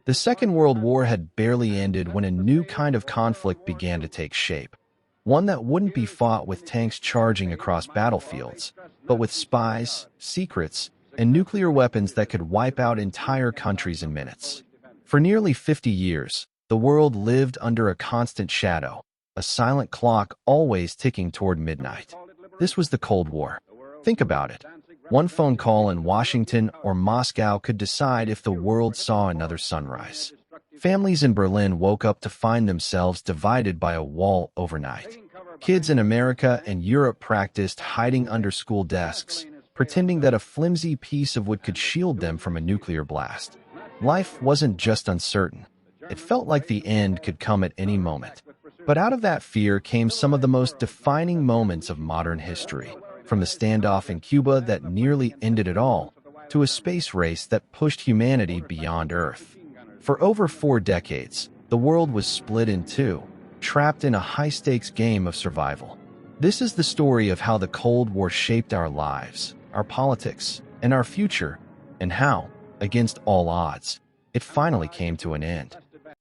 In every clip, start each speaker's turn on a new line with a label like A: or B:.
A: The Second World War had barely ended when a new kind of conflict began to take shape. One that wouldn't be fought with tanks charging across battlefields, but with spies, secrets, and nuclear weapons that could wipe out entire countries in minutes. For nearly 50 years, the world lived under a constant shadow, a silent clock always ticking toward midnight. This was the Cold War. Think about it. One phone call in Washington or Moscow could decide if the world saw another sunrise. Families in Berlin woke up to find themselves divided by a wall overnight. Kids in America and Europe practiced hiding under school desks, pretending that a flimsy piece of wood could shield them from a nuclear blast. Life wasn't just uncertain. It felt like the end could come at any moment. But out of that fear came some of the most defining moments of modern history, from the standoff in Cuba that nearly ended it all, to a space race that pushed humanity beyond Earth. For over 4 decades, the world was split in two, trapped in a high-stakes game of survival. This is the story of how the Cold War shaped our lives, our politics, and our future, and how, against all odds, it finally came to an end.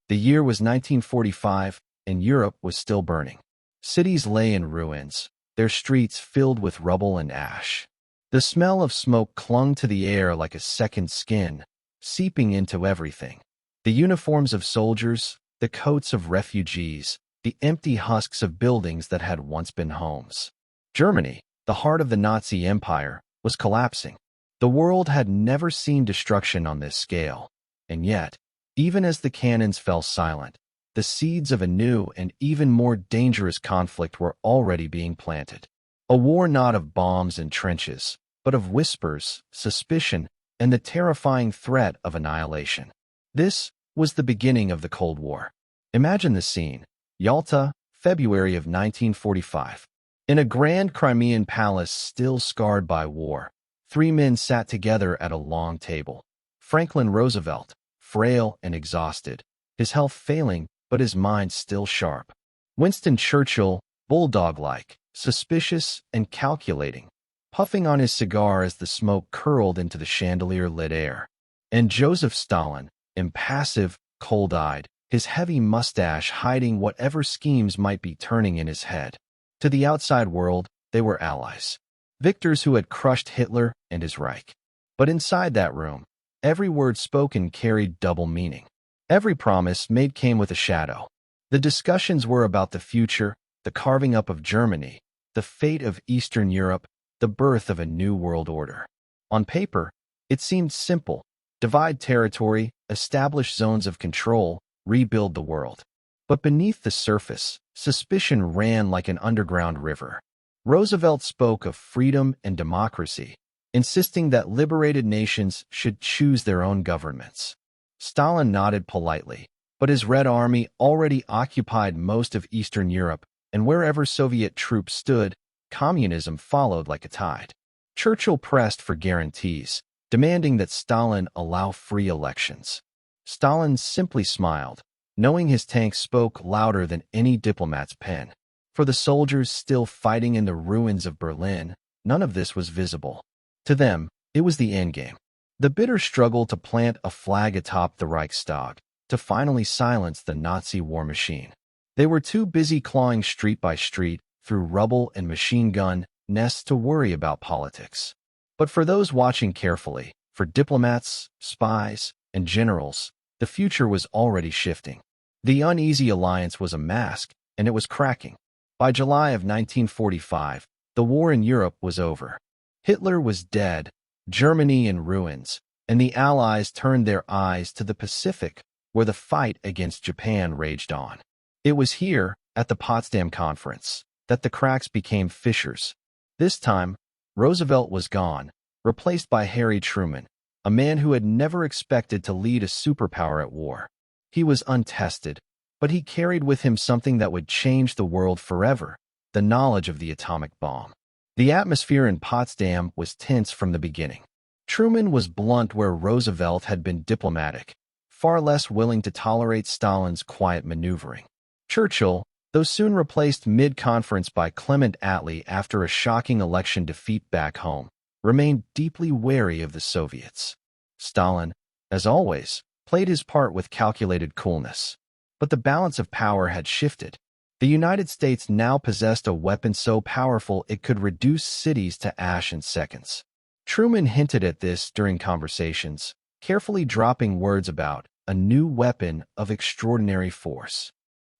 A: The year was 1945, and Europe was still burning. Cities lay in ruins, their streets filled with rubble and ash. The smell of smoke clung to the air like a second skin, seeping into everything. The uniforms of soldiers, the coats of refugees, the empty husks of buildings that had once been homes. Germany, the heart of the Nazi Empire, was collapsing. The world had never seen destruction on this scale, and yet, even as the cannons fell silent, the seeds of a new and even more dangerous conflict were already being planted. A war not of bombs and trenches, but of whispers, suspicion, and the terrifying threat of annihilation. This was the beginning of the Cold War. Imagine the scene. Yalta, February of 1945. In a grand Crimean palace still scarred by war, 3 men sat together at a long table. Franklin Roosevelt, frail and exhausted, his health failing but his mind still sharp. Winston Churchill, bulldog-like, suspicious and calculating, puffing on his cigar as the smoke curled into the chandelier-lit air. And Joseph Stalin, impassive, cold-eyed, his heavy mustache hiding whatever schemes might be turning in his head. To the outside world, they were allies, victors who had crushed Hitler and his Reich. But inside that room, every word spoken carried double meaning. Every promise made came with a shadow. The discussions were about the future, the carving up of Germany, the fate of Eastern Europe, the birth of a new world order. On paper, it seemed simple: divide territory, establish zones of control, rebuild the world. But beneath the surface, suspicion ran like an underground river. Roosevelt spoke of freedom and democracy, insisting that liberated nations should choose their own governments. Stalin nodded politely, but his Red Army already occupied most of Eastern Europe, and wherever Soviet troops stood, communism followed like a tide. Churchill pressed for guarantees, demanding that Stalin allow free elections. Stalin simply smiled, knowing his tanks spoke louder than any diplomat's pen. For the soldiers still fighting in the ruins of Berlin, none of this was visible. To them, it was the endgame. The bitter struggle to plant a flag atop the Reichstag, to finally silence the Nazi war machine. They were too busy clawing street by street through rubble and machine gun nests to worry about politics. But for those watching carefully, for diplomats, spies, and generals, the future was already shifting. The uneasy alliance was a mask, and it was cracking. By July of 1945, the war in Europe was over. Hitler was dead, Germany in ruins, and the Allies turned their eyes to the Pacific, where the fight against Japan raged on. It was here, at the Potsdam Conference, that the cracks became fissures. This time, Roosevelt was gone, replaced by Harry Truman, a man who had never expected to lead a superpower at war. He was untested, but he carried with him something that would change the world forever: the knowledge of the atomic bomb. The atmosphere in Potsdam was tense from the beginning. Truman was blunt where Roosevelt had been diplomatic, far less willing to tolerate Stalin's quiet maneuvering. Churchill, though soon replaced mid-conference by Clement Attlee after a shocking election defeat back home, remained deeply wary of the Soviets. Stalin, as always, played his part with calculated coolness. But the balance of power had shifted. The United States now possessed a weapon so powerful it could reduce cities to ash in seconds. Truman hinted at this during conversations, carefully dropping words about a new weapon of extraordinary force.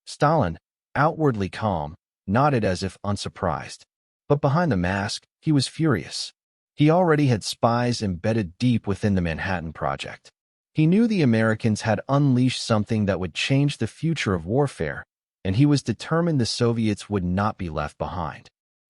A: Stalin, outwardly calm, nodded as if unsurprised. But behind the mask, he was furious. He already had spies embedded deep within the Manhattan Project. He knew the Americans had unleashed something that would change the future of warfare, and he was determined the Soviets would not be left behind.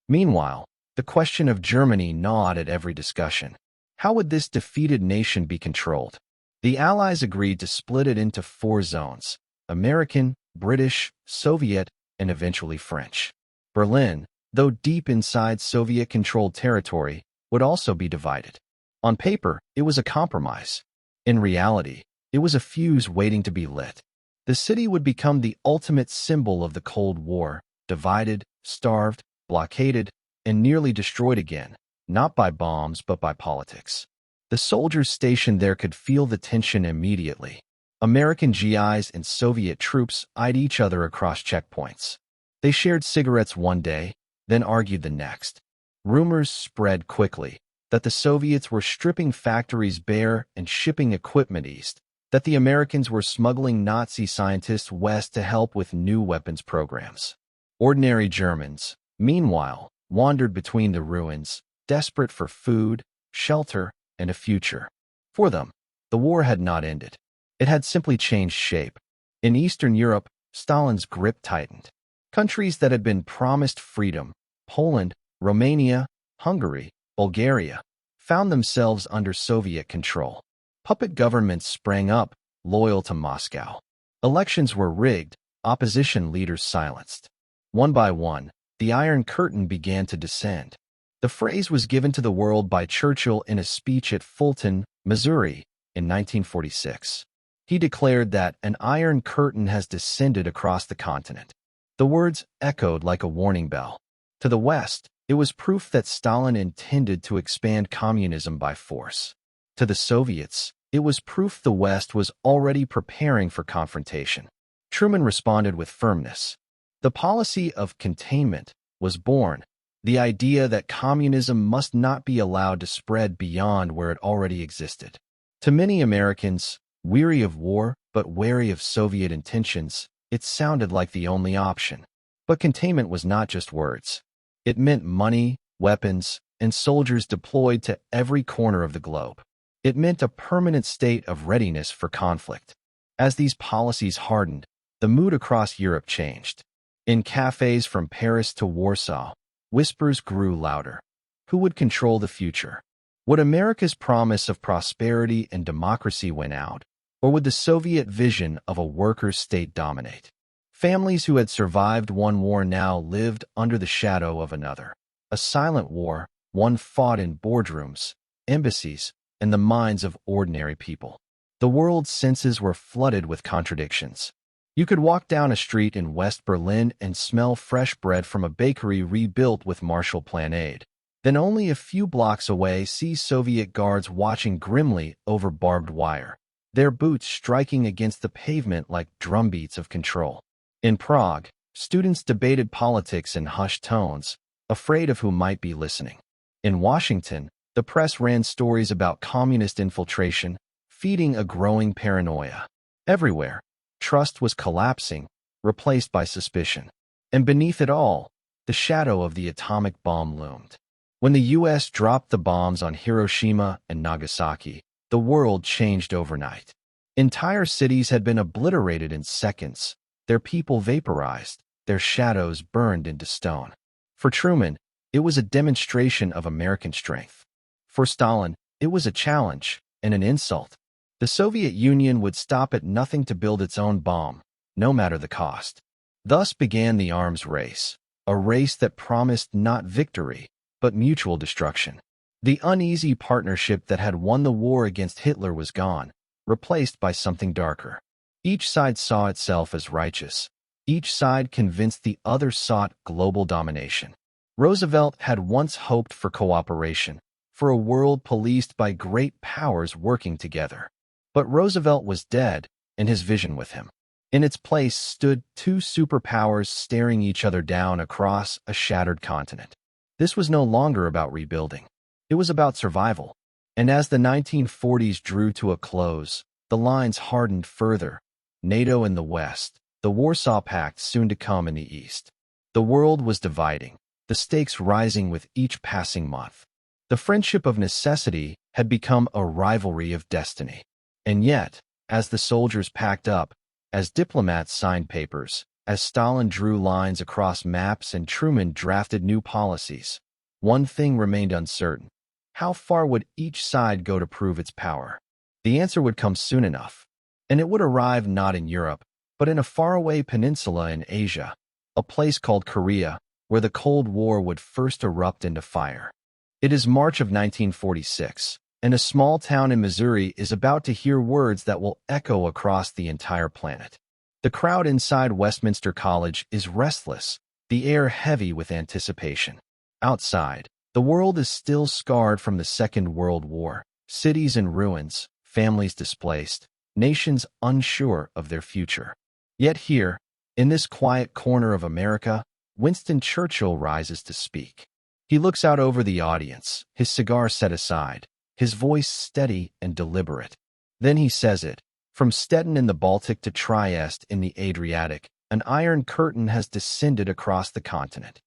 A: Meanwhile, the question of Germany gnawed at every discussion. How would this defeated nation be controlled? The Allies agreed to split it into 4 zones: American, British, Soviet, and eventually French. Berlin, though deep inside Soviet-controlled territory, would also be divided. On paper, it was a compromise. In reality, it was a fuse waiting to be lit. The city would become the ultimate symbol of the Cold War, divided, starved, blockaded, and nearly destroyed again, not by bombs but by politics. The soldiers stationed there could feel the tension immediately. American GIs and Soviet troops eyed each other across checkpoints. They shared cigarettes one day, then argued the next. Rumors spread quickly that the Soviets were stripping factories bare and shipping equipment east, that the Americans were smuggling Nazi scientists west to help with new weapons programs. Ordinary Germans, meanwhile, wandered between the ruins, desperate for food, shelter, and a future. For them, the war had not ended. It had simply changed shape. In Eastern Europe, Stalin's grip tightened. Countries that had been promised freedom, Poland, Romania, Hungary, Bulgaria, found themselves under Soviet control. Puppet governments sprang up, loyal to Moscow. Elections were rigged, opposition leaders silenced. One by one, the Iron Curtain began to descend. The phrase was given to the world by Churchill in a speech at Fulton, Missouri, in 1946. He declared that an Iron Curtain has descended across the continent. The words echoed like a warning bell. To the West, it was proof that Stalin intended to expand communism by force. To the Soviets, it was proof the West was already preparing for confrontation. Truman responded with firmness. The policy of containment was born, the idea that communism must not be allowed to spread beyond where it already existed. To many Americans, weary of war but wary of Soviet intentions, it sounded like the only option. But containment was not just words. It meant money, weapons, and soldiers deployed to every corner of the globe. It meant a permanent state of readiness for conflict. As these policies hardened, the mood across Europe changed. In cafes from Paris to Warsaw, whispers grew louder. Who would control the future? Would America's promise of prosperity and democracy win out, or would the Soviet vision of a workers' state dominate? Families who had survived one war now lived under the shadow of another. A silent war, one fought in boardrooms, embassies, and the minds of ordinary people. The world's senses were flooded with contradictions. You could walk down a street in West Berlin and smell fresh bread from a bakery rebuilt with Marshall Plan aid. Then only a few blocks away see Soviet guards watching grimly over barbed wire, their boots striking against the pavement like drumbeats of control. In Prague, students debated politics in hushed tones, afraid of who might be listening. In Washington, the press ran stories about communist infiltration, feeding a growing paranoia. Everywhere, trust was collapsing, replaced by suspicion. And beneath it all, the shadow of the atomic bomb loomed. When the U.S. dropped the bombs on Hiroshima and Nagasaki, the world changed overnight. Entire cities had been obliterated in seconds, their people vaporized, their shadows burned into stone. For Truman, it was a demonstration of American strength. For Stalin, it was a challenge and an insult. The Soviet Union would stop at nothing to build its own bomb, no matter the cost. Thus began the arms race, a race that promised not victory, but mutual destruction. The uneasy partnership that had won the war against Hitler was gone, replaced by something darker. Each side saw itself as righteous. Each side convinced the other sought global domination. Roosevelt had once hoped for cooperation, for a world policed by great powers working together. But Roosevelt was dead, and his vision with him. In its place stood two superpowers staring each other down across a shattered continent. This was no longer about rebuilding. It was about survival. And as the 1940s drew to a close, the lines hardened further. NATO in the West, the Warsaw Pact soon to come in the East. The world was dividing, the stakes rising with each passing month. The friendship of necessity had become a rivalry of destiny. And yet, as the soldiers packed up, as diplomats signed papers, as Stalin drew lines across maps and Truman drafted new policies, one thing remained uncertain. How far would each side go to prove its power? The answer would come soon enough, and it would arrive not in Europe, but in a faraway peninsula in Asia, a place called Korea, where the Cold War would first erupt into fire. It is March of 1946, and a small town in Missouri is about to hear words that will echo across the entire planet. The crowd inside Westminster College is restless, the air heavy with anticipation. Outside, the world is still scarred from the Second World War, cities in ruins, families displaced, nations unsure of their future. Yet here, in this quiet corner of America, Winston Churchill rises to speak. He looks out over the audience, his cigar set aside, his voice steady and deliberate. Then he says it. From Stettin in the Baltic to Trieste in the Adriatic, an iron curtain has descended across the continent.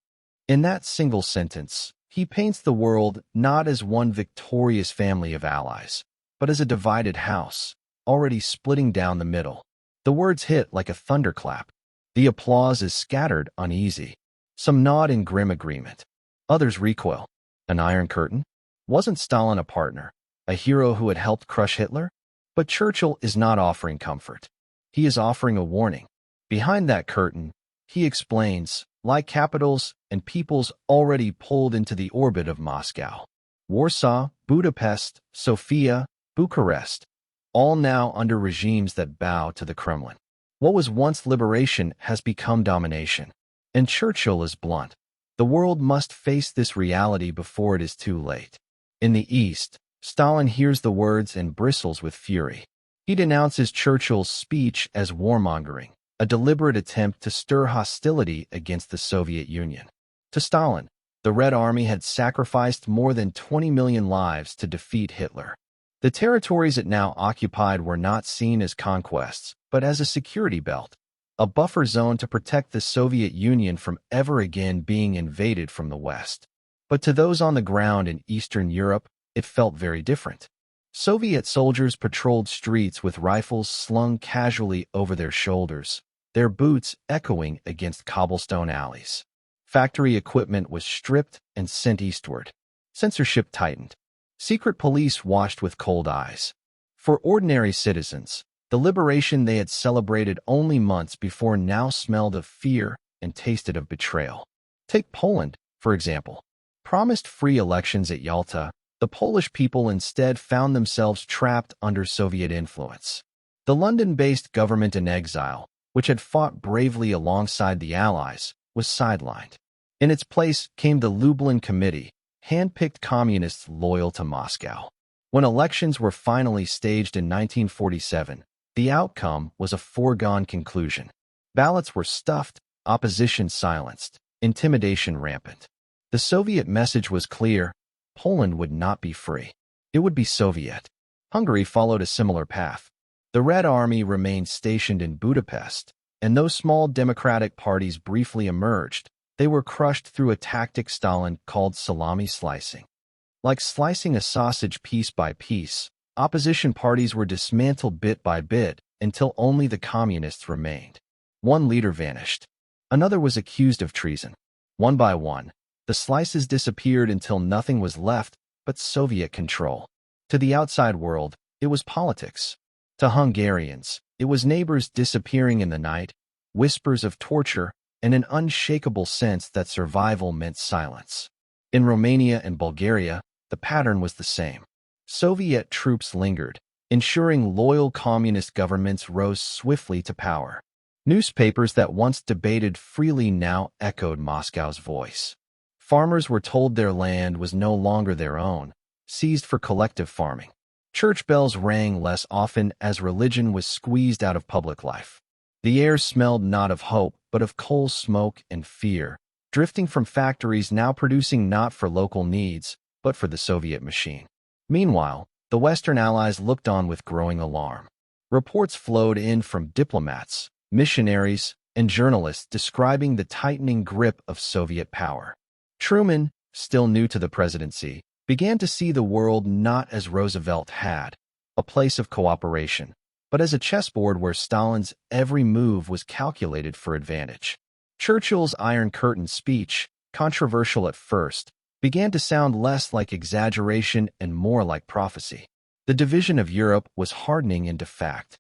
A: In that single sentence, he paints the world not as one victorious family of allies, but as a divided house, already splitting down the middle. The words hit like a thunderclap. The applause is scattered, uneasy. Some nod in grim agreement. Others recoil. An iron curtain? Wasn't Stalin a partner, a hero who had helped crush Hitler? But Churchill is not offering comfort. He is offering a warning. Behind that curtain, he explains, lie capitals and peoples already pulled into the orbit of Moscow. Warsaw, Budapest, Sofia, Bucharest, all now under regimes that bow to the Kremlin. What was once liberation has become domination. And Churchill is blunt. The world must face this reality before it is too late. In the East, Stalin hears the words and bristles with fury. He denounces Churchill's speech as warmongering, a deliberate attempt to stir hostility against the Soviet Union. To Stalin, the Red Army had sacrificed more than 20 million lives to defeat Hitler. The territories it now occupied were not seen as conquests, but as a security belt, a buffer zone to protect the Soviet Union from ever again being invaded from the West. But to those on the ground in Eastern Europe, it felt very different. Soviet soldiers patrolled streets with rifles slung casually over their shoulders, their boots echoing against cobblestone alleys. Factory equipment was stripped and sent eastward. Censorship tightened. Secret police watched with cold eyes. For ordinary citizens, the liberation they had celebrated only months before now smelled of fear and tasted of betrayal. Take Poland, for example. Promised free elections at Yalta, the Polish people instead found themselves trapped under Soviet influence. The London-based government in exile, which had fought bravely alongside the Allies, was sidelined. In its place came the Lublin Committee, hand-picked communists loyal to Moscow. When elections were finally staged in 1947, the outcome was a foregone conclusion. Ballots were stuffed, opposition silenced, intimidation rampant. The Soviet message was clear: Poland would not be free. It would be Soviet. Hungary followed a similar path. The Red Army remained stationed in Budapest, and though small democratic parties briefly emerged, they were crushed through a tactic Stalin called salami slicing. Like slicing a sausage piece by piece, opposition parties were dismantled bit by bit until only the communists remained. One leader vanished. Another was accused of treason. One by one, the slices disappeared until nothing was left but Soviet control. To the outside world, it was politics. To Hungarians, it was neighbors disappearing in the night, whispers of torture, and an unshakable sense that survival meant silence. In Romania and Bulgaria, the pattern was the same. Soviet troops lingered, ensuring loyal communist governments rose swiftly to power. Newspapers that once debated freely now echoed Moscow's voice. Farmers were told their land was no longer their own, seized for collective farming. Church bells rang less often as religion was squeezed out of public life. The air smelled not of hope, but of coal smoke and fear, drifting from factories now producing not for local needs, but for the Soviet machine. Meanwhile, the Western allies looked on with growing alarm. Reports flowed in from diplomats, missionaries, and journalists describing the tightening grip of Soviet power. Truman, still new to the presidency, began to see the world not as Roosevelt had, a place of cooperation, but as a chessboard where Stalin's every move was calculated for advantage. Churchill's Iron Curtain speech, controversial at first, began to sound less like exaggeration and more like prophecy. The division of Europe was hardening into fact.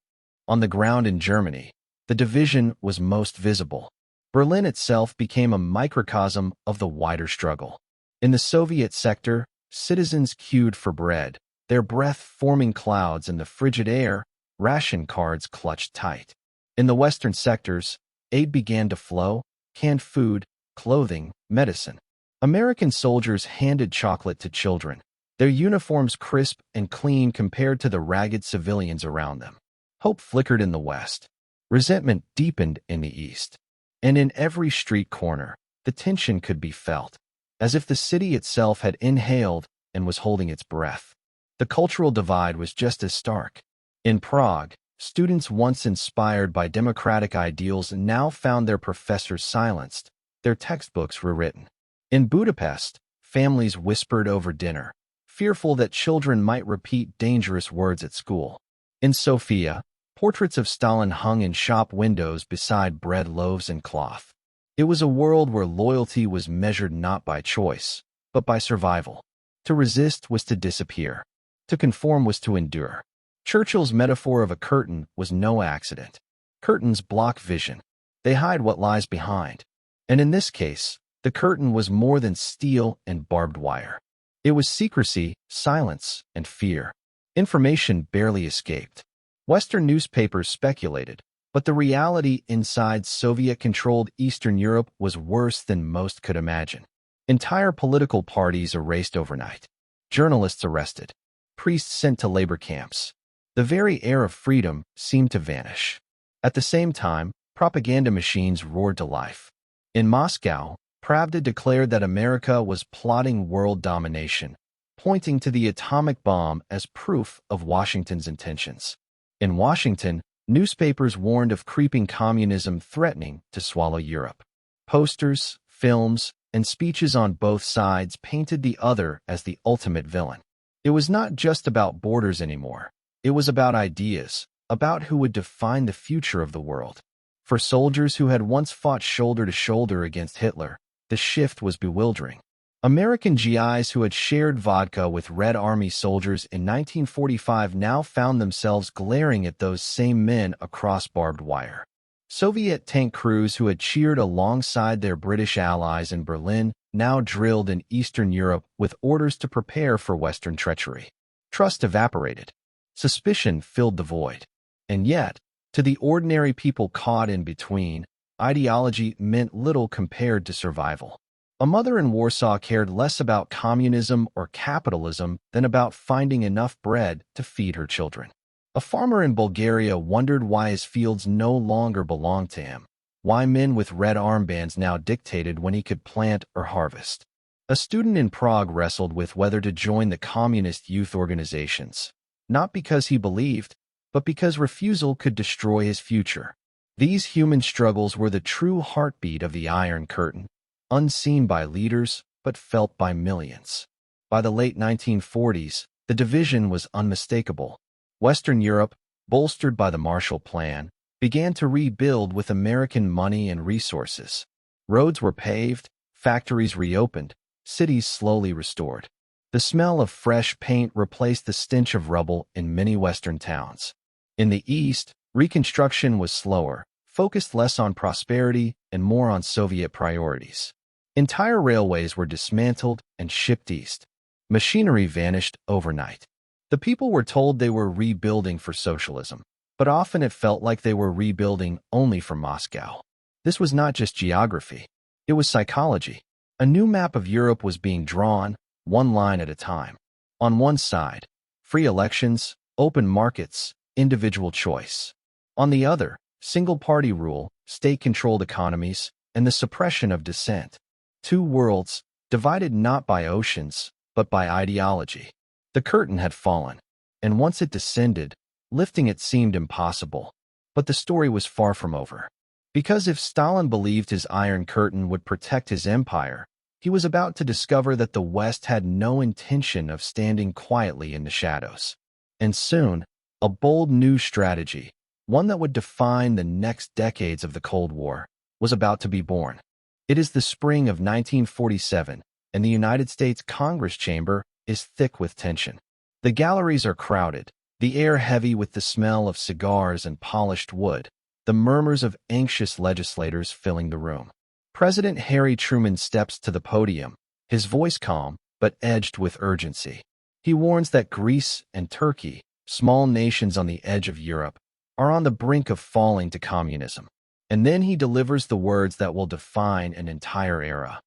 A: On the ground in Germany, the division was most visible. Berlin itself became a microcosm of the wider struggle. In the Soviet sector, citizens queued for bread, their breath forming clouds in the frigid air, ration cards clutched tight. In the Western sectors, aid began to flow, canned food, clothing, medicine. American soldiers handed chocolate to children, their uniforms crisp and clean compared to the ragged civilians around them. Hope flickered in the West. Resentment deepened in the East. And in every street corner, the tension could be felt, as if the city itself had inhaled and was holding its breath. The cultural divide was just as stark. In Prague, students once inspired by democratic ideals now found their professors silenced, their textbooks rewritten. In Budapest, families whispered over dinner, fearful that children might repeat dangerous words at school. In Sofia, portraits of Stalin hung in shop windows beside bread loaves and cloth. It was a world where loyalty was measured not by choice, but by survival. To resist was to disappear. To conform was to endure. Churchill's metaphor of a curtain was no accident. Curtains block vision. They hide what lies behind. And in this case, the curtain was more than steel and barbed wire. It was secrecy, silence, and fear. Information barely escaped. Western newspapers speculated, but the reality inside Soviet-controlled Eastern Europe was worse than most could imagine. Entire political parties erased overnight. Journalists arrested. Priests sent to labor camps. The very air of freedom seemed to vanish. At the same time, propaganda machines roared to life. In Moscow, Pravda declared that America was plotting world domination, pointing to the atomic bomb as proof of Washington's intentions. In Washington, newspapers warned of creeping communism threatening to swallow Europe. Posters, films, and speeches on both sides painted the other as the ultimate villain. It was not just about borders anymore. It was about ideas, about who would define the future of the world. For soldiers who had once fought shoulder to shoulder against Hitler, the shift was bewildering. American GIs who had shared vodka with Red Army soldiers in 1945 now found themselves glaring at those same men across barbed wire. Soviet tank crews who had cheered alongside their British allies in Berlin now drilled in Eastern Europe with orders to prepare for Western treachery. Trust evaporated. Suspicion filled the void. And yet, to the ordinary people caught in between, ideology meant little compared to survival. A mother in Warsaw cared less about communism or capitalism than about finding enough bread to feed her children. A farmer in Bulgaria wondered why his fields no longer belonged to him, why men with red armbands now dictated when he could plant or harvest. A student in Prague wrestled with whether to join the communist youth organizations, not because he believed, but because refusal could destroy his future. These human struggles were the true heartbeat of the Iron Curtain, unseen by leaders, but felt by millions. By the late 1940s, the division was unmistakable. Western Europe, bolstered by the Marshall Plan, began to rebuild with American money and resources. Roads were paved, factories reopened, cities slowly restored. The smell of fresh paint replaced the stench of rubble in many Western towns. In the East, reconstruction was slower, focused less on prosperity and more on Soviet priorities. Entire railways were dismantled and shipped east. Machinery vanished overnight. The people were told they were rebuilding for socialism, but often it felt like they were rebuilding only for Moscow. This was not just geography. It was psychology. A new map of Europe was being drawn, one line at a time. On one side, free elections, open markets, individual choice. On the other, single-party rule, state-controlled economies, and the suppression of dissent. Two worlds, divided not by oceans, but by ideology. The curtain had fallen, and once it descended, lifting it seemed impossible. But the story was far from over. Because if Stalin believed his Iron Curtain would protect his empire, he was about to discover that the West had no intention of standing quietly in the shadows. And soon, a bold new strategy, one that would define the next decades of the Cold War, was about to be born. It is the spring of 1947, and the United States Congress chamber is thick with tension. The galleries are crowded, the air heavy with the smell of cigars and polished wood, the murmurs of anxious legislators filling the room. President Harry Truman steps to the podium, his voice calm but edged with urgency. He warns that Greece and Turkey, small nations on the edge of Europe, are on the brink of falling to communism. And then he delivers the words that will define an entire era.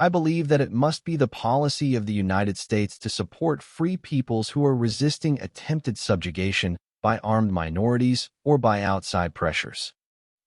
A: I believe that it must be the policy of the United States to support free peoples who are resisting attempted subjugation by armed minorities or by outside pressures.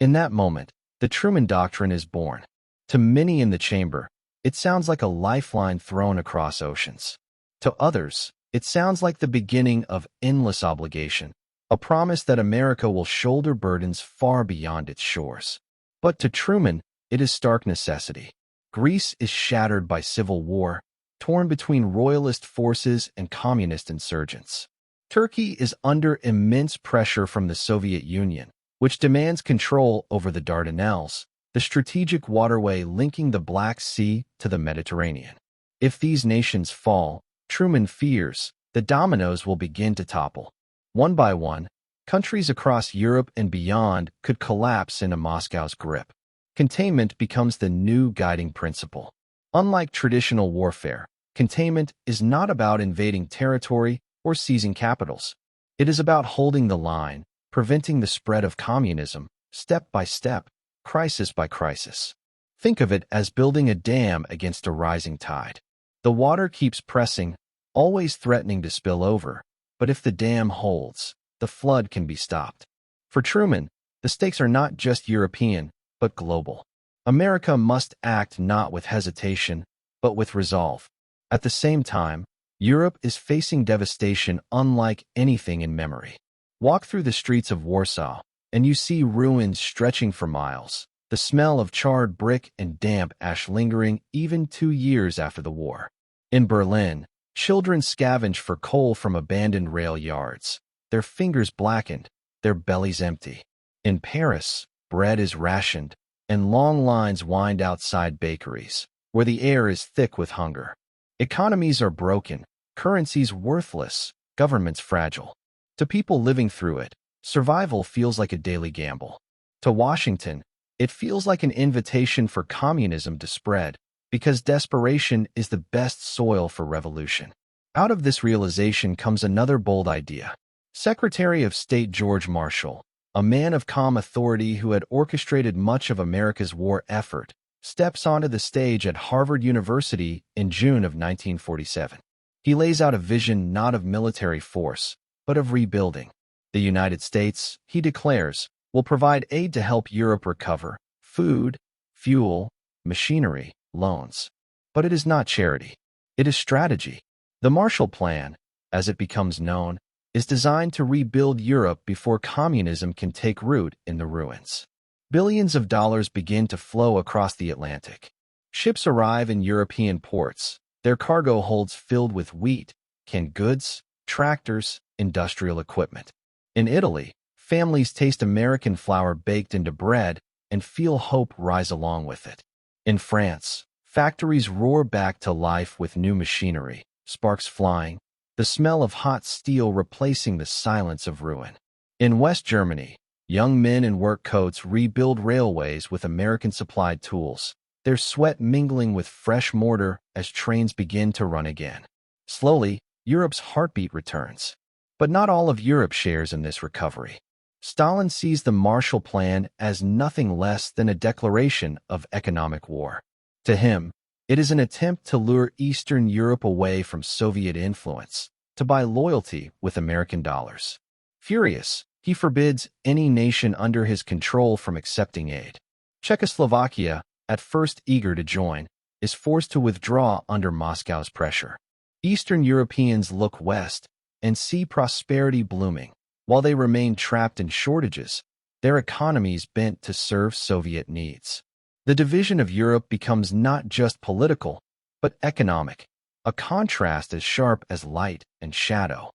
A: In that moment, the Truman Doctrine is born. To many in the chamber, it sounds like a lifeline thrown across oceans. To others, it sounds like the beginning of endless obligation, a promise that America will shoulder burdens far beyond its shores. But to Truman, it is stark necessity. Greece is shattered by civil war, torn between royalist forces and communist insurgents. Turkey is under immense pressure from the Soviet Union, which demands control over the Dardanelles, the strategic waterway linking the Black Sea to the Mediterranean. If these nations fall, Truman fears, the dominoes will begin to topple. One by one, countries across Europe and beyond could collapse into Moscow's grip. Containment becomes the new guiding principle. Unlike traditional warfare, containment is not about invading territory or seizing capitals. It is about holding the line, preventing the spread of communism, step by step, crisis by crisis. Think of it as building a dam against a rising tide. The water keeps pressing, always threatening to spill over, but if the dam holds, the flood can be stopped. For Truman, the stakes are not just European, but global. America must act not with hesitation, but with resolve. At the same time, Europe is facing devastation unlike anything in memory. Walk through the streets of Warsaw, and you see ruins stretching for miles, the smell of charred brick and damp ash lingering even 2 years after the war. In Berlin, children scavenge for coal from abandoned rail yards, their fingers blackened, their bellies empty. In Paris, bread is rationed, and long lines wind outside bakeries, where the air is thick with hunger. Economies are broken, currencies worthless, governments fragile. To people living through it, survival feels like a daily gamble. To Washington, it feels like an invitation for communism to spread, because desperation is the best soil for revolution. Out of this realization comes another bold idea. Secretary of State George Marshall, a man of calm authority who had orchestrated much of America's war effort, steps onto the stage at Harvard University in June of 1947. He lays out a vision not of military force, but of rebuilding. The United States, he declares, will provide aid to help Europe recover: food, fuel, machinery, loans. But it is not charity. It is strategy. The Marshall Plan, as it becomes known, is designed to rebuild Europe before communism can take root in the ruins. Billions of dollars begin to flow across the Atlantic. Ships arrive in European ports, their cargo holds filled with wheat, canned goods, tractors, industrial equipment. In Italy, families taste American flour baked into bread and feel hope rise along with it. In France, factories roar back to life with new machinery, sparks flying, the smell of hot steel replacing the silence of ruin. In West Germany, young men in work coats rebuild railways with American-supplied tools, their sweat mingling with fresh mortar as trains begin to run again. Slowly, Europe's heartbeat returns. But not all of Europe shares in this recovery. Stalin sees the Marshall Plan as nothing less than a declaration of economic war. To him, it is an attempt to lure Eastern Europe away from Soviet influence, to buy loyalty with American dollars. Furious, he forbids any nation under his control from accepting aid. Czechoslovakia, at first eager to join, is forced to withdraw under Moscow's pressure. Eastern Europeans look west and see prosperity blooming. While they remain trapped in shortages, their economies bent to serve Soviet needs. The division of Europe becomes not just political, but economic, a contrast as sharp as light and shadow.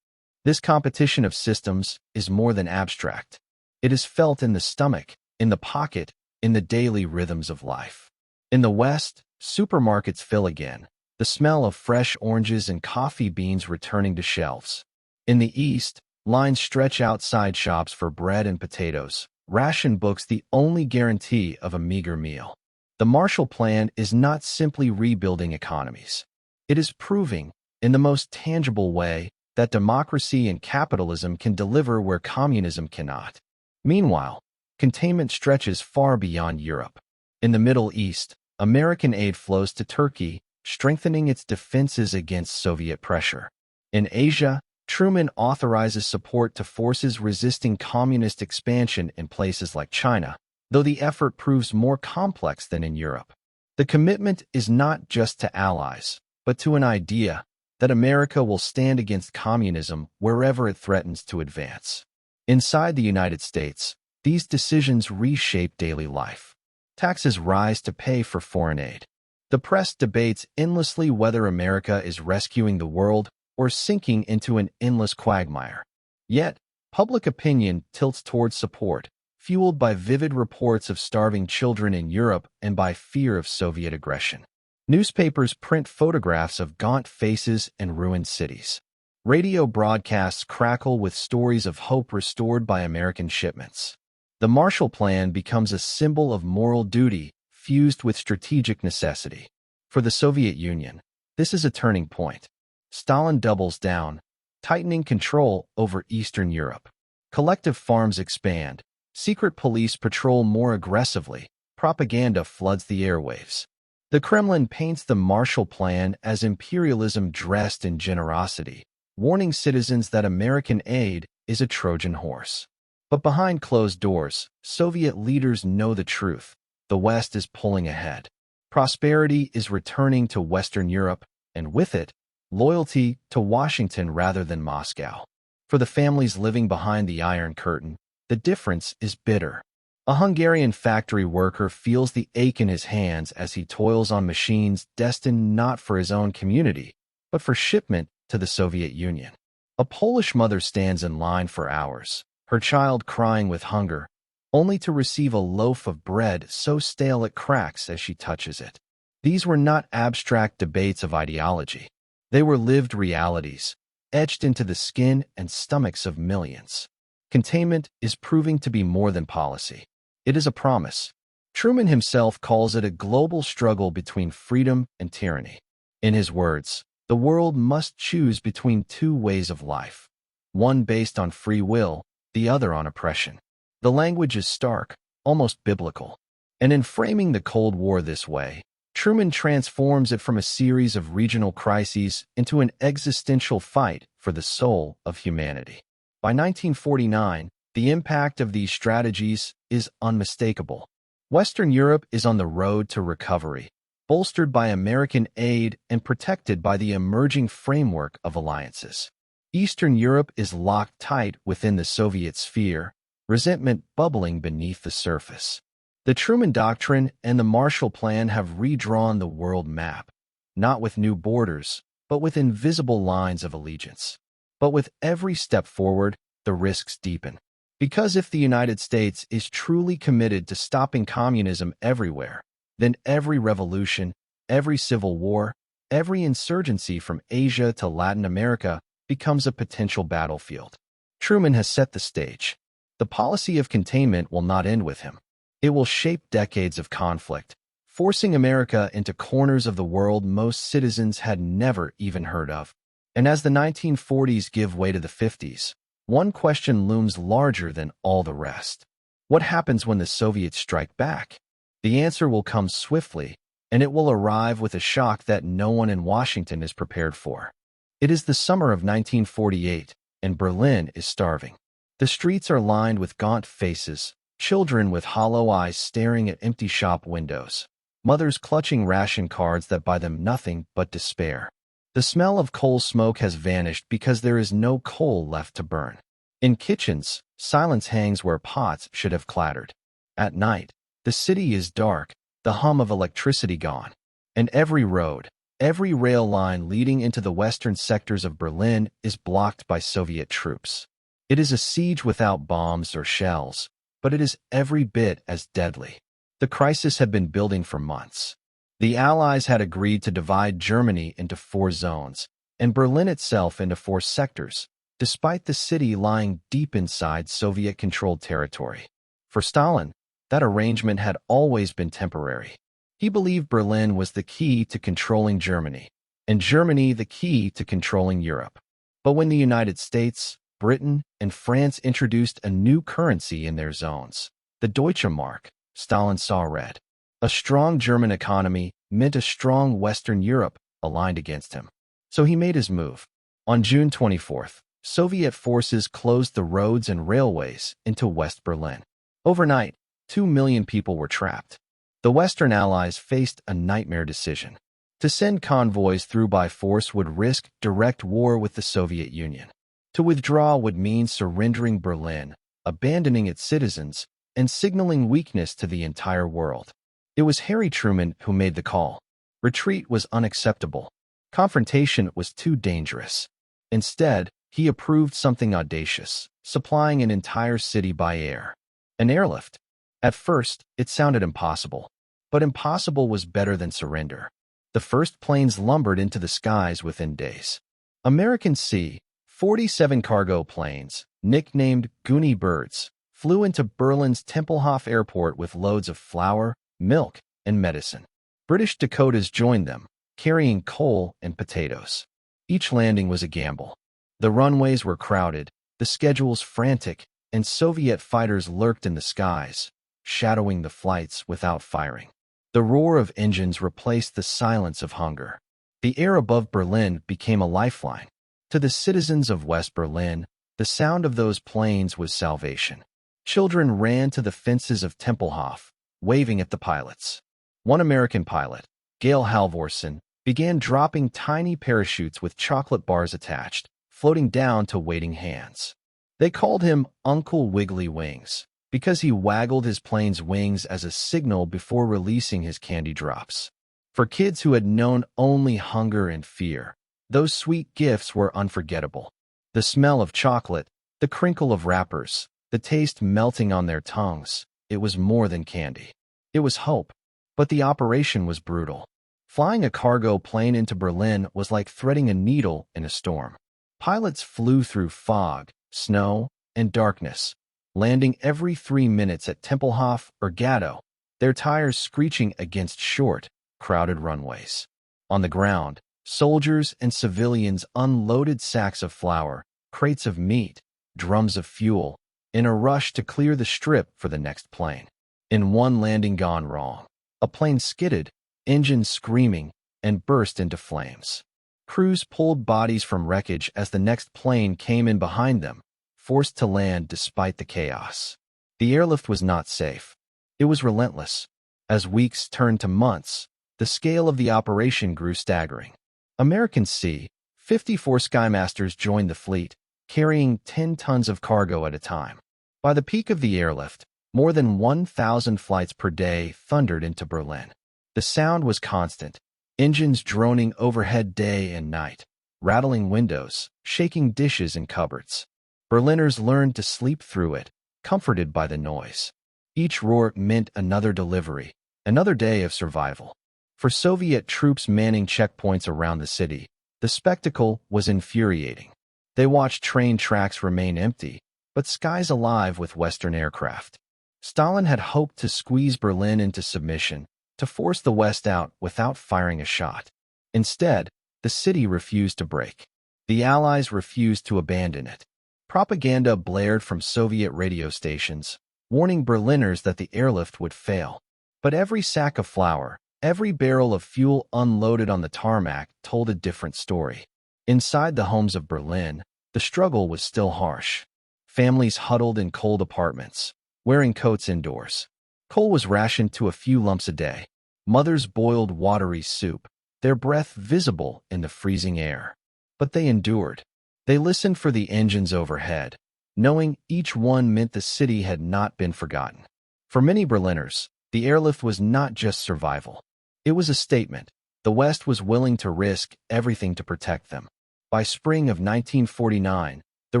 A: This competition of systems is more than abstract. It is felt in the stomach, in the pocket, in the daily rhythms of life. In the West, supermarkets fill again, the smell of fresh oranges and coffee beans returning to shelves. In the East, lines stretch outside shops for bread and potatoes, ration books the only guarantee of a meager meal. The Marshall Plan is not simply rebuilding economies. It is proving, in the most tangible way, that democracy and capitalism can deliver where communism cannot. Meanwhile, containment stretches far beyond Europe. In the Middle East, American aid flows to Turkey, strengthening its defenses against Soviet pressure. In Asia, Truman authorizes support to forces resisting communist expansion in places like China, though the effort proves more complex than in Europe. The commitment is not just to allies, but to an idea that America will stand against communism wherever it threatens to advance. Inside the United States, these decisions reshape daily life. Taxes rise to pay for foreign aid. The press debates endlessly whether America is rescuing the world or sinking into an endless quagmire. Yet, public opinion tilts towards support, fueled by vivid reports of starving children in Europe and by fear of Soviet aggression. Newspapers print photographs of gaunt faces and ruined cities. Radio broadcasts crackle with stories of hope restored by American shipments. The Marshall Plan becomes a symbol of moral duty fused with strategic necessity. For the Soviet Union, this is a turning point. Stalin doubles down, tightening control over Eastern Europe. Collective farms expand, secret police patrol more aggressively, propaganda floods the airwaves. The Kremlin paints the Marshall Plan as imperialism dressed in generosity, warning citizens that American aid is a Trojan horse. But behind closed doors, Soviet leaders know the truth. The West is pulling ahead. Prosperity is returning to Western Europe, and with it, loyalty to Washington rather than Moscow. For the families living behind the Iron Curtain, the difference is bitter. A Hungarian factory worker feels the ache in his hands as he toils on machines destined not for his own community, but for shipment to the Soviet Union. A Polish mother stands in line for hours, her child crying with hunger, only to receive a loaf of bread so stale it cracks as she touches it. These were not abstract debates of ideology. They were lived realities, etched into the skin and stomachs of millions. Containment is proving to be more than policy. It is a promise. Truman himself calls it a global struggle between freedom and tyranny. In his words, the world must choose between two ways of life, one based on free will, the other on oppression. The language is stark, almost biblical. And in framing the Cold War this way, Truman transforms it from a series of regional crises into an existential fight for the soul of humanity. By 1949, the impact of these strategies is unmistakable. Western Europe is on the road to recovery, bolstered by American aid and protected by the emerging framework of alliances. Eastern Europe is locked tight within the Soviet sphere, resentment bubbling beneath the surface. The Truman Doctrine and the Marshall Plan have redrawn the world map, not with new borders, but with invisible lines of allegiance. But with every step forward, the risks deepen. Because if the United States is truly committed to stopping communism everywhere, then every revolution, every civil war, every insurgency from Asia to Latin America becomes a potential battlefield. Truman has set the stage. The policy of containment will not end with him. It will shape decades of conflict, forcing America into corners of the world most citizens had never even heard of. And as the 1940s give way to the 50s, one question looms larger than all the rest. What happens when the Soviets strike back? The answer will come swiftly, and it will arrive with a shock that no one in Washington is prepared for. It is the summer of 1948, and Berlin is starving. The streets are lined with gaunt faces, children with hollow eyes staring at empty shop windows, mothers clutching ration cards that buy them nothing but despair. The smell of coal smoke has vanished because there is no coal left to burn. In kitchens, silence hangs where pots should have clattered. At night, the city is dark, the hum of electricity gone, and every road, every rail line leading into the western sectors of Berlin is blocked by Soviet troops. It is a siege without bombs or shells, but it is every bit as deadly. The crisis had been building for months. The Allies had agreed to divide Germany into 4 zones, and Berlin itself into 4 sectors, despite the city lying deep inside Soviet-controlled territory. For Stalin, that arrangement had always been temporary. He believed Berlin was the key to controlling Germany, and Germany the key to controlling Europe. But when the United States, Britain, and France introduced a new currency in their zones, the Deutsche Mark, Stalin saw red. A strong German economy meant a strong Western Europe aligned against him. So he made his move. On June 24th, Soviet forces closed the roads and railways into West Berlin. Overnight, 2 million people were trapped. The Western Allies faced a nightmare decision. To send convoys through by force would risk direct war with the Soviet Union. To withdraw would mean surrendering Berlin, abandoning its citizens, and signaling weakness to the entire world. It was Harry Truman who made the call. Retreat was unacceptable. Confrontation was too dangerous. Instead, he approved something audacious, supplying an entire city by air. An airlift. At first, it sounded impossible. But impossible was better than surrender. The first planes lumbered into the skies within days. American C-47 cargo planes, nicknamed Goonie Birds, flew into Berlin's Tempelhof airport with loads of flour, milk, and medicine. British Dakotas joined them, carrying coal and potatoes. Each landing was a gamble. The runways were crowded, the schedules frantic, and Soviet fighters lurked in the skies, shadowing the flights without firing. The roar of engines replaced the silence of hunger. The air above Berlin became a lifeline. To the citizens of West Berlin, the sound of those planes was salvation. Children ran to the fences of Tempelhof, waving at the pilots. One American pilot, Gail Halvorsen, began dropping tiny parachutes with chocolate bars attached, floating down to waiting hands. They called him Uncle Wiggly Wings, because he waggled his plane's wings as a signal before releasing his candy drops. For kids who had known only hunger and fear, those sweet gifts were unforgettable. The smell of chocolate, the crinkle of wrappers, the taste melting on their tongues, it was more than candy. It was hope. But the operation was brutal. Flying a cargo plane into Berlin was like threading a needle in a storm. Pilots flew through fog, snow, and darkness, landing every 3 minutes at Tempelhof or Gatto, their tires screeching against short, crowded runways. On the ground, soldiers and civilians unloaded sacks of flour, crates of meat, drums of fuel, in a rush to clear the strip for the next plane. In one landing gone wrong, a plane skidded, engines screaming, and burst into flames. Crews pulled bodies from wreckage as the next plane came in behind them, forced to land despite the chaos. The airlift was not safe. It was relentless. As weeks turned to months, the scale of the operation grew staggering. American C-54 Skymasters joined the fleet, carrying 10 tons of cargo at a time. By the peak of the airlift, more than 1,000 flights per day thundered into Berlin. The sound was constant, engines droning overhead day and night, rattling windows, shaking dishes and cupboards. Berliners learned to sleep through it, comforted by the noise. Each roar meant another delivery, another day of survival. For Soviet troops manning checkpoints around the city, the spectacle was infuriating. They watched train tracks remain empty, but skies alive with Western aircraft. Stalin had hoped to squeeze Berlin into submission, to force the West out without firing a shot. Instead, the city refused to break. The Allies refused to abandon it. Propaganda blared from Soviet radio stations, warning Berliners that the airlift would fail. But every sack of flour, every barrel of fuel unloaded on the tarmac told a different story. Inside the homes of Berlin, the struggle was still harsh. Families huddled in cold apartments, wearing coats indoors. Coal was rationed to a few lumps a day. Mothers boiled watery soup, their breath visible in the freezing air. But they endured. They listened for the engines overhead, knowing each one meant the city had not been forgotten. For many Berliners, the airlift was not just survival. It was a statement. The West was willing to risk everything to protect them. By spring of 1949, the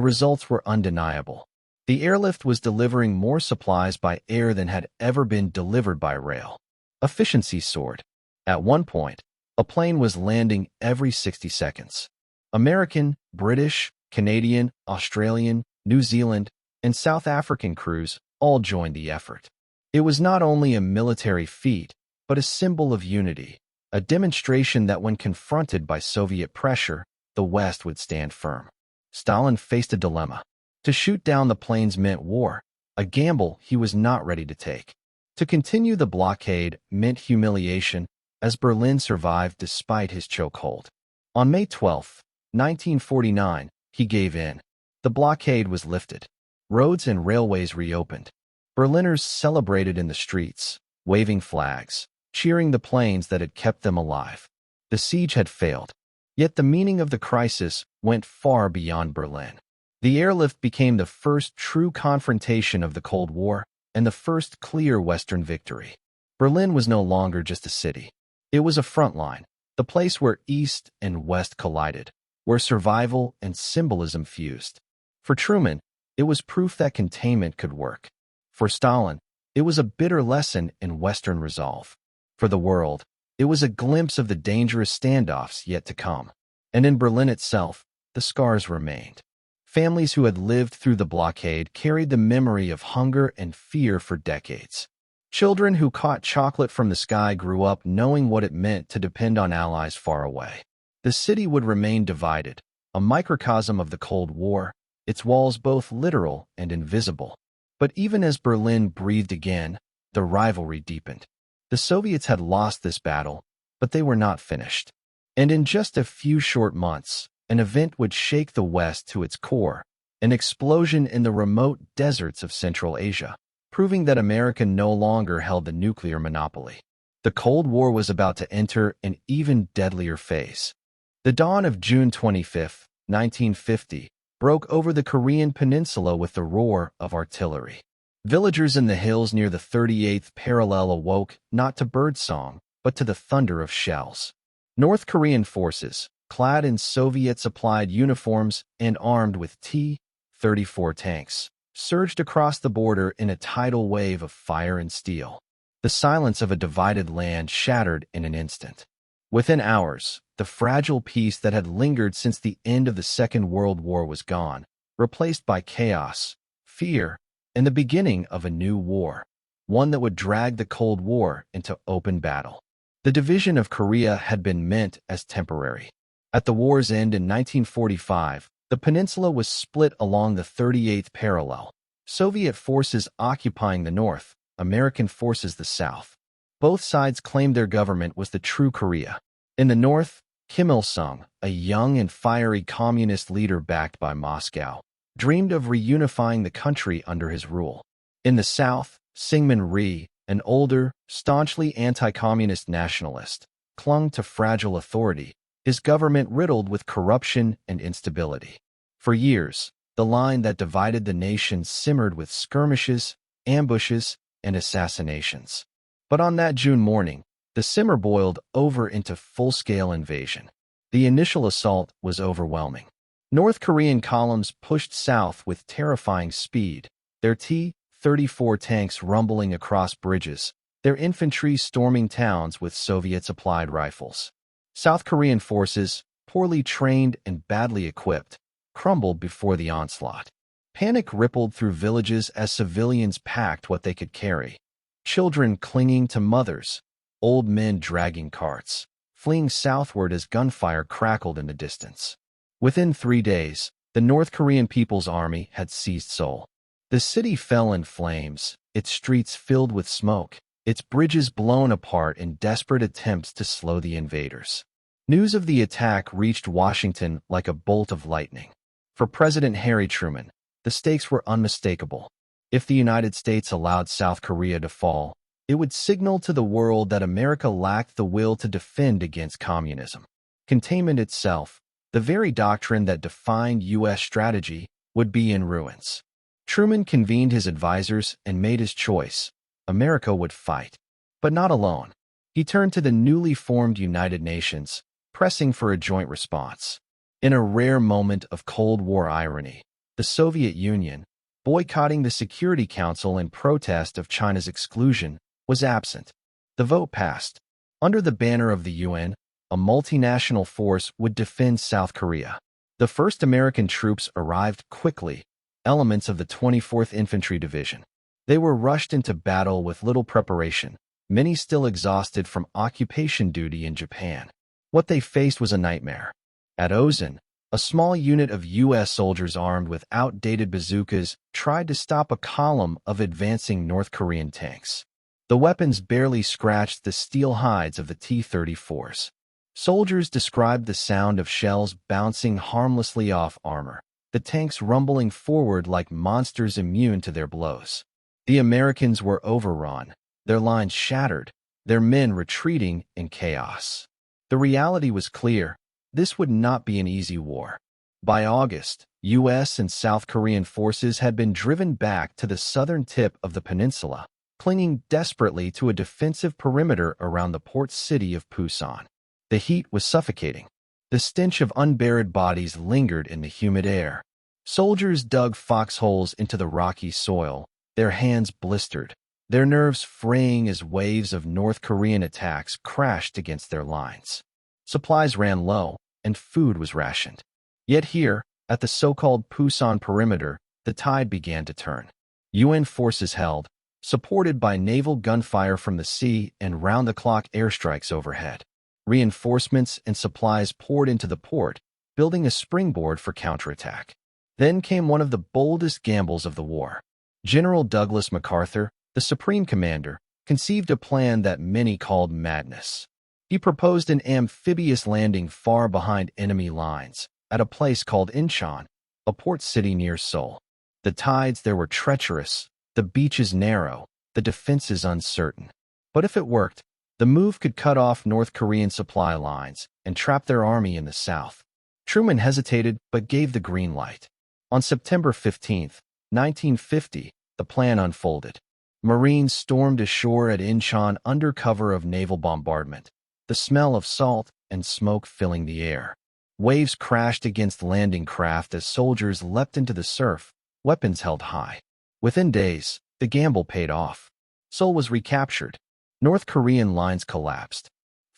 A: results were undeniable. The airlift was delivering more supplies by air than had ever been delivered by rail. Efficiency soared. At one point, a plane was landing every 60 seconds. American, British, Canadian, Australian, New Zealand, and South African crews all joined the effort. It was not only a military feat, but a symbol of unity, a demonstration that when confronted by Soviet pressure, the West would stand firm. Stalin faced a dilemma. To shoot down the planes meant war, a gamble he was not ready to take. To continue the blockade meant humiliation, as Berlin survived despite his chokehold. On May 12, 1949, he gave in. The blockade was lifted. Roads and railways reopened. Berliners celebrated in the streets, waving flags, cheering the planes that had kept them alive. The siege had failed. Yet the meaning of the crisis went far beyond Berlin. The airlift became the first true confrontation of the Cold War and the first clear Western victory. Berlin was no longer just a city. It was a front line, the place where East and West collided, where survival and symbolism fused. For Truman, it was proof that containment could work. For Stalin, it was a bitter lesson in Western resolve. For the world, it was a glimpse of the dangerous standoffs yet to come. And in Berlin itself, the scars remained. Families who had lived through the blockade carried the memory of hunger and fear for decades. Children who caught chocolate from the sky grew up knowing what it meant to depend on allies far away. The city would remain divided, a microcosm of the Cold War, its walls both literal and invisible. But even as Berlin breathed again, the rivalry deepened. The Soviets had lost this battle, but they were not finished. And in just a few short months, an event would shake the West to its core, an explosion in the remote deserts of Central Asia, proving that America no longer held the nuclear monopoly. The Cold War was about to enter an even deadlier phase. The dawn of June 25, 1950, broke over the Korean peninsula with the roar of artillery. Villagers in the hills near the 38th parallel awoke not to birdsong, but to the thunder of shells. North Korean forces, clad in Soviet-supplied uniforms and armed with T-34 tanks, surged across the border in a tidal wave of fire and steel. The silence of a divided land shattered in an instant. Within hours, the fragile peace that had lingered since the end of the Second World War was gone, replaced by chaos, fear, and the beginning of a new war, one that would drag the Cold War into open battle. The division of Korea had been meant as temporary. At the war's end in 1945, the peninsula was split along the 38th parallel, Soviet forces occupying the north, American forces the south. Both sides claimed their government was the true Korea. In the north, Kim Il-sung, a young and fiery communist leader backed by Moscow, dreamed of reunifying the country under his rule. In the south, Syngman Rhee, an older, staunchly anti-communist nationalist, clung to fragile authority, his government riddled with corruption and instability. For years, the line that divided the nation simmered with skirmishes, ambushes, and assassinations. But on that June morning, the simmer boiled over into full-scale invasion. The initial assault was overwhelming. North Korean columns pushed south with terrifying speed, their T-34 tanks rumbling across bridges, their infantry storming towns with Soviet-supplied rifles. South Korean forces, poorly trained and badly equipped, crumbled before the onslaught. Panic rippled through villages as civilians packed what they could carry. Children clinging to mothers, old men dragging carts, fleeing southward as gunfire crackled in the distance. Within 3 days, the North Korean People's Army had seized Seoul. The city fell in flames, its streets filled with smoke, its bridges blown apart in desperate attempts to slow the invaders. News of the attack reached Washington like a bolt of lightning. For President Harry Truman, the stakes were unmistakable. If the United States allowed South Korea to fall, it would signal to the world that America lacked the will to defend against communism. Containment itself, the very doctrine that defined U.S. strategy, would be in ruins. Truman convened his advisors and made his choice. America would fight, but not alone. He turned to the newly formed United Nations, pressing for a joint response. In a rare moment of Cold War irony, the Soviet Union, boycotting the Security Council in protest of China's exclusion, was absent. The vote passed. Under the banner of the UN, a multinational force would defend South Korea. The first American troops arrived quickly, elements of the 24th Infantry Division. They were rushed into battle with little preparation, many still exhausted from occupation duty in Japan. What they faced was a nightmare. At Ozan, a small unit of U.S. soldiers armed with outdated bazookas tried to stop a column of advancing North Korean tanks. The weapons barely scratched the steel hides of the T-34s. Soldiers described the sound of shells bouncing harmlessly off armor, the tanks rumbling forward like monsters immune to their blows. The Americans were overrun, their lines shattered, their men retreating in chaos. The reality was clear. This would not be an easy war. By August, U.S. and South Korean forces had been driven back to the southern tip of the peninsula, clinging desperately to a defensive perimeter around the port city of Pusan. The heat was suffocating. The stench of unburied bodies lingered in the humid air. Soldiers dug foxholes into the rocky soil, their hands blistered, their nerves fraying as waves of North Korean attacks crashed against their lines. Supplies ran low, and food was rationed. Yet here, at the so-called Pusan perimeter, the tide began to turn. UN forces held, supported by naval gunfire from the sea and round-the-clock airstrikes overhead. Reinforcements and supplies poured into the port, building a springboard for counterattack. Then came one of the boldest gambles of the war. General Douglas MacArthur, the Supreme Commander, conceived a plan that many called madness. He proposed an amphibious landing far behind enemy lines, at a place called Incheon, a port city near Seoul. The tides there were treacherous, the beaches narrow, the defenses uncertain. But if it worked, the move could cut off North Korean supply lines and trap their army in the south. Truman hesitated but gave the green light. On September 15, 1950, the plan unfolded. Marines stormed ashore at Incheon under cover of naval bombardment, the smell of salt and smoke filling the air. Waves crashed against landing craft as soldiers leapt into the surf, weapons held high. Within days, the gamble paid off. Seoul was recaptured. North Korean lines collapsed.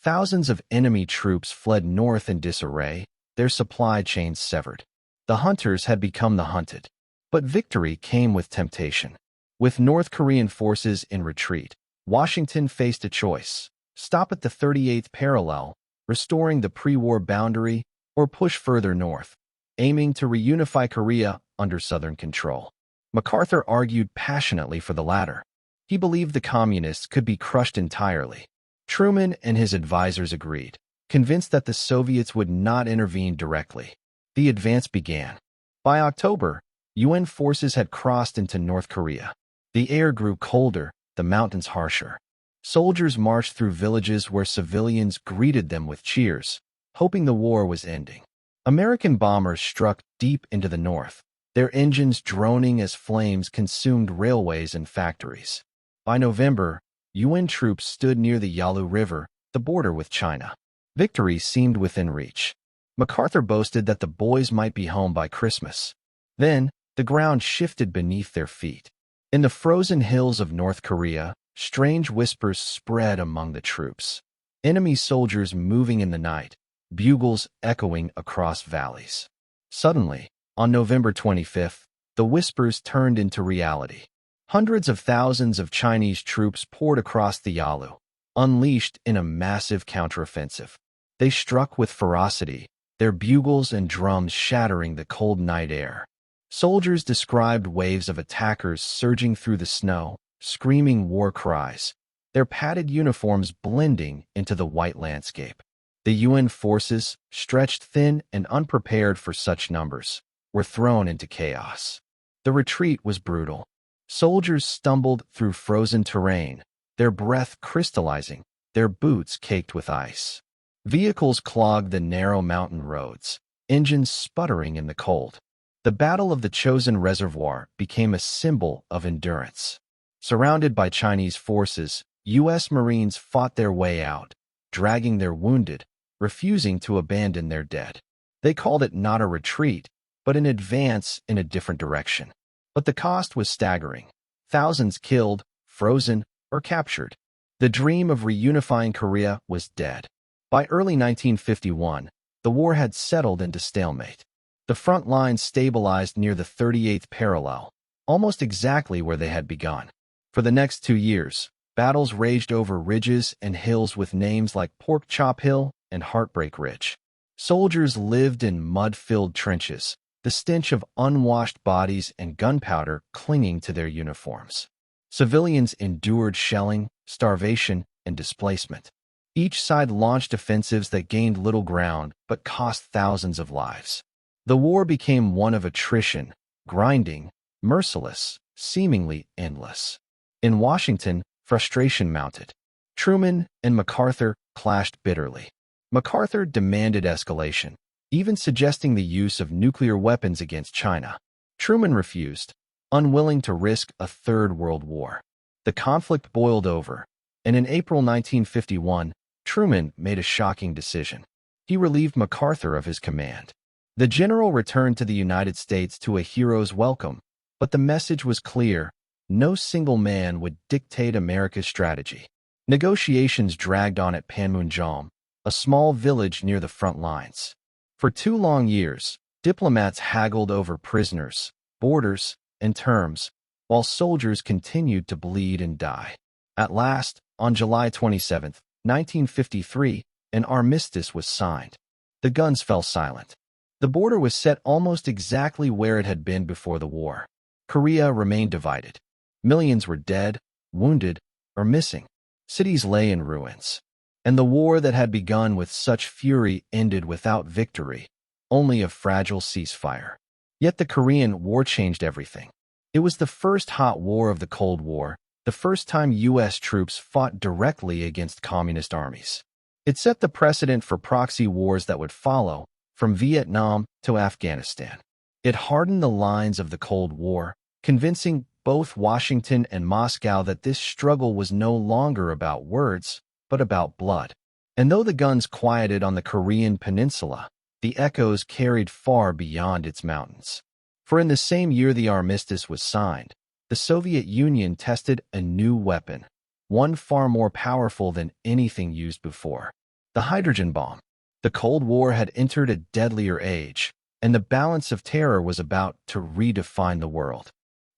A: Thousands of enemy troops fled north in disarray, their supply chains severed. The hunters had become the hunted. But victory came with temptation. With North Korean forces in retreat, Washington faced a choice: stop at the 38th parallel, restoring the pre-war boundary, or push further north, aiming to reunify Korea under Southern control. MacArthur argued passionately for the latter. He believed the communists could be crushed entirely. Truman and his advisors agreed, convinced that the Soviets would not intervene directly. The advance began. By October, UN forces had crossed into North Korea. The air grew colder, the mountains harsher. Soldiers marched through villages where civilians greeted them with cheers, hoping the war was ending. American bombers struck deep into the north, their engines droning as flames consumed railways and factories. By November, UN troops stood near the Yalu River, the border with China. Victory seemed within reach. MacArthur boasted that the boys might be home by Christmas. Then, the ground shifted beneath their feet. In the frozen hills of North Korea, strange whispers spread among the troops. Enemy soldiers moving in the night, bugles echoing across valleys. Suddenly, on November 25th, the whispers turned into reality. Hundreds of thousands of Chinese troops poured across the Yalu, unleashed in a massive counteroffensive. They struck with ferocity, their bugles and drums shattering the cold night air. Soldiers described waves of attackers surging through the snow, screaming war cries, their padded uniforms blending into the white landscape. The UN forces, stretched thin and unprepared for such numbers, were thrown into chaos. The retreat was brutal. Soldiers stumbled through frozen terrain, their breath crystallizing, their boots caked with ice. Vehicles clogged the narrow mountain roads, engines sputtering in the cold. The Battle of the Chosin Reservoir became a symbol of endurance. Surrounded by Chinese forces, U.S. Marines fought their way out, dragging their wounded, refusing to abandon their dead. They called it not a retreat, but an advance in a different direction. But the cost was staggering. Thousands killed, frozen, or captured. The dream of reunifying Korea was dead. By early 1951, the war had settled into stalemate. The front lines stabilized near the 38th parallel, almost exactly where they had begun. For the next 2 years, battles raged over ridges and hills with names like Pork Chop Hill and Heartbreak Ridge. Soldiers lived in mud-filled trenches, the stench of unwashed bodies and gunpowder clinging to their uniforms. Civilians endured shelling, starvation, and displacement. Each side launched offensives that gained little ground but cost thousands of lives. The war became one of attrition, grinding, merciless, seemingly endless. In Washington, frustration mounted. Truman and MacArthur clashed bitterly. MacArthur demanded escalation, even suggesting the use of nuclear weapons against China. Truman refused, unwilling to risk a third world war. The conflict boiled over, and in April 1951, Truman made a shocking decision. He relieved MacArthur of his command. The general returned to the United States to a hero's welcome, but the message was clear: no single man would dictate America's strategy. Negotiations dragged on at Panmunjom, a small village near the front lines. For 2 long years, diplomats haggled over prisoners, borders, and terms, while soldiers continued to bleed and die. At last, on July 27, 1953, an armistice was signed. The guns fell silent. The border was set almost exactly where it had been before the war. Korea remained divided. Millions were dead, wounded, or missing. Cities lay in ruins. And the war that had begun with such fury ended without victory, only a fragile ceasefire. Yet the Korean War changed everything. It was the first hot war of the Cold War, the first time U.S. troops fought directly against communist armies. It set the precedent for proxy wars that would follow, from Vietnam to Afghanistan. It hardened the lines of the Cold War, convincing both Washington and Moscow that this struggle was no longer about words, but about blood. And though the guns quieted on the Korean peninsula, the echoes carried far beyond its mountains. For in the same year the armistice was signed, the Soviet Union tested a new weapon, one far more powerful than anything used before: the hydrogen bomb. The Cold War had entered a deadlier age, and the balance of terror was about to redefine the world.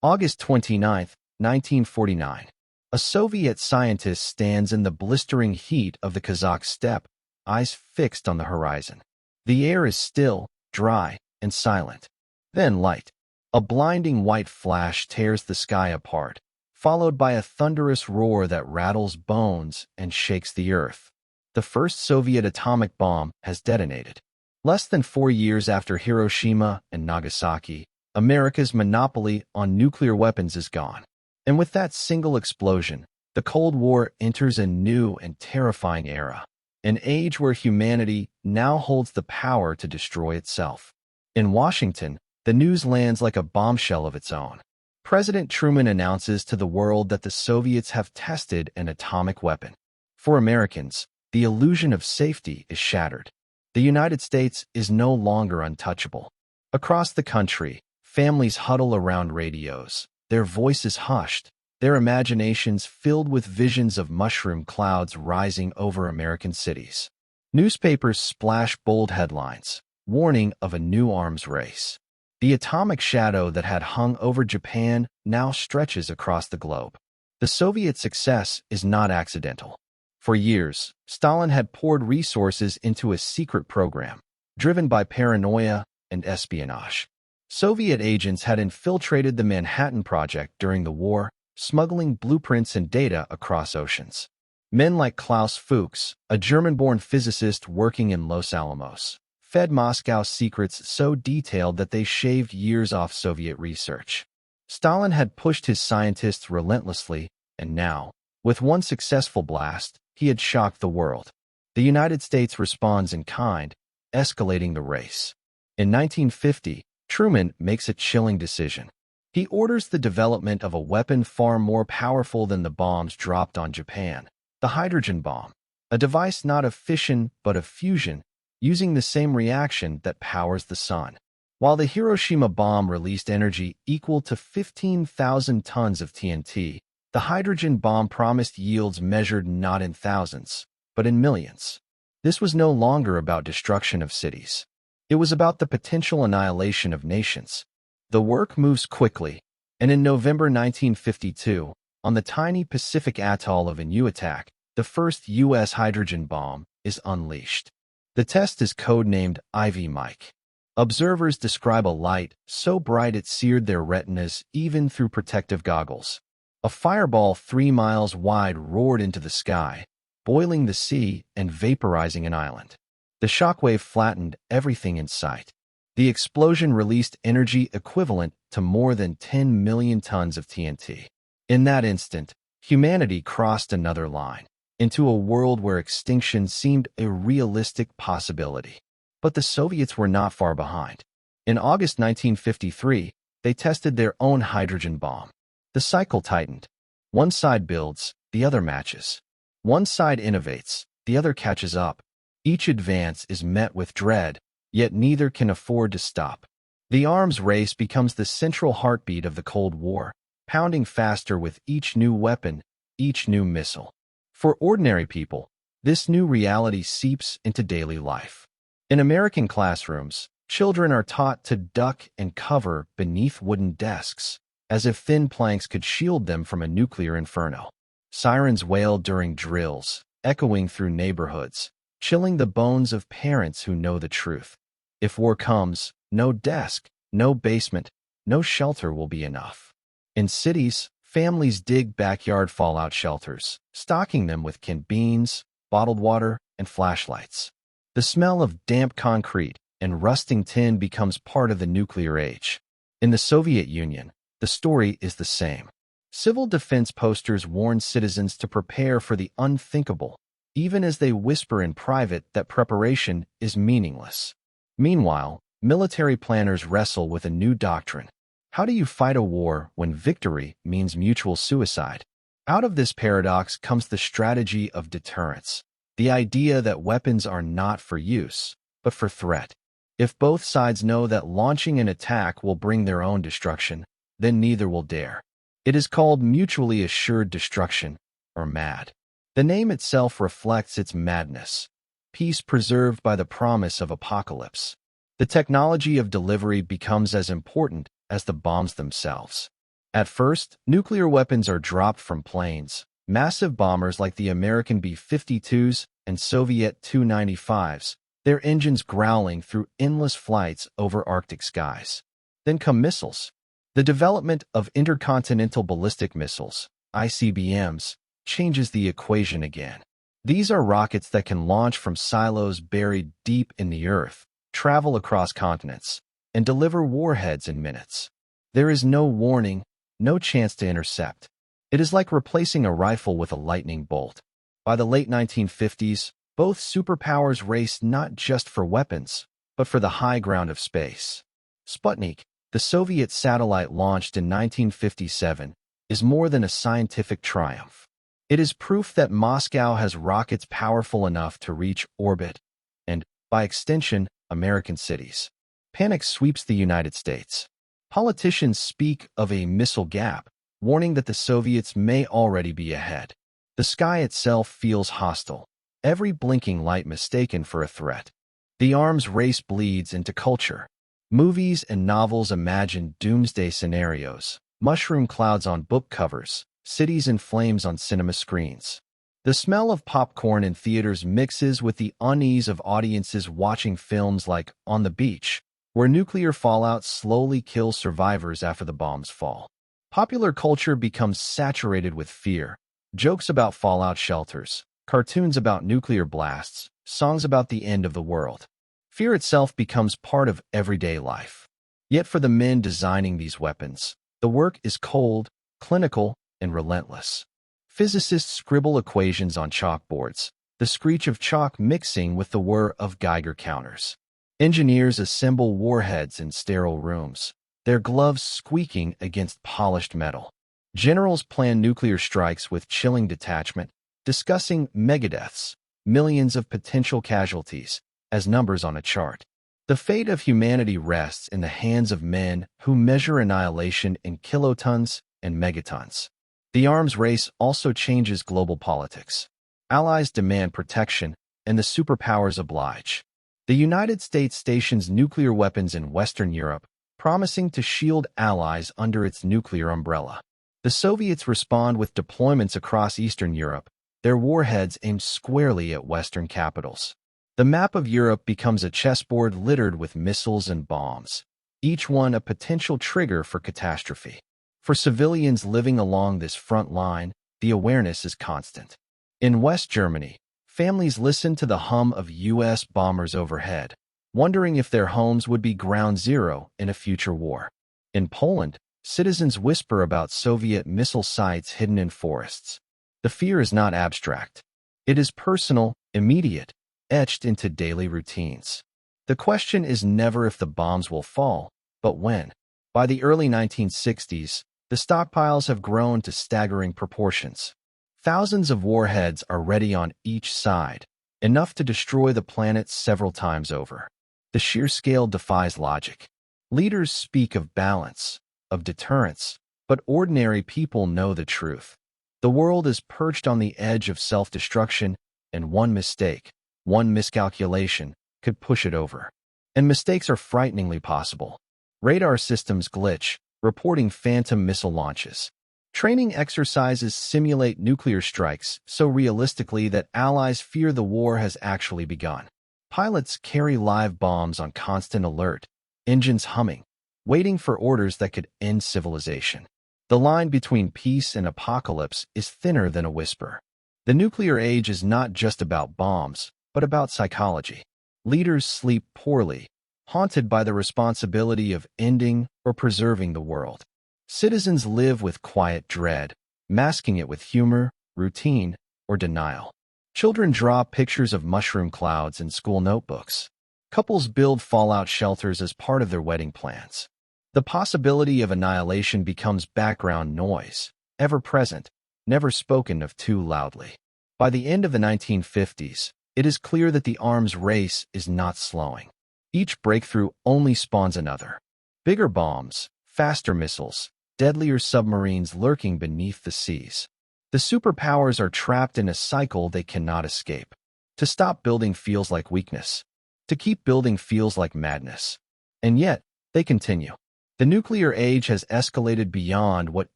A: August 29, 1949. A Soviet scientist stands in the blistering heat of the Kazakh steppe, eyes fixed on the horizon. The air is still, dry, and silent. Then light. A blinding white flash tears the sky apart, followed by a thunderous roar that rattles bones and shakes the earth. The first Soviet atomic bomb has detonated. Less than 4 years after Hiroshima and Nagasaki, America's monopoly on nuclear weapons is gone. And with that single explosion, the Cold War enters a new and terrifying era, an age where humanity now holds the power to destroy itself. In Washington, the news lands like a bombshell of its own. President Truman announces to the world that the Soviets have tested an atomic weapon. For Americans, the illusion of safety is shattered. The United States is no longer untouchable. Across the country, families huddle around radios, their voices hushed, their imaginations filled with visions of mushroom clouds rising over American cities. Newspapers splash bold headlines, warning of a new arms race. The atomic shadow that had hung over Japan now stretches across the globe. The Soviet success is not accidental. For years, Stalin had poured resources into a secret program, driven by paranoia and espionage. Soviet agents had infiltrated the Manhattan Project during the war, smuggling blueprints and data across oceans. Men like Klaus Fuchs, a German-born physicist working in Los Alamos, fed Moscow secrets so detailed that they shaved years off Soviet research. Stalin had pushed his scientists relentlessly, and now, with one successful blast, he had shocked the world. The United States responds in kind, escalating the race. In 1950, Truman makes a chilling decision. He orders the development of a weapon far more powerful than the bombs dropped on Japan, the hydrogen bomb, a device not of fission but of fusion, using the same reaction that powers the sun. While the Hiroshima bomb released energy equal to 15,000 tons of TNT, the hydrogen bomb promised yields measured not in thousands, but in millions. This was no longer about destruction of cities. It was about the potential annihilation of nations. The work moves quickly, and in November 1952, on the tiny Pacific atoll of Inuitak, the first U.S. hydrogen bomb is unleashed. The test is codenamed Ivy Mike. Observers describe a light so bright it seared their retinas even through protective goggles. A fireball 3 miles wide roared into the sky, boiling the sea and vaporizing an island. The shockwave flattened everything in sight. The explosion released energy equivalent to more than 10 million tons of TNT. In that instant, humanity crossed another line, into a world where extinction seemed a realistic possibility. But the Soviets were not far behind. In August 1953, they tested their own hydrogen bomb. The cycle tightened. One side builds, the other matches. One side innovates, the other catches up. Each advance is met with dread, yet neither can afford to stop. The arms race becomes the central heartbeat of the Cold War, pounding faster with each new weapon, each new missile. For ordinary people, this new reality seeps into daily life. In American classrooms, children are taught to duck and cover beneath wooden desks, as if thin planks could shield them from a nuclear inferno. Sirens wail during drills, echoing through neighborhoods, chilling the bones of parents who know the truth. If war comes, no desk, no basement, no shelter will be enough. In cities, families dig backyard fallout shelters, stocking them with canned beans, bottled water, and flashlights. The smell of damp concrete and rusting tin becomes part of the nuclear age. In the Soviet Union, the story is the same. Civil defense posters warn citizens to prepare for the unthinkable, even as they whisper in private that preparation is meaningless. Meanwhile, military planners wrestle with a new doctrine. How do you fight a war when victory means mutual suicide? Out of this paradox comes the strategy of deterrence, the idea that weapons are not for use, but for threat. If both sides know that launching an attack will bring their own destruction, then neither will dare. It is called mutually assured destruction, or MAD. The name itself reflects its madness. Peace preserved by the promise of apocalypse. The technology of delivery becomes as important as the bombs themselves. At first, nuclear weapons are dropped from planes, massive bombers like the American B-52s and Soviet Tu-95s, their engines growling through endless flights over Arctic skies. Then come missiles. The development of intercontinental ballistic missiles, ICBMs, changes the equation again. These are rockets that can launch from silos buried deep in the earth, travel across continents, and deliver warheads in minutes. There is no warning, no chance to intercept. It is like replacing a rifle with a lightning bolt. By the late 1950s, both superpowers raced not just for weapons, but for the high ground of space. Sputnik, the Soviet satellite launched in 1957, is more than a scientific triumph. It is proof that Moscow has rockets powerful enough to reach orbit and, by extension, American cities. Panic sweeps the United States. Politicians speak of a missile gap, warning that the Soviets may already be ahead. The sky itself feels hostile, every blinking light mistaken for a threat. The arms race bleeds into culture. Movies and novels imagine doomsday scenarios, mushroom clouds on book covers, cities in flames on cinema screens. The smell of popcorn in theaters mixes with the unease of audiences watching films like On the Beach, where nuclear fallout slowly kills survivors after the bombs fall. Popular culture becomes saturated with fear. Jokes about fallout shelters, cartoons about nuclear blasts, songs about the end of the world. Fear itself becomes part of everyday life. Yet for the men designing these weapons, the work is cold, clinical, and relentless. Physicists scribble equations on chalkboards, the screech of chalk mixing with the whir of Geiger counters. Engineers assemble warheads in sterile rooms, their gloves squeaking against polished metal. Generals plan nuclear strikes with chilling detachment, discussing megadeaths, millions of potential casualties, as numbers on a chart. The fate of humanity rests in the hands of men who measure annihilation in kilotons and megatons. The arms race also changes global politics. Allies demand protection, and the superpowers oblige. The United States stations nuclear weapons in Western Europe, promising to shield allies under its nuclear umbrella. The Soviets respond with deployments across Eastern Europe, their warheads aimed squarely at Western capitals. The map of Europe becomes a chessboard littered with missiles and bombs, each one a potential trigger for catastrophe. For civilians living along this front line, the awareness is constant. In West Germany, families listen to the hum of U.S. bombers overhead, wondering if their homes would be ground zero in a future war. In Poland, citizens whisper about Soviet missile sites hidden in forests. The fear is not abstract. It is personal, immediate, etched into daily routines. The question is never if the bombs will fall, but when. By the early 1960s, the stockpiles have grown to staggering proportions. Thousands of warheads are ready on each side, enough to destroy the planet several times over. The sheer scale defies logic. Leaders speak of balance, of deterrence, but ordinary people know the truth. The world is perched on the edge of self-destruction, and one mistake, one miscalculation, could push it over. And mistakes are frighteningly possible. Radar systems glitch, reporting phantom missile launches. Training exercises simulate nuclear strikes so realistically that allies fear the war has actually begun. Pilots carry live bombs on constant alert, engines humming, waiting for orders that could end civilization. The line between peace and apocalypse is thinner than a whisper. The nuclear age is not just about bombs, but about psychology. Leaders sleep poorly, haunted by the responsibility of ending or preserving the world. Citizens live with quiet dread, masking it with humor, routine, or denial. Children draw pictures of mushroom clouds in school notebooks. Couples build fallout shelters as part of their wedding plans. The possibility of annihilation becomes background noise, ever present, never spoken of too loudly. By the end of the 1950s, it is clear that the arms race is not slowing. Each breakthrough only spawns another. Bigger bombs, faster missiles, deadlier submarines lurking beneath the seas. The superpowers are trapped in a cycle they cannot escape. To stop building feels like weakness. To keep building feels like madness. And yet, they continue. The nuclear age has escalated beyond what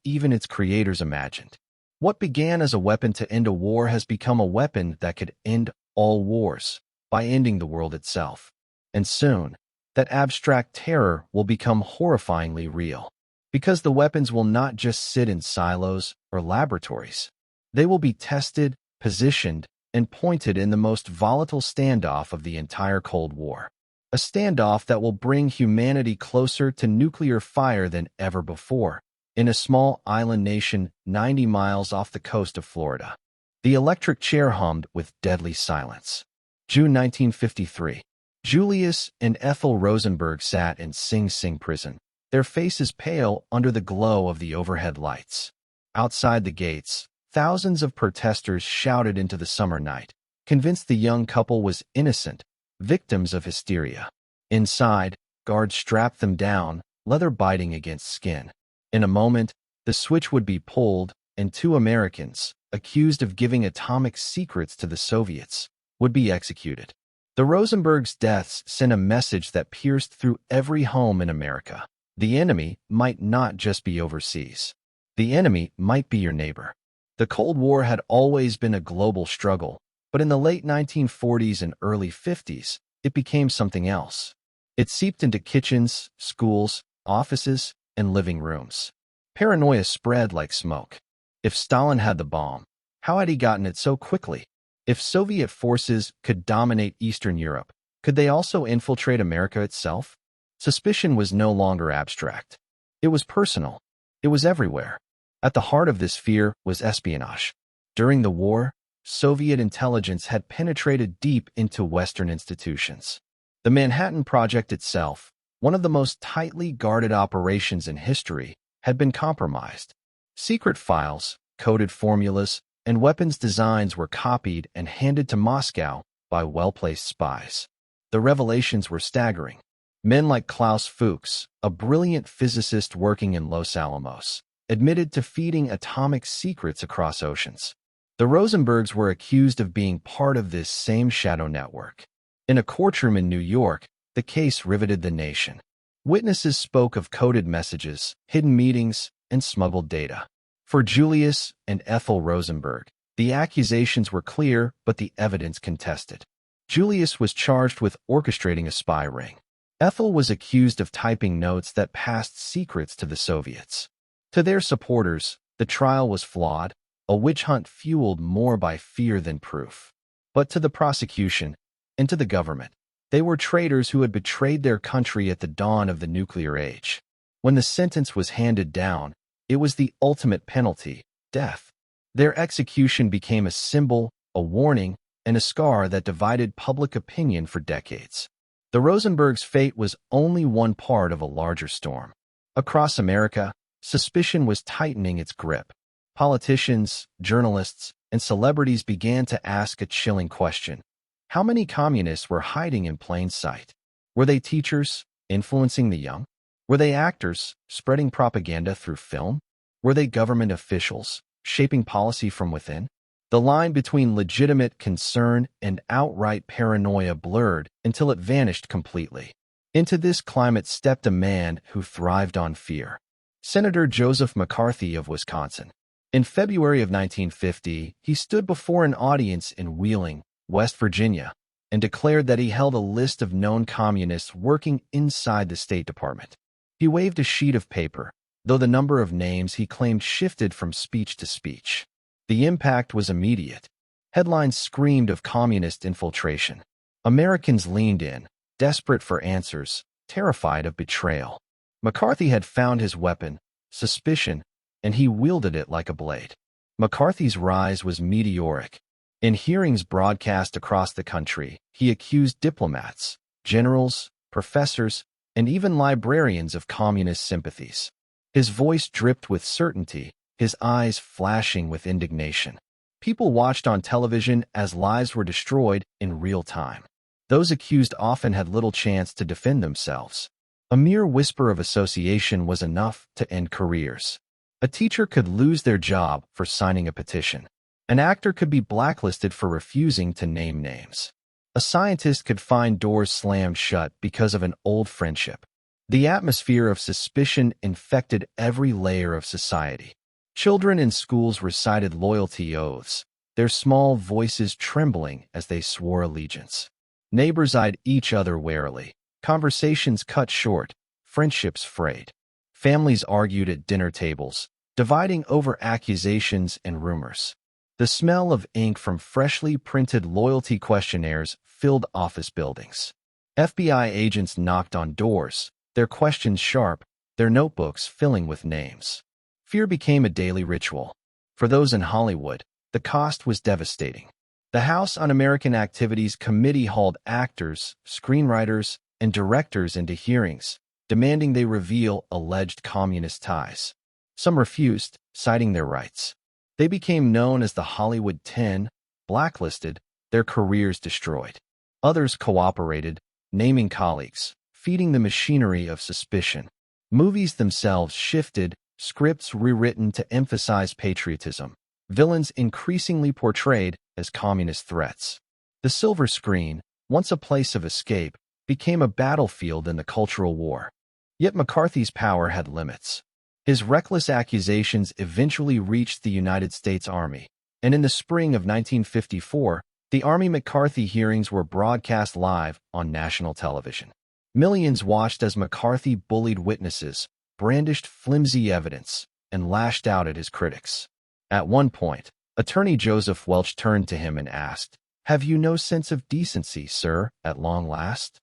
A: even its creators imagined. What began as a weapon to end a war has become a weapon that could end all wars by ending the world itself. And soon, that abstract terror will become horrifyingly real. Because the weapons will not just sit in silos or laboratories. They will be tested, positioned, and pointed in the most volatile standoff of the entire Cold War. A standoff that will bring humanity closer to nuclear fire than ever before, in a small island nation 90 miles off the coast of Florida. The electric chair hummed with deadly silence. June 1953. Julius and Ethel Rosenberg sat in Sing Sing prison, their faces pale under the glow of the overhead lights. Outside the gates, thousands of protesters shouted into the summer night, convinced the young couple was innocent, victims of hysteria. Inside, guards strapped them down, leather biting against skin. In a moment, the switch would be pulled, and two Americans, accused of giving atomic secrets to the Soviets, would be executed. The Rosenbergs' deaths sent a message that pierced through every home in America. The enemy might not just be overseas. The enemy might be your neighbor. The Cold War had always been a global struggle, but in the late 1940s and early 50s, it became something else. It seeped into kitchens, schools, offices, and living rooms. Paranoia spread like smoke. If Stalin had the bomb, How had he gotten it so quickly? If Soviet forces could dominate Eastern Europe, could they also infiltrate America itself? Suspicion was no longer abstract. It was personal. It was everywhere. At the heart of this fear was espionage. During the war, Soviet intelligence had penetrated deep into Western institutions. The Manhattan Project itself, one of the most tightly guarded operations in history, had been compromised. Secret files, coded formulas, and weapons designs were copied and handed to Moscow by well-placed spies. The revelations were staggering. Men like Klaus Fuchs, a brilliant physicist working in Los Alamos, admitted to feeding atomic secrets across oceans. The Rosenbergs were accused of being part of this same shadow network. In a courtroom in New York, the case riveted the nation. Witnesses spoke of coded messages, hidden meetings, and smuggled data. For Julius and Ethel Rosenberg, the accusations were clear, but the evidence contested. Julius was charged with orchestrating a spy ring. Ethel was accused of typing notes that passed secrets to the Soviets. To their supporters, the trial was flawed, a witch hunt fueled more by fear than proof. But to the prosecution, and to the government, they were traitors who had betrayed their country at the dawn of the nuclear age. When the sentence was handed down, it was the ultimate penalty, death. Their execution became a symbol, a warning, and a scar that divided public opinion for decades. The Rosenbergs' fate was only one part of a larger storm. Across America, suspicion was tightening its grip. Politicians, journalists, and celebrities began to ask a chilling question. How many communists were hiding in plain sight? Were they teachers, influencing the young? Were they actors, spreading propaganda through film? Were they government officials, shaping policy from within? The line between legitimate concern and outright paranoia blurred until it vanished completely. Into this climate stepped a man who thrived on fear. Senator Joseph McCarthy of Wisconsin. In February of 1950, he stood before an audience in Wheeling, West Virginia, and declared that he held a list of known communists working inside the State Department. He waved a sheet of paper, though the number of names he claimed shifted from speech to speech. The impact was immediate. Headlines screamed of communist infiltration. Americans leaned in, desperate for answers, terrified of betrayal. McCarthy had found his weapon, suspicion, and he wielded it like a blade. McCarthy's rise was meteoric. In hearings broadcast across the country, he accused diplomats, generals, professors, and even librarians of communist sympathies. His voice dripped with certainty, his eyes flashing with indignation. People watched on television as lives were destroyed in real time. Those accused often had little chance to defend themselves. A mere whisper of association was enough to end careers. A teacher could lose their job for signing a petition. An actor could be blacklisted for refusing to name names. A scientist could find doors slammed shut because of an old friendship. The atmosphere of suspicion infected every layer of society. Children in schools recited loyalty oaths, their small voices trembling as they swore allegiance. Neighbors eyed each other warily. Conversations cut short, friendships frayed. Families argued at dinner tables, dividing over accusations and rumors. The smell of ink from freshly printed loyalty questionnaires filled office buildings. FBI agents knocked on doors, their questions sharp, their notebooks filling with names. Fear became a daily ritual. For those in Hollywood, the cost was devastating. The House Un-American Activities Committee hauled actors, screenwriters, and directors into hearings, demanding they reveal alleged communist ties. Some refused, citing their rights. They became known as the Hollywood 10, blacklisted, their careers destroyed. Others cooperated, naming colleagues, feeding the machinery of suspicion. Movies themselves shifted, scripts rewritten to emphasize patriotism, villains increasingly portrayed as communist threats. The silver screen, once a place of escape, became a battlefield in the cultural war. Yet McCarthy's power had limits. His reckless accusations eventually reached the United States Army, and in the spring of 1954, the Army McCarthy hearings were broadcast live on national television. Millions watched as McCarthy bullied witnesses, brandished flimsy evidence, and lashed out at his critics. At one point, Attorney Joseph Welch turned to him and asked, "Have you no sense of decency, sir, at long last?"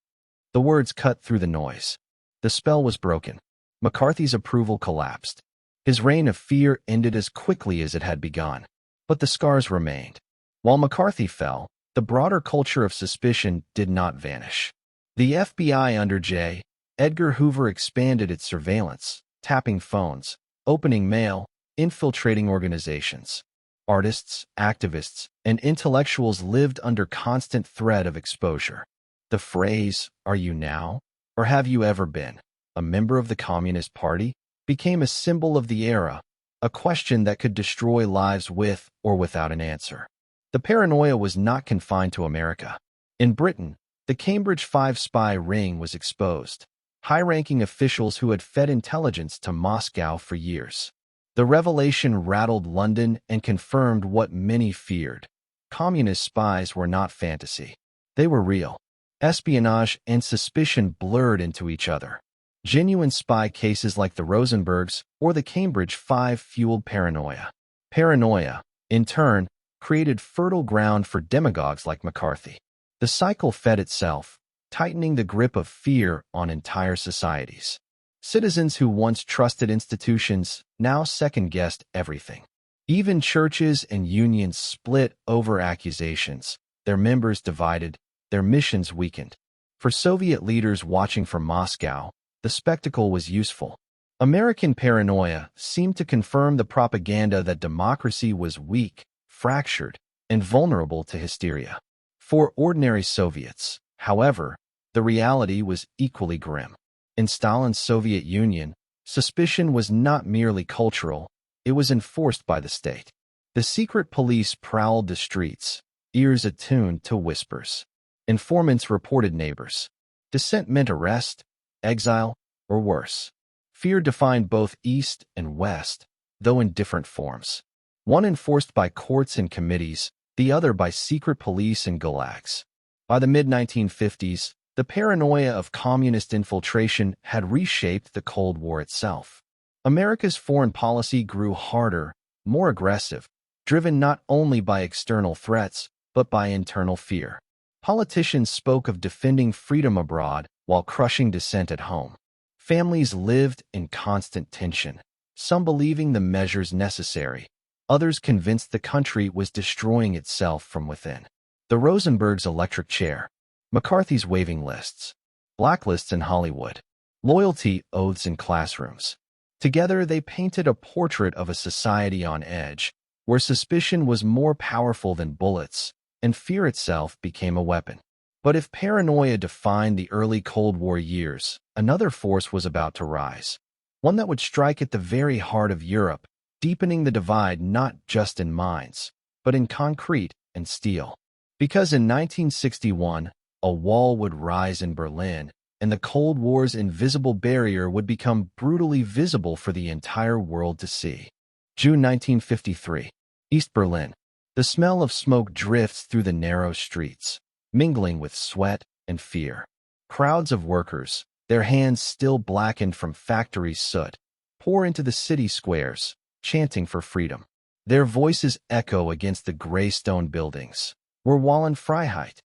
A: The words cut through the noise. The spell was broken. McCarthy's approval collapsed. His reign of fear ended as quickly as it had begun. But the scars remained. While McCarthy fell, the broader culture of suspicion did not vanish. The FBI under J. Edgar Hoover expanded its surveillance, tapping phones, opening mail, infiltrating organizations. Artists, activists, and intellectuals lived under constant threat of exposure. The phrase, "Are you now, or have you ever been, a member of the Communist Party?" became a symbol of the era, a question that could destroy lives with or without an answer. The paranoia was not confined to America. In Britain, the Cambridge Five spy ring was exposed. High-ranking officials who had fed intelligence to Moscow for years. The revelation rattled London and confirmed what many feared. Communist spies were not fantasy. They were real. Espionage and suspicion blurred into each other. Genuine spy cases like the Rosenbergs or the Cambridge Five fueled paranoia. Paranoia, in turn, created fertile ground for demagogues like McCarthy. The cycle fed itself, tightening the grip of fear on entire societies. Citizens who once trusted institutions now second-guessed everything. Even churches and unions split over accusations, their members divided, their missions weakened. For Soviet leaders watching from Moscow, the spectacle was useful. American paranoia seemed to confirm the propaganda that democracy was weak, fractured, and vulnerable to hysteria. For ordinary Soviets, however, the reality was equally grim. In Stalin's Soviet Union, suspicion was not merely cultural, it was enforced by the state. The secret police prowled the streets, ears attuned to whispers. Informants reported neighbors. Dissent meant arrest, exile, or worse. Fear defined both East and West, though in different forms. One enforced by courts and committees, the other by secret police and gulags. By the mid-1950s, the paranoia of communist infiltration had reshaped the Cold War itself. America's foreign policy grew harder, more aggressive, driven not only by external threats, but by internal fear. Politicians spoke of defending freedom abroad while crushing dissent at home. Families lived in constant tension, some believing the measures necessary, others convinced the country was destroying itself from within. The Rosenbergs' electric chair, McCarthy's waving lists, blacklists in Hollywood, loyalty oaths in classrooms. Together they painted a portrait of a society on edge, where suspicion was more powerful than bullets, and fear itself became a weapon. But if paranoia defined the early Cold War years, another force was about to rise, one that would strike at the very heart of Europe, deepening the divide not just in minds, but in concrete and steel. Because in 1961, a wall would rise in Berlin, and the Cold War's invisible barrier would become brutally visible for the entire world to see. June 1953, East Berlin. The smell of smoke drifts through the narrow streets, mingling with sweat and fear. Crowds of workers, their hands still blackened from factory soot, pour into the city squares, chanting for freedom. Their voices echo against the gray stone buildings. "Wir wollen Freiheit.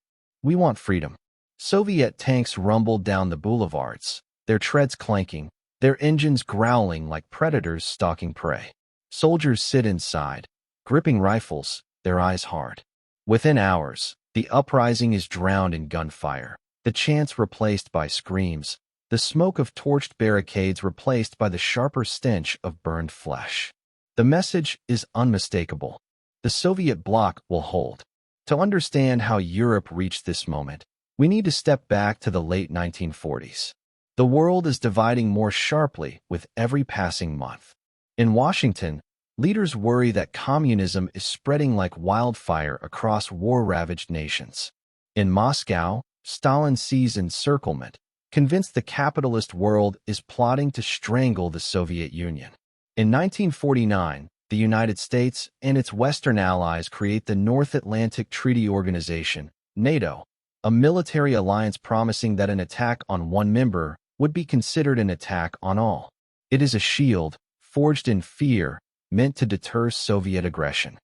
A: We want freedom." Soviet tanks rumbled down the boulevards, their treads clanking, their engines growling like predators stalking prey. Soldiers sit inside, gripping rifles, their eyes hard. Within hours, the uprising is drowned in gunfire, the chants replaced by screams, the smoke of torched barricades replaced by the sharper stench of burned flesh. The message is unmistakable. The Soviet bloc will hold. To understand how Europe reached this moment, we need to step back to the late 1940s. The world is dividing more sharply with every passing month. In Washington, leaders worry that communism is spreading like wildfire across war-ravaged nations. In Moscow, Stalin sees encirclement, convinced the capitalist world is plotting to strangle the Soviet Union. In 1949, the United States and its Western allies create the North Atlantic Treaty Organization, NATO, a military alliance promising that an attack on one member would be considered an attack on all. It is a shield, forged in fear, meant to deter Soviet aggression.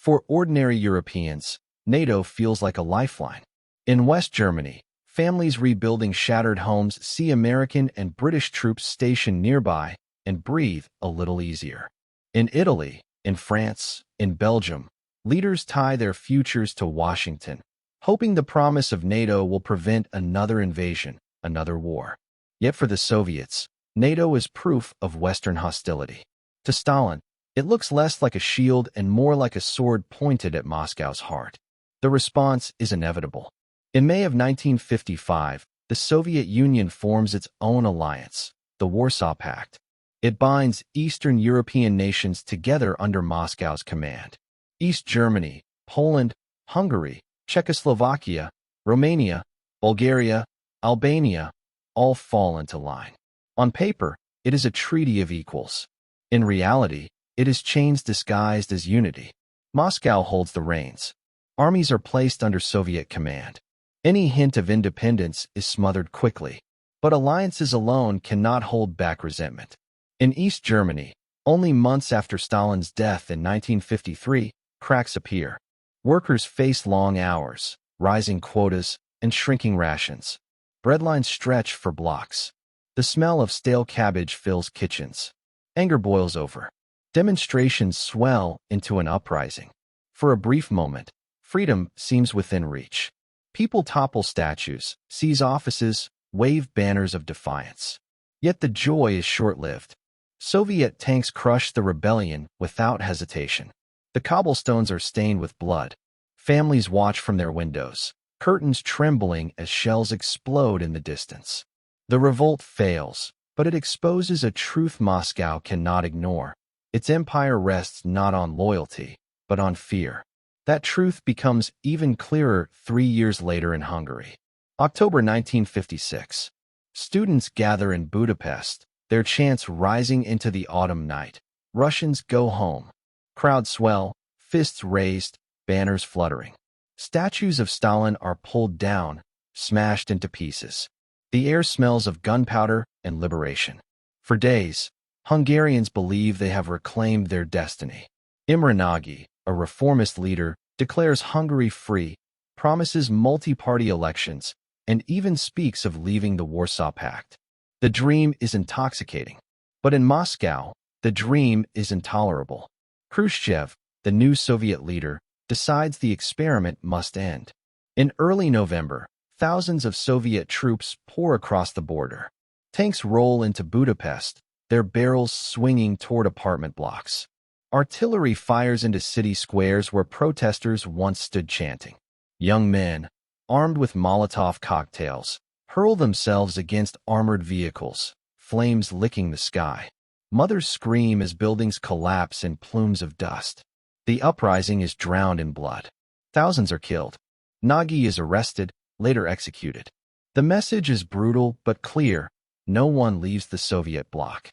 A: For ordinary Europeans, NATO feels like a lifeline. In West Germany, families rebuilding shattered homes see American and British troops stationed nearby and breathe a little easier. In Italy, in France, in Belgium, leaders tie their futures to Washington, hoping the promise of NATO will prevent another invasion, another war. Yet for the Soviets, NATO is proof of Western hostility. To Stalin, it looks less like a shield and more like a sword pointed at Moscow's heart. The response is inevitable. In May of 1955, the Soviet Union forms its own alliance, the Warsaw Pact. It binds Eastern European nations together under Moscow's command. East Germany, Poland, Hungary, Czechoslovakia, Romania, Bulgaria, Albania, all fall into line. On paper, it is a treaty of equals. In reality, it is chains disguised as unity. Moscow holds the reins. Armies are placed under Soviet command. Any hint of independence is smothered quickly. But alliances alone cannot hold back resentment. In East Germany, only months after Stalin's death in 1953, cracks appear. Workers face long hours, rising quotas, and shrinking rations. Breadlines stretch for blocks. The smell of stale cabbage fills kitchens. Anger boils over. Demonstrations swell into an uprising. For a brief moment, freedom seems within reach. People topple statues, seize offices, wave banners of defiance. Yet the joy is short-lived. Soviet tanks crush the rebellion without hesitation. The cobblestones are stained with blood. Families watch from their windows, curtains trembling as shells explode in the distance. The revolt fails, but it exposes a truth Moscow cannot ignore. Its empire rests not on loyalty, but on fear. That truth becomes even clearer 3 years later in Hungary. October 1956. Students gather in Budapest, their chants rising into the autumn night. Russians go home. Crowds swell, fists raised, banners fluttering. Statues of Stalin are pulled down, smashed into pieces. The air smells of gunpowder and liberation. For days, Hungarians believe they have reclaimed their destiny. Imre Nagy, a reformist leader, declares Hungary free, promises multi-party elections, and even speaks of leaving the Warsaw Pact. The dream is intoxicating. But in Moscow, the dream is intolerable. Khrushchev, the new Soviet leader, decides the experiment must end. In early November, thousands of Soviet troops pour across the border. Tanks roll into Budapest, their barrels swinging toward apartment blocks. Artillery fires into city squares where protesters once stood chanting. Young men, armed with Molotov cocktails, hurl themselves against armored vehicles, flames licking the sky. Mothers scream as buildings collapse in plumes of dust. The uprising is drowned in blood. Thousands are killed. Nagy is arrested, later executed. The message is brutal but clear. No one leaves the Soviet bloc.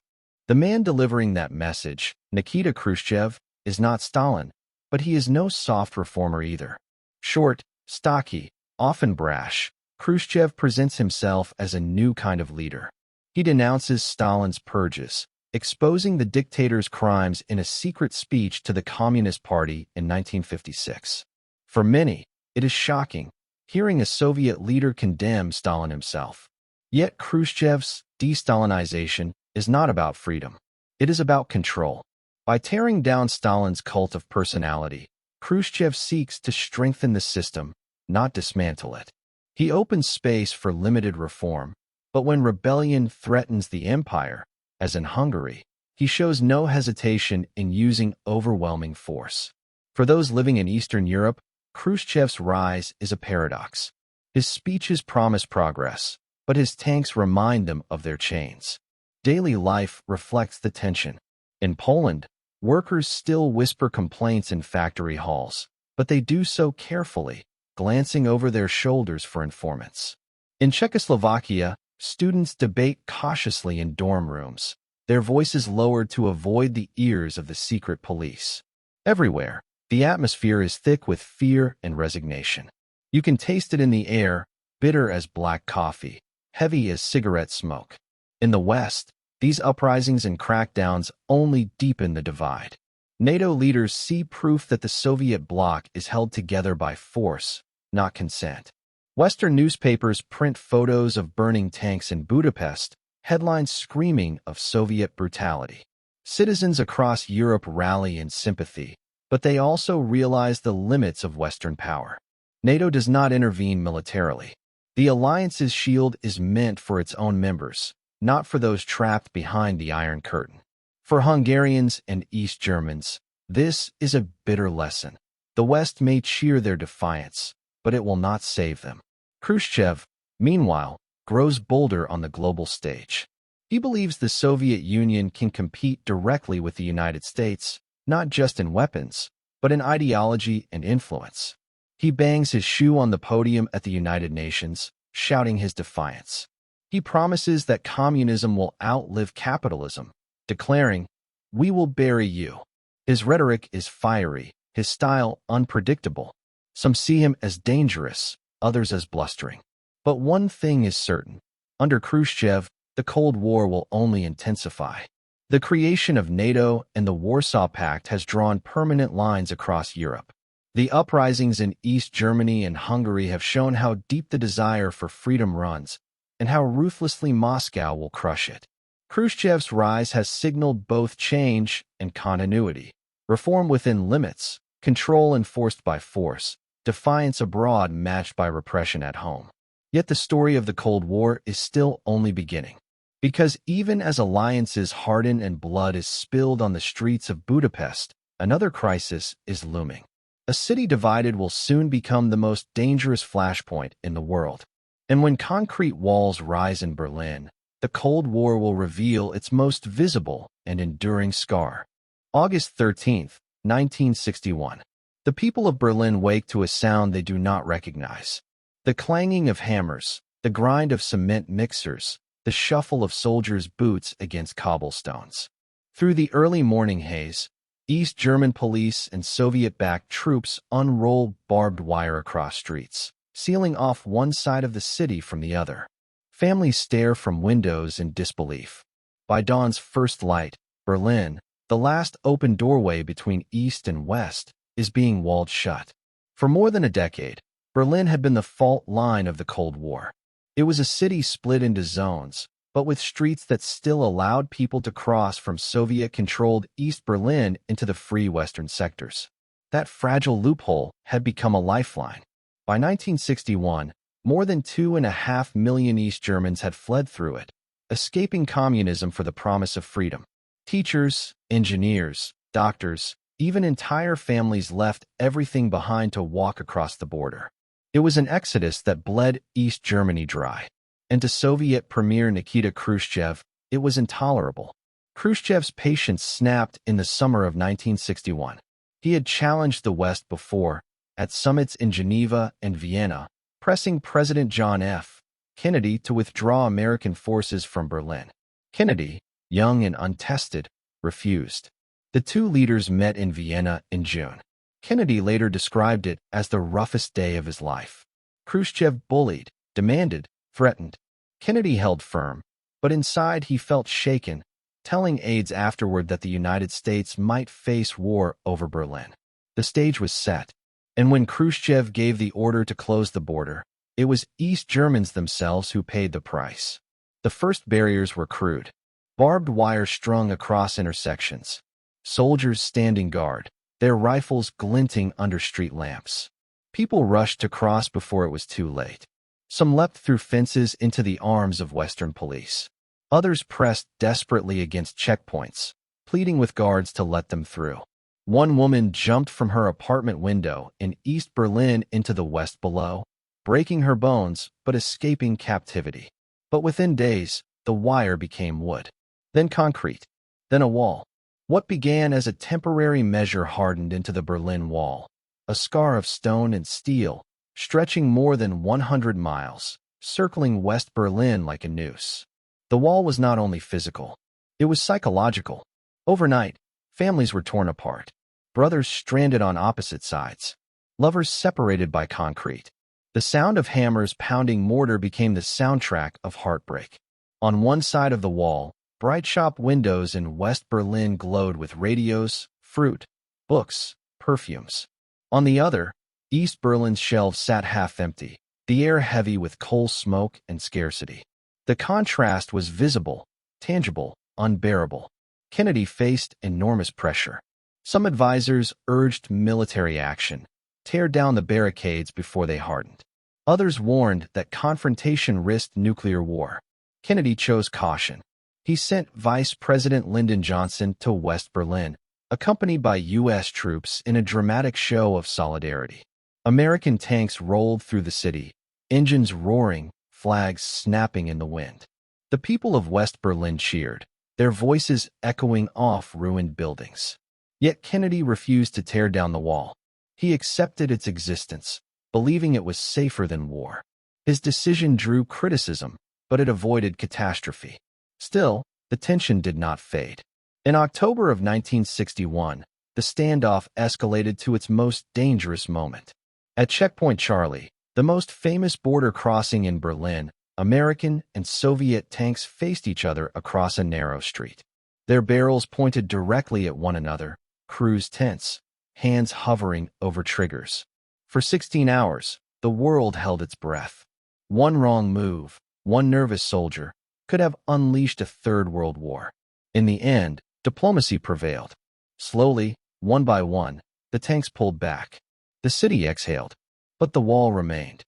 A: The man delivering that message, Nikita Khrushchev, is not Stalin, but he is no soft reformer either. Short, stocky, often brash, Khrushchev presents himself as a new kind of leader. He denounces Stalin's purges, exposing the dictator's crimes in a secret speech to the Communist Party in 1956. For many, it is shocking, hearing a Soviet leader condemn Stalin himself. Yet Khrushchev's de-Stalinization is not about freedom. It is about control. By tearing down Stalin's cult of personality, Khrushchev seeks to strengthen the system, not dismantle it. He opens space for limited reform, but when rebellion threatens the empire, as in Hungary, he shows no hesitation in using overwhelming force. For those living in Eastern Europe, Khrushchev's rise is a paradox. His speeches promise progress, but his tanks remind them of their chains. Daily life reflects the tension. In Poland, workers still whisper complaints in factory halls, but they do so carefully, glancing over their shoulders for informants. In Czechoslovakia, students debate cautiously in dorm rooms, their voices lowered to avoid the ears of the secret police. Everywhere, the atmosphere is thick with fear and resignation. You can taste it in the air, bitter as black coffee, heavy as cigarette smoke. In the West, these uprisings and crackdowns only deepen the divide. NATO leaders see proof that the Soviet bloc is held together by force, not consent. Western newspapers print photos of burning tanks in Budapest, headlines screaming of Soviet brutality. Citizens across Europe rally in sympathy, but they also realize the limits of Western power. NATO does not intervene militarily. The alliance's shield is meant for its own members, not for those trapped behind the Iron Curtain. For Hungarians and East Germans, this is a bitter lesson. The West may cheer their defiance, but it will not save them. Khrushchev, meanwhile, grows bolder on the global stage. He believes the Soviet Union can compete directly with the United States, not just in weapons, but in ideology and influence. He bangs his shoe on the podium at the United Nations, shouting his defiance. He promises that communism will outlive capitalism, declaring, "We will bury you." His rhetoric is fiery, his style unpredictable. Some see him as dangerous, others as blustering. But one thing is certain. Under Khrushchev, the Cold War will only intensify. The creation of NATO and the Warsaw Pact has drawn permanent lines across Europe. The uprisings in East Germany and Hungary have shown how deep the desire for freedom runs, and how ruthlessly Moscow will crush it. Khrushchev's rise has signaled both change and continuity, reform within limits, control enforced by force, defiance abroad matched by repression at home. Yet the story of the Cold War is still only beginning. Because even as alliances harden and blood is spilled on the streets of Budapest, another crisis is looming. A city divided will soon become the most dangerous flashpoint in the world. And when concrete walls rise in Berlin, the Cold War will reveal its most visible and enduring scar. August 13, 1961. The people of Berlin wake to a sound they do not recognize. The clanging of hammers, the grind of cement mixers, the shuffle of soldiers' boots against cobblestones. Through the early morning haze, East German police and Soviet-backed troops unroll barbed wire across streets, sealing off one side of the city from the other. Families stare from windows in disbelief. By dawn's first light, Berlin, the last open doorway between East and West, is being walled shut. For more than a decade, Berlin had been the fault line of the Cold War. It was a city split into zones, but with streets that still allowed people to cross from Soviet-controlled East Berlin into the free Western sectors. That fragile loophole had become a lifeline. By 1961, more than 2.5 million East Germans had fled through it, escaping communism for the promise of freedom. Teachers, engineers, doctors, even entire families left everything behind to walk across the border. It was an exodus that bled East Germany dry. And to Soviet Premier Nikita Khrushchev, it was intolerable. Khrushchev's patience snapped in the summer of 1961. He had challenged the West before, at summits in Geneva and Vienna, pressing President John F. Kennedy to withdraw American forces from Berlin. Kennedy, young and untested, refused. The two leaders met in Vienna in June. Kennedy later described it as the roughest day of his life. Khrushchev bullied, demanded, threatened. Kennedy held firm, but inside he felt shaken, telling aides afterward that the United States might face war over Berlin. The stage was set, and when Khrushchev gave the order to close the border, it was East Germans themselves who paid the price. The first barriers were crude. Barbed wire strung across intersections. Soldiers standing guard, their rifles glinting under street lamps. People rushed to cross before it was too late. Some leapt through fences into the arms of Western police. Others pressed desperately against checkpoints, pleading with guards to let them through. One woman jumped from her apartment window in East Berlin into the West below, breaking her bones but escaping captivity. But within days, the wire became wood, then concrete, then a wall. What began as a temporary measure hardened into the Berlin Wall, a scar of stone and steel, stretching more than 100 miles, circling West Berlin like a noose. The wall was not only physical, it was psychological. Overnight, families were torn apart, brothers stranded on opposite sides, lovers separated by concrete. The sound of hammers pounding mortar became the soundtrack of heartbreak. On one side of the wall, bright shop windows in West Berlin glowed with radios, fruit, books, perfumes. On the other, East Berlin's shelves sat half empty, the air heavy with coal smoke and scarcity. The contrast was visible, tangible, unbearable. Kennedy faced enormous pressure. Some advisors urged military action, tear down the barricades before they hardened. Others warned that confrontation risked nuclear war. Kennedy chose caution. He sent Vice President Lyndon Johnson to West Berlin, accompanied by U.S. troops in a dramatic show of solidarity. American tanks rolled through the city, engines roaring, flags snapping in the wind. The people of West Berlin cheered, their voices echoing off ruined buildings. Yet Kennedy refused to tear down the wall. He accepted its existence, believing it was safer than war. His decision drew criticism, but it avoided catastrophe. Still, the tension did not fade. In October of 1961, the standoff escalated to its most dangerous moment. At Checkpoint Charlie, the most famous border crossing in Berlin, American and Soviet tanks faced each other across a narrow street. Their barrels pointed directly at one another, crews tense, hands hovering over triggers. For 16 hours, the world held its breath. One wrong move, one nervous soldier, could have unleashed a third world war. In the end, diplomacy prevailed. Slowly, one by one, the tanks pulled back. The city exhaled, but the wall remained.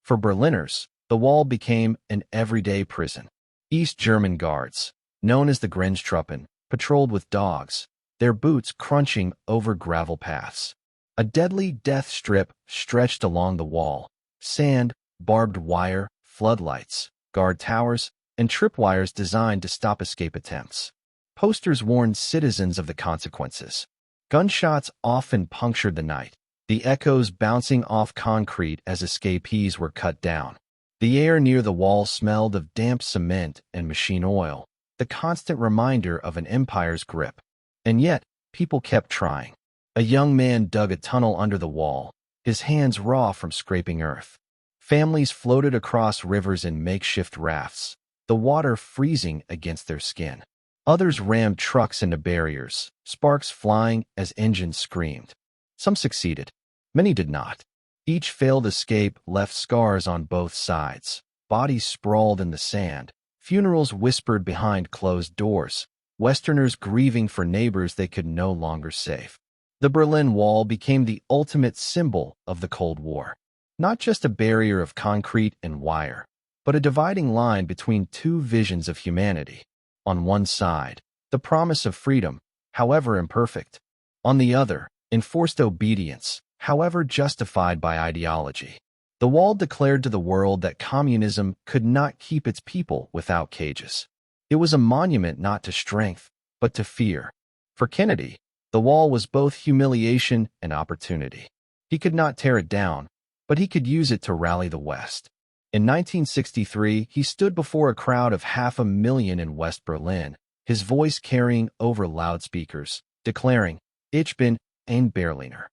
A: For Berliners, the wall became an everyday prison. East German guards, known as the Grenztruppen, patrolled with dogs, their boots crunching over gravel paths. A deadly death strip stretched along the wall, sand, barbed wire, floodlights, guard towers, and tripwires designed to stop escape attempts. Posters warned citizens of the consequences. Gunshots often punctured the night, the echoes bouncing off concrete as escapees were cut down. The air near the wall smelled of damp cement and machine oil, the constant reminder of an empire's grip. And yet, people kept trying. A young man dug a tunnel under the wall, his hands raw from scraping earth. Families floated across rivers in makeshift rafts, the water freezing against their skin. Others rammed trucks into barriers, sparks flying as engines screamed. Some succeeded. Many did not. Each failed escape left scars on both sides. Bodies sprawled in the sand. Funerals whispered behind closed doors. Westerners grieving for neighbors they could no longer save. The Berlin Wall became the ultimate symbol of the Cold War. Not just a barrier of concrete and wire, but a dividing line between two visions of humanity. On one side, the promise of freedom, however imperfect. On the other, enforced obedience, however justified by ideology. The wall declared to the world that communism could not keep its people without cages. It was a monument not to strength, but to fear. For Kennedy, the wall was both humiliation and opportunity. He could not tear it down, but he could use it to rally the West. In 1963, he stood before a crowd of 500,000 in West Berlin, his voice carrying over loudspeakers, declaring, "Ich bin ein Berliner."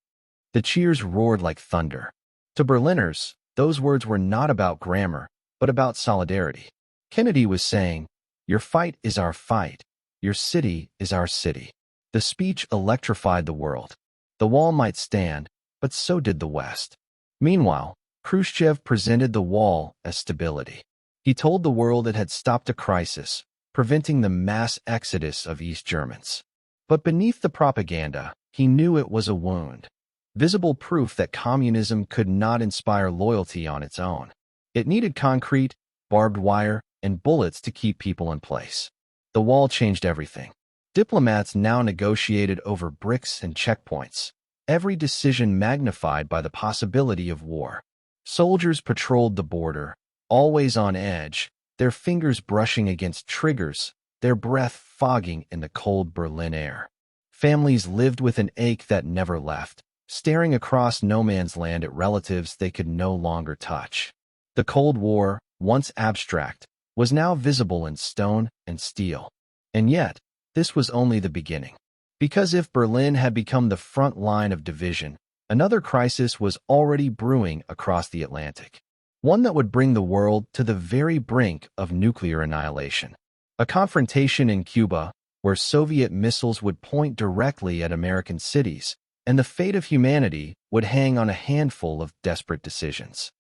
A: The cheers roared like thunder. To Berliners, those words were not about grammar, but about solidarity. Kennedy was saying, "Your fight is our fight. Your city is our city." The speech electrified the world. The wall might stand, but so did the West. Meanwhile, Khrushchev presented the wall as stability. He told the world it had stopped a crisis, preventing the mass exodus of East Germans. But beneath the propaganda, he knew it was a wound. Visible proof that communism could not inspire loyalty on its own. It needed concrete, barbed wire, and bullets to keep people in place. The wall changed everything. Diplomats now negotiated over bricks and checkpoints, every decision magnified by the possibility of war. Soldiers patrolled the border, always on edge, their fingers brushing against triggers, their breath fogging in the cold Berlin air. Families lived with an ache that never left, staring across no man's land at relatives they could no longer touch. The Cold War, once abstract, was now visible in stone and steel. And yet, this was only the beginning. Because if Berlin had become the front line of division, another crisis was already brewing across the Atlantic. One that would bring the world to the very brink of nuclear annihilation. A confrontation in Cuba, where Soviet missiles would point directly at American cities, and the fate of humanity would hang on a handful of desperate decisions.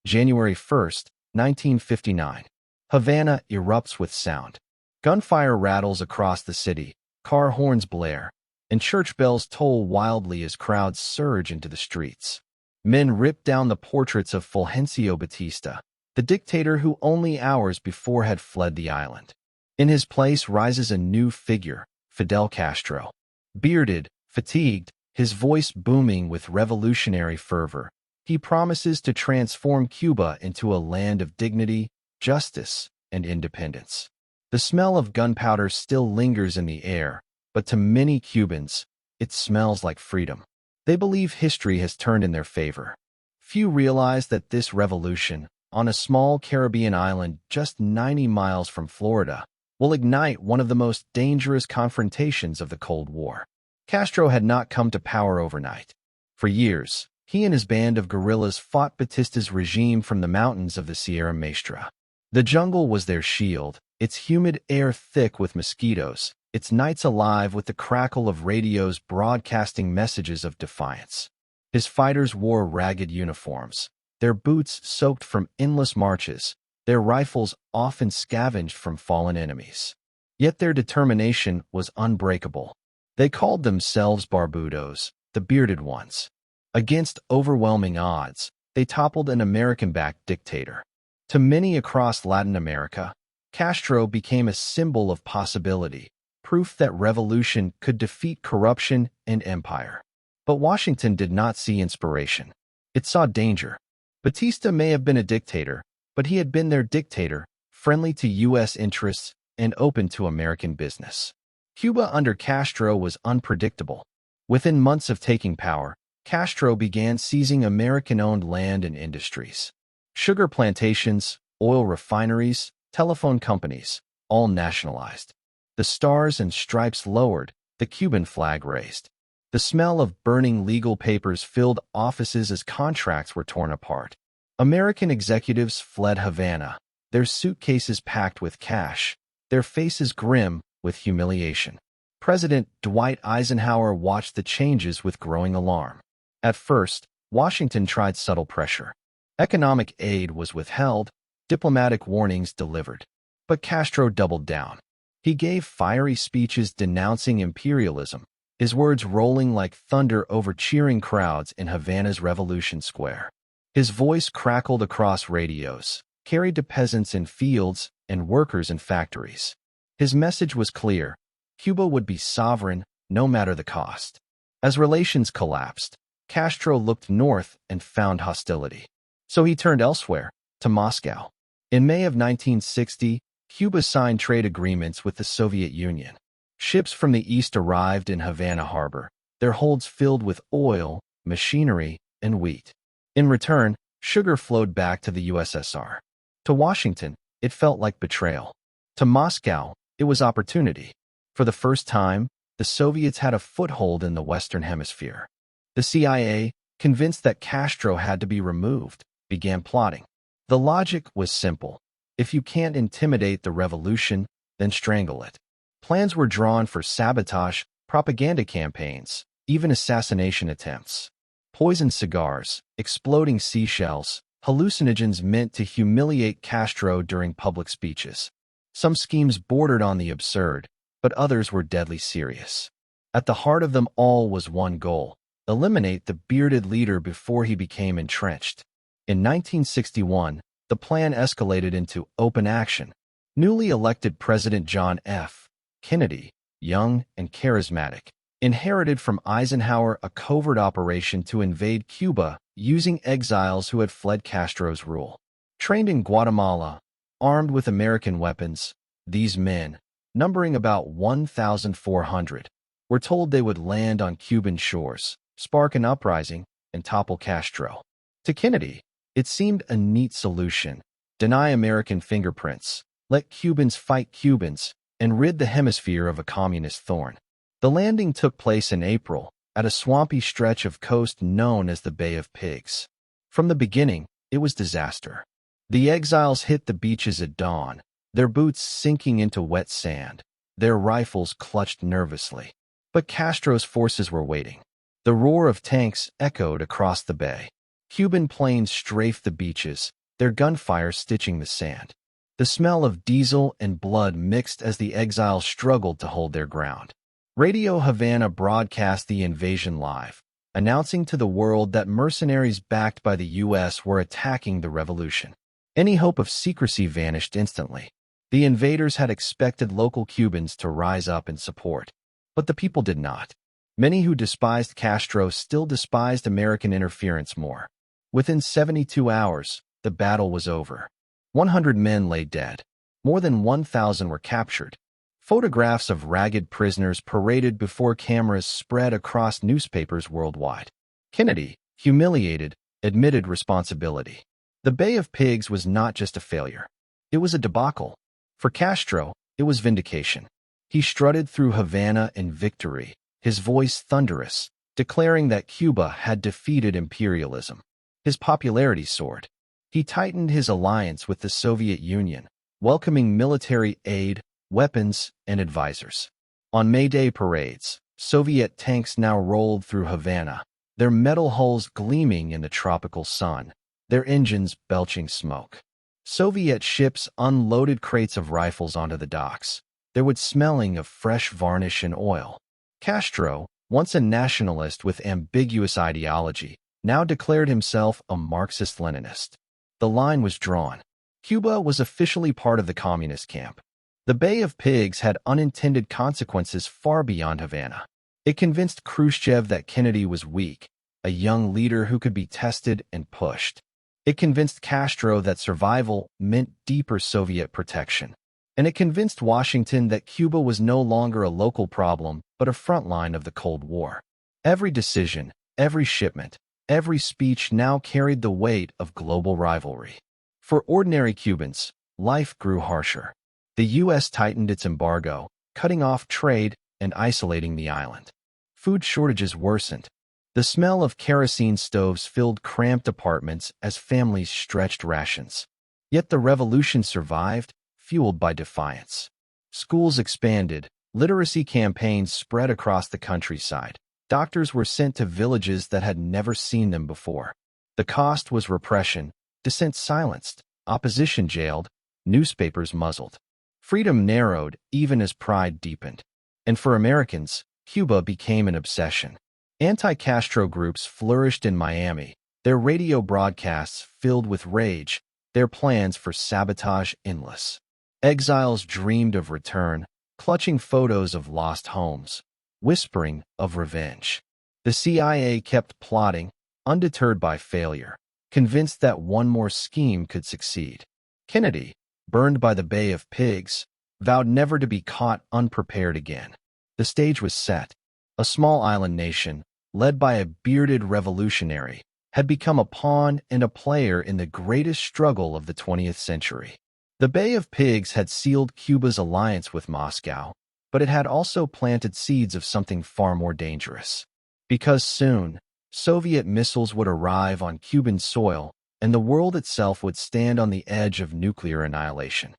A: January 1st, 1959. Havana erupts with sound. Gunfire rattles across the city, car horns blare, and church bells toll wildly as crowds surge into the streets. Men rip down the portraits of Fulgencio Batista, the dictator who only hours before had fled the island. In his place rises a new figure, Fidel Castro. Bearded, fatigued, his voice booming with revolutionary fervor, he promises to transform Cuba into a land of dignity, justice, and independence. The smell of gunpowder still lingers in the air, but to many Cubans, it smells like freedom. They believe history has turned in their favor. Few realize that this revolution, on a small Caribbean island just 90 miles from Florida, will ignite one of the most dangerous confrontations of the Cold War. Castro had not come to power overnight. For years, he and his band of guerrillas fought Batista's regime from the mountains of the Sierra Maestra. The jungle was their shield, its humid air thick with mosquitoes, its nights alive with the crackle of radios broadcasting messages of defiance. His fighters wore ragged uniforms, their boots soaked from endless marches, their rifles often scavenged from fallen enemies. Yet their determination was unbreakable. They called themselves Barbudos, the bearded ones. Against overwhelming odds, they toppled an American-backed dictator. To many across Latin America, Castro became a symbol of possibility, proof that revolution could defeat corruption and empire. But Washington did not see inspiration. It saw danger. Batista may have been a dictator, but he had been their dictator, friendly to U.S. interests and open to American business. Cuba under Castro was unpredictable. Within months of taking power, Castro began seizing American-owned land and industries. Sugar plantations, oil refineries, telephone companies, all nationalized. The stars and stripes lowered, the Cuban flag raised. The smell of burning legal papers filled offices as contracts were torn apart. American executives fled Havana, their suitcases packed with cash, their faces grim with humiliation. President Dwight Eisenhower watched the changes with growing alarm. At first, Washington tried subtle pressure. Economic aid was withheld, diplomatic warnings delivered. But Castro doubled down. He gave fiery speeches denouncing imperialism, his words rolling like thunder over cheering crowds in Havana's Revolution Square. His voice crackled across radios, carried to peasants in fields and workers in factories. His message was clear: Cuba would be sovereign, no matter the cost. As relations collapsed, Castro looked north and found hostility. So he turned elsewhere, to Moscow. In May of 1960, Cuba signed trade agreements with the Soviet Union. Ships from the east arrived in Havana harbor, their holds filled with oil, machinery, and wheat. In return, sugar flowed back to the USSR. To Washington, it felt like betrayal. To Moscow, it was opportunity. For the first time, the Soviets had a foothold in the Western Hemisphere. The CIA, convinced that Castro had to be removed, began plotting. The logic was simple. If you can't intimidate the revolution, then strangle it. Plans were drawn for sabotage, propaganda campaigns, even assassination attempts. Poisoned cigars, exploding seashells, hallucinogens meant to humiliate Castro during public speeches. Some schemes bordered on the absurd, but others were deadly serious. At the heart of them all was one goal: eliminate the bearded leader before he became entrenched. In 1961, the plan escalated into open action. Newly elected President John F. Kennedy, young and charismatic, inherited from Eisenhower a covert operation to invade Cuba using exiles who had fled Castro's rule. Trained in Guatemala, armed with American weapons, these men, numbering about 1,400, were told they would land on Cuban shores, spark an uprising, and topple Castro. To Kennedy, it seemed a neat solution: deny American fingerprints, let Cubans fight Cubans, and rid the hemisphere of a communist thorn. The landing took place in April, at a swampy stretch of coast known as the Bay of Pigs. From the beginning, it was disaster. The exiles hit the beaches at dawn, their boots sinking into wet sand. their rifles clutched nervously. But Castro's forces were waiting. The roar of tanks echoed across the bay. Cuban planes strafed the beaches, their gunfire stitching the sand. The smell of diesel and blood mixed as the exiles struggled to hold their ground. Radio Havana broadcast the invasion live, announcing to the world that mercenaries backed by the U.S. were attacking the revolution. Any hope of secrecy vanished instantly. The invaders had expected local Cubans to rise up in support, but the people did not. Many who despised Castro still despised American interference more. Within 72 hours, the battle was over. 100 men lay dead. More than 1,000 were captured. Photographs of ragged prisoners paraded before cameras spread across newspapers worldwide. Kennedy, humiliated, admitted responsibility. The Bay of Pigs was not just a failure. It was a debacle. For Castro, it was vindication. He strutted through Havana in victory, his voice thunderous, declaring that Cuba had defeated imperialism. His popularity soared. He tightened his alliance with the Soviet Union, welcoming military aid, weapons, and advisors. On May Day parades, Soviet tanks now rolled through Havana, their metal hulls gleaming in the tropical sun, their engines belching smoke. Soviet ships unloaded crates of rifles onto the docks. There was smelling of fresh varnish and oil. Castro, once a nationalist with ambiguous ideology, now declared himself a Marxist-Leninist. The line was drawn. Cuba was officially part of the communist camp. The Bay of Pigs had unintended consequences far beyond Havana. It convinced Khrushchev that Kennedy was weak, a young leader who could be tested and pushed. It convinced Castro that survival meant deeper Soviet protection. And it convinced Washington that Cuba was no longer a local problem, but a front line of the Cold War. Every decision, every shipment, every speech now carried the weight of global rivalry. For ordinary Cubans, life grew harsher. The U.S. tightened its embargo, cutting off trade and isolating the island. Food shortages worsened. The smell of kerosene stoves filled cramped apartments as families stretched rations. Yet the revolution survived, fueled by defiance. Schools expanded, literacy campaigns spread across the countryside. Doctors were sent to villages that had never seen them before. The cost was repression, dissent silenced, opposition jailed, newspapers muzzled. Freedom narrowed even as pride deepened. And for Americans, Cuba became an obsession. Anti-Castro groups flourished in Miami, their radio broadcasts filled with rage, their plans for sabotage endless. Exiles dreamed of return, clutching photos of lost homes, whispering of revenge. The CIA kept plotting, undeterred by failure, convinced that one more scheme could succeed. Kennedy, burned by the Bay of Pigs, vowed never to be caught unprepared again. The stage was set. A small island nation, led by a bearded revolutionary, had become a pawn and a player in the greatest struggle of the 20th century. The Bay of Pigs had sealed Cuba's alliance with Moscow, but it had also planted seeds of something far more dangerous. Because soon, Soviet missiles would arrive on Cuban soil, and the world itself would stand on the edge of nuclear annihilation.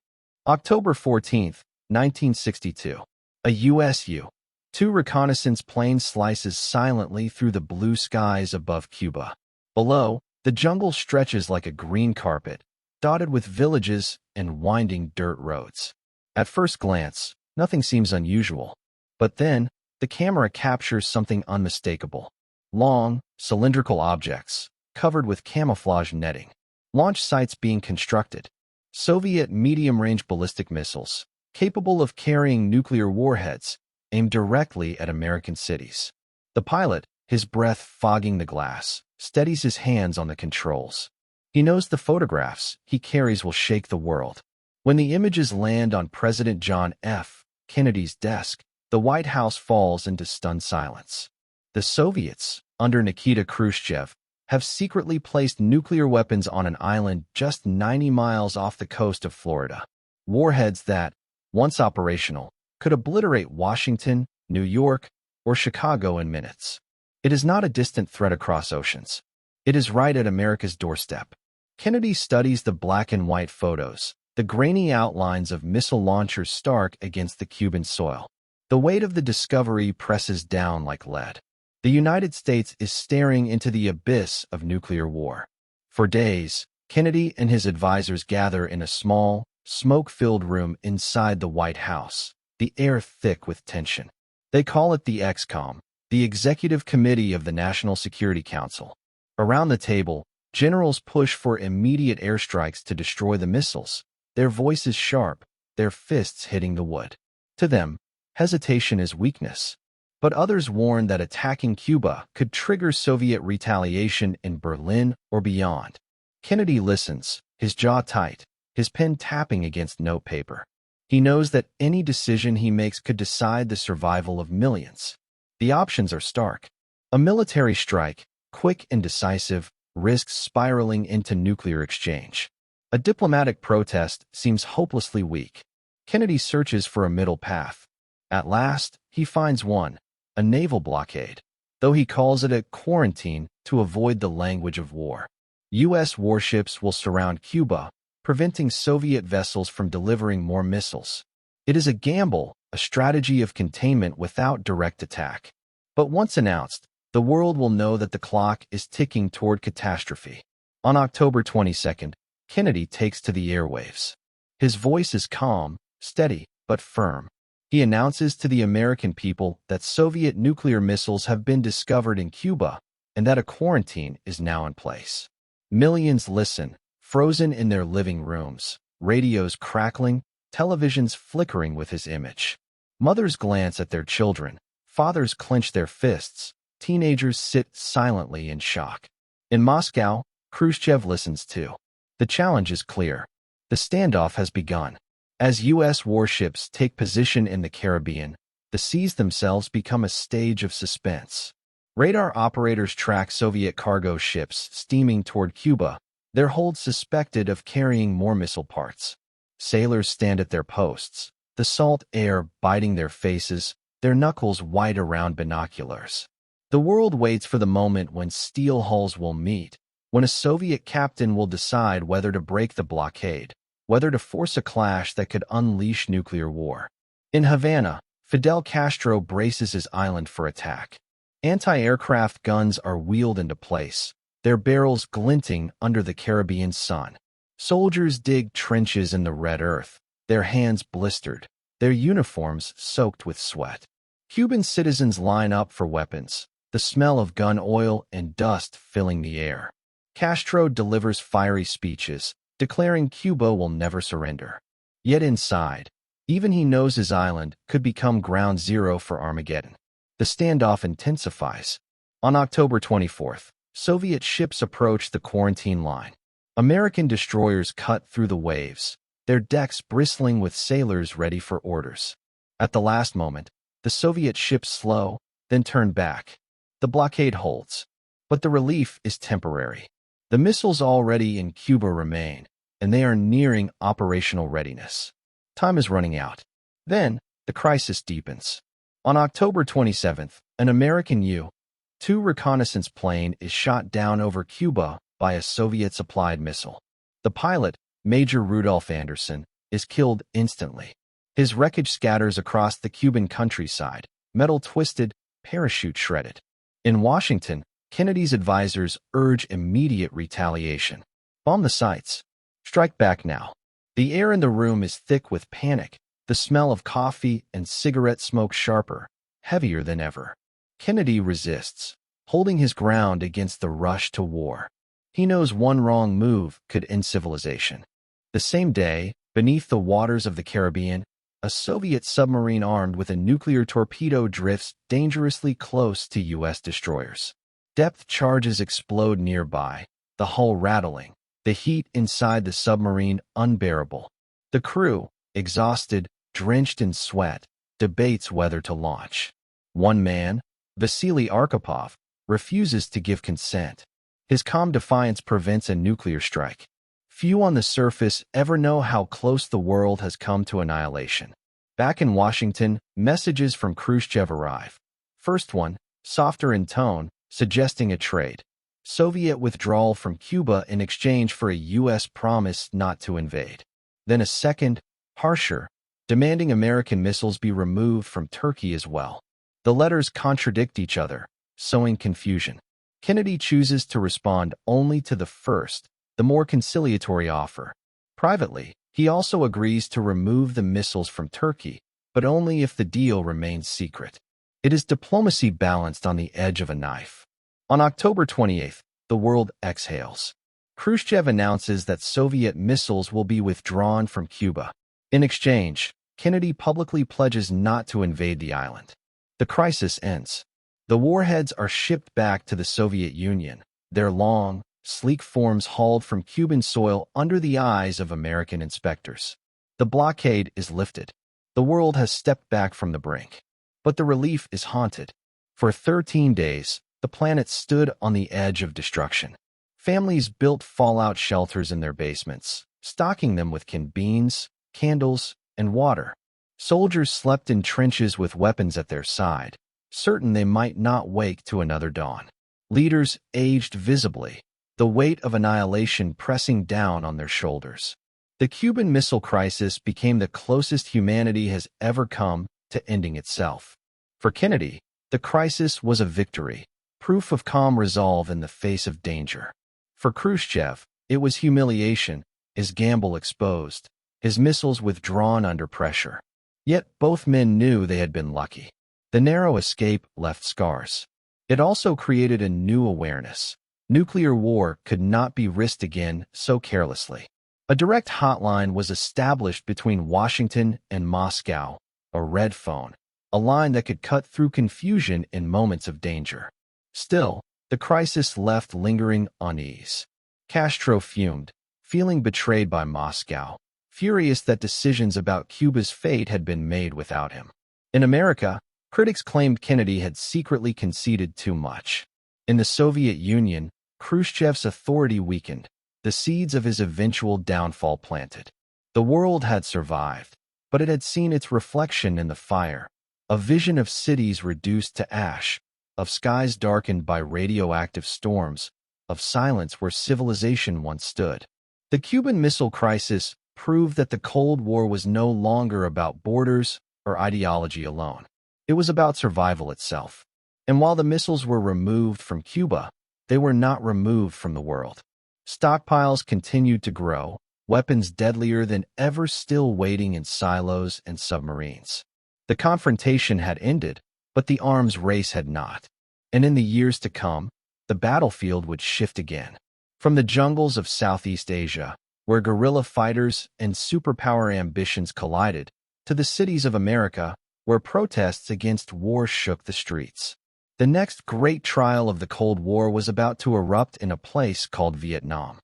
A: October 14, 1962. A U.S. U-2 reconnaissance plane slices silently through the blue skies above Cuba. Below, the jungle stretches like a green carpet, dotted with villages and winding dirt roads. At first glance, nothing seems unusual. But then, the camera captures something unmistakable. Long, cylindrical objects, covered with camouflage netting. Launch sites being constructed. Soviet medium-range ballistic missiles, capable of carrying nuclear warheads, aimed directly at American cities. The pilot, his breath fogging the glass, steadies his hands on the controls. He knows the photographs he carries will shake the world. When the images land on President John F. Kennedy's desk, the White House falls into stunned silence. The Soviets, under Nikita Khrushchev, have secretly placed nuclear weapons on an island just 90 miles off the coast of Florida. Warheads that, once operational, could obliterate Washington, New York, or Chicago in minutes. It is not a distant threat across oceans. It is right at America's doorstep. Kennedy studies the black and white photos, the grainy outlines of missile launchers stark against the Cuban soil. The weight of the discovery presses down like lead. The United States is staring into the abyss of nuclear war. For days, Kennedy and his advisors gather in a small, smoke-filled room inside the White House, the air thick with tension. They call it the ExComm, the Executive Committee of the National Security Council. Around the table, generals push for immediate airstrikes to destroy the missiles, their voices sharp, their fists hitting the wood. To them, hesitation is weakness. But others warn that attacking Cuba could trigger Soviet retaliation in Berlin or beyond. Kennedy listens, his jaw tight, his pen tapping against notepaper. He knows that any decision he makes could decide the survival of millions. The options are stark. A military strike, quick and decisive, risks spiraling into nuclear exchange. A diplomatic protest seems hopelessly weak. Kennedy searches for a middle path. At last, he finds one, a naval blockade, though he calls it a quarantine to avoid the language of war. U.S. warships will surround Cuba, preventing Soviet vessels from delivering more missiles. It is a gamble, a strategy of containment without direct attack. But once announced, the world will know that the clock is ticking toward catastrophe. On October 22nd, Kennedy takes to the airwaves. His voice is calm, steady, but firm. He announces to the American people that Soviet nuclear missiles have been discovered in Cuba and that a quarantine is now in place. Millions listen, frozen in their living rooms, radios crackling, televisions flickering with his image. Mothers glance at their children, fathers clench their fists, teenagers sit silently in shock. In Moscow, Khrushchev listens too. The challenge is clear. The standoff has begun. As U.S. warships take position in the Caribbean, the seas themselves become a stage of suspense. Radar operators track Soviet cargo ships steaming toward Cuba, their hold suspected of carrying more missile parts. Sailors stand at their posts, the salt air biting their faces, their knuckles white around binoculars. The world waits for the moment when steel hulls will meet, when a Soviet captain will decide whether to break the blockade, whether to force a clash that could unleash nuclear war. In Havana, Fidel Castro braces his island for attack. Anti-aircraft guns are wheeled into place, their barrels glinting under the Caribbean sun. Soldiers dig trenches in the red earth, their hands blistered, their uniforms soaked with sweat. Cuban citizens line up for weapons, the smell of gun oil and dust filling the air. Castro delivers fiery speeches, declaring Cuba will never surrender. Yet inside, even he knows his island could become ground zero for Armageddon. The standoff intensifies. On October 24th, Soviet ships approach the quarantine line. American destroyers cut through the waves, their decks bristling with sailors ready for orders. At the last moment, the Soviet ships slow, then turn back. The blockade holds. But the relief is temporary. The missiles already in Cuba remain, and they are nearing operational readiness. Time is running out. Then, the crisis deepens. On October 27th, an American U-2 reconnaissance plane is shot down over Cuba by a Soviet-supplied missile. The pilot, Major Rudolph Anderson, is killed instantly. His wreckage scatters across the Cuban countryside, metal twisted, parachute shredded. In Washington, Kennedy's advisors urge immediate retaliation. Bomb the sites. Strike back now. The air in the room is thick with panic, the smell of coffee and cigarette smoke sharper, heavier than ever. Kennedy resists, holding his ground against the rush to war. He knows one wrong move could end civilization. The same day, beneath the waters of the Caribbean, a Soviet submarine armed with a nuclear torpedo drifts dangerously close to U.S. destroyers. Depth charges explode nearby, the hull rattling, the heat inside the submarine unbearable. The crew, exhausted, drenched in sweat, debates whether to launch. One man, Vasily Arkhipov, refuses to give consent. His calm defiance prevents a nuclear strike. Few on the surface ever know how close the world has come to annihilation. Back in Washington, messages from Khrushchev arrive. First one, softer in tone, suggesting a trade. Soviet withdrawal from Cuba in exchange for a U.S. promise not to invade. then a second, harsher, demanding American missiles be removed from Turkey as well. The letters contradict each other, sowing confusion. Kennedy chooses to respond only to the first, the more conciliatory offer. Privately, he also agrees to remove the missiles from Turkey, but only if the deal remains secret. It is diplomacy balanced on the edge of a knife. On October 28th, the world exhales. Khrushchev announces that Soviet missiles will be withdrawn from Cuba. In exchange, Kennedy publicly pledges not to invade the island. The crisis ends. The warheads are shipped back to the Soviet Union, their long, sleek forms hauled from Cuban soil under the eyes of American inspectors. The blockade is lifted. The world has stepped back from the brink. But the relief is haunted. For 13 days, the planet stood on the edge of destruction. Families built fallout shelters in their basements, stocking them with canned beans, candles, and water. Soldiers slept in trenches with weapons at their side, certain they might not wake to another dawn. Leaders aged visibly, the weight of annihilation pressing down on their shoulders. The Cuban Missile Crisis became the closest humanity has ever come to ending itself. For Kennedy, the crisis was a victory, proof of calm resolve in the face of danger. For Khrushchev, it was humiliation, his gamble exposed, his missiles withdrawn under pressure. Yet both men knew they had been lucky. The narrow escape left scars. It also created a new awareness. Nuclear war could not be risked again so carelessly. A direct hotline was established between Washington and Moscow, a red phone, a line that could cut through confusion in moments of danger. Still, the crisis left lingering unease. Castro fumed, feeling betrayed by Moscow, furious that decisions about Cuba's fate had been made without him. In America, critics claimed Kennedy had secretly conceded too much. In the Soviet Union, Khrushchev's authority weakened, the seeds of his eventual downfall planted. The world had survived, but it had seen its reflection in the fire, a vision of cities reduced to ash, of skies darkened by radioactive storms, of silence where civilization once stood. The Cuban Missile Crisis proved that the Cold War was no longer about borders or ideology alone. It was about survival itself. And while the missiles were removed from Cuba, they were not removed from the world. Stockpiles continued to grow, weapons deadlier than ever still waiting in silos and submarines. The confrontation had ended, but the arms race had not. And in the years to come, the battlefield would shift again. From the jungles of Southeast Asia, where guerrilla fighters and superpower ambitions collided, to the cities of America, where protests against war shook the streets. The next great trial of the Cold War was about to erupt in a place called Vietnam.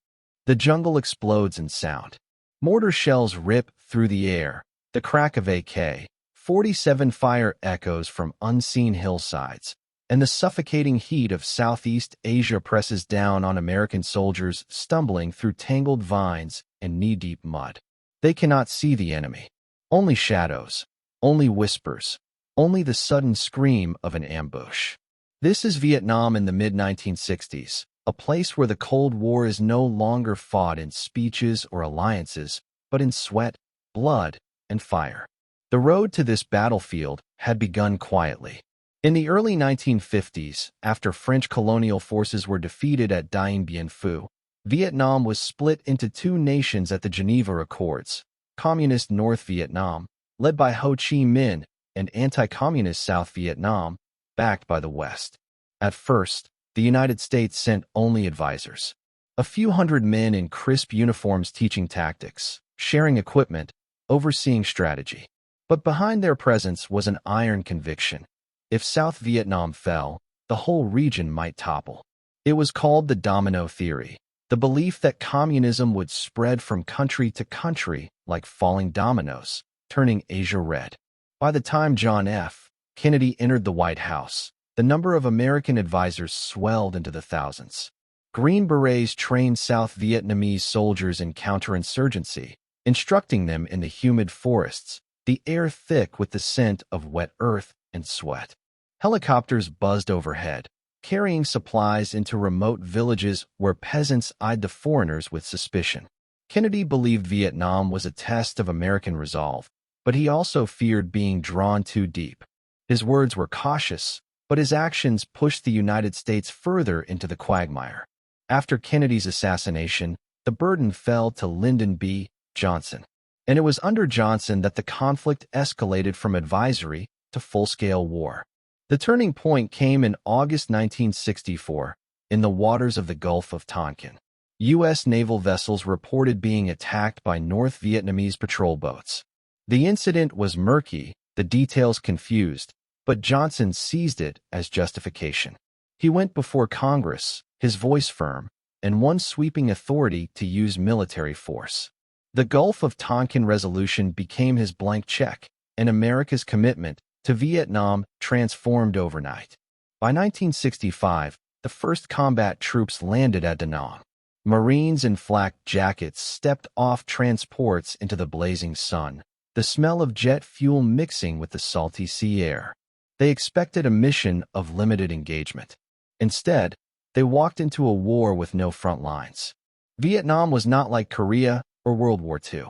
A: The jungle explodes in sound. Mortar shells rip through the air. The crack of AK-47 fire echoes from unseen hillsides, and the suffocating heat of Southeast Asia presses down on American soldiers stumbling through tangled vines and knee-deep mud. They cannot see the enemy. Only shadows, only whispers, only the sudden scream of an ambush. This is Vietnam in the mid-1960s, a place where the Cold War is no longer fought in speeches or alliances, but in sweat, blood, and fire. The road to this battlefield had begun quietly. In the early 1950s, after French colonial forces were defeated at Dien Bien Phu, Vietnam was split into two nations at the Geneva Accords: Communist North Vietnam, led by Ho Chi Minh, and anti-communist South Vietnam, backed by the West. At first, the United States sent only advisors, a few hundred men in crisp uniforms teaching tactics, sharing equipment, overseeing strategy. But behind their presence was an iron conviction. If South Vietnam fell, the whole region might topple. It was called the domino theory, the belief that communism would spread from country to country like falling dominoes, turning Asia red. By the time John F. Kennedy entered the White House, the number of American advisors swelled into the thousands. Green Berets trained South Vietnamese soldiers in counterinsurgency, instructing them in the humid forests, the air thick with the scent of wet earth and sweat. Helicopters buzzed overhead, carrying supplies into remote villages where peasants eyed the foreigners with suspicion. Kennedy believed Vietnam was a test of American resolve, but he also feared being drawn too deep. His words were cautious, but his actions pushed the United States further into the quagmire. After Kennedy's assassination, the burden fell to Lyndon B. Johnson. And it was under Johnson that the conflict escalated from advisory to full-scale war. The turning point came in August 1964, in the waters of the Gulf of Tonkin. U.S. naval vessels reported being attacked by North Vietnamese patrol boats. The incident was murky, the details confused, but Johnson seized it as justification. He went before Congress, his voice firm, and won sweeping authority to use military force. The Gulf of Tonkin resolution became his blank check, and America's commitment to Vietnam transformed overnight. By 1965, the first combat troops landed at Da Nang. Marines in flak jackets stepped off transports into the blazing sun, the smell of jet fuel mixing with the salty sea air. They expected a mission of limited engagement. Instead, they walked into a war with no front lines. Vietnam was not like Korea or World War II.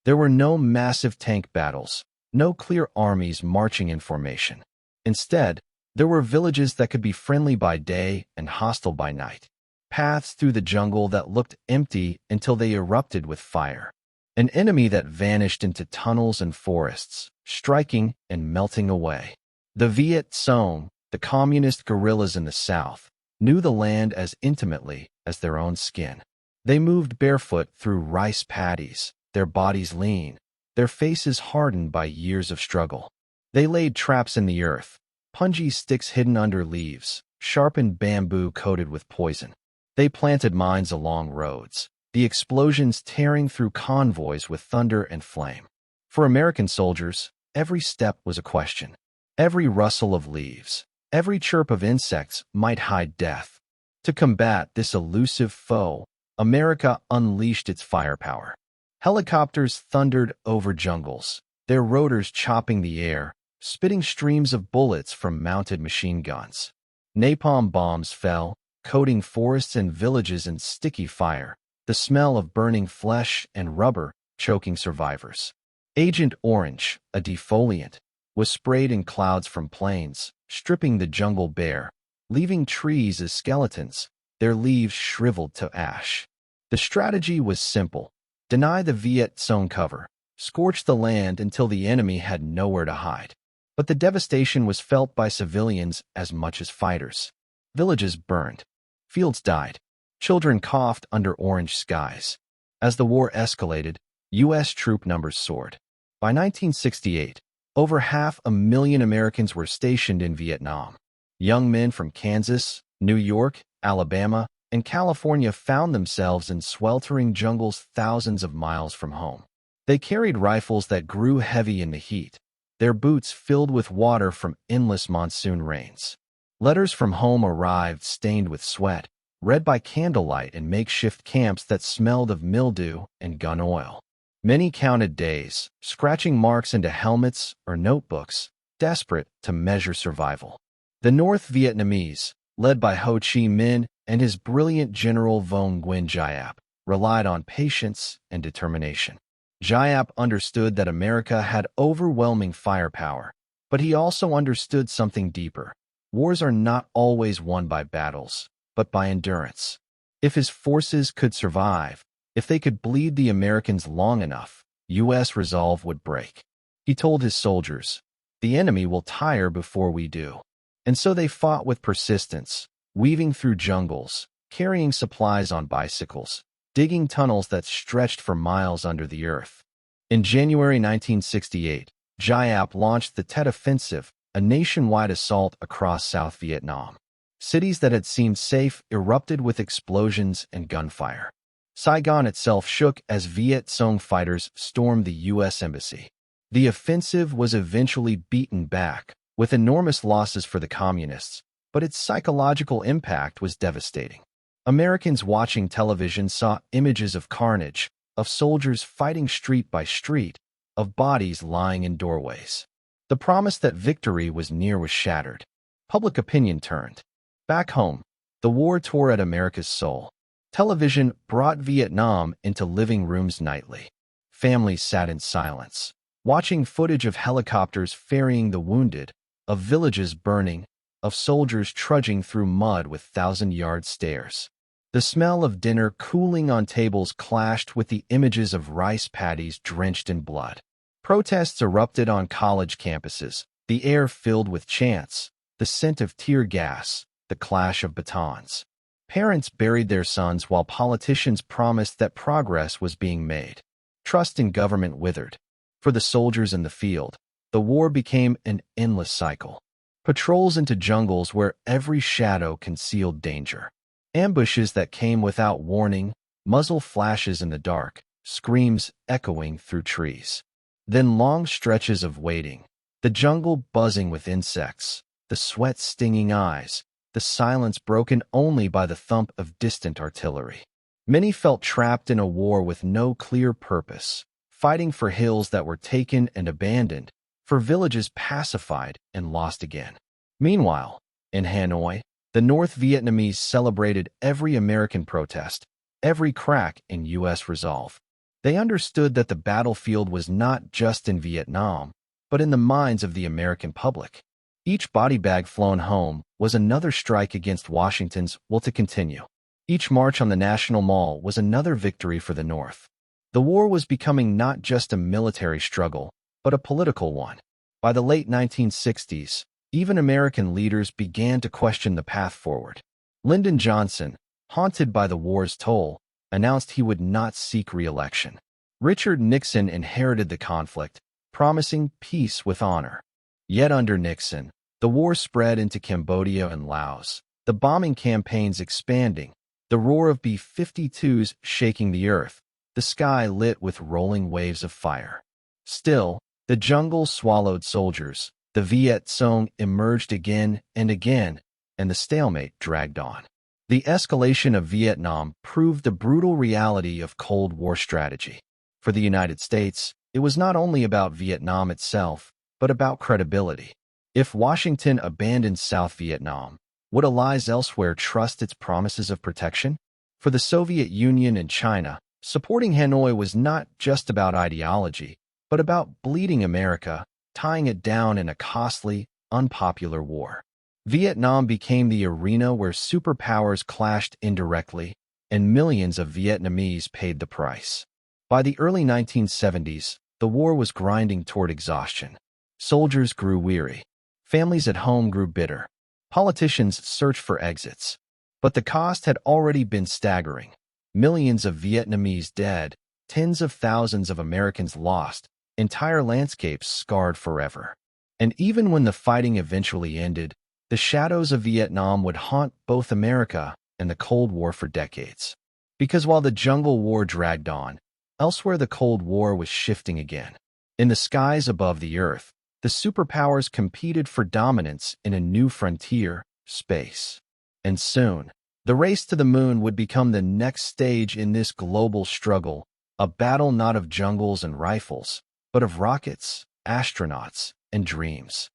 A: There were no massive tank battles, no clear armies marching in formation. Instead, there were villages that could be friendly by day and hostile by night. Paths through the jungle that looked empty until they erupted with fire. An enemy that vanished into tunnels and forests, striking and melting away. The Viet Cong, the communist guerrillas in the south, knew the land as intimately as their own skin. They moved barefoot through rice paddies, their bodies lean, their faces hardened by years of struggle. They laid traps in the earth, punji sticks hidden under leaves, sharpened bamboo coated with poison. They planted mines along roads, the explosions tearing through convoys with thunder and flame. For American soldiers, every step was a question. Every rustle of leaves, every chirp of insects might hide death. To combat this elusive foe, America unleashed its firepower. Helicopters thundered over jungles, their rotors chopping the air, spitting streams of bullets from mounted machine guns. Napalm bombs fell, coating forests and villages in sticky fire, the smell of burning flesh and rubber choking survivors. Agent Orange, a defoliant, was sprayed in clouds from planes, stripping the jungle bare, leaving trees as skeletons, their leaves shriveled to ash. The strategy was simple. Deny the Viet Cong cover, scorch the land until the enemy had nowhere to hide. But the devastation was felt by civilians as much as fighters. Villages burned. Fields died. Children coughed under orange skies. As the war escalated, U.S. troop numbers soared. By 1968, over 500,000 Americans were stationed in Vietnam. Young men from Kansas, New York, Alabama, and California found themselves in sweltering jungles thousands of miles from home. They carried rifles that grew heavy in the heat, their boots filled with water from endless monsoon rains. Letters from home arrived stained with sweat, read by candlelight in makeshift camps that smelled of mildew and gun oil. Many counted days, scratching marks into helmets or notebooks, desperate to measure survival. The North Vietnamese, led by Ho Chi Minh and his brilliant General Von Nguyen Giap, relied on patience and determination. Giap understood that America had overwhelming firepower, but he also understood something deeper. Wars are not always won by battles, but by endurance. If his forces could survive, if they could bleed the Americans long enough, U.S. resolve would break. He told his soldiers, "The enemy will tire before we do." And so they fought with persistence, weaving through jungles, carrying supplies on bicycles, digging tunnels that stretched for miles under the earth. In January 1968, Giap launched the Tet Offensive, a nationwide assault across South Vietnam. Cities that had seemed safe erupted with explosions and gunfire. Saigon itself shook as Viet Cong fighters stormed the U.S. Embassy. The offensive was eventually beaten back, with enormous losses for the communists, but its psychological impact was devastating. Americans watching television saw images of carnage, of soldiers fighting street by street, of bodies lying in doorways. The promise that victory was near was shattered. Public opinion turned. Back home, the war tore at America's soul. Television brought Vietnam into living rooms nightly. Families sat in silence, watching footage of helicopters ferrying the wounded, of villages burning, of soldiers trudging through mud with thousand-yard stares. The smell of dinner cooling on tables clashed with the images of rice paddies drenched in blood. Protests erupted on college campuses, the air filled with chants, the scent of tear gas, the clash of batons. Parents buried their sons while politicians promised that progress was being made. Trust in government withered. For the soldiers in the field, the war became an endless cycle. Patrols into jungles where every shadow concealed danger. Ambushes that came without warning, muzzle flashes in the dark, screams echoing through trees. Then long stretches of waiting, the jungle buzzing with insects, the sweat stinging eyes, the silence broken only by the thump of distant artillery. Many felt trapped in a war with no clear purpose, fighting for hills that were taken and abandoned, for villages pacified and lost again. Meanwhile, in Hanoi, the North Vietnamese celebrated every American protest, every crack in U.S. resolve. They understood that the battlefield was not just in Vietnam, but in the minds of the American public. Each body bag flown home was another strike against Washington's will to continue. Each march on the National Mall was another victory for the North. The war was becoming not just a military struggle, but a political one. By the late 1960s, even American leaders began to question the path forward. Lyndon Johnson, haunted by the war's toll, announced he would not seek re-election. Richard Nixon inherited the conflict, promising peace with honor. Yet under Nixon, the war spread into Cambodia and Laos, the bombing campaigns expanding, the roar of B-52s shaking the earth, the sky lit with rolling waves of fire. Still, the jungle swallowed soldiers, the Viet Cong emerged again and again, and the stalemate dragged on. The escalation of Vietnam proved the brutal reality of Cold War strategy. For the United States, it was not only about Vietnam itself, but about credibility. If Washington abandoned South Vietnam, would allies elsewhere trust its promises of protection? For the Soviet Union and China, supporting Hanoi was not just about ideology, but about bleeding America, tying it down in a costly, unpopular war. Vietnam became the arena where superpowers clashed indirectly, and millions of Vietnamese paid the price. By the early 1970s, the war was grinding toward exhaustion. Soldiers grew weary. Families at home grew bitter. Politicians searched for exits. But the cost had already been staggering. Millions of Vietnamese dead, tens of thousands of Americans lost, entire landscapes scarred forever. And even when the fighting eventually ended, the shadows of Vietnam would haunt both America and the Cold War for decades. Because while the Jungle War dragged on, elsewhere the Cold War was shifting again. In the skies above the Earth, the superpowers competed for dominance in a new frontier, space. And soon, the race to the moon would become the next stage in this global struggle, a battle not of jungles and rifles, but of rockets, astronauts, and dreams.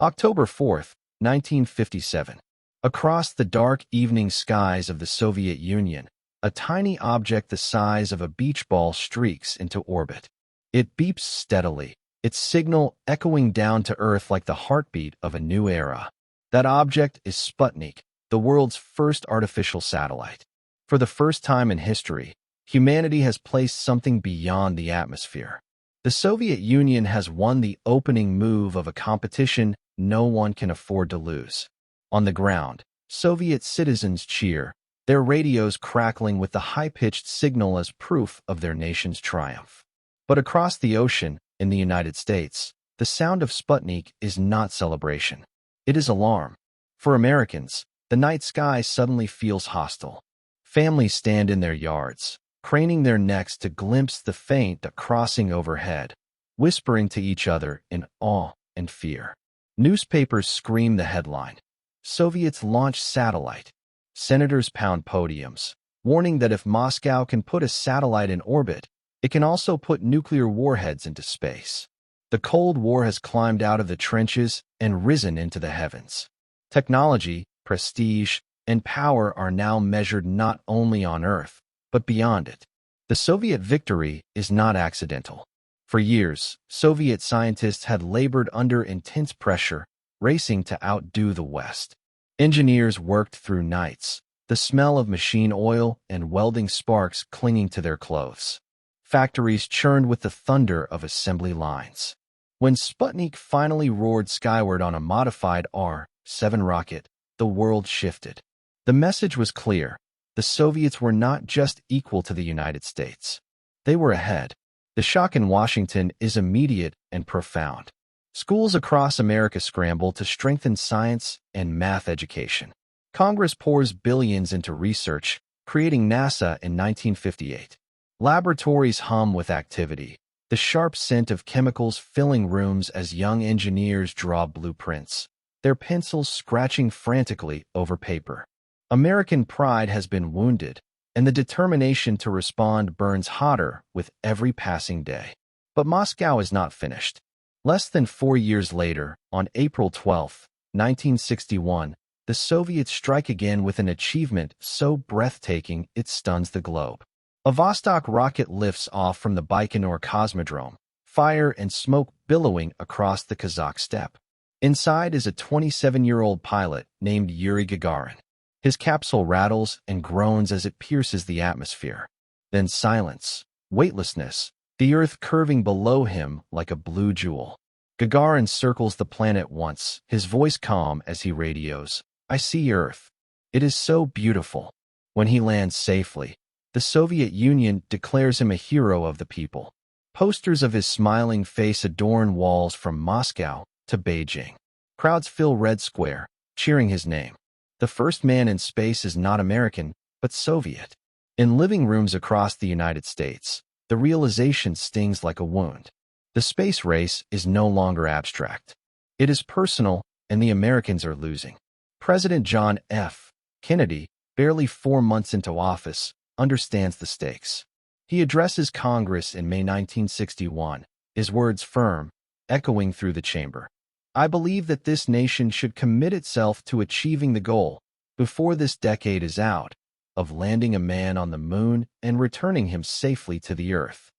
A: October 4th, 1957. Across the dark evening skies of the Soviet Union, a tiny object the size of a beach ball streaks into orbit. It beeps steadily, its signal echoing down to Earth like the heartbeat of a new era. That object is Sputnik, the world's first artificial satellite. For the first time in history, humanity has placed something beyond the atmosphere. The Soviet Union has won the opening move of a competition no one can afford to lose. On the ground, Soviet citizens cheer, their radios crackling with the high-pitched signal as proof of their nation's triumph. But across the ocean, in the United States, the sound of Sputnik is not celebration. It is alarm. For Americans, the night sky suddenly feels hostile. Families stand in their yards, craning their necks to glimpse the faint crossing overhead, whispering to each other in awe and fear. Newspapers scream the headline. Soviets launch satellite. Senators pound podiums, warning that if Moscow can put a satellite in orbit, it can also put nuclear warheads into space. The Cold War has climbed out of the trenches and risen into the heavens. Technology, prestige, and power are now measured not only on Earth, but beyond it. The Soviet victory is not accidental. For years, Soviet scientists had labored under intense pressure, racing to outdo the West. Engineers worked through nights, the smell of machine oil and welding sparks clinging to their clothes. Factories churned with the thunder of assembly lines. When Sputnik finally roared skyward on a modified R-7 rocket, the world shifted. The message was clear. The Soviets were not just equal to the United States. They were ahead. The shock in Washington is immediate and profound. Schools across America scramble to strengthen science and math education. Congress pours billions into research, creating NASA in 1958. Laboratories hum with activity, the sharp scent of chemicals filling rooms as young engineers draw blueprints, their pencils scratching frantically over paper. American pride has been wounded, and the determination to respond burns hotter with every passing day. But Moscow is not finished. Less than 4 years later, on April 12, 1961, the Soviets strike again with an achievement so breathtaking it stuns the globe. A Vostok rocket lifts off from the Baikonur Cosmodrome, fire and smoke billowing across the Kazakh steppe. Inside is a 27-year-old pilot named Yuri Gagarin. His capsule rattles and groans as it pierces the atmosphere. Then silence, weightlessness, the Earth curving below him like a blue jewel. Gagarin circles the planet once, his voice calm as he radios, "I see Earth. It is so beautiful." When he lands safely, the Soviet Union declares him a hero of the people. Posters of his smiling face adorn walls from Moscow to Beijing. Crowds fill Red Square, cheering his name. The first man in space is not American, but Soviet. In living rooms across the United States, the realization stings like a wound. The space race is no longer abstract. It is personal, and the Americans are losing. President John F. Kennedy, barely 4 months into office, understands the stakes. He addresses Congress in May 1961, his words firm, echoing through the chamber. "I believe that this nation should commit itself to achieving the goal, before this decade is out, of landing a man on the moon and returning him safely to the Earth."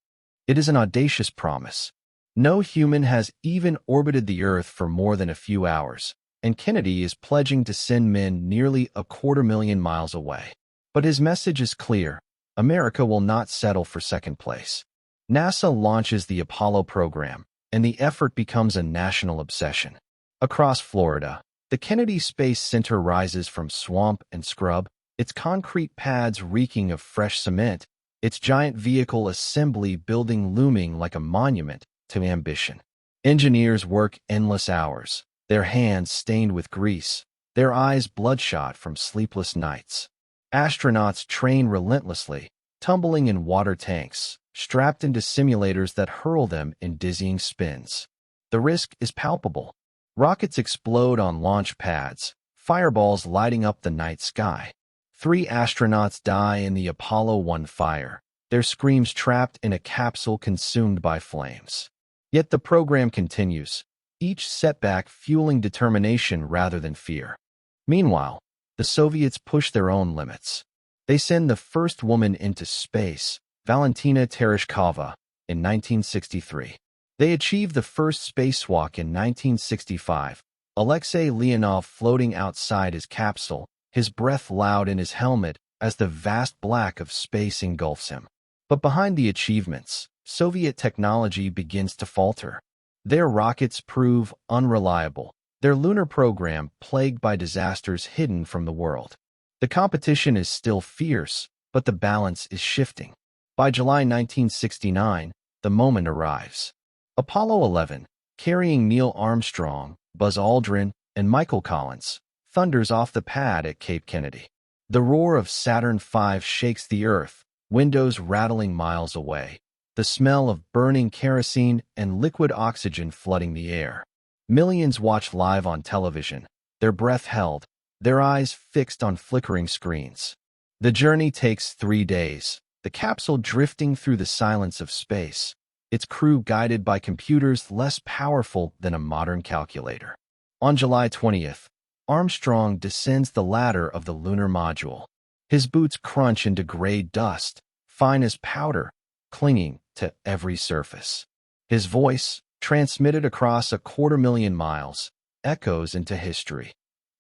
A: It is an audacious promise. No human has even orbited the Earth for more than a few hours, and Kennedy is pledging to send men nearly 250,000 miles away. But his message is clear. America will not settle for second place. NASA launches the Apollo program, and the effort becomes a national obsession. Across Florida, the Kennedy Space Center rises from swamp and scrub, its concrete pads reeking of fresh cement, its giant vehicle assembly building looming like a monument to ambition. Engineers work endless hours, their hands stained with grease, their eyes bloodshot from sleepless nights. Astronauts train relentlessly, tumbling in water tanks, strapped into simulators that hurl them in dizzying spins. The risk is palpable. Rockets explode on launch pads, fireballs lighting up the night sky. 3 astronauts die in the Apollo 1 fire, their screams trapped in a capsule consumed by flames. Yet the program continues, each setback fueling determination rather than fear. Meanwhile, the Soviets push their own limits. They send the first woman into space, Valentina Tereshkova, in 1963. They achieve the first spacewalk in 1965, Alexei Leonov floating outside his capsule, his breath loud in his helmet as the vast black of space engulfs him. But behind the achievements, Soviet technology begins to falter. Their rockets prove unreliable, their lunar program plagued by disasters hidden from the world. The competition is still fierce, but the balance is shifting. By July 1969, the moment arrives. Apollo 11, carrying Neil Armstrong, Buzz Aldrin, and Michael Collins, thunders off the pad at Cape Kennedy. The roar of Saturn V shakes the Earth, windows rattling miles away, the smell of burning kerosene and liquid oxygen flooding the air. Millions watch live on television, their breath held, their eyes fixed on flickering screens. The journey takes 3 days, the capsule drifting through the silence of space, its crew guided by computers less powerful than a modern calculator. On July 20th, Armstrong descends the ladder of the lunar module. His boots crunch into gray dust, fine as powder, clinging to every surface. His voice, transmitted across 250,000 miles, echoes into history.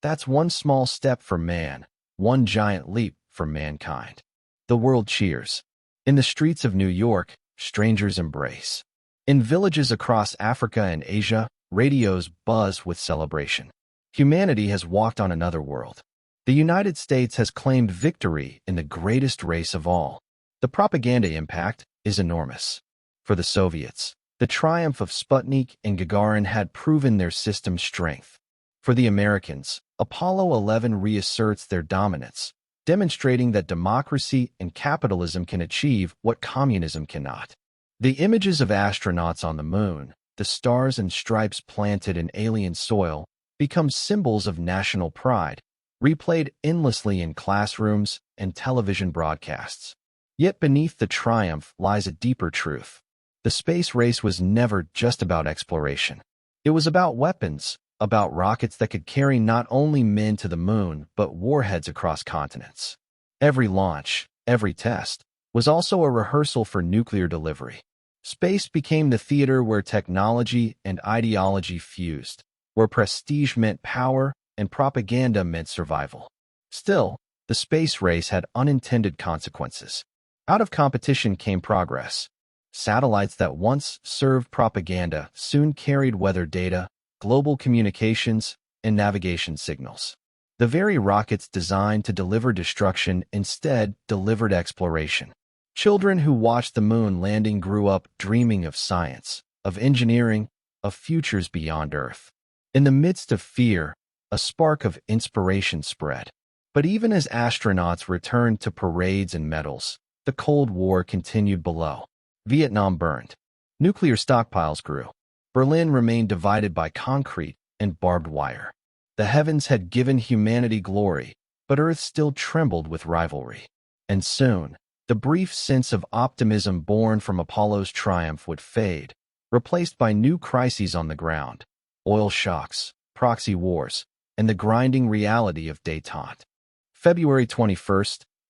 A: That's one small step for man, one giant leap for mankind. The world cheers. In the streets of New York, strangers embrace. In villages across Africa and Asia, radios buzz with celebration. Humanity has walked on another world. The United States has claimed victory in the greatest race of all. The propaganda impact is enormous. For the Soviets, the triumph of Sputnik and Gagarin had proven their system's strength. For the Americans, Apollo 11 reasserts their dominance, demonstrating that democracy and capitalism can achieve what communism cannot. The images of astronauts on the moon, the stars and stripes planted in alien soil, become symbols of national pride, replayed endlessly in classrooms and television broadcasts. Yet beneath the triumph lies a deeper truth. The space race was never just about exploration. It was about weapons, about rockets that could carry not only men to the moon, but warheads across continents. Every launch, every test, was also a rehearsal for nuclear delivery. Space became the theater where technology and ideology fused, where prestige meant power and propaganda meant survival. Still, the space race had unintended consequences. Out of competition came progress. Satellites that once served propaganda soon carried weather data, global communications, and navigation signals. The very rockets designed to deliver destruction instead delivered exploration. Children who watched the moon landing grew up dreaming of science, of engineering, of futures beyond Earth. In the midst of fear, a spark of inspiration spread. But even as astronauts returned to parades and medals, the Cold War continued below. Vietnam burned. Nuclear stockpiles grew. Berlin remained divided by concrete and barbed wire. The heavens had given humanity glory, but Earth still trembled with rivalry. And soon, the brief sense of optimism born from Apollo's triumph would fade, replaced by new crises on the ground: oil shocks, proxy wars, and the grinding reality of détente. February 21,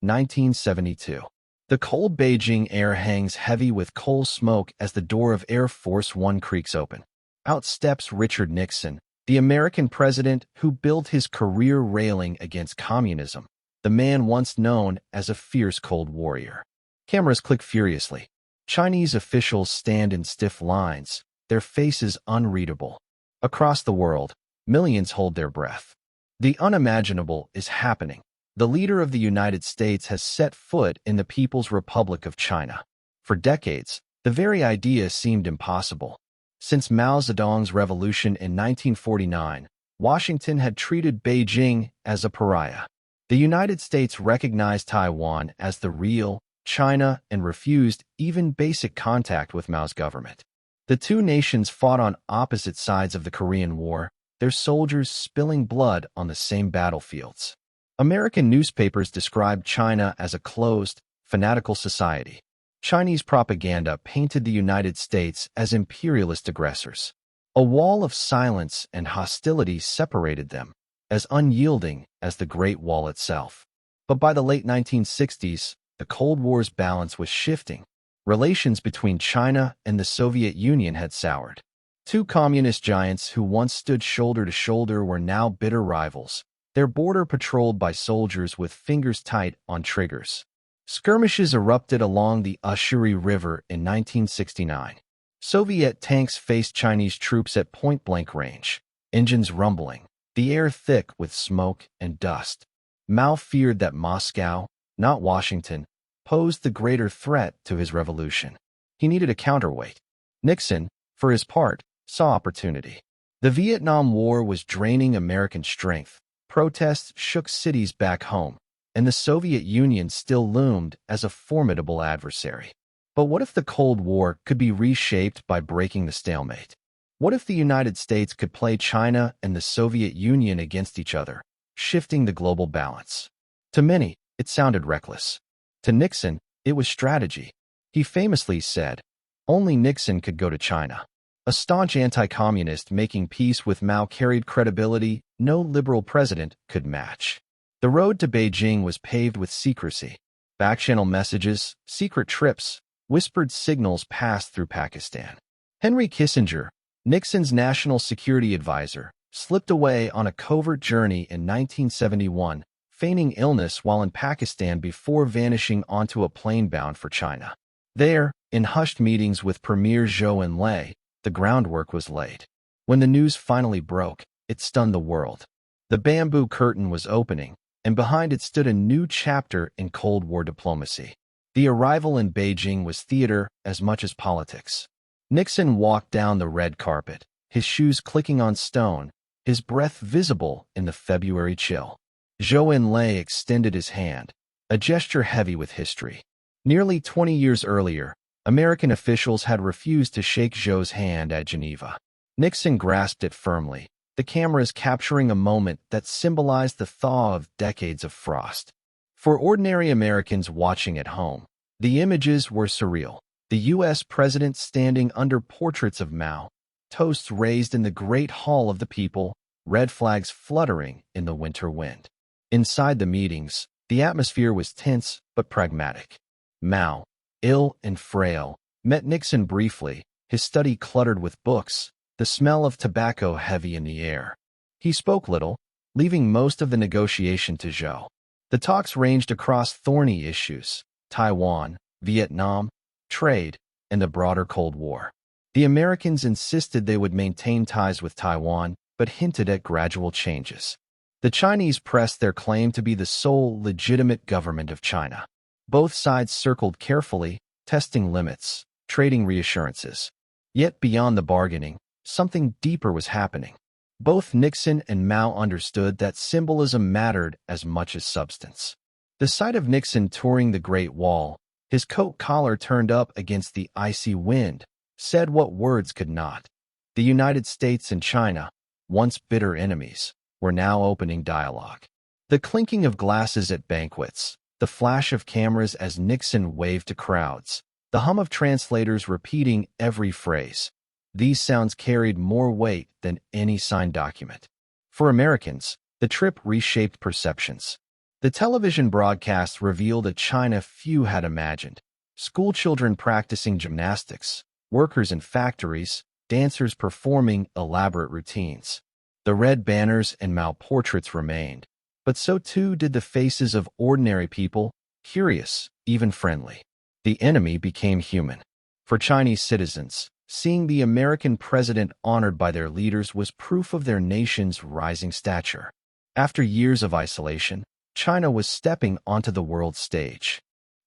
A: 1972. The cold Beijing air hangs heavy with coal smoke as the door of Air Force One creaks open. Out steps Richard Nixon, the American president who built his career railing against communism, the man once known as a fierce cold warrior. Cameras click furiously. Chinese officials stand in stiff lines, their faces unreadable. Across the world, millions hold their breath. The unimaginable is happening. The leader of the United States has set foot in the People's Republic of China. For decades, the very idea seemed impossible. Since Mao Zedong's revolution in 1949, Washington had treated Beijing as a pariah. The United States recognized Taiwan as the real China and refused even basic contact with Mao's government. The two nations fought on opposite sides of the Korean War, their soldiers spilling blood on the same battlefields. American newspapers described China as a closed, fanatical society. Chinese propaganda painted the United States as imperialist aggressors. A wall of silence and hostility separated them, as unyielding as the Great Wall itself. But by the late 1960s, the Cold War's balance was shifting. Relations between China and the Soviet Union had soured. Two communist giants who once stood shoulder to shoulder were now bitter rivals, their border patrolled by soldiers with fingers tight on triggers. Skirmishes erupted along the Ushuri River in 1969. Soviet tanks faced Chinese troops at point-blank range, engines rumbling, the air thick with smoke and dust. Mao feared that Moscow, not Washington, posed the greater threat to his revolution. He needed a counterweight. Nixon, for his part, saw opportunity. The Vietnam War was draining American strength. Protests shook cities back home, and the Soviet Union still loomed as a formidable adversary. But what if the Cold War could be reshaped by breaking the stalemate? What if the United States could play China and the Soviet Union against each other, shifting the global balance? To many, it sounded reckless. To Nixon, it was strategy. He famously said, "Only Nixon could go to China." A staunch anti-communist making peace with Mao carried credibility no liberal president could match. The road to Beijing was paved with secrecy. Backchannel messages, secret trips, whispered signals passed through Pakistan. Henry Kissinger, Nixon's national security advisor, slipped away on a covert journey in 1971, feigning illness while in Pakistan before vanishing onto a plane bound for China. There, in hushed meetings with Premier Zhou Enlai, the groundwork was laid. When the news finally broke, it stunned the world. The bamboo curtain was opening, and behind it stood a new chapter in Cold War diplomacy. The arrival in Beijing was theater as much as politics. Nixon walked down the red carpet, his shoes clicking on stone, his breath visible in the February chill. Zhou Enlai extended his hand, a gesture heavy with history. Nearly 20 years earlier, American officials had refused to shake Zhou's hand at Geneva. Nixon grasped it firmly, the cameras capturing a moment that symbolized the thaw of decades of frost. For ordinary Americans watching at home, the images were surreal. The U.S. president standing under portraits of Mao, toasts raised in the Great Hall of the People, red flags fluttering in the winter wind. Inside the meetings, the atmosphere was tense but pragmatic. Mao, ill and frail, met Nixon briefly, his study cluttered with books, the smell of tobacco heavy in the air. He spoke little, leaving most of the negotiation to Zhou. The talks ranged across thorny issues: Taiwan, Vietnam, trade, and the broader Cold War. The Americans insisted they would maintain ties with Taiwan, but hinted at gradual changes. The Chinese pressed their claim to be the sole legitimate government of China. Both sides circled carefully, testing limits, trading reassurances. Yet beyond the bargaining, something deeper was happening. Both Nixon and Mao understood that symbolism mattered as much as substance. The sight of Nixon touring the Great Wall, his coat collar turned up against the icy wind, said what words could not. The United States and China, once bitter enemies, were now opening dialogue. The clinking of glasses at banquets, the flash of cameras as Nixon waved to crowds, the hum of translators repeating every phrase. These sounds carried more weight than any signed document. For Americans, the trip reshaped perceptions. The television broadcasts revealed a China few had imagined. Schoolchildren practicing gymnastics, workers in factories, dancers performing elaborate routines. The red banners and Mao portraits remained, but so too did the faces of ordinary people, curious, even friendly. The enemy became human. For Chinese citizens, seeing the American president honored by their leaders was proof of their nation's rising stature. After years of isolation, China was stepping onto the world stage.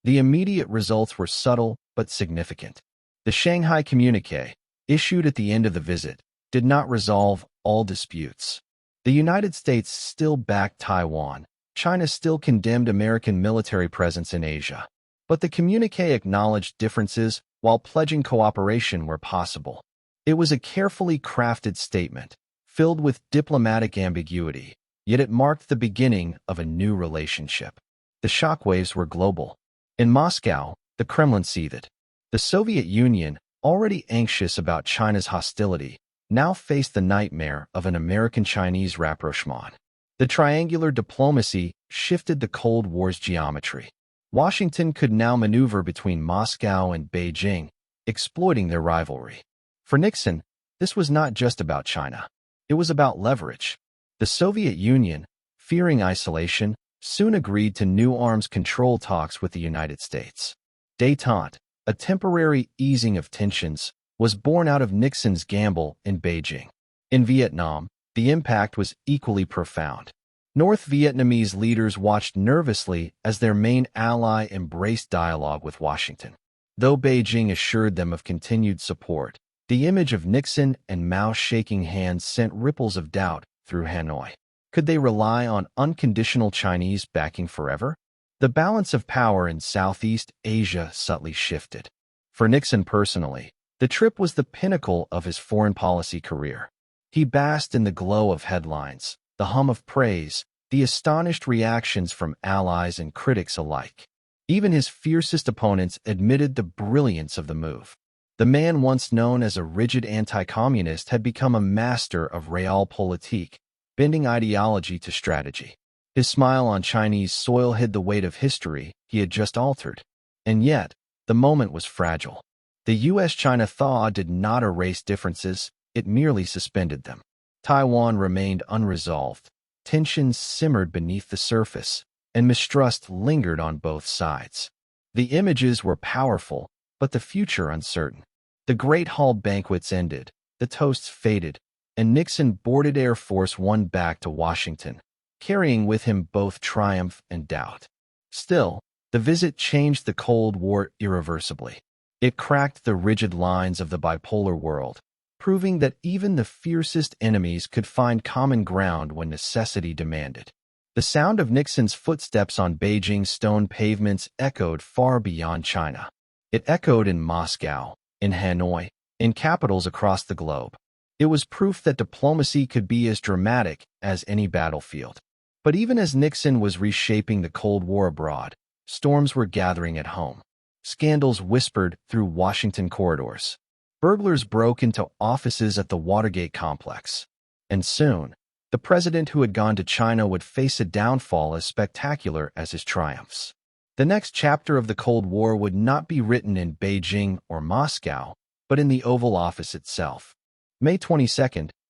A: The immediate results were subtle but significant. The Shanghai Communique, issued at the end of the visit, did not resolve all disputes. The United States still backed Taiwan. China still condemned American military presence in Asia. But the communique acknowledged differences while pledging cooperation where possible. It was a carefully crafted statement, filled with diplomatic ambiguity, yet it marked the beginning of a new relationship. The shockwaves were global. In Moscow, the Kremlin seethed. The Soviet Union, already anxious about China's hostility, now faced the nightmare of an American-Chinese rapprochement. The triangular diplomacy shifted the Cold War's geometry. Washington could now maneuver between Moscow and Beijing, exploiting their rivalry. For Nixon, this was not just about China. It was about leverage. The Soviet Union, fearing isolation, soon agreed to new arms control talks with the United States. Détente, a temporary easing of tensions, was born out of Nixon's gamble in Beijing. In Vietnam, the impact was equally profound. North Vietnamese leaders watched nervously as their main ally embraced dialogue with Washington. Though Beijing assured them of continued support, the image of Nixon and Mao shaking hands sent ripples of doubt through Hanoi. Could they rely on unconditional Chinese backing forever? The balance of power in Southeast Asia subtly shifted. For Nixon personally, the trip was the pinnacle of his foreign policy career. He basked in the glow of headlines, the hum of praise, the astonished reactions from allies and critics alike. Even his fiercest opponents admitted the brilliance of the move. The man once known as a rigid anti-communist had become a master of realpolitik, bending ideology to strategy. His smile on Chinese soil hid the weight of history he had just altered. And yet, the moment was fragile. The U.S.-China thaw did not erase differences, it merely suspended them. Taiwan remained unresolved. Tensions simmered beneath the surface, and mistrust lingered on both sides. The images were powerful, but the future uncertain. The Great Hall banquets ended, the toasts faded, and Nixon boarded Air Force One back to Washington, carrying with him both triumph and doubt. Still, the visit changed the Cold War irreversibly. It cracked the rigid lines of the bipolar world, proving that even the fiercest enemies could find common ground when necessity demanded. The sound of Nixon's footsteps on Beijing's stone pavements echoed far beyond China. It echoed in Moscow, in Hanoi, in capitals across the globe. It was proof that diplomacy could be as dramatic as any battlefield. But even as Nixon was reshaping the Cold War abroad, storms were gathering at home. Scandals whispered through Washington corridors. Burglars broke into offices at the Watergate complex. And soon, the president who had gone to China would face a downfall as spectacular as his triumphs. The next chapter of the Cold War would not be written in Beijing or Moscow, but in the Oval Office itself. May 22,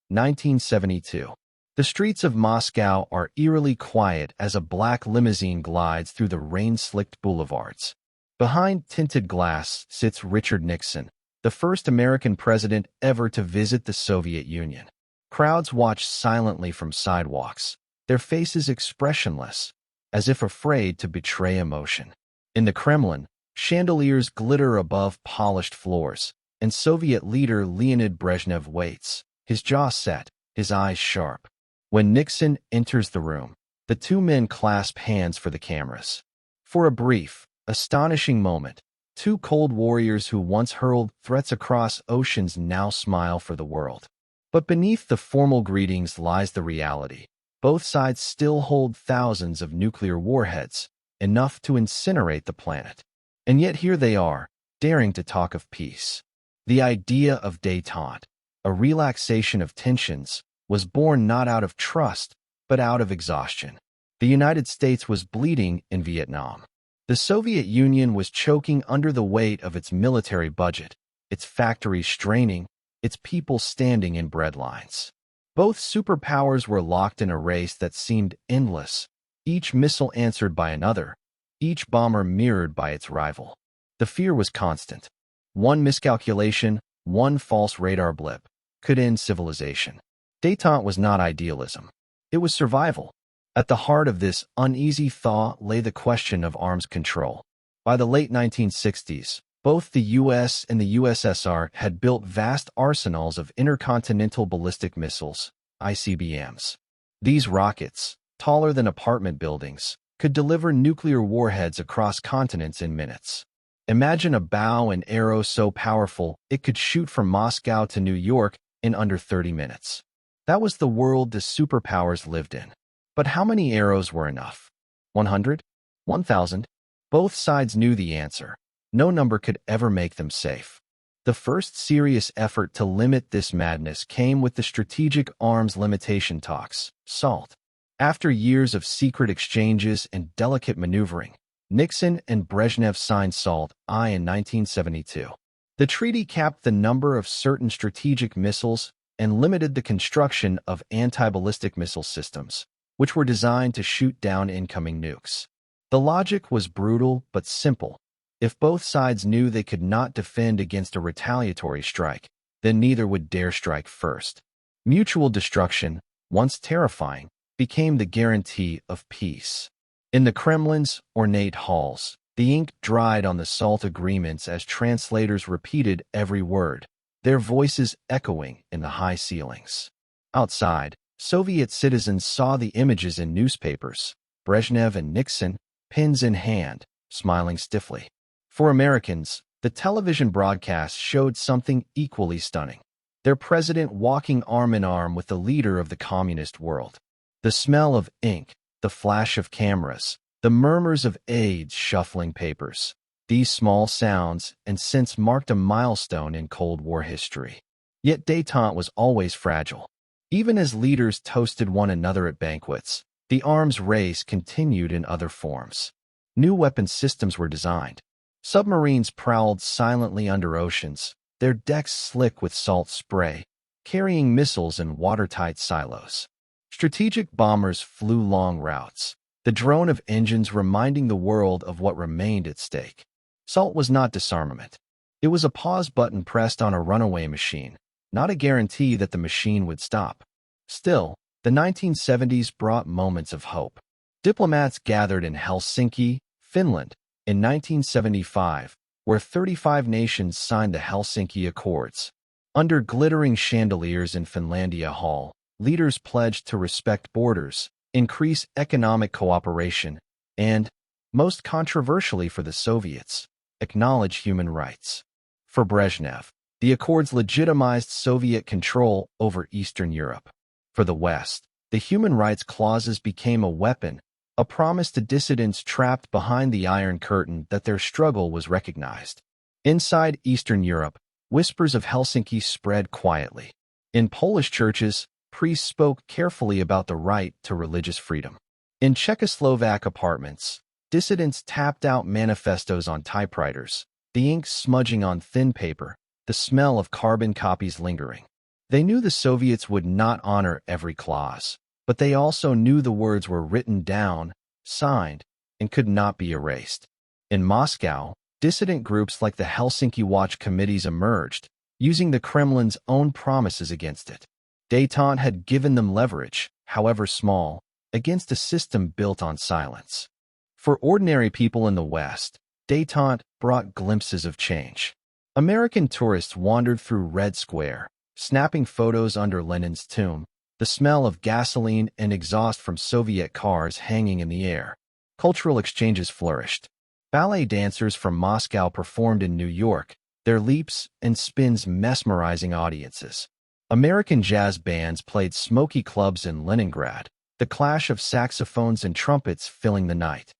A: 1972. The streets of Moscow are eerily quiet as a black limousine glides through the rain-slicked boulevards. Behind tinted glass sits Richard Nixon, the first American president ever to visit the Soviet Union. Crowds watch silently from sidewalks, their faces expressionless, as if afraid to betray emotion. In the Kremlin, chandeliers glitter above polished floors, and Soviet leader Leonid Brezhnev waits, his jaw set, his eyes sharp. When Nixon enters the room, the two men clasp hands for the cameras. For a brief, astonishing moment, two cold warriors who once hurled threats across oceans now smile for the world. But beneath the formal greetings lies the reality. Both sides still hold thousands of nuclear warheads, enough to incinerate the planet. And yet here they are, daring to talk of peace. The idea of détente, a relaxation of tensions, was born not out of trust, but out of exhaustion. The United States was bleeding in Vietnam. The Soviet Union was choking under the weight of its military budget, its factories straining, its people standing in breadlines. Both superpowers were locked in a race that seemed endless, each missile answered by another, each bomber mirrored by its rival. The fear was constant. One miscalculation, one false radar blip, could end civilization. Détente was not idealism. It was survival. At the heart of this uneasy thaw lay the question of arms control. By the late 1960s, both the U.S. and the USSR had built vast arsenals of intercontinental ballistic missiles, ICBMs. These rockets, taller than apartment buildings, could deliver nuclear warheads across continents in minutes. Imagine a bow and arrow so powerful it could shoot from Moscow to New York in under 30 minutes. That was the world the superpowers lived in. But how many arrows were enough? 100? 1,000? Both sides knew the answer. No number could ever make them safe. The first serious effort to limit this madness came with the Strategic Arms Limitation Talks, SALT. After years of secret exchanges and delicate maneuvering, Nixon and Brezhnev signed SALT-I in 1972. The treaty capped the number of certain strategic missiles and limited the construction of anti-ballistic missile systems, which were designed to shoot down incoming nukes. The logic was brutal but simple. If both sides knew they could not defend against a retaliatory strike, then neither would dare strike first. Mutual destruction, once terrifying, became the guarantee of peace. In the Kremlin's ornate halls, the ink dried on the SALT agreements as translators repeated every word, their voices echoing in the high ceilings. Outside, Soviet citizens saw the images in newspapers, Brezhnev and Nixon, pens in hand, smiling stiffly. For Americans, the television broadcast showed something equally stunning. Their president walking arm in arm with the leader of the communist world. The smell of ink, the flash of cameras, the murmurs of aides shuffling papers. These small sounds and since marked a milestone in Cold War history. Yet détente was always fragile. Even as leaders toasted one another at banquets, the arms race continued in other forms. New weapon systems were designed. Submarines prowled silently under oceans, their decks slick with salt spray, carrying missiles in watertight silos. Strategic bombers flew long routes, the drone of engines reminding the world of what remained at stake. Salt was not disarmament. It was a pause button pressed on a runaway machine, not a guarantee that the machine would stop. Still, the 1970s brought moments of hope. Diplomats gathered in Helsinki, Finland, in 1975, where 35 nations signed the Helsinki Accords. Under glittering chandeliers in Finlandia Hall, leaders pledged to respect borders, increase economic cooperation, and, most controversially for the Soviets, acknowledge human rights. For Brezhnev, the accords legitimized Soviet control over Eastern Europe. For the West, the human rights clauses became a weapon, a promise to dissidents trapped behind the Iron Curtain that their struggle was recognized. Inside Eastern Europe, whispers of Helsinki spread quietly. In Polish churches, priests spoke carefully about the right to religious freedom. In Czechoslovak apartments, dissidents tapped out manifestos on typewriters, the ink smudging on thin paper, the smell of carbon copies lingering. They knew the Soviets would not honor every clause, but they also knew the words were written down, signed, and could not be erased. In Moscow, dissident groups like the Helsinki Watch Committees emerged, using the Kremlin's own promises against it. Détente had given them leverage, however small, against a system built on silence. For ordinary people in the West, Détente brought glimpses of change. American tourists wandered through Red Square, snapping photos under Lenin's tomb, the smell of gasoline and exhaust from Soviet cars hanging in the air. Cultural exchanges flourished. Ballet dancers from Moscow performed in New York, their leaps and spins mesmerizing audiences. American jazz bands played smoky clubs in Leningrad, the clash of saxophones and trumpets filling the night.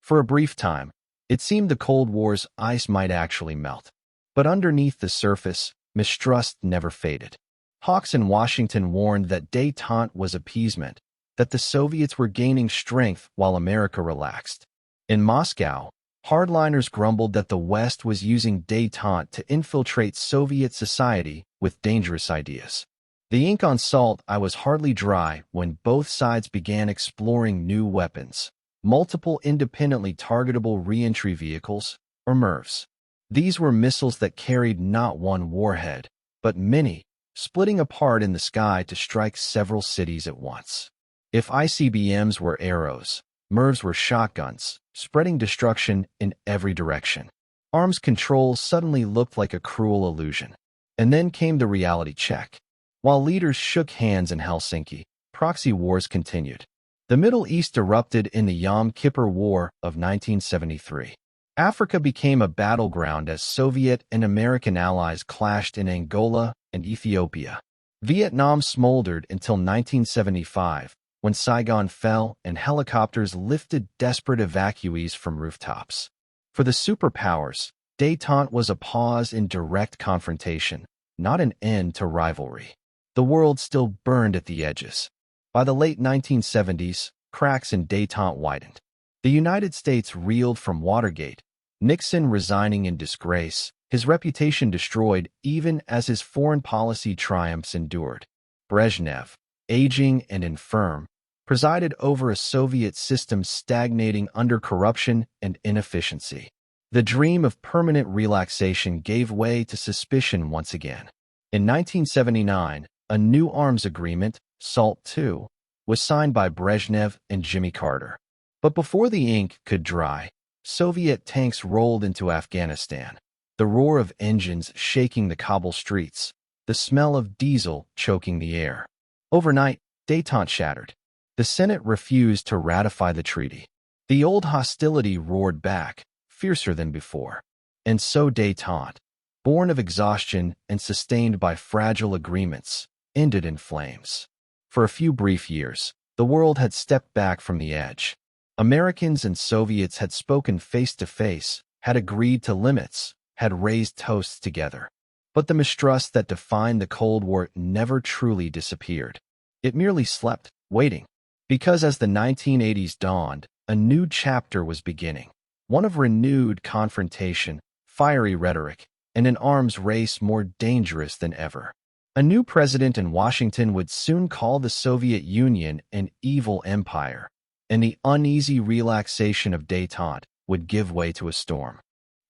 A: For a brief time, it seemed the Cold War's ice might actually melt. But underneath the surface, mistrust never faded. Hawks in Washington warned that détente was appeasement, that the Soviets were gaining strength while America relaxed. In Moscow, hardliners grumbled that the West was using détente to infiltrate Soviet society with dangerous ideas. The ink on salt I was hardly dry when both sides began exploring new weapons, multiple independently targetable reentry vehicles, or MIRVs. These were missiles that carried not one warhead, but many, splitting apart in the sky to strike several cities at once. If ICBMs were arrows, MIRVs were shotguns, spreading destruction in every direction. Arms control suddenly looked like a cruel illusion. And then came the reality check. While leaders shook hands in Helsinki, proxy wars continued. The Middle East erupted in the Yom Kippur War of 1973. Africa became a battleground as Soviet and American allies clashed in Angola and Ethiopia. Vietnam smoldered until 1975, when Saigon fell and helicopters lifted desperate evacuees from rooftops. For the superpowers, détente was a pause in direct confrontation, not an end to rivalry. The world still burned at the edges. By the late 1970s, cracks in détente widened. The United States reeled from Watergate, Nixon resigning in disgrace, his reputation destroyed even as his foreign policy triumphs endured. Brezhnev, aging and infirm, presided over a Soviet system stagnating under corruption and inefficiency. The dream of permanent relaxation gave way to suspicion once again. In 1979, a new arms agreement, SALT II, was signed by Brezhnev and Jimmy Carter. But before the ink could dry, Soviet tanks rolled into Afghanistan, the roar of engines shaking the cobble streets, the smell of diesel choking the air. Overnight, détente shattered. The Senate refused to ratify the treaty. The old hostility roared back, fiercer than before. And so détente, born of exhaustion and sustained by fragile agreements, ended in flames. For a few brief years, the world had stepped back from the edge. Americans and Soviets had spoken face to face, had agreed to limits, had raised toasts together. But the mistrust that defined the Cold War never truly disappeared. It merely slept, waiting. Because as the 1980s dawned, a new chapter was beginning. One of renewed confrontation, fiery rhetoric, and an arms race more dangerous than ever. A new president in Washington would soon call the Soviet Union an evil empire, and the uneasy relaxation of Détente would give way to a storm.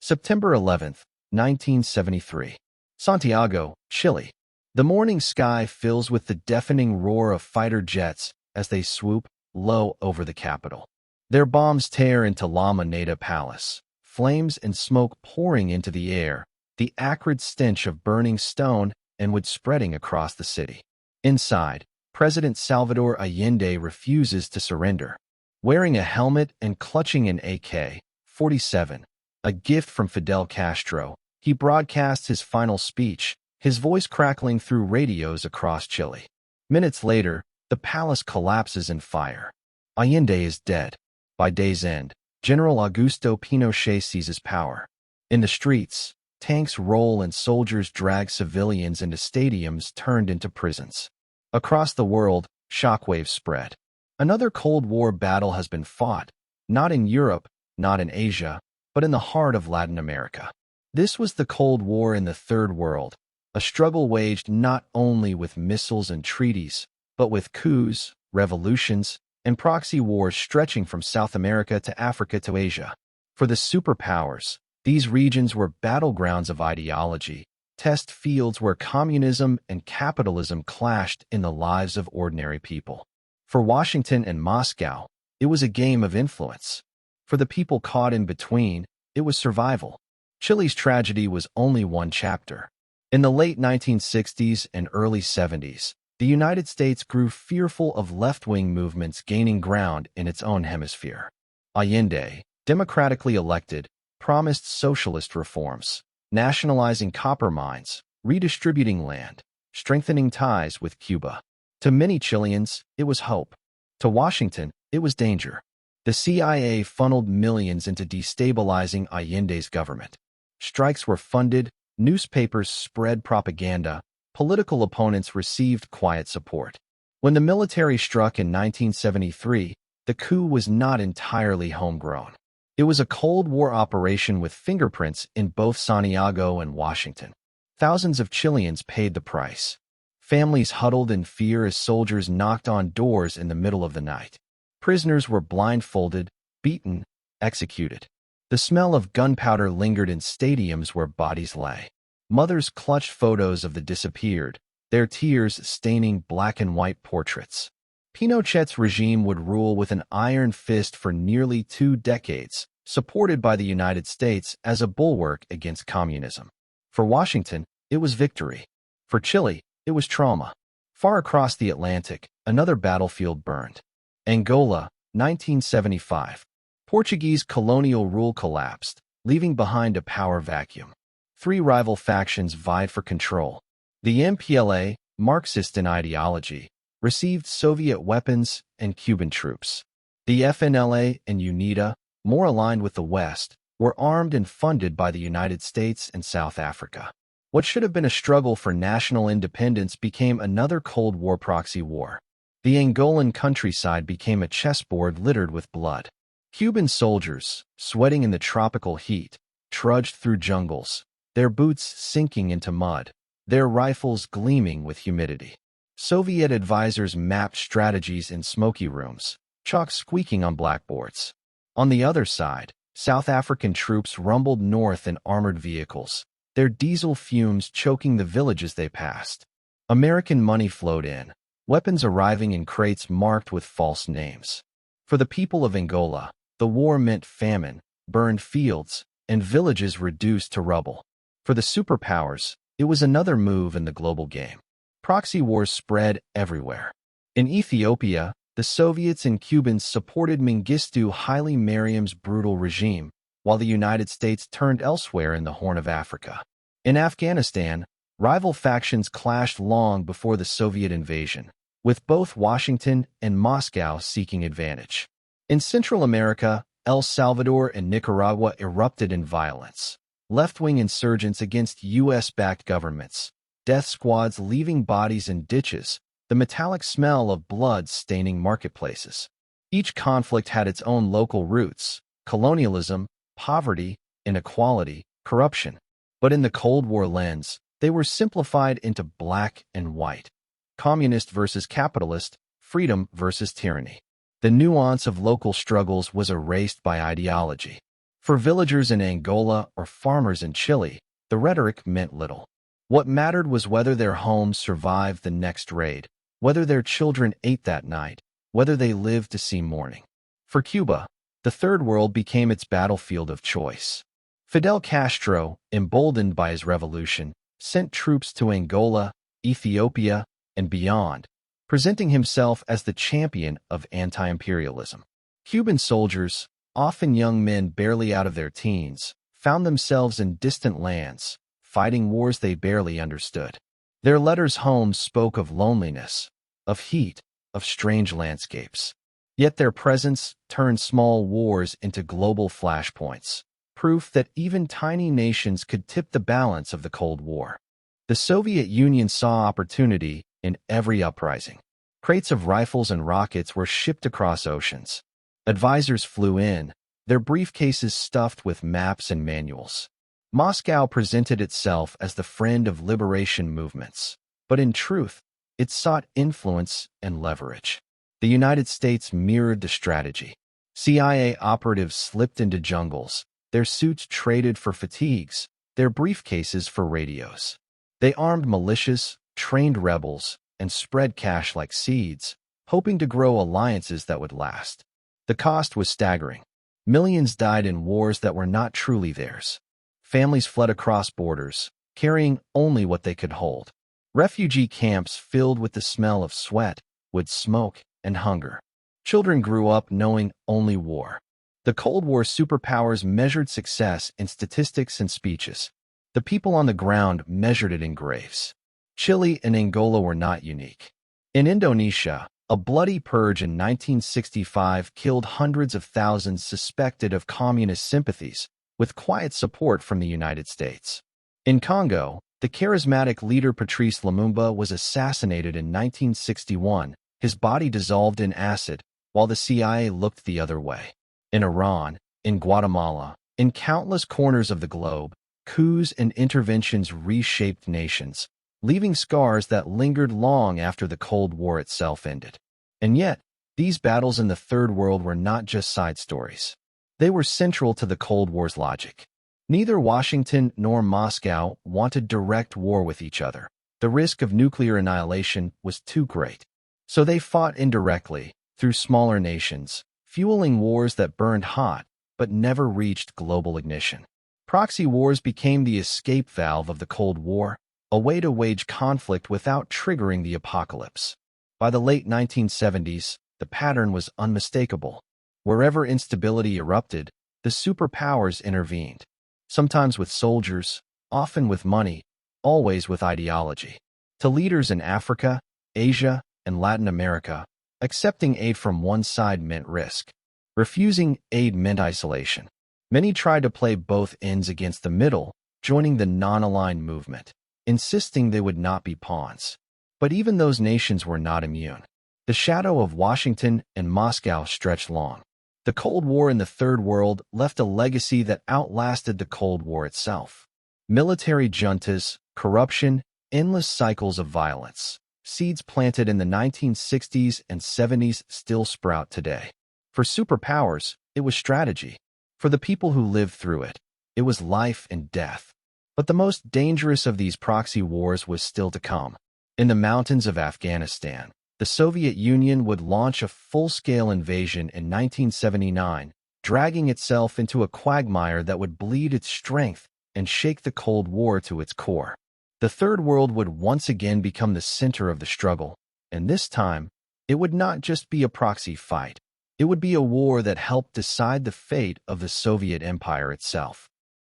A: September 11, 1973. Santiago, Chile. The morning sky fills with the deafening roar of fighter jets as they swoop low over the capital. Their bombs tear into La Moneda Palace, flames and smoke pouring into the air, the acrid stench of burning stone and wood spreading across the city. Inside, President Salvador Allende refuses to surrender. Wearing a helmet and clutching an AK-47, a gift from Fidel Castro, he broadcasts his final speech, his voice crackling through radios across Chile. Minutes later, the palace collapses in fire. Allende is dead. By day's end, General Augusto Pinochet seizes power. In the streets, tanks roll and soldiers drag civilians into stadiums turned into prisons. Across the world, shockwaves spread. Another Cold War battle has been fought, not in Europe, not in Asia, but in the heart of Latin America. This was the Cold War in the Third World, a struggle waged not only with missiles and treaties, but with coups, revolutions, and proxy wars stretching from South America to Africa to Asia. For the superpowers, these regions were battlegrounds of ideology, test fields where communism and capitalism clashed in the lives of ordinary people. For Washington and Moscow, it was a game of influence. For the people caught in between, it was survival. Chile's tragedy was only one chapter. In the late 1960s and early 70s, the United States grew fearful of left-wing movements gaining ground in its own hemisphere. Allende, democratically elected, promised socialist reforms, nationalizing copper mines, redistributing land, strengthening ties with Cuba. To many Chileans, it was hope. To Washington, it was danger. The CIA funneled millions into destabilizing Allende's government. Strikes were funded, newspapers spread propaganda, political opponents received quiet support. When the military struck in 1973, the coup was not entirely homegrown. It was a Cold War operation with fingerprints in both Santiago and Washington. Thousands of Chileans paid the price. Families huddled in fear as soldiers knocked on doors in the middle of the night. Prisoners were blindfolded, beaten, executed. The smell of gunpowder lingered in stadiums where bodies lay. Mothers clutched photos of the disappeared, their tears staining black and white portraits. Pinochet's regime would rule with an iron fist for nearly 2 decades, supported by the United States as a bulwark against communism. For Washington, it was victory. For Chile, it was trauma. Far across the Atlantic, another battlefield burned. Angola, 1975. Portuguese colonial rule collapsed, leaving behind a power vacuum. 3 rival factions vied for control. The MPLA, Marxist in ideology, received Soviet weapons and Cuban troops. The FNLA and UNITA, more aligned with the West, were armed and funded by the United States and South Africa. What should have been a struggle for national independence became another Cold War proxy war. The Angolan countryside became a chessboard littered with blood. Cuban soldiers, sweating in the tropical heat, trudged through jungles, their boots sinking into mud, their rifles gleaming with humidity. Soviet advisors mapped strategies in smoky rooms, chalk squeaking on blackboards. On the other side, South African troops rumbled north in armored vehicles, their diesel fumes choking the villages they passed. American money flowed in, weapons arriving in crates marked with false names. For the people of Angola, the war meant famine, burned fields, and villages reduced to rubble. For the superpowers, it was another move in the global game. Proxy wars spread everywhere. In Ethiopia, the Soviets and Cubans supported Mengistu Haile Mariam's brutal regime, while the United States turned elsewhere in the Horn of Africa. In Afghanistan, rival factions clashed long before the Soviet invasion, with both Washington and Moscow seeking advantage. In Central America, El Salvador and Nicaragua erupted in violence. Left-wing insurgents against U.S.-backed governments. Death squads leaving bodies in ditches. The metallic smell of blood staining marketplaces. Each conflict had its own local roots: colonialism, poverty, inequality, corruption. But in the Cold War lens, they were simplified into black and white. Communist versus capitalist, freedom versus tyranny. The nuance of local struggles was erased by ideology. For villagers in Angola or farmers in Chile, the rhetoric meant little. What mattered was whether their homes survived the next raid, whether their children ate that night, whether they lived to see morning. For Cuba, the Third World became its battlefield of choice. Fidel Castro, emboldened by his revolution, sent troops to Angola, Ethiopia, and beyond, presenting himself as the champion of anti-imperialism. Cuban soldiers, often young men barely out of their teens, found themselves in distant lands, fighting wars they barely understood. Their letters home spoke of loneliness, of heat, of strange landscapes. Yet their presence turned small wars into global flashpoints, proof that even tiny nations could tip the balance of the Cold War. The Soviet Union saw opportunity in every uprising. Crates of rifles and rockets were shipped across oceans. Advisors flew in, their briefcases stuffed with maps and manuals. Moscow presented itself as the friend of liberation movements, but in truth, it sought influence and leverage. The United States mirrored the strategy. CIA operatives slipped into jungles, their suits traded for fatigues, their briefcases for radios. They armed militias, trained rebels, and spread cash like seeds, hoping to grow alliances that would last. The cost was staggering. Millions died in wars that were not truly theirs. Families fled across borders, carrying only what they could hold. Refugee camps filled with the smell of sweat, wood smoke, and hunger. Children grew up knowing only war. The Cold War superpowers measured success in statistics and speeches. The people on the ground measured it in graves. Chile and Angola were not unique. In Indonesia, a bloody purge in 1965 killed hundreds of thousands suspected of communist sympathies, with quiet support from the United States. In Congo, the charismatic leader Patrice Lumumba was assassinated in 1961, his body dissolved in acid, while the CIA looked the other way. In Iran, in Guatemala, in countless corners of the globe, coups and interventions reshaped nations, leaving scars that lingered long after the Cold War itself ended. And yet, these battles in the Third World were not just side stories. They were central to the Cold War's logic. Neither Washington nor Moscow wanted direct war with each other. The risk of nuclear annihilation was too great. So they fought indirectly, through smaller nations, fueling wars that burned hot but never reached global ignition. Proxy wars became the escape valve of the Cold War, a way to wage conflict without triggering the apocalypse. By the late 1970s, the pattern was unmistakable. Wherever instability erupted, the superpowers intervened. Sometimes with soldiers, often with money, always with ideology. To leaders in Africa, Asia, and Latin America, accepting aid from one side meant risk. Refusing aid meant isolation. Many tried to play both ends against the middle, joining the non-aligned movement, insisting they would not be pawns. But even those nations were not immune. The shadow of Washington and Moscow stretched long. The Cold War in the Third World left a legacy that outlasted the Cold War itself. Military juntas, corruption, endless cycles of violence. Seeds planted in the 1960s and 70s still sprout today. For superpowers, it was strategy. For the people who lived through it, it was life and death. But the most dangerous of these proxy wars was still to come. In the mountains of Afghanistan, the Soviet Union would launch a full-scale invasion in 1979, dragging itself into a quagmire that would bleed its strength and shake the Cold War to its core. The Third World would once again become the center of the struggle, and this time, it would not just be a proxy fight. It would be a war that helped decide the fate of the Soviet Empire itself.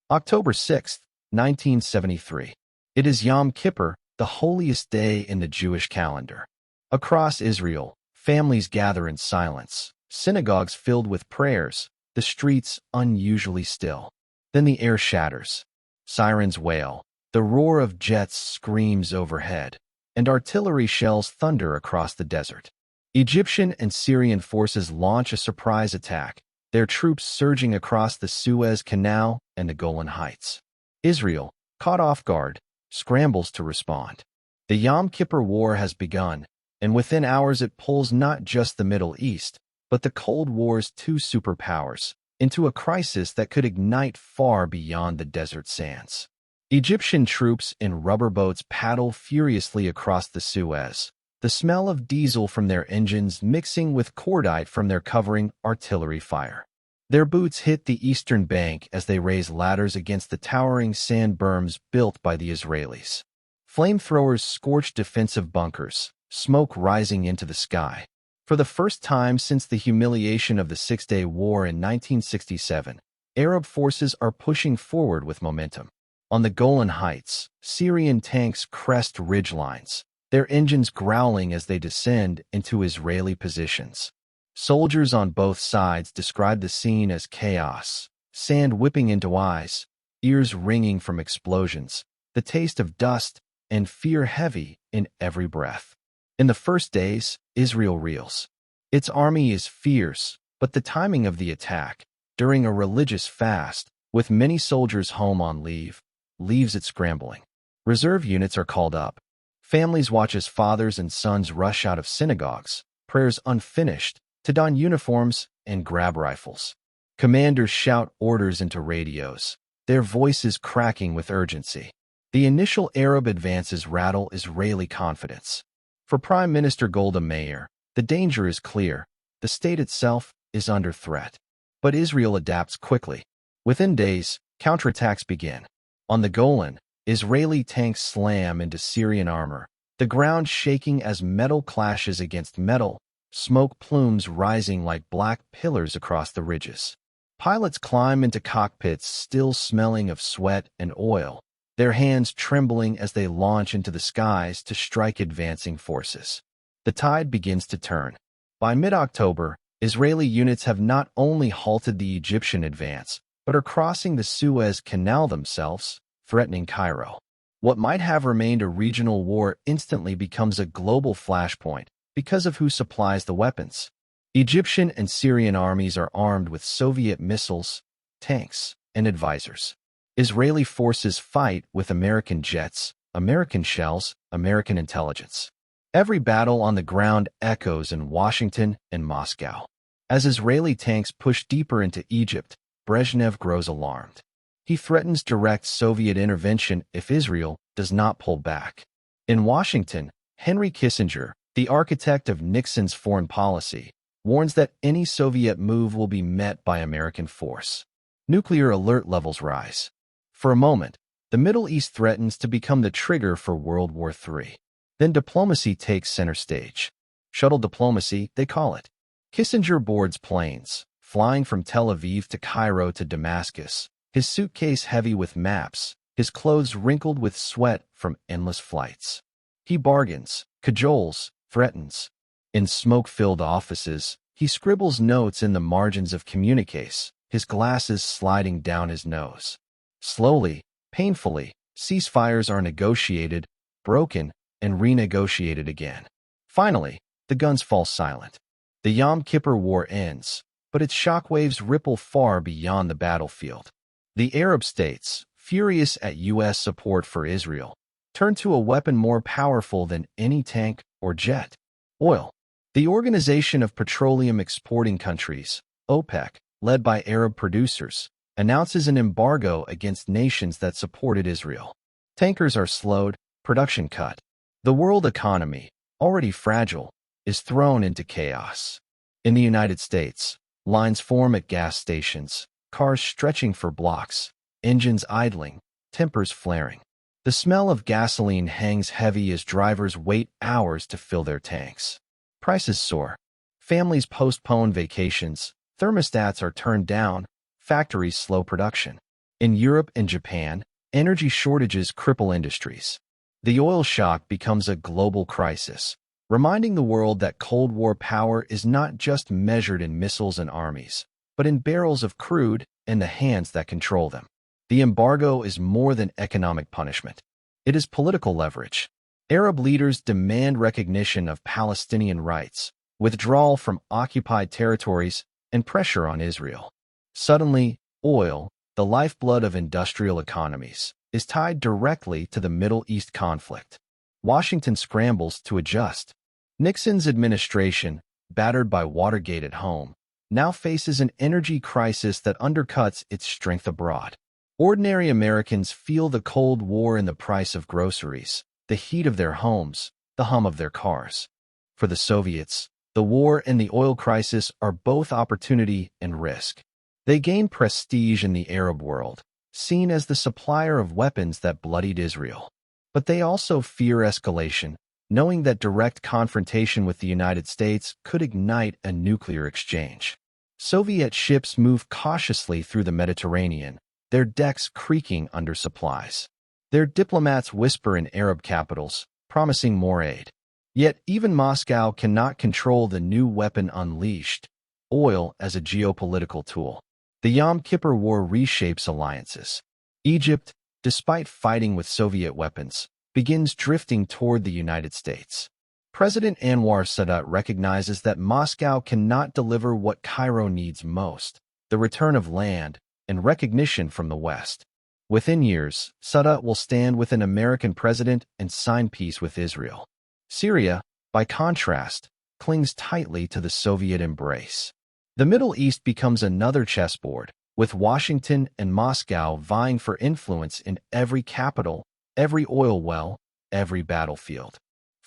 A: October 6, 1973. It is Yom Kippur, the holiest day in the Jewish calendar. Across Israel, families gather in silence, synagogues filled with prayers, the streets unusually still. Then the air shatters. Sirens wail, the roar of jets screams overhead, and artillery shells thunder across the desert. Egyptian and Syrian forces launch a surprise attack, their troops surging across the Suez Canal and the Golan Heights. Israel, caught off guard, scrambles to respond. The Yom Kippur War has begun, and within hours it pulls not just the Middle East, but the Cold War's two superpowers, into a crisis that could ignite far beyond the desert sands. Egyptian troops in rubber boats paddle furiously across the Suez, the smell of diesel from their engines mixing with cordite from their covering artillery fire. Their boots hit the eastern bank as they raise ladders against the towering sand berms built by the Israelis. Flamethrowers scorch defensive bunkers, smoke rising into the sky. For the first time since the humiliation of the Six-Day War in 1967, Arab forces are pushing forward with momentum. On the Golan Heights, Syrian tanks crest ridgelines, their engines growling as they descend into Israeli positions. Soldiers on both sides describe the scene as chaos, sand whipping into eyes, ears ringing from explosions, the taste of dust and fear heavy in every breath. In the first days, Israel reels. Its army is fierce, but the timing of the attack, during a religious fast, with many soldiers home on leave, leaves it scrambling. Reserve units are called up. Families watch as fathers and sons rush out of synagogues, prayers unfinished, to don uniforms and grab rifles. Commanders shout orders into radios, their voices cracking with urgency. The initial Arab advances rattle Israeli confidence. For Prime Minister Golda Meir, the danger is clear. The state itself is under threat. But Israel adapts quickly. Within days, counterattacks begin. On the Golan, Israeli tanks slam into Syrian armor, the ground shaking as metal clashes against metal, smoke plumes rising like black pillars across the ridges. Pilots climb into cockpits still smelling of sweat and oil, their hands trembling as they launch into the skies to strike advancing forces. The tide begins to turn. By mid-October, Israeli units have not only halted the Egyptian advance, but are crossing the Suez Canal themselves, threatening Cairo. What might have remained a regional war instantly becomes a global flashpoint because of who supplies the weapons. Egyptian and Syrian armies are armed with Soviet missiles, tanks, and advisors. Israeli forces fight with American jets, American shells, American intelligence. Every battle on the ground echoes in Washington and Moscow. As Israeli tanks push deeper into Egypt, Brezhnev grows alarmed. He threatens direct Soviet intervention if Israel does not pull back. In Washington, Henry Kissinger, the architect of Nixon's foreign policy, warns that any Soviet move will be met by American force. Nuclear alert levels rise. For a moment, the Middle East threatens to become the trigger for World War III. Then diplomacy takes center stage. Shuttle diplomacy, they call it. Kissinger boards planes, flying from Tel Aviv to Cairo to Damascus, his suitcase heavy with maps, his clothes wrinkled with sweat from endless flights. He bargains, cajoles, threatens. In smoke-filled offices, he scribbles notes in the margins of communiques, his glasses sliding down his nose. Slowly, painfully, ceasefires are negotiated, broken, and renegotiated again. Finally, the guns fall silent. The Yom Kippur War ends, but its shockwaves ripple far beyond the battlefield. The Arab states, furious at U.S. support for Israel, turn to a weapon more powerful than any tank or jet: oil. The Organization of Petroleum Exporting Countries, OPEC, led by Arab producers, announces an embargo against nations that supported Israel. Tankers are slowed, production cut. The world economy, already fragile, is thrown into chaos. In the United States, lines form at gas stations, cars stretching for blocks, engines idling, tempers flaring. The smell of gasoline hangs heavy as drivers wait hours to fill their tanks. Prices soar. Families postpone vacations, thermostats are turned down, factories slow production. In Europe and Japan, energy shortages cripple industries. The oil shock becomes a global crisis, reminding the world that Cold War power is not just measured in missiles and armies, but in barrels of crude and the hands that control them. The embargo is more than economic punishment. It is political leverage. Arab leaders demand recognition of Palestinian rights, withdrawal from occupied territories, and pressure on Israel. Suddenly, oil, the lifeblood of industrial economies, is tied directly to the Middle East conflict. Washington scrambles to adjust. Nixon's administration, battered by Watergate at home, now faces an energy crisis that undercuts its strength abroad. Ordinary Americans feel the Cold War in the price of groceries, the heat of their homes, the hum of their cars. For the Soviets, the war and the oil crisis are both opportunity and risk. They gain prestige in the Arab world, seen as the supplier of weapons that bloodied Israel. But they also fear escalation, knowing that direct confrontation with the United States could ignite a nuclear exchange. Soviet ships move cautiously through the Mediterranean, their decks creaking under supplies. Their diplomats whisper in Arab capitals, promising more aid. Yet even Moscow cannot control the new weapon unleashed, oil as a geopolitical tool. The Yom Kippur War reshapes alliances. Egypt, despite fighting with Soviet weapons, begins drifting toward the United States. President Anwar Sadat recognizes that Moscow cannot deliver what Cairo needs most, the return of land and recognition from the West. Within years, Sadat will stand with an American president and sign peace with Israel. Syria, by contrast, clings tightly to the Soviet embrace. The Middle East becomes another chessboard, with Washington and Moscow vying for influence in every capital, every oil well, every battlefield.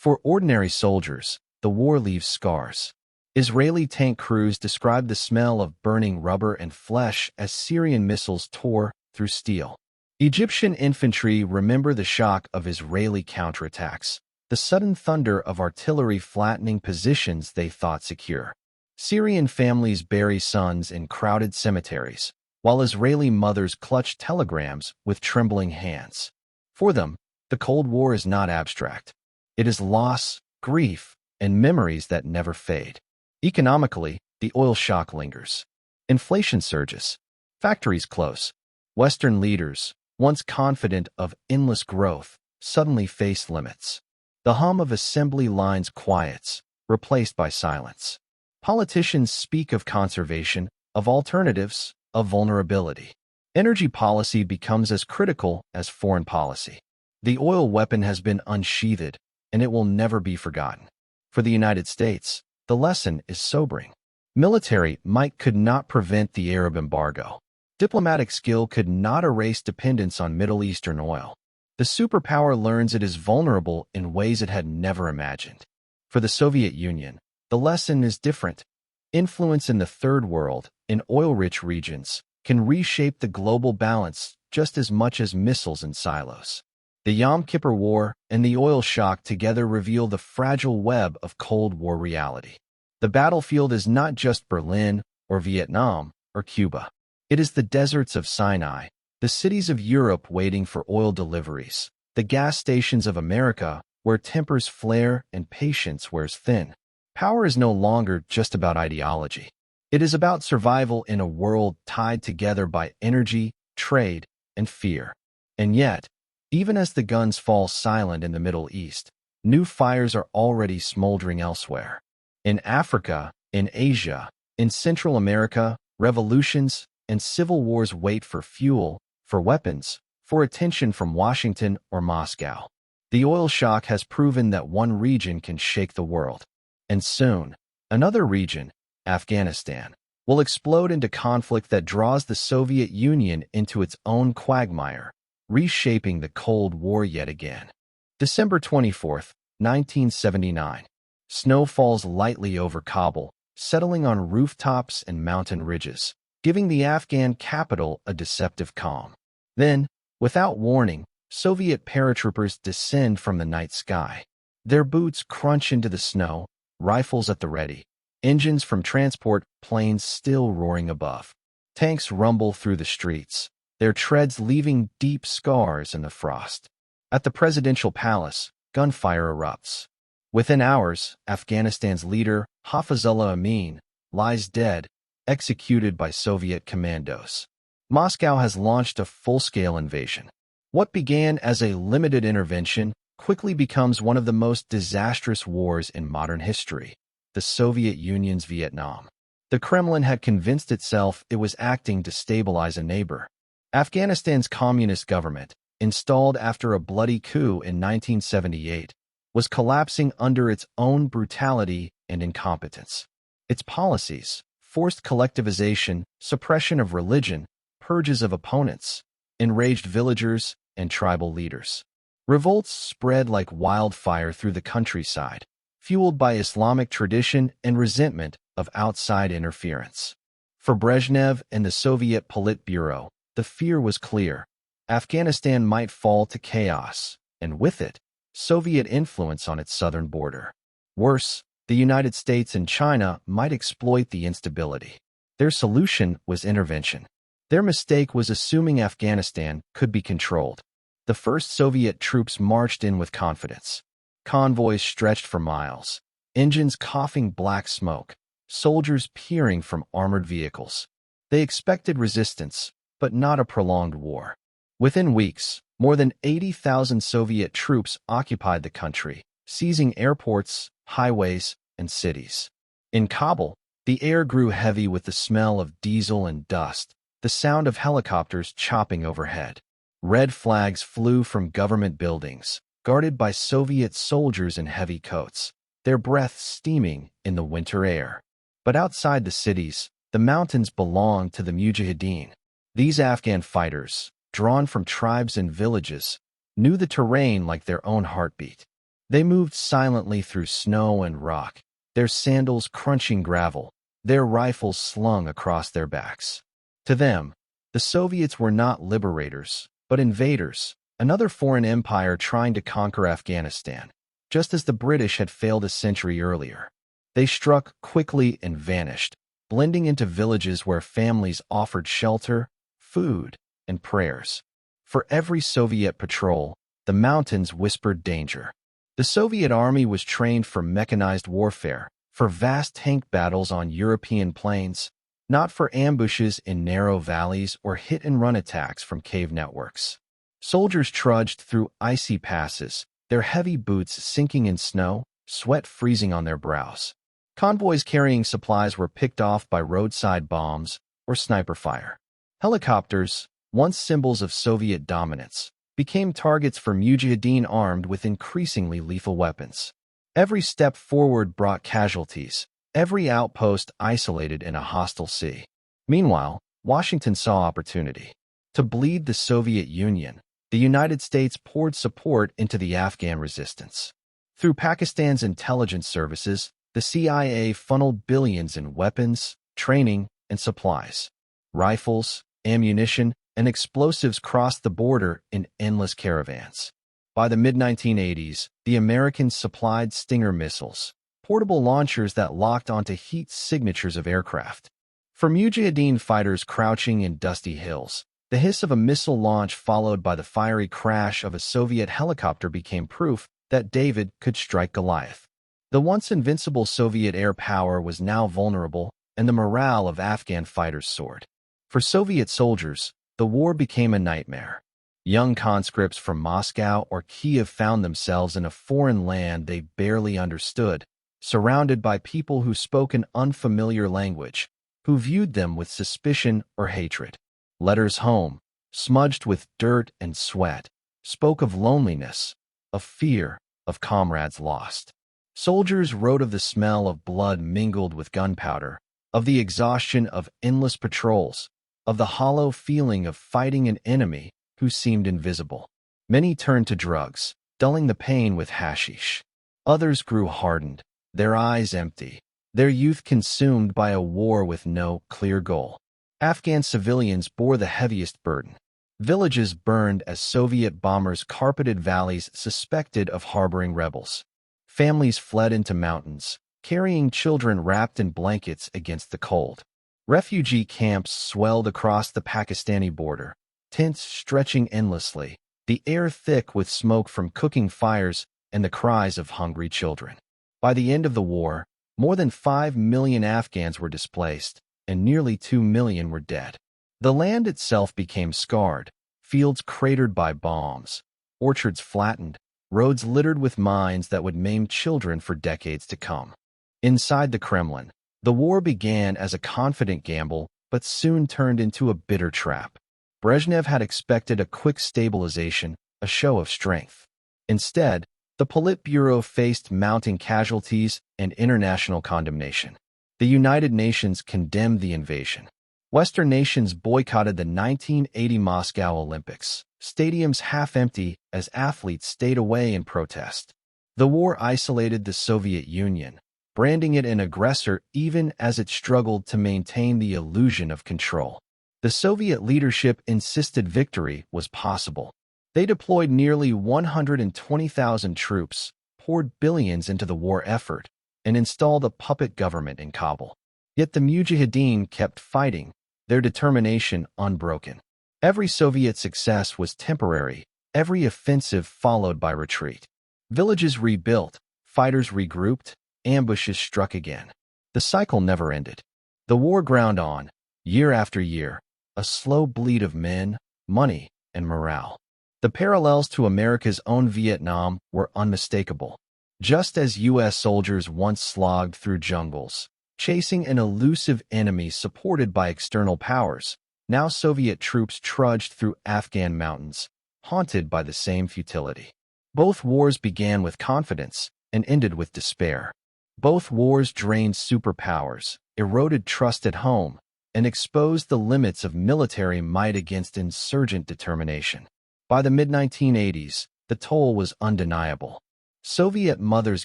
A: For ordinary soldiers, the war leaves scars. Israeli tank crews describe the smell of burning rubber and flesh as Syrian missiles tore through steel. Egyptian infantry remember the shock of Israeli counterattacks, the sudden thunder of artillery flattening positions they thought secure. Syrian families bury sons in crowded cemeteries, while Israeli mothers clutch telegrams with trembling hands. For them, the Cold War is not abstract. It is loss, grief, and memories that never fade. Economically, the oil shock lingers. Inflation surges. Factories close. Western leaders, once confident of endless growth, suddenly face limits. The hum of assembly lines quiets, replaced by silence. Politicians speak of conservation, of alternatives, of vulnerability. Energy policy becomes as critical as foreign policy. The oil weapon has been unsheathed, and it will never be forgotten. For the United States, the lesson is sobering. Military might could not prevent the Arab embargo. Diplomatic skill could not erase dependence on Middle Eastern oil. The superpower learns it is vulnerable in ways it had never imagined. For the Soviet Union, the lesson is different. Influence in the Third World, in oil-rich regions, can reshape the global balance just as much as missiles in silos. The Yom Kippur War and the oil shock together reveal the fragile web of Cold War reality. The battlefield is not just Berlin or Vietnam or Cuba. It is the deserts of Sinai, the cities of Europe waiting for oil deliveries, the gas stations of America where tempers flare and patience wears thin. Power is no longer just about ideology. It is about survival in a world tied together by energy, trade, and fear. And yet, even as the guns fall silent in the Middle East, new fires are already smoldering elsewhere. In Africa, in Asia, in Central America, revolutions and civil wars wait for fuel, for weapons, for attention from Washington or Moscow. The oil shock has proven that one region can shake the world. And soon, another region, Afghanistan, will explode into conflict that draws the Soviet Union into its own quagmire, reshaping the Cold War yet again. December 24, 1979. Snow falls lightly over Kabul, settling on rooftops and mountain ridges, giving the Afghan capital a deceptive calm. Then, without warning, Soviet paratroopers descend from the night sky. Their boots crunch into the snow, rifles at the ready, engines from transport planes still roaring above. Tanks rumble through the streets, their treads leaving deep scars in the frost. At the presidential palace, gunfire erupts. Within hours, Afghanistan's leader, Hafizullah Amin, lies dead, executed by Soviet commandos. Moscow has launched a full-scale invasion. What began as a limited intervention quickly becomes one of the most disastrous wars in modern history, the Soviet Union's Vietnam. The Kremlin had convinced itself it was acting to stabilize a neighbor. Afghanistan's communist government, installed after a bloody coup in 1978, was collapsing under its own brutality and incompetence. Its policies, forced collectivization, suppression of religion, purges of opponents, enraged villagers and tribal leaders. Revolts spread like wildfire through the countryside, fueled by Islamic tradition and resentment of outside interference. For Brezhnev and the Soviet Politburo, the fear was clear. Afghanistan might fall to chaos, and with it, Soviet influence on its southern border. Worse, the United States and China might exploit the instability. Their solution was intervention. Their mistake was assuming Afghanistan could be controlled. The first Soviet troops marched in with confidence. Convoys stretched for miles, engines coughing black smoke, soldiers peering from armored vehicles. They expected resistance, but not a prolonged war. Within weeks, more than 80,000 Soviet troops occupied the country, seizing airports, highways, and cities. In Kabul, the air grew heavy with the smell of diesel and dust, the sound of helicopters chopping overhead. Red flags flew from government buildings, guarded by Soviet soldiers in heavy coats, their breath steaming in the winter air. But outside the cities, the mountains belonged to the Mujahideen. These Afghan fighters, drawn from tribes and villages, knew the terrain like their own heartbeat. They moved silently through snow and rock, their sandals crunching gravel, their rifles slung across their backs. To them, the Soviets were not liberators, but invaders, another foreign empire trying to conquer Afghanistan, just as the British had failed a century earlier. They struck quickly and vanished, blending into villages where families offered shelter, food, and prayers. For every Soviet patrol, the mountains whispered danger. The Soviet army was trained for mechanized warfare, for vast tank battles on European plains, not for ambushes in narrow valleys or hit-and-run attacks from cave networks. Soldiers trudged through icy passes, their heavy boots sinking in snow, sweat freezing on their brows. Convoys carrying supplies were picked off by roadside bombs or sniper fire. Helicopters, once symbols of Soviet dominance, became targets for Mujahideen armed with increasingly lethal weapons. Every step forward brought casualties, every outpost isolated in a hostile sea. Meanwhile, Washington saw opportunity. To bleed the Soviet Union, the United States poured support into the Afghan resistance. Through Pakistan's intelligence services, the CIA funneled billions in weapons, training, and supplies. Rifles, ammunition, and explosives crossed the border in endless caravans. By the mid-1980s, the Americans supplied Stinger missiles, portable launchers that locked onto heat signatures of aircraft. For Mujahideen fighters crouching in dusty hills, the hiss of a missile launch followed by the fiery crash of a Soviet helicopter became proof that David could strike Goliath. The once invincible Soviet air power was now vulnerable, and the morale of Afghan fighters soared. For Soviet soldiers, the war became a nightmare. Young conscripts from Moscow or Kiev found themselves in a foreign land they barely understood, surrounded by people who spoke an unfamiliar language, who viewed them with suspicion or hatred. Letters home, smudged with dirt and sweat, spoke of loneliness, of fear, of comrades lost. Soldiers wrote of the smell of blood mingled with gunpowder, of the exhaustion of endless patrols, of the hollow feeling of fighting an enemy who seemed invisible. Many turned to drugs, dulling the pain with hashish. Others grew hardened, their eyes empty, their youth consumed by a war with no clear goal. Afghan civilians bore the heaviest burden. Villages burned as Soviet bombers carpeted valleys suspected of harboring rebels. Families fled into mountains, carrying children wrapped in blankets against the cold. Refugee camps swelled across the Pakistani border, tents stretching endlessly, the air thick with smoke from cooking fires and the cries of hungry children. By the end of the war, more than 5 million Afghans were displaced, and nearly 2 million were dead. The land itself became scarred, fields cratered by bombs, orchards flattened, roads littered with mines that would maim children for decades to come. Inside the Kremlin, the war began as a confident gamble, but soon turned into a bitter trap. Brezhnev had expected a quick stabilization, a show of strength. Instead, the Politburo faced mounting casualties and international condemnation. The United Nations condemned the invasion. Western nations boycotted the 1980 Moscow Olympics, stadiums half empty as athletes stayed away in protest. The war isolated the Soviet Union, branding it an aggressor even as it struggled to maintain the illusion of control. The Soviet leadership insisted victory was possible. They deployed nearly 120,000 troops, poured billions into the war effort, and installed a puppet government in Kabul. Yet the Mujahideen kept fighting, their determination unbroken. Every Soviet success was temporary, every offensive followed by retreat. Villages rebuilt, fighters regrouped, ambushes struck again. The cycle never ended. The war ground on, year after year, a slow bleed of men, money, and morale. The parallels to America's own Vietnam were unmistakable. Just as U.S. soldiers once slogged through jungles, chasing an elusive enemy supported by external powers, now Soviet troops trudged through Afghan mountains, haunted by the same futility. Both wars began with confidence and ended with despair. Both wars drained superpowers, eroded trust at home, and exposed the limits of military might against insurgent determination. By the mid-1980s, the toll was undeniable. Soviet mothers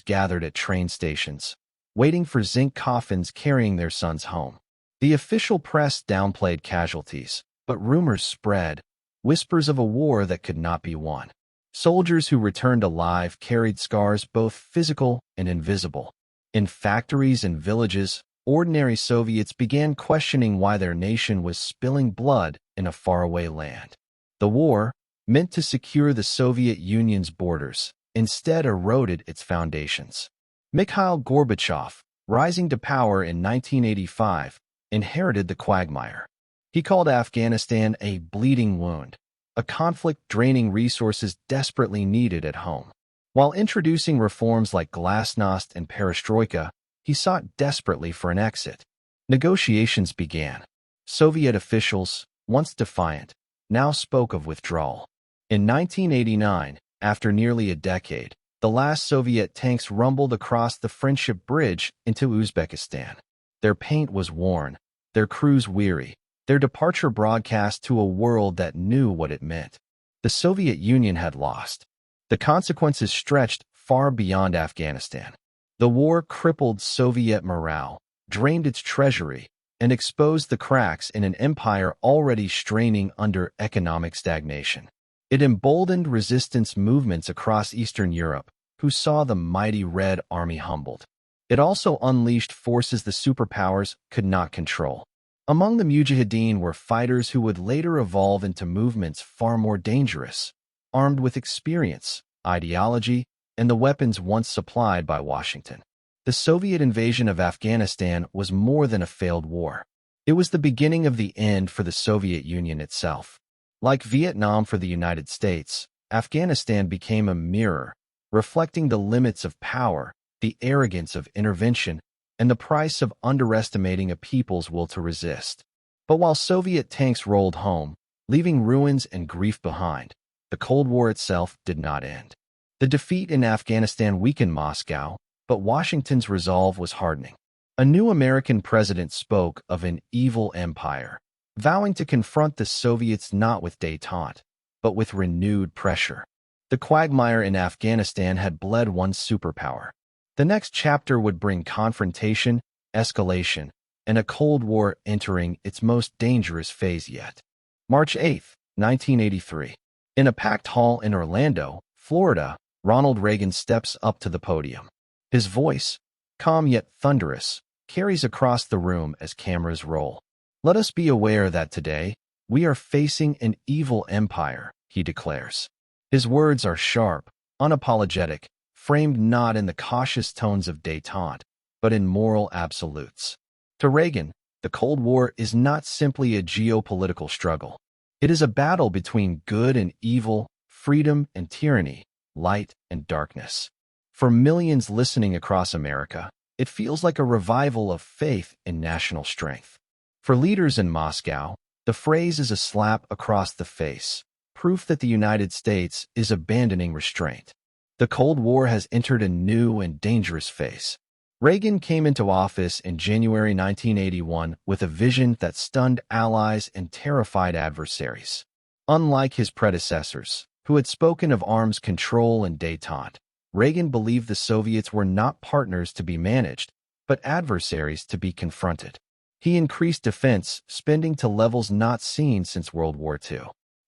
A: gathered at train stations, waiting for zinc coffins carrying their sons home. The official press downplayed casualties, but rumors spread, whispers of a war that could not be won. Soldiers who returned alive carried scars both physical and invisible. In factories and villages, ordinary Soviets began questioning why their nation was spilling blood in a faraway land. The war, meant to secure the Soviet Union's borders, instead eroded its foundations. Mikhail Gorbachev, rising to power in 1985, inherited the quagmire. He called Afghanistan a bleeding wound, a conflict draining resources desperately needed at home. While introducing reforms like glasnost and perestroika, he sought desperately for an exit. Negotiations began. Soviet officials, once defiant, now spoke of withdrawal. In 1989, after nearly a decade, the last Soviet tanks rumbled across the Friendship Bridge into Uzbekistan. Their paint was worn, their crews weary, their departure broadcast to a world that knew what it meant. The Soviet Union had lost. The consequences stretched far beyond Afghanistan. The war crippled Soviet morale, drained its treasury, and exposed the cracks in an empire already straining under economic stagnation. It emboldened resistance movements across Eastern Europe, who saw the mighty Red Army humbled. It also unleashed forces the superpowers could not control. Among the Mujahideen were fighters who would later evolve into movements far more dangerous, armed with experience, ideology, and the weapons once supplied by Washington. The Soviet invasion of Afghanistan was more than a failed war. It was the beginning of the end for the Soviet Union itself. Like Vietnam for the United States, Afghanistan became a mirror, reflecting the limits of power, the arrogance of intervention, and the price of underestimating a people's will to resist. But while Soviet tanks rolled home, leaving ruins and grief behind, the Cold War itself did not end. The defeat in Afghanistan weakened Moscow, but Washington's resolve was hardening. A new American president spoke of an evil empire, vowing to confront the Soviets not with détente, but with renewed pressure. The quagmire in Afghanistan had bled one superpower. The next chapter would bring confrontation, escalation, and a Cold War entering its most dangerous phase yet. March 8, 1983. In a packed hall in Orlando, Florida, Ronald Reagan steps up to the podium. His voice, calm yet thunderous, carries across the room as cameras roll. Let us be aware that today, we are facing an evil empire, he declares. His words are sharp, unapologetic, framed not in the cautious tones of détente, but in moral absolutes. To Reagan, The Cold War is not simply a geopolitical struggle. It is a battle between good and evil, freedom and tyranny, light and darkness. For millions listening across America, it feels like a revival of faith in national strength. For leaders in Moscow, the phrase is a slap across the face, proof that the United States is abandoning restraint. The Cold War has entered a new and dangerous phase. Reagan came into office in January 1981 with a vision that stunned allies and terrified adversaries. Unlike his predecessors, who had spoken of arms control and détente, Reagan believed the Soviets were not partners to be managed, but adversaries to be confronted. He increased defense spending to levels not seen since World War II.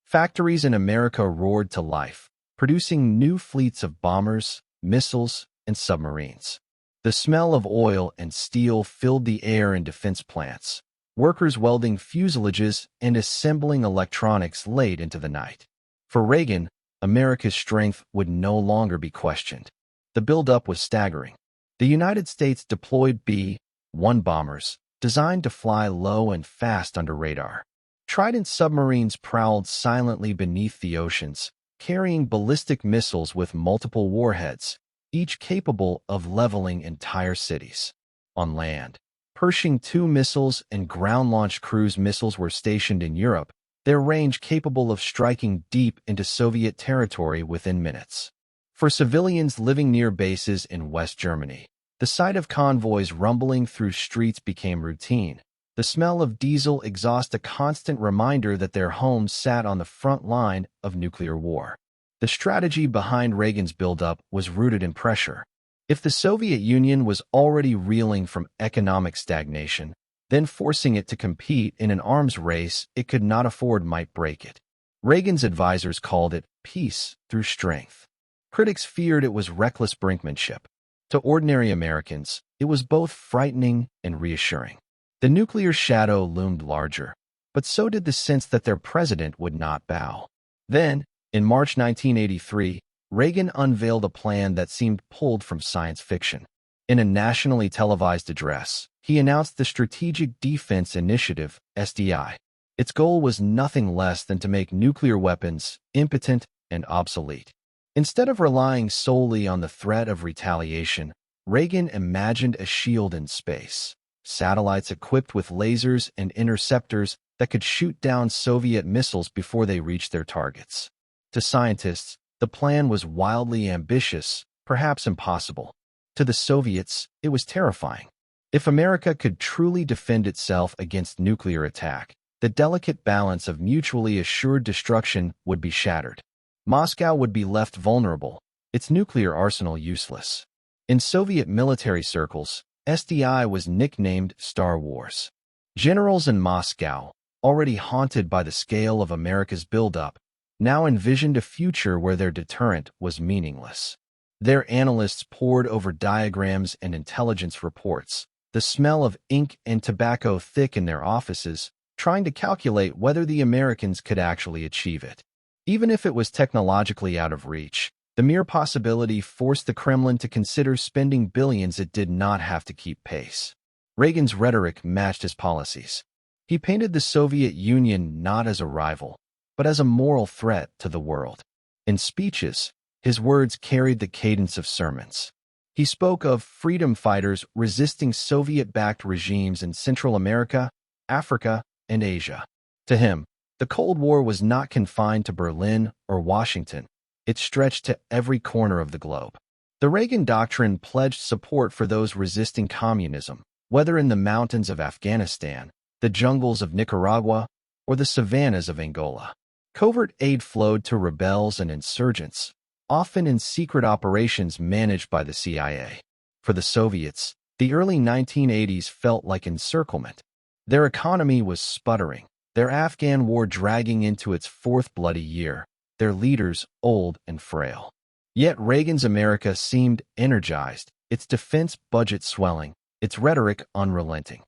A: Factories in America roared to life, producing new fleets of bombers, missiles, and submarines. The smell of oil and steel filled the air in defense plants, workers welding fuselages and assembling electronics late into the night. For Reagan, America's strength would no longer be questioned. The buildup was staggering. The United States deployed B-1 bombers, designed to fly low and fast under radar. Trident submarines prowled silently beneath the oceans, carrying ballistic missiles with multiple warheads, each capable of leveling entire cities. On land, Pershing II missiles and ground-launched cruise missiles were stationed in Europe, their range capable of striking deep into Soviet territory within minutes. For civilians living near bases in West Germany, the sight of convoys rumbling through streets became routine. The smell of diesel exhaust a constant reminder that their homes sat on the front line of nuclear war. The strategy behind Reagan's buildup was rooted in pressure. If the Soviet Union was already reeling from economic stagnation, then forcing it to compete in an arms race it could not afford might break it. Reagan's advisors called it peace through strength. Critics feared it was reckless brinkmanship. To ordinary Americans, it was both frightening and reassuring. The nuclear shadow loomed larger, but so did the sense that their president would not bow. Then, in March 1983, Reagan unveiled a plan that seemed pulled from science fiction. In a nationally televised address, he announced the Strategic Defense Initiative, SDI. Its goal was nothing less than to make nuclear weapons impotent and obsolete. Instead of relying solely on the threat of retaliation, Reagan imagined a shield in space, satellites equipped with lasers and interceptors that could shoot down Soviet missiles before they reached their targets. To scientists, the plan was wildly ambitious, perhaps impossible. To the Soviets, it was terrifying. If America could truly defend itself against nuclear attack, the delicate balance of mutually assured destruction would be shattered. Moscow would be left vulnerable, its nuclear arsenal useless. In Soviet military circles, SDI was nicknamed Star Wars. Generals in Moscow, already haunted by the scale of America's buildup, now envisioned a future where their deterrent was meaningless. Their analysts pored over diagrams and intelligence reports, the smell of ink and tobacco thick in their offices, trying to calculate whether the Americans could actually achieve it. Even if it was technologically out of reach, the mere possibility forced the Kremlin to consider spending billions it did not have to keep pace. Reagan's rhetoric matched his policies. He painted the Soviet Union not as a rival, but as a moral threat to the world. In speeches, his words carried the cadence of sermons. He spoke of freedom fighters resisting Soviet-backed regimes in Central America, Africa, and Asia. To him, the Cold War was not confined to Berlin or Washington. It stretched to every corner of the globe. The Reagan doctrine pledged support for those resisting communism, whether in the mountains of Afghanistan, the jungles of Nicaragua, or the savannas of Angola. Covert aid flowed to rebels and insurgents, often in secret operations managed by the CIA. For the Soviets, the early 1980s felt like encirclement. Their economy was sputtering, their Afghan war dragging into its fourth bloody year, their leaders old and frail. Yet Reagan's America seemed energized, its defense budget swelling, its rhetoric unrelenting.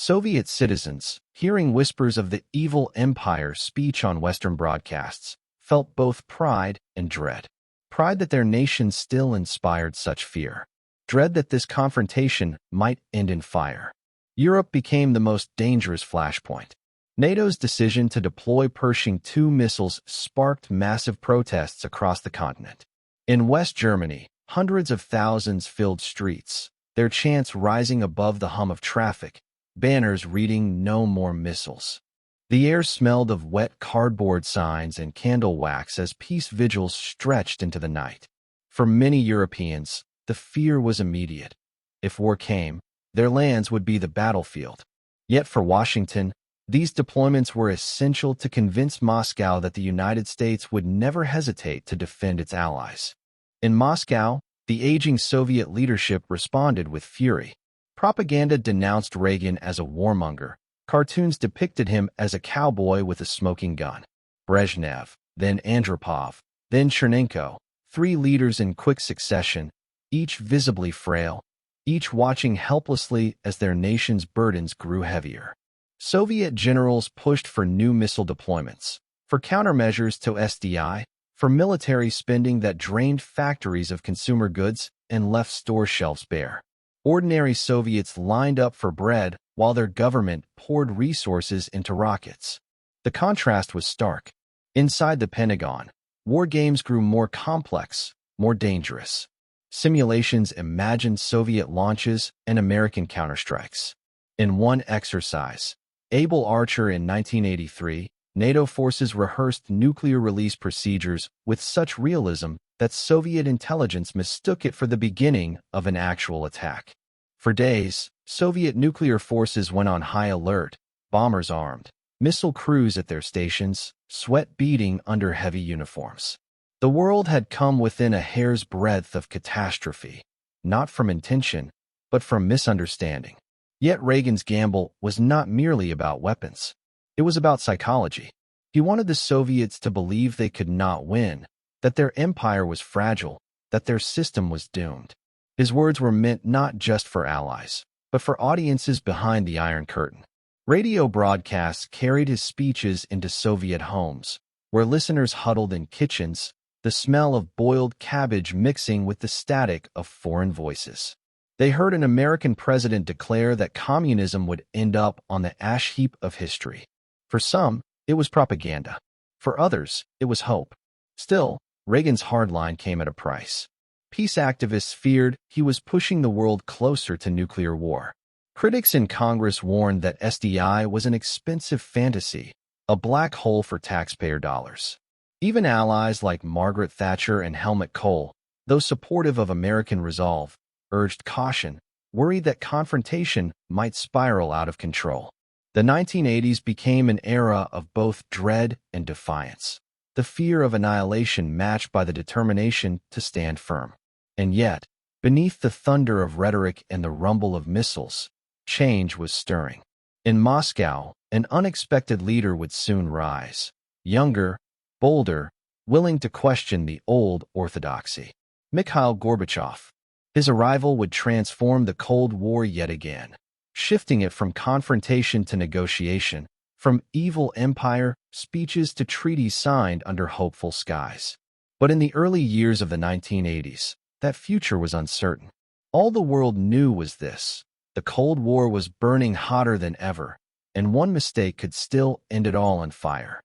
A: Soviet citizens, hearing whispers of the evil empire speech on Western broadcasts, felt both pride and dread. Pride that their nation still inspired such fear. Dread that this confrontation might end in fire. Europe became the most dangerous flashpoint. NATO's decision to deploy Pershing II missiles sparked massive protests across the continent. In West Germany, hundreds of thousands filled streets, their chants rising above the hum of traffic, banners reading "No more missiles." The air smelled of wet cardboard signs and candle wax as peace vigils stretched into the night. For many Europeans, the fear was immediate. If war came, their lands would be the battlefield. Yet for Washington, these deployments were essential to convince Moscow that the United States would never hesitate to defend its allies. In Moscow, the aging Soviet leadership responded with fury. Propaganda denounced Reagan as a warmonger. Cartoons depicted him as a cowboy with a smoking gun. Brezhnev, then Andropov, then Chernenko, three leaders in quick succession, each visibly frail, each watching helplessly as their nation's burdens grew heavier. Soviet generals pushed for new missile deployments, for countermeasures to SDI, for military spending that drained factories of consumer goods and left store shelves bare. Ordinary Soviets lined up for bread while their government poured resources into rockets. The contrast was stark. Inside the Pentagon, war games grew more complex, more dangerous. Simulations imagined Soviet launches and American counterstrikes. In one exercise, Able Archer in 1983, NATO forces rehearsed nuclear release procedures with such realism that Soviet intelligence mistook it for the beginning of an actual attack. For days, Soviet nuclear forces went on high alert, bombers armed, missile crews at their stations, sweat beading under heavy uniforms. The world had come within a hair's breadth of catastrophe, not from intention, but from misunderstanding. Yet Reagan's gamble was not merely about weapons. It was about psychology. He wanted the Soviets to believe they could not win, that their empire was fragile, that their system was doomed. His words were meant not just for allies, but for audiences behind the Iron Curtain. Radio broadcasts carried his speeches into Soviet homes, where listeners huddled in kitchens, the smell of boiled cabbage mixing with the static of foreign voices. They heard an American president declare that communism would end up on the ash heap of history. For some, it was propaganda. For others, it was hope. Still, Reagan's hardline came at a price. Peace activists feared he was pushing the world closer to nuclear war. Critics in Congress warned that SDI was an expensive fantasy, a black hole for taxpayer dollars. Even allies like Margaret Thatcher and Helmut Kohl, though supportive of American resolve, urged caution, worried that confrontation might spiral out of control. The 1980s became an era of both dread and defiance, the fear of annihilation matched by the determination to stand firm. And yet, beneath the thunder of rhetoric and the rumble of missiles, change was stirring. In Moscow, an unexpected leader would soon rise, younger, bolder, willing to question the old orthodoxy. Mikhail Gorbachev. His arrival would transform the Cold War yet again, shifting it from confrontation to negotiation, from evil empire speeches to treaties signed under hopeful skies. But in the early years of the 1980s, that future was uncertain. All the world knew was this: the Cold War was burning hotter than ever, and one mistake could still end it all on fire.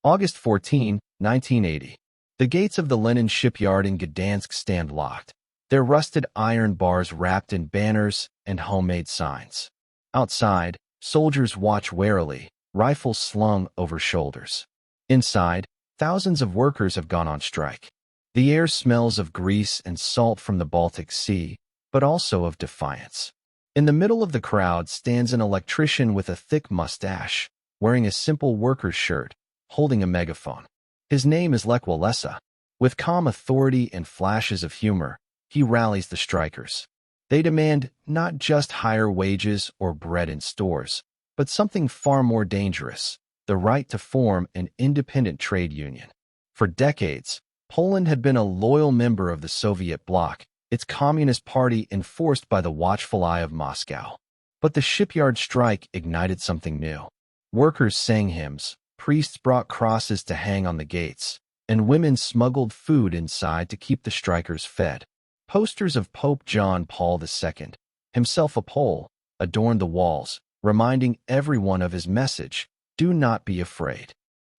A: August 14, 1980. The gates of the Lenin shipyard in Gdansk stand locked, their rusted iron bars wrapped in banners and homemade signs. Outside, soldiers watch warily, rifles slung over shoulders. Inside, thousands of workers have gone on strike. The air smells of grease and salt from the Baltic Sea, but also of defiance. In the middle of the crowd stands an electrician with a thick mustache, wearing a simple worker's shirt, holding a megaphone. His name is Lech Walesa. With calm authority and flashes of humor, he rallies the strikers. They demand not just higher wages or bread in stores, but something far more dangerous: the right to form an independent trade union. For decades, Poland had been a loyal member of the Soviet bloc, its communist party enforced by the watchful eye of Moscow. But the shipyard strike ignited something new. Workers sang hymns, priests brought crosses to hang on the gates, and women smuggled food inside to keep the strikers fed. Posters of Pope John Paul II, himself a Pole, adorned the walls, reminding everyone of his message, "Do not be afraid."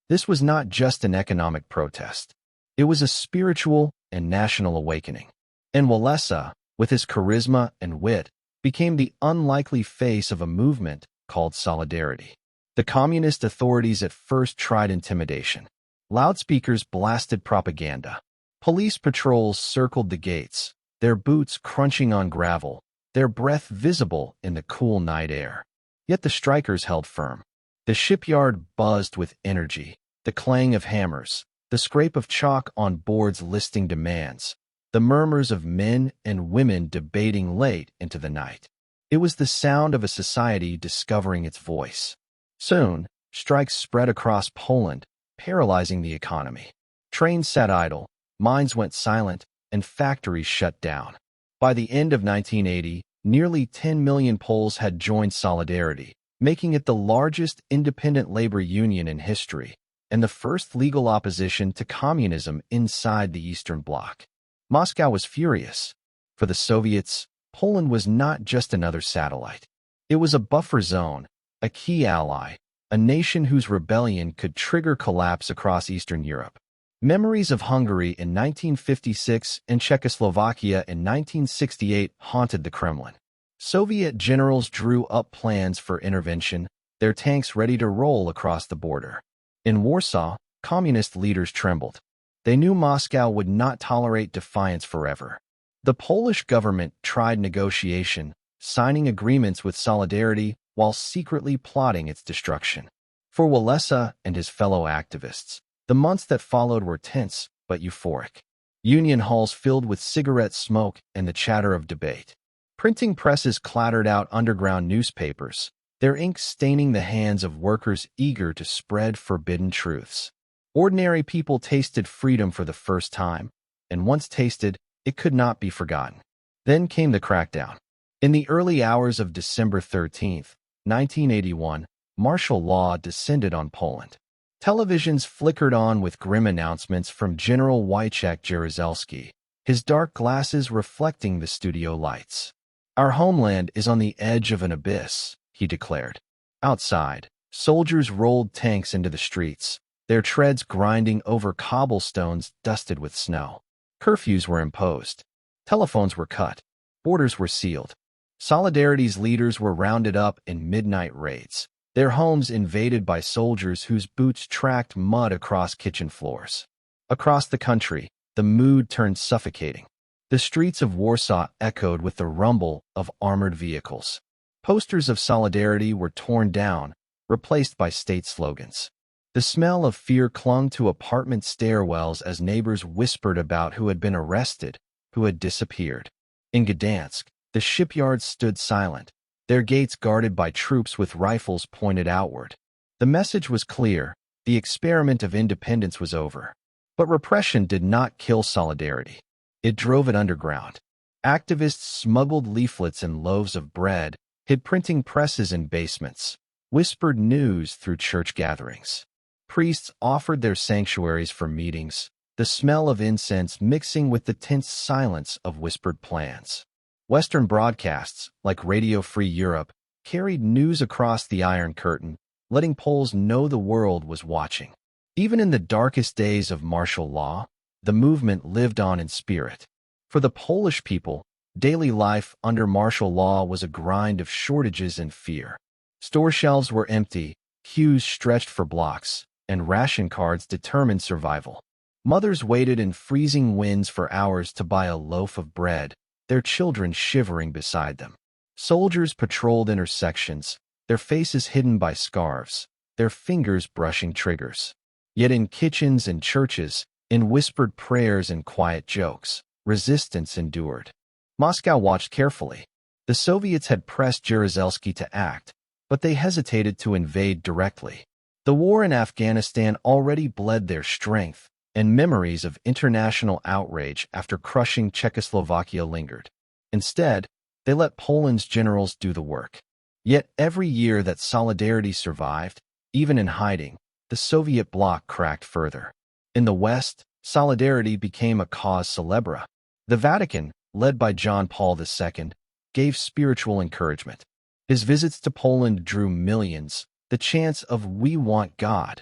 A: This was not just an economic protest. It was a spiritual and national awakening. And Walesa, with his charisma and wit, became the unlikely face of a movement called Solidarity. The communist authorities at first tried intimidation. Loudspeakers blasted propaganda. Police patrols circled the gates, their boots crunching on gravel, their breath visible in the cool night air. Yet the strikers held firm. The shipyard buzzed with energy, the clang of hammers, the scrape of chalk on boards listing demands, the murmurs of men and women debating late into the night. It was the sound of a society discovering its voice. Soon, strikes spread across Poland, paralyzing the economy. Trains sat idle, mines went silent, and factories shut down. By the end of 1980, nearly 10 million Poles had joined Solidarity, making it the largest independent labor union in history, and the first legal opposition to communism inside the Eastern Bloc. Moscow was furious. For the Soviets, Poland was not just another satellite. It was a buffer zone, a key ally, a nation whose rebellion could trigger collapse across Eastern Europe. Memories of Hungary in 1956 and Czechoslovakia in 1968 haunted the Kremlin. Soviet generals drew up plans for intervention, their tanks ready to roll across the border. In Warsaw, communist leaders trembled. They knew Moscow would not tolerate defiance forever. The Polish government tried negotiation, signing agreements with Solidarity while secretly plotting its destruction. For Walesa and his fellow activists, the months that followed were tense but euphoric. Union halls filled with cigarette smoke and the chatter of debate. Printing presses clattered out underground newspapers, their ink staining the hands of workers eager to spread forbidden truths. Ordinary people tasted freedom for the first time, and once tasted, it could not be forgotten. Then came the crackdown. In the early hours of December 13, 1981, martial law descended on Poland. Televisions flickered on with grim announcements from General Wojciech Jaruzelski, his dark glasses reflecting the studio lights. "Our homeland is on the edge of an abyss," he declared. Outside, soldiers rolled tanks into the streets, their treads grinding over cobblestones dusted with snow. Curfews were imposed. Telephones were cut. Borders were sealed. Solidarity's leaders were rounded up in midnight raids, their homes invaded by soldiers whose boots tracked mud across kitchen floors. Across the country, the mood turned suffocating. The streets of Warsaw echoed with the rumble of armored vehicles. Posters of Solidarity were torn down, replaced by state slogans. The smell of fear clung to apartment stairwells as neighbors whispered about who had been arrested, who had disappeared. In Gdansk, the shipyards stood silent, their gates guarded by troops with rifles pointed outward. The message was clear: the experiment of independence was over. But repression did not kill Solidarity. It drove it underground. Activists smuggled leaflets and loaves of bread, hid printing presses in basements, whispered news through church gatherings. Priests offered their sanctuaries for meetings, the smell of incense mixing with the tense silence of whispered plans. Western broadcasts, like Radio Free Europe, carried news across the Iron Curtain, letting Poles know the world was watching. Even in the darkest days of martial law, the movement lived on in spirit. For the Polish people, daily life under martial law was a grind of shortages and fear. Store shelves were empty, queues stretched for blocks, and ration cards determined survival. Mothers waited in freezing winds for hours to buy a loaf of bread, their children shivering beside them. Soldiers patrolled intersections, their faces hidden by scarves, their fingers brushing triggers. Yet in kitchens and churches, in whispered prayers and quiet jokes, resistance endured. Moscow watched carefully. The Soviets had pressed Jaruzelski to act, but they hesitated to invade directly. The war in Afghanistan already bled their strength, and memories of international outrage after crushing Czechoslovakia lingered. Instead, they let Poland's generals do the work. Yet every year that Solidarity survived, even in hiding, the Soviet bloc cracked further. In the West, Solidarity became a cause célèbre. The Vatican, led by John Paul II, gave spiritual encouragement. His visits to Poland drew millions, the chants of "We want God"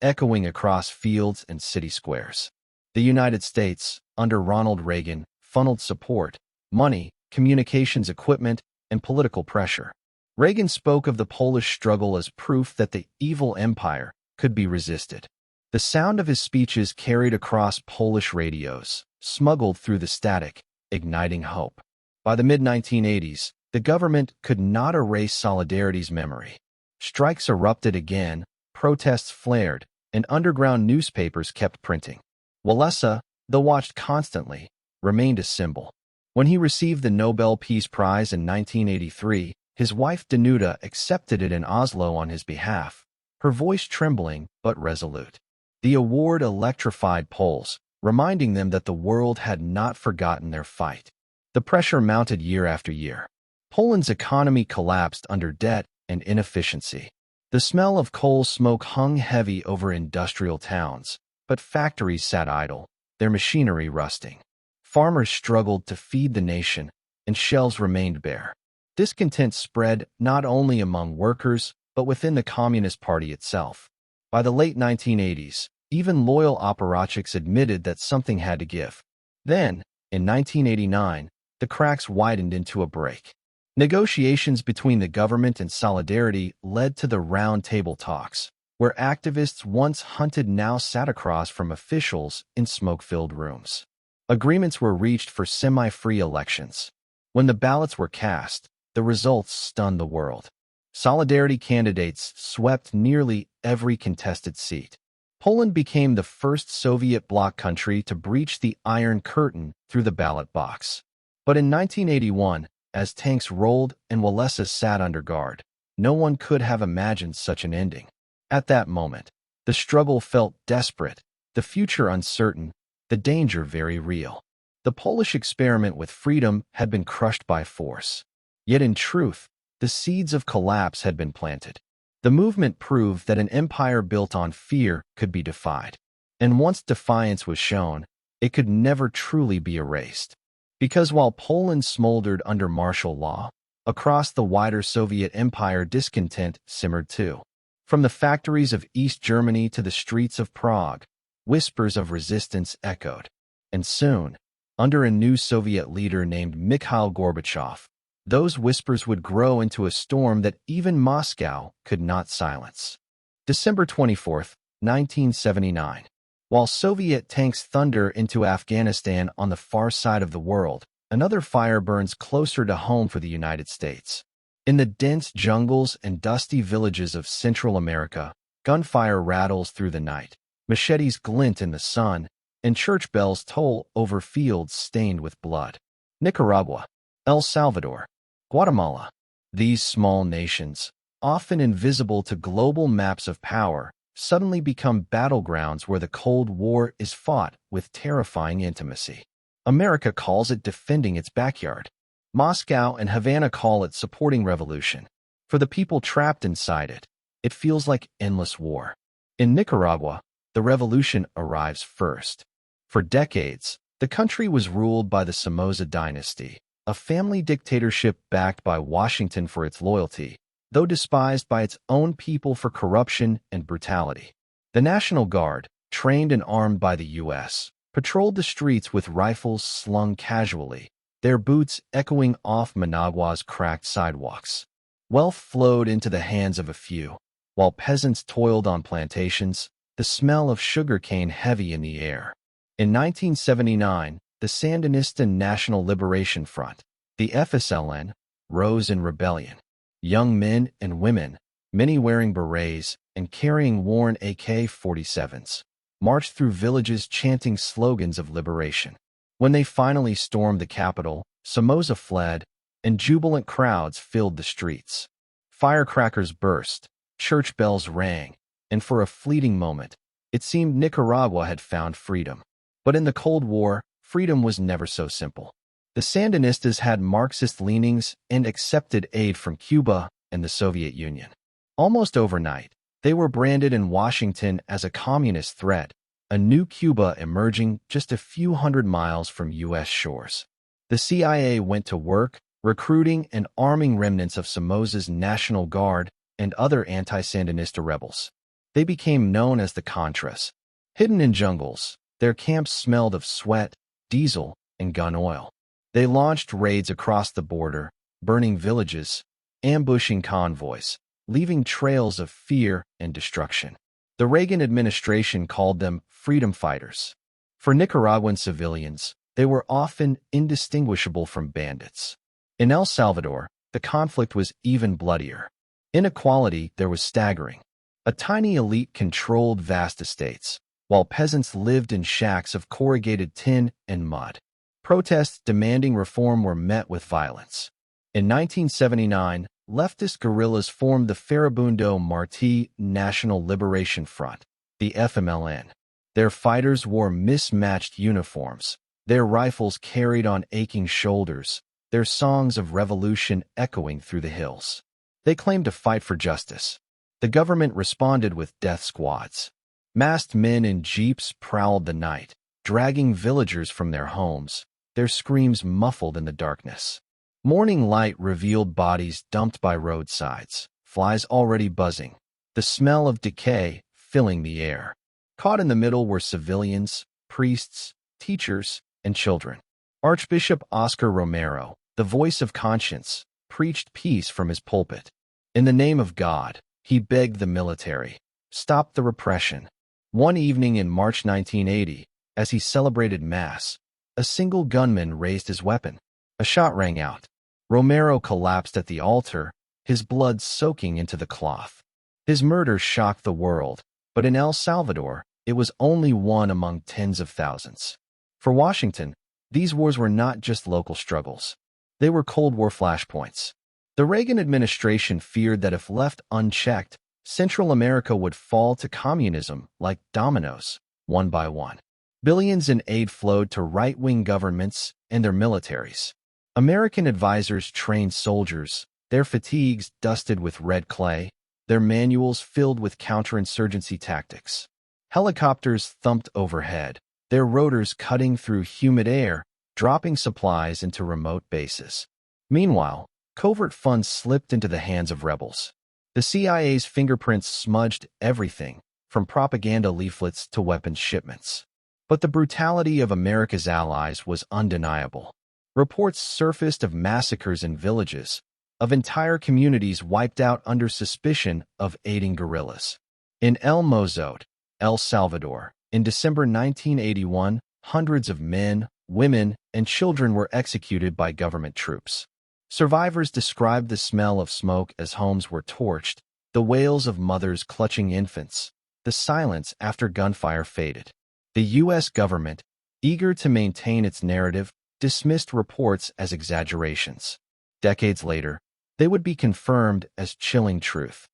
A: echoing across fields and city squares. The United States, under Ronald Reagan, funneled support, money, communications equipment, and political pressure. Reagan spoke of the Polish struggle as proof that the evil empire could be resisted. The sound of his speeches carried across Polish radios, smuggled through the static, igniting hope. By the mid-1980s, the government could not erase Solidarity's memory. Strikes erupted again, protests flared, and underground newspapers kept printing. Walesa, though watched constantly, remained a symbol. When he received the Nobel Peace Prize in 1983, his wife Danuta accepted it in Oslo on his behalf, her voice trembling but resolute. The award electrified Poles, reminding them that the world had not forgotten their fight. The pressure mounted year after year. Poland's economy collapsed under debt and inefficiency. The smell of coal smoke hung heavy over industrial towns, but factories sat idle, their machinery rusting. Farmers struggled to feed the nation, and shelves remained bare. Discontent spread not only among workers, but within the Communist Party itself. By the late 1980s, even loyal apparatchiks admitted that something had to give. Then, in 1989, the cracks widened into a break. Negotiations between the government and Solidarity led to the Round Table Talks, where activists once hunted now sat across from officials in smoke-filled rooms. Agreements were reached for semi-free elections. When the ballots were cast, the results stunned the world. Solidarity candidates swept nearly every contested seat. Poland became the first Soviet bloc country to breach the Iron Curtain through the ballot box. But in 1981, as tanks rolled and Walesa sat under guard, no one could have imagined such an ending. At that moment, the struggle felt desperate, the future uncertain, the danger very real. The Polish experiment with freedom had been crushed by force. Yet in truth, the seeds of collapse had been planted. The movement proved that an empire built on fear could be defied. And once defiance was shown, it could never truly be erased. Because while Poland smoldered under martial law, across the wider Soviet Empire discontent simmered too. From the factories of East Germany to the streets of Prague, whispers of resistance echoed. And soon, under a new Soviet leader named Mikhail Gorbachev, those whispers would grow into a storm that even Moscow could not silence. December 24, 1979. While Soviet tanks thunder into Afghanistan on the far side of the world, another fire burns closer to home for the United States. In the dense jungles and dusty villages of Central America, gunfire rattles through the night, machetes glint in the sun, and church bells toll over fields stained with blood. Nicaragua, El Salvador, Guatemala. These small nations, often invisible to global maps of power, suddenly become battlegrounds where the Cold War is fought with terrifying intimacy. America calls it defending its backyard. Moscow and Havana call it supporting revolution. For the people trapped inside it, it feels like endless war. In Nicaragua, the revolution arrives first. For decades, the country was ruled by the Somoza dynasty, a family dictatorship backed by Washington for its loyalty, though despised by its own people for corruption and brutality. The National Guard, trained and armed by the U.S., patrolled the streets with rifles slung casually, their boots echoing off Managua's cracked sidewalks. Wealth flowed into the hands of a few, while peasants toiled on plantations, the smell of sugarcane heavy in the air. In 1979, the Sandinista National Liberation Front, the FSLN, rose in rebellion. Young men and women, many wearing berets and carrying worn AK-47s, marched through villages chanting slogans of liberation. When they finally stormed the capital, Somoza fled, and jubilant crowds filled the streets. Firecrackers burst, church bells rang, and for a fleeting moment, it seemed Nicaragua had found freedom. But in the Cold War, freedom was never so simple. The Sandinistas had Marxist leanings and accepted aid from Cuba and the Soviet Union. Almost overnight, they were branded in Washington as a communist threat, a new Cuba emerging just a few hundred miles from U.S. shores. The CIA went to work, recruiting and arming remnants of Somoza's National Guard and other anti-Sandinista rebels. They became known as the Contras. Hidden in jungles, their camps smelled of sweat, diesel, and gun oil. They launched raids across the border, burning villages, ambushing convoys, leaving trails of fear and destruction. The Reagan administration called them freedom fighters. For Nicaraguan civilians, they were often indistinguishable from bandits. In El Salvador, the conflict was even bloodier. Inequality there was staggering. A tiny elite controlled vast estates, while peasants lived in shacks of corrugated tin and mud. Protests demanding reform were met with violence. In 1979, leftist guerrillas formed the Farabundo Martí National Liberation Front, the FMLN. Their fighters wore mismatched uniforms, their rifles carried on aching shoulders, their songs of revolution echoing through the hills. They claimed to fight for justice. The government responded with death squads. Masked men in jeeps prowled the night, dragging villagers from their homes, their screams muffled in the darkness. Morning light revealed bodies dumped by roadsides, flies already buzzing, the smell of decay filling the air. Caught in the middle were civilians, priests, teachers, and children. Archbishop Oscar Romero, the voice of conscience, preached peace from his pulpit. In the name of God, he begged the military, stop the repression. One evening in March 1980, as he celebrated Mass, a single gunman raised his weapon. A shot rang out. Romero collapsed at the altar, his blood soaking into the cloth. His murder shocked the world, but in El Salvador, it was only one among tens of thousands. For Washington, these wars were not just local struggles. They were Cold War flashpoints. The Reagan administration feared that if left unchecked, Central America would fall to communism like dominoes, one by one. Billions in aid flowed to right-wing governments and their militaries. American advisors trained soldiers, their fatigues dusted with red clay, their manuals filled with counterinsurgency tactics. Helicopters thumped overhead, their rotors cutting through humid air, dropping supplies into remote bases. Meanwhile, covert funds slipped into the hands of rebels. The CIA's fingerprints smudged everything, from propaganda leaflets to weapons shipments. But the brutality of America's allies was undeniable. Reports surfaced of massacres in villages, of entire communities wiped out under suspicion of aiding guerrillas. In El Mozote, El Salvador, in December 1981, hundreds of men, women, and children were executed by government troops. Survivors described the smell of smoke as homes were torched, the wails of mothers clutching infants, the silence after gunfire faded. The U.S. government, eager to maintain its narrative, dismissed reports as exaggerations. Decades later, they would be confirmed as chilling truth.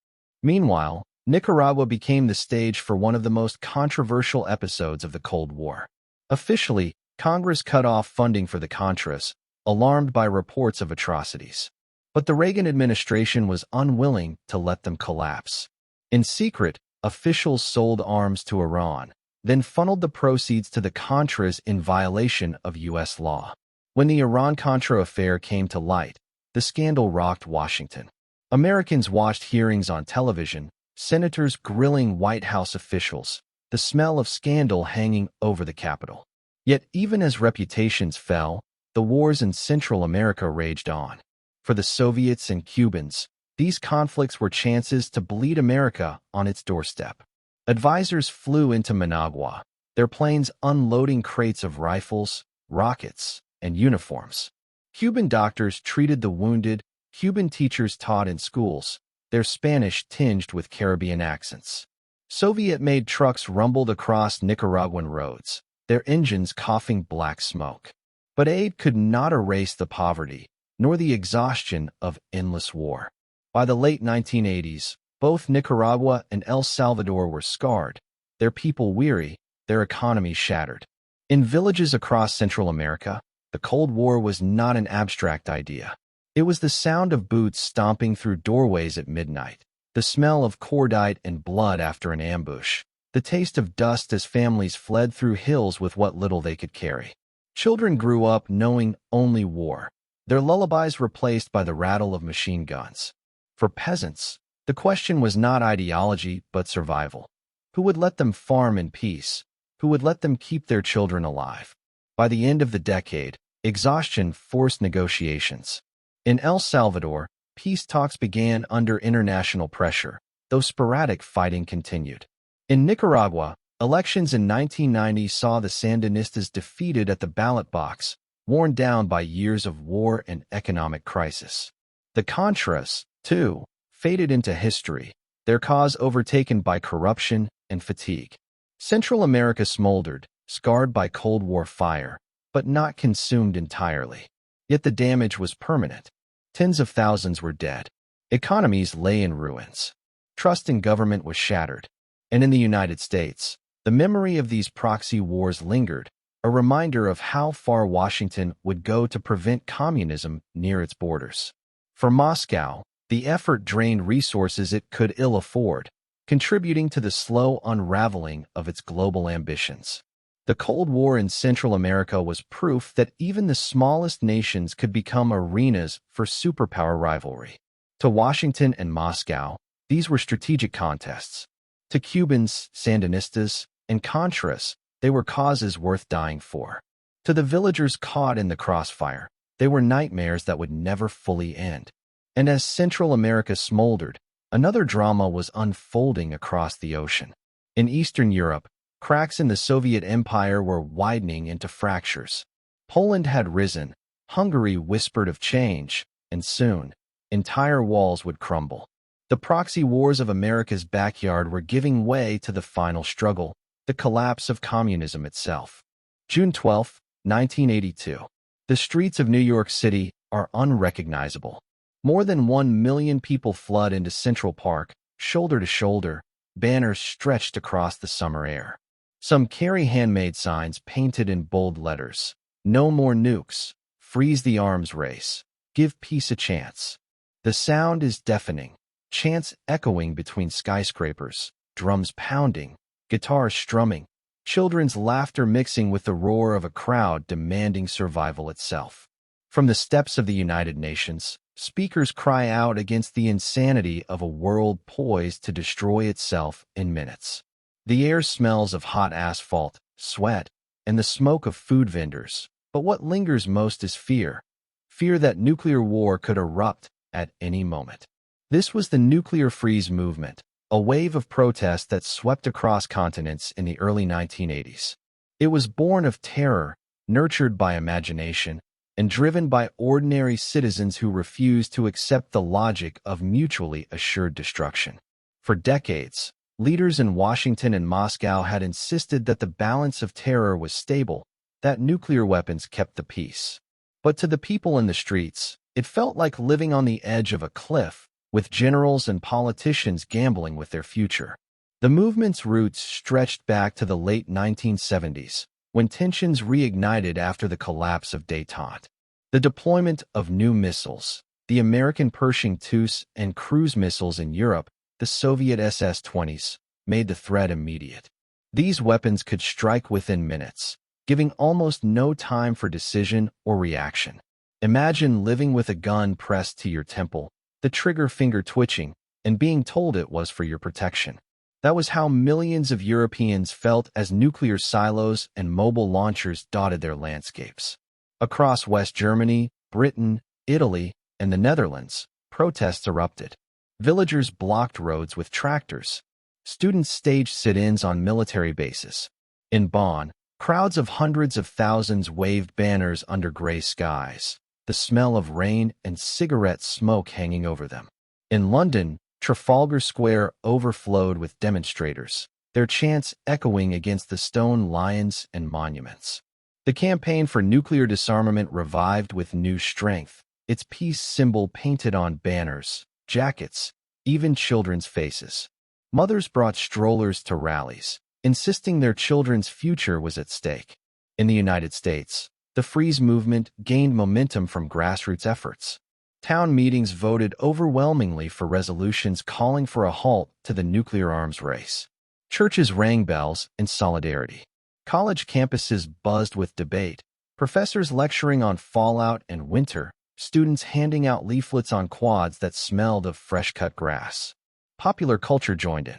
A: Meanwhile, Nicaragua became the stage for one of the most controversial episodes of the Cold War. Officially, Congress cut off funding for the Contras, alarmed by reports of atrocities. But the Reagan administration was unwilling to let them collapse. In secret, officials sold arms to Iran, then funneled the proceeds to the Contras in violation of U.S. law. When the Iran-Contra affair came to light, the scandal rocked Washington. Americans watched hearings on television, senators grilling White House officials, the smell of scandal hanging over the Capitol. Yet even as reputations fell, the wars in Central America raged on. For the Soviets and Cubans, these conflicts were chances to bleed America on its doorstep. Advisors flew into Managua, their planes unloading crates of rifles, rockets, and uniforms. Cuban doctors treated the wounded, Cuban teachers taught in schools, their Spanish tinged with Caribbean accents. Soviet-made trucks rumbled across Nicaraguan roads, their engines coughing black smoke. But aid could not erase the poverty, nor the exhaustion of endless war. By the late 1980s, both Nicaragua and El Salvador were scarred, their people weary, their economies shattered. In villages across Central America, the Cold War was not an abstract idea. It was the sound of boots stomping through doorways at midnight, the smell of cordite and blood after an ambush, the taste of dust as families fled through hills with what little they could carry. Children grew up knowing only war. their lullabies replaced by the rattle of machine guns. For peasants, the question was not ideology but survival. Who would let them farm in peace? Who would let them keep their children alive? By the end of the decade, exhaustion forced negotiations. In El Salvador, peace talks began under international pressure, though sporadic fighting continued. In Nicaragua, elections in 1990 saw the Sandinistas defeated at the ballot box, worn down by years of war and economic crisis. The Contras, too, faded into history, their cause overtaken by corruption and fatigue. Central America smoldered, scarred by Cold War fire, but not consumed entirely. Yet the damage was permanent. Tens of thousands were dead. Economies lay in ruins. Trust in government was shattered. And in the United States, the memory of these proxy wars lingered, a reminder of how far Washington would go to prevent communism near its borders. For Moscow, the effort drained resources it could ill afford, contributing to the slow unraveling of its global ambitions. The Cold War in Central America was proof that even the smallest nations could become arenas for superpower rivalry. To Washington and Moscow, these were strategic contests. To Cubans, Sandinistas, and Contras, they were causes worth dying for. To the villagers caught in the crossfire, they were nightmares that would never fully end. And as Central America smoldered, another drama was unfolding across the ocean. In Eastern Europe, cracks in the Soviet Empire were widening into fractures. Poland had risen, Hungary whispered of change, and soon, entire walls would crumble. The proxy wars of America's backyard were giving way to the final struggle, the collapse of communism itself. June 12, 1982. The streets of New York City are unrecognizable. More than 1 million people flood into Central Park, shoulder to shoulder, banners stretched across the summer air. Some carry handmade signs painted in bold letters. No more nukes. Freeze the arms race. Give peace a chance. The sound is deafening. Chants echoing between skyscrapers, drums pounding, guitars strumming, children's laughter mixing with the roar of a crowd demanding survival itself. From the steps of the United Nations, speakers cry out against the insanity of a world poised to destroy itself in minutes. The air smells of hot asphalt, sweat, and the smoke of food vendors, but what lingers most is fear. Fear that nuclear war could erupt at any moment. This was the nuclear freeze movement, a wave of protest that swept across continents in the early 1980s. It was born of terror, nurtured by imagination, and driven by ordinary citizens who refused to accept the logic of mutually assured destruction. For decades, leaders in Washington and Moscow had insisted that the balance of terror was stable, that nuclear weapons kept the peace. But to the people in the streets, it felt like living on the edge of a cliff, with generals and politicians gambling with their future. The movement's roots stretched back to the late 1970s, when tensions reignited after the collapse of Détente. The deployment of new missiles, the American Pershing II and cruise missiles in Europe, the Soviet SS-20s, made the threat immediate. These weapons could strike within minutes, giving almost no time for decision or reaction. Imagine living with a gun pressed to your temple, the trigger finger twitching, and being told it was for your protection. That was how millions of Europeans felt as nuclear silos and mobile launchers dotted their landscapes. Across West Germany, Britain, Italy, and the Netherlands, protests erupted. Villagers blocked roads with tractors. Students staged sit-ins on military bases. In Bonn, crowds of hundreds of thousands waved banners under gray skies, the smell of rain and cigarette smoke hanging over them. In London, Trafalgar Square overflowed with demonstrators, their chants echoing against the stone lions and monuments. The campaign for nuclear disarmament revived with new strength, its peace symbol painted on banners, jackets, even children's faces. Mothers brought strollers to rallies, insisting their children's future was at stake. In the United States, the freeze movement gained momentum from grassroots efforts. Town meetings voted overwhelmingly for resolutions calling for a halt to the nuclear arms race. Churches rang bells in solidarity. College campuses buzzed with debate, professors lecturing on fallout and winter, students handing out leaflets on quads that smelled of fresh-cut grass. Popular culture joined in.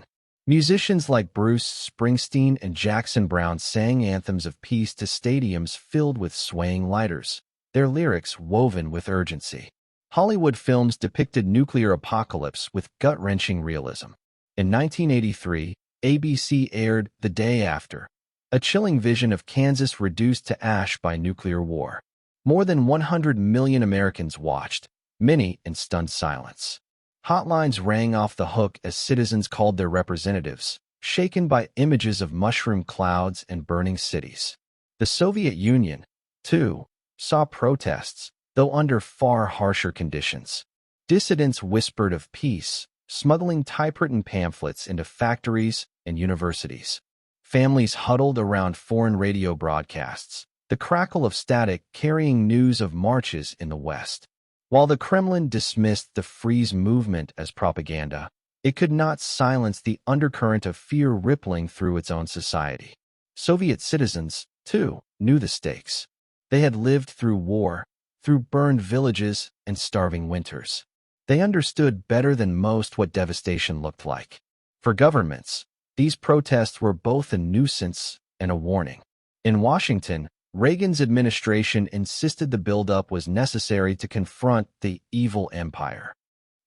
A: Musicians like Bruce Springsteen and Jackson Browne sang anthems of peace to stadiums filled with swaying lighters, their lyrics woven with urgency. Hollywood films depicted nuclear apocalypse with gut-wrenching realism. In 1983, ABC aired The Day After, a chilling vision of Kansas reduced to ash by nuclear war. More than 100 million Americans watched, many in stunned silence. Hotlines rang off the hook as citizens called their representatives, shaken by images of mushroom clouds and burning cities. The Soviet Union, too, saw protests, though under far harsher conditions. Dissidents whispered of peace, smuggling typewritten pamphlets into factories and universities. Families huddled around foreign radio broadcasts, the crackle of static carrying news of marches in the West. While the Kremlin dismissed the freeze movement as propaganda, it could not silence the undercurrent of fear rippling through its own society. Soviet citizens, too, knew the stakes. They had lived through war, through burned villages and starving winters. They understood better than most what devastation looked like. For governments, these protests were both a nuisance and a warning. In Washington, Reagan's administration insisted the buildup was necessary to confront the evil empire.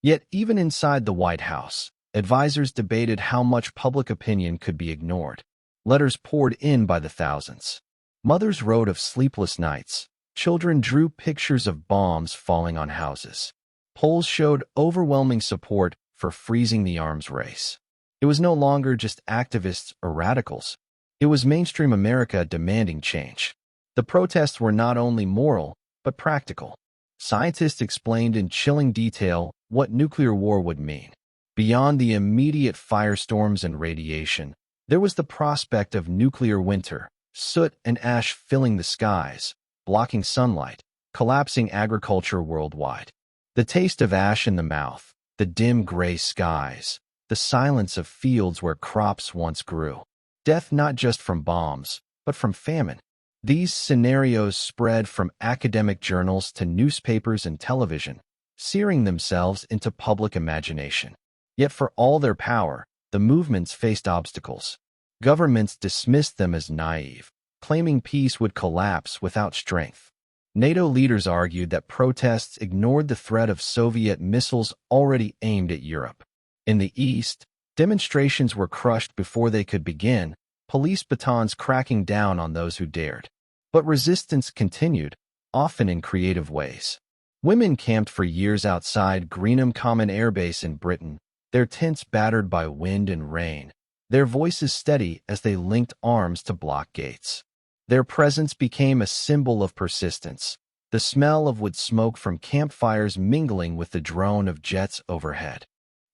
A: Yet even inside the White House, advisors debated how much public opinion could be ignored. Letters poured in by the thousands. Mothers wrote of sleepless nights. Children drew pictures of bombs falling on houses. Polls showed overwhelming support for freezing the arms race. It was no longer just activists or radicals. It was mainstream America demanding change. The protests were not only moral, but practical. Scientists explained in chilling detail what nuclear war would mean. Beyond the immediate firestorms and radiation, there was the prospect of nuclear winter, soot and ash filling the skies, blocking sunlight, collapsing agriculture worldwide. The taste of ash in the mouth, the dim gray skies, the silence of fields where crops once grew. Death not just from bombs, but from famine. These scenarios spread from academic journals to newspapers and television, searing themselves into public imagination. Yet for all their power, the movements faced obstacles. Governments dismissed them as naive, claiming peace would collapse without strength. NATO leaders argued that protests ignored the threat of Soviet missiles already aimed at Europe. In the East, demonstrations were crushed before they could begin, police batons cracking down on those who dared. But resistance continued, often in creative ways. Women camped for years outside Greenham Common Air Base in Britain, their tents battered by wind and rain, their voices steady as they linked arms to block gates. Their presence became a symbol of persistence, the smell of wood smoke from campfires mingling with the drone of jets overhead.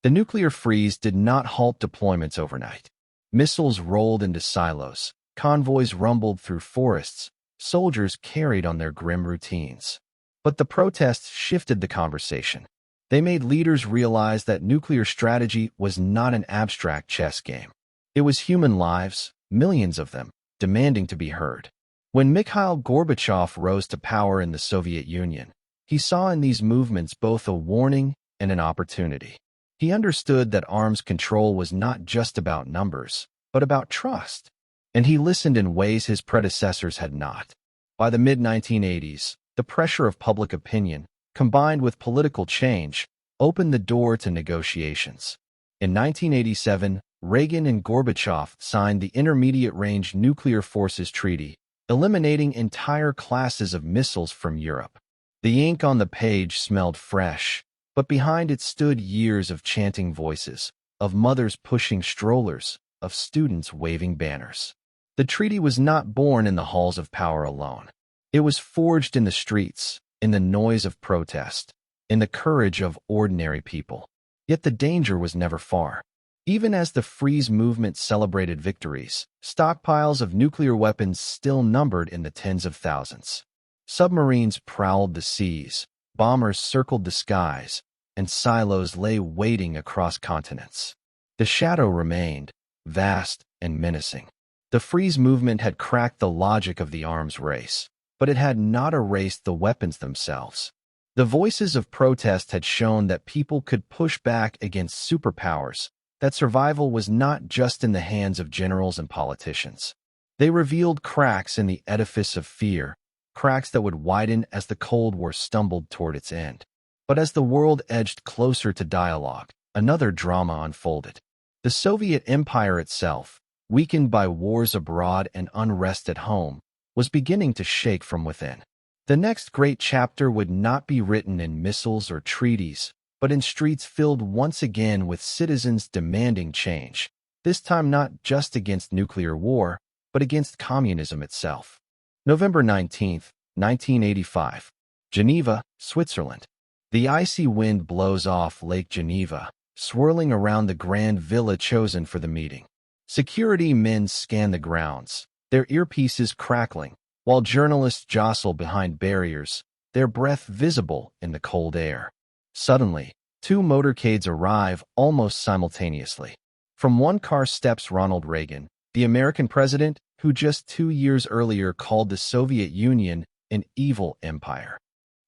A: The nuclear freeze did not halt deployments overnight. Missiles rolled into silos, convoys rumbled through forests, soldiers carried on their grim routines. But the protests shifted the conversation. They made leaders realize that nuclear strategy was not an abstract chess game. It was human lives, millions of them, demanding to be heard. When Mikhail Gorbachev rose to power in the Soviet Union, he saw in these movements both a warning and an opportunity. He understood that arms control was not just about numbers, but about trust. And he listened in ways his predecessors had not. By the mid-1980s, the pressure of public opinion, combined with political change, opened the door to negotiations. In 1987, Reagan and Gorbachev signed the Intermediate-Range Nuclear Forces Treaty, eliminating entire classes of missiles from Europe. The ink on the page smelled fresh, but behind it stood years of chanting voices, of mothers pushing strollers, of students waving banners. The treaty was not born in the halls of power alone. It was forged in the streets, in the noise of protest, in the courage of ordinary people. Yet the danger was never far. Even as the freeze movement celebrated victories, stockpiles of nuclear weapons still numbered in the tens of thousands. Submarines prowled the seas, bombers circled the skies, and silos lay waiting across continents. The shadow remained, vast and menacing. The freeze movement had cracked the logic of the arms race, but it had not erased the weapons themselves. The voices of protest had shown that people could push back against superpowers, that survival was not just in the hands of generals and politicians. They revealed cracks in the edifice of fear, cracks that would widen as the Cold War stumbled toward its end. But as the world edged closer to dialogue, another drama unfolded. The Soviet Empire itself, weakened by wars abroad and unrest at home, was beginning to shake from within. The next great chapter would not be written in missiles or treaties, but in streets filled once again with citizens demanding change, this time not just against nuclear war, but against communism itself. November 19, 1985. Geneva, Switzerland. The icy wind blows off Lake Geneva, swirling around the grand villa chosen for the meeting. Security men scan the grounds, their earpieces crackling, while journalists jostle behind barriers, their breath visible in the cold air. Suddenly, two motorcades arrive almost simultaneously. From one car steps Ronald Reagan, the American president who just 2 years earlier called the Soviet Union an evil empire.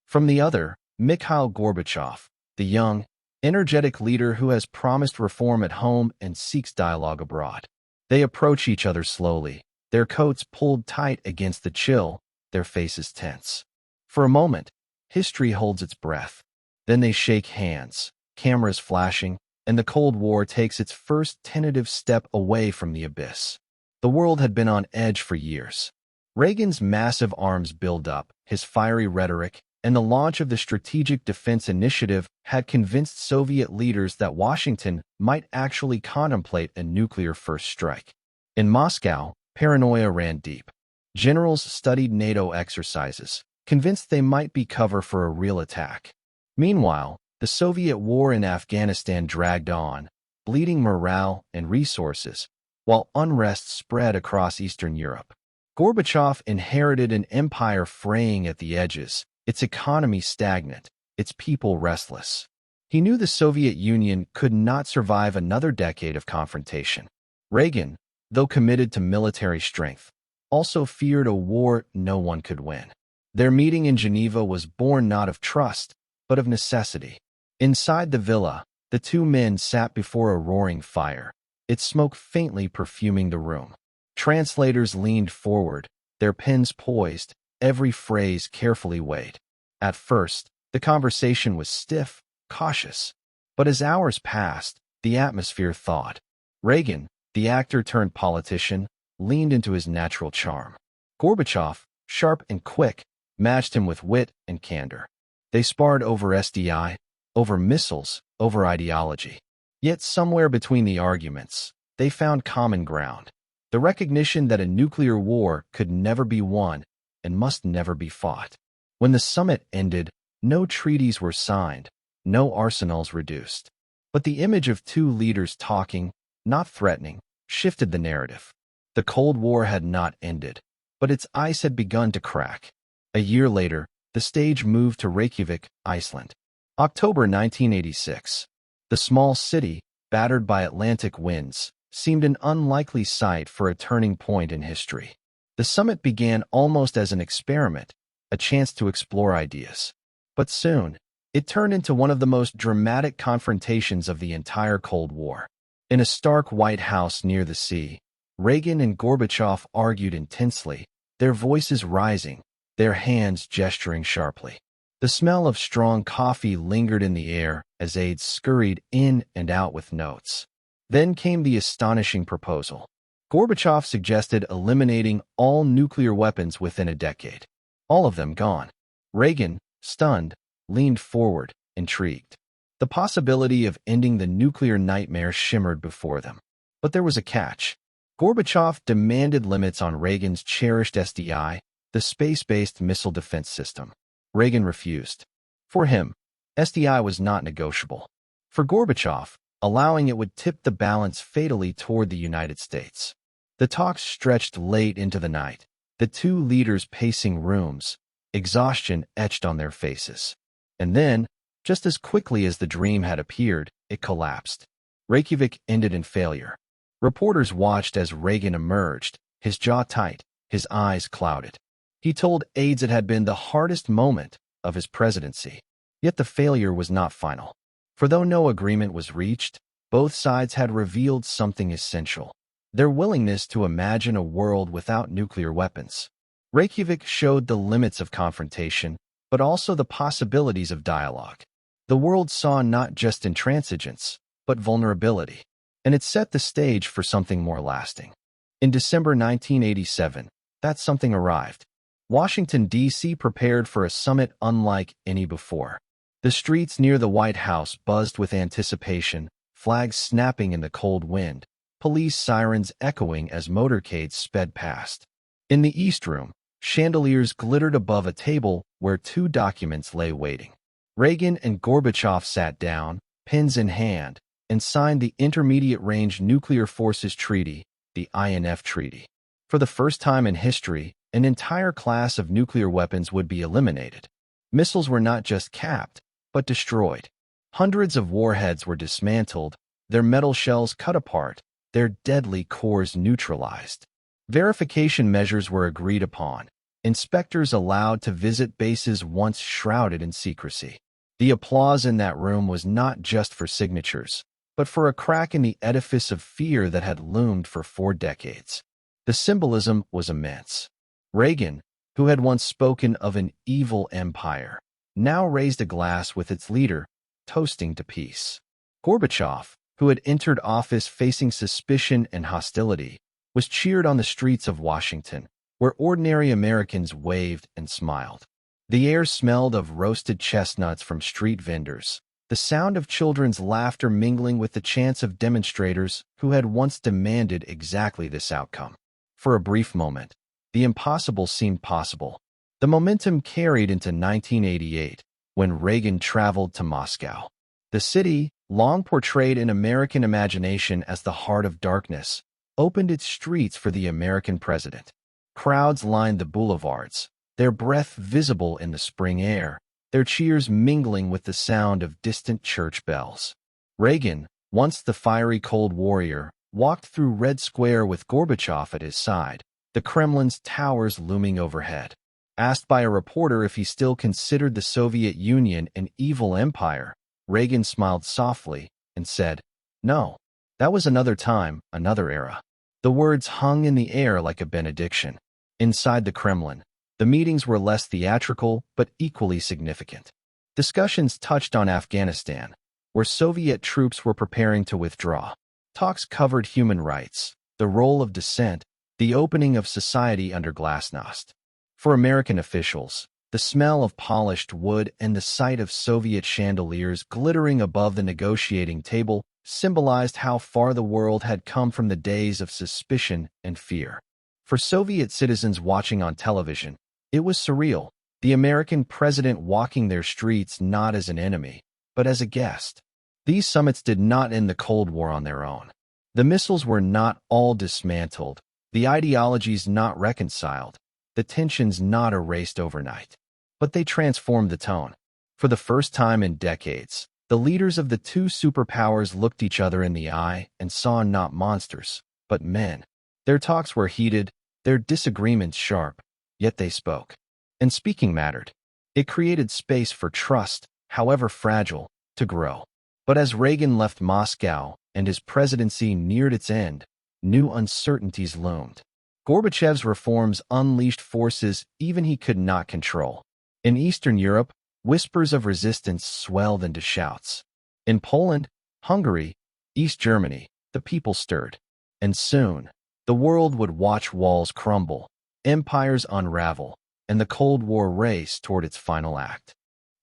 A: From the other, Mikhail Gorbachev, the young, energetic leader who has promised reform at home and seeks dialogue abroad. They approach each other slowly, their coats pulled tight against the chill, their faces tense. For a moment, history holds its breath. Then they shake hands, cameras flashing, and the Cold War takes its first tentative step away from the abyss. The world had been on edge for years. Reagan's massive arms buildup, his fiery rhetoric, and the launch of the Strategic Defense Initiative had convinced Soviet leaders that Washington might actually contemplate a nuclear first strike. In Moscow, paranoia ran deep. Generals studied NATO exercises, convinced they might be cover for a real attack. Meanwhile, the Soviet war in Afghanistan dragged on, bleeding morale and resources, while unrest spread across Eastern Europe. Gorbachev inherited an empire fraying at the edges, its economy stagnant, its people restless. He knew the Soviet Union could not survive another decade of confrontation. Reagan, though committed to military strength, also feared a war no one could win. Their meeting in Geneva was born not of trust, but of necessity. Inside the villa, the two men sat before a roaring fire, its smoke faintly perfuming the room. Translators leaned forward, their pens poised, every phrase carefully weighed. At first, the conversation was stiff, cautious. But as hours passed, the atmosphere thawed. Reagan, the actor turned politician, leaned into his natural charm. Gorbachev, sharp and quick, matched him with wit and candor. They sparred over SDI, over missiles, over ideology. Yet somewhere between the arguments, they found common ground. The recognition that a nuclear war could never be won and must never be fought. When the summit ended, no treaties were signed, no arsenals reduced. But the image of two leaders talking, not threatening, shifted the narrative. The Cold War had not ended, but its ice had begun to crack. A year later, the stage moved to Reykjavik, Iceland. October 1986. The small city, battered by Atlantic winds, seemed an unlikely site for a turning point in history. The summit began almost as an experiment, a chance to explore ideas. But soon, it turned into one of the most dramatic confrontations of the entire Cold War. In a stark White House near the sea, Reagan and Gorbachev argued intensely, their voices rising, their hands gesturing sharply. The smell of strong coffee lingered in the air as aides scurried in and out with notes. Then came the astonishing proposal. Gorbachev suggested eliminating all nuclear weapons within a decade. All of them gone. Reagan, stunned, leaned forward, intrigued. The possibility of ending the nuclear nightmare shimmered before them. But there was a catch. Gorbachev demanded limits on Reagan's cherished SDI, the space-based missile defense system. Reagan refused. For him, SDI was not negotiable. For Gorbachev, allowing it would tip the balance fatally toward the United States. The talks stretched late into the night, the two leaders pacing rooms, exhaustion etched on their faces. And then, just as quickly as the dream had appeared, it collapsed. Reykjavik ended in failure. Reporters watched as Reagan emerged, his jaw tight, his eyes clouded. He told aides it had been the hardest moment of his presidency. Yet the failure was not final. For though no agreement was reached, both sides had revealed something essential: their willingness to imagine a world without nuclear weapons. Reykjavik showed the limits of confrontation, but also the possibilities of dialogue. The world saw not just intransigence, but vulnerability, and it set the stage for something more lasting. In December 1987, that something arrived. Washington, D.C. prepared for a summit unlike any before. The streets near the White House buzzed with anticipation, flags snapping in the cold wind, police sirens echoing as motorcades sped past. In the East Room, chandeliers glittered above a table where two documents lay waiting. Reagan and Gorbachev sat down, pens in hand, and signed the Intermediate Range Nuclear Forces Treaty, the INF Treaty. For the first time in history, an entire class of nuclear weapons would be eliminated. Missiles were not just capped, but destroyed. Hundreds of warheads were dismantled, their metal shells cut apart, their deadly cores neutralized. Verification measures were agreed upon, inspectors allowed to visit bases once shrouded in secrecy. The applause in that room was not just for signatures, but for a crack in the edifice of fear that had loomed for 4 decades. The symbolism was immense. Reagan, who had once spoken of an evil empire, now raised a glass with its leader, toasting to peace. Gorbachev, who had entered office facing suspicion and hostility, was cheered on the streets of Washington, where ordinary Americans waved and smiled. The air smelled of roasted chestnuts from street vendors, the sound of children's laughter mingling with the chants of demonstrators who had once demanded exactly this outcome. For a brief moment, the impossible seemed possible. The momentum carried into 1988, when Reagan traveled to Moscow. The city, long portrayed in American imagination as the heart of darkness, opened its streets for the American president. Crowds lined the boulevards, their breath visible in the spring air, their cheers mingling with the sound of distant church bells. Reagan, once the fiery Cold Warrior, walked through Red Square with Gorbachev at his side, the Kremlin's towers looming overhead. Asked by a reporter if he still considered the Soviet Union an evil empire, Reagan smiled softly and said, "No, that was another time, another era." The words hung in the air like a benediction. Inside the Kremlin, the meetings were less theatrical but equally significant. Discussions touched on Afghanistan, where Soviet troops were preparing to withdraw. Talks covered human rights, the role of dissent, the opening of society under glasnost. For American officials, the smell of polished wood and the sight of Soviet chandeliers glittering above the negotiating table symbolized how far the world had come from the days of suspicion and fear. For Soviet citizens watching on television, it was surreal, the American president walking their streets not as an enemy, but as a guest. These summits did not end the Cold War on their own. The missiles were not all dismantled, the ideologies not reconciled, the tensions not erased overnight. But they transformed the tone. For the first time in decades, the leaders of the two superpowers looked each other in the eye and saw not monsters, but men. Their talks were heated, their disagreements sharp, yet they spoke. And speaking mattered. It created space for trust, however fragile, to grow. But as Reagan left Moscow and his presidency neared its end, new uncertainties loomed. Gorbachev's reforms unleashed forces even he could not control. In Eastern Europe, whispers of resistance swelled into shouts. In Poland, Hungary, East Germany, the people stirred. And soon, the world would watch walls crumble, empires unravel, and the Cold War race toward its final act.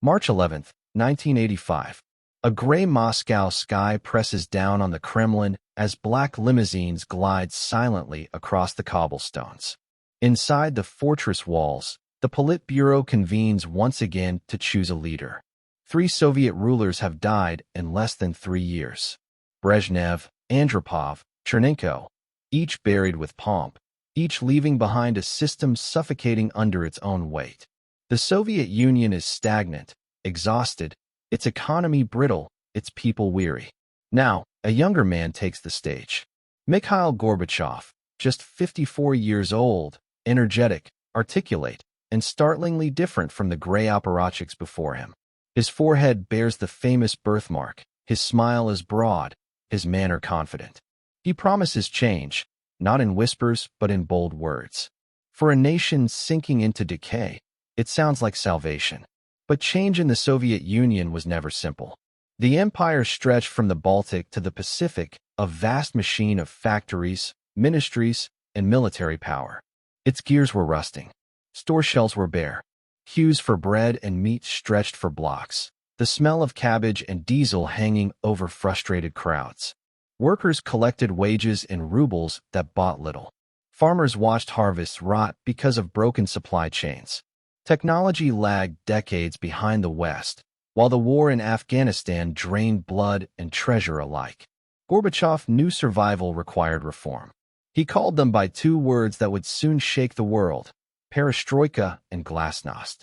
A: March 11, 1985. A gray Moscow sky presses down on the Kremlin as black limousines glide silently across the cobblestones. Inside the fortress walls, the Politburo convenes once again to choose a leader. 3 Soviet rulers have died in less than 3 years. Brezhnev, Andropov, Chernenko, each buried with pomp, each leaving behind a system suffocating under its own weight. The Soviet Union is stagnant, exhausted, its economy brittle, its people weary. Now, a younger man takes the stage. Mikhail Gorbachev, just 54 years old, energetic, articulate, and startlingly different from the gray apparatchiks before him. His forehead bears the famous birthmark. His smile is broad, his manner confident. He promises change, not in whispers but in bold words. For a nation sinking into decay, it sounds like salvation. But change in the Soviet Union was never simple. The empire stretched from the Baltic to the Pacific, a vast machine of factories, ministries, and military power. Its gears were rusting. Store shelves were bare. Queues for bread and meat stretched for blocks. The smell of cabbage and diesel hanging over frustrated crowds. Workers collected wages in rubles that bought little. Farmers watched harvests rot because of broken supply chains. Technology lagged decades behind the West, while the war in Afghanistan drained blood and treasure alike. Gorbachev knew survival required reform. He called them by two words that would soon shake the world: perestroika and glasnost.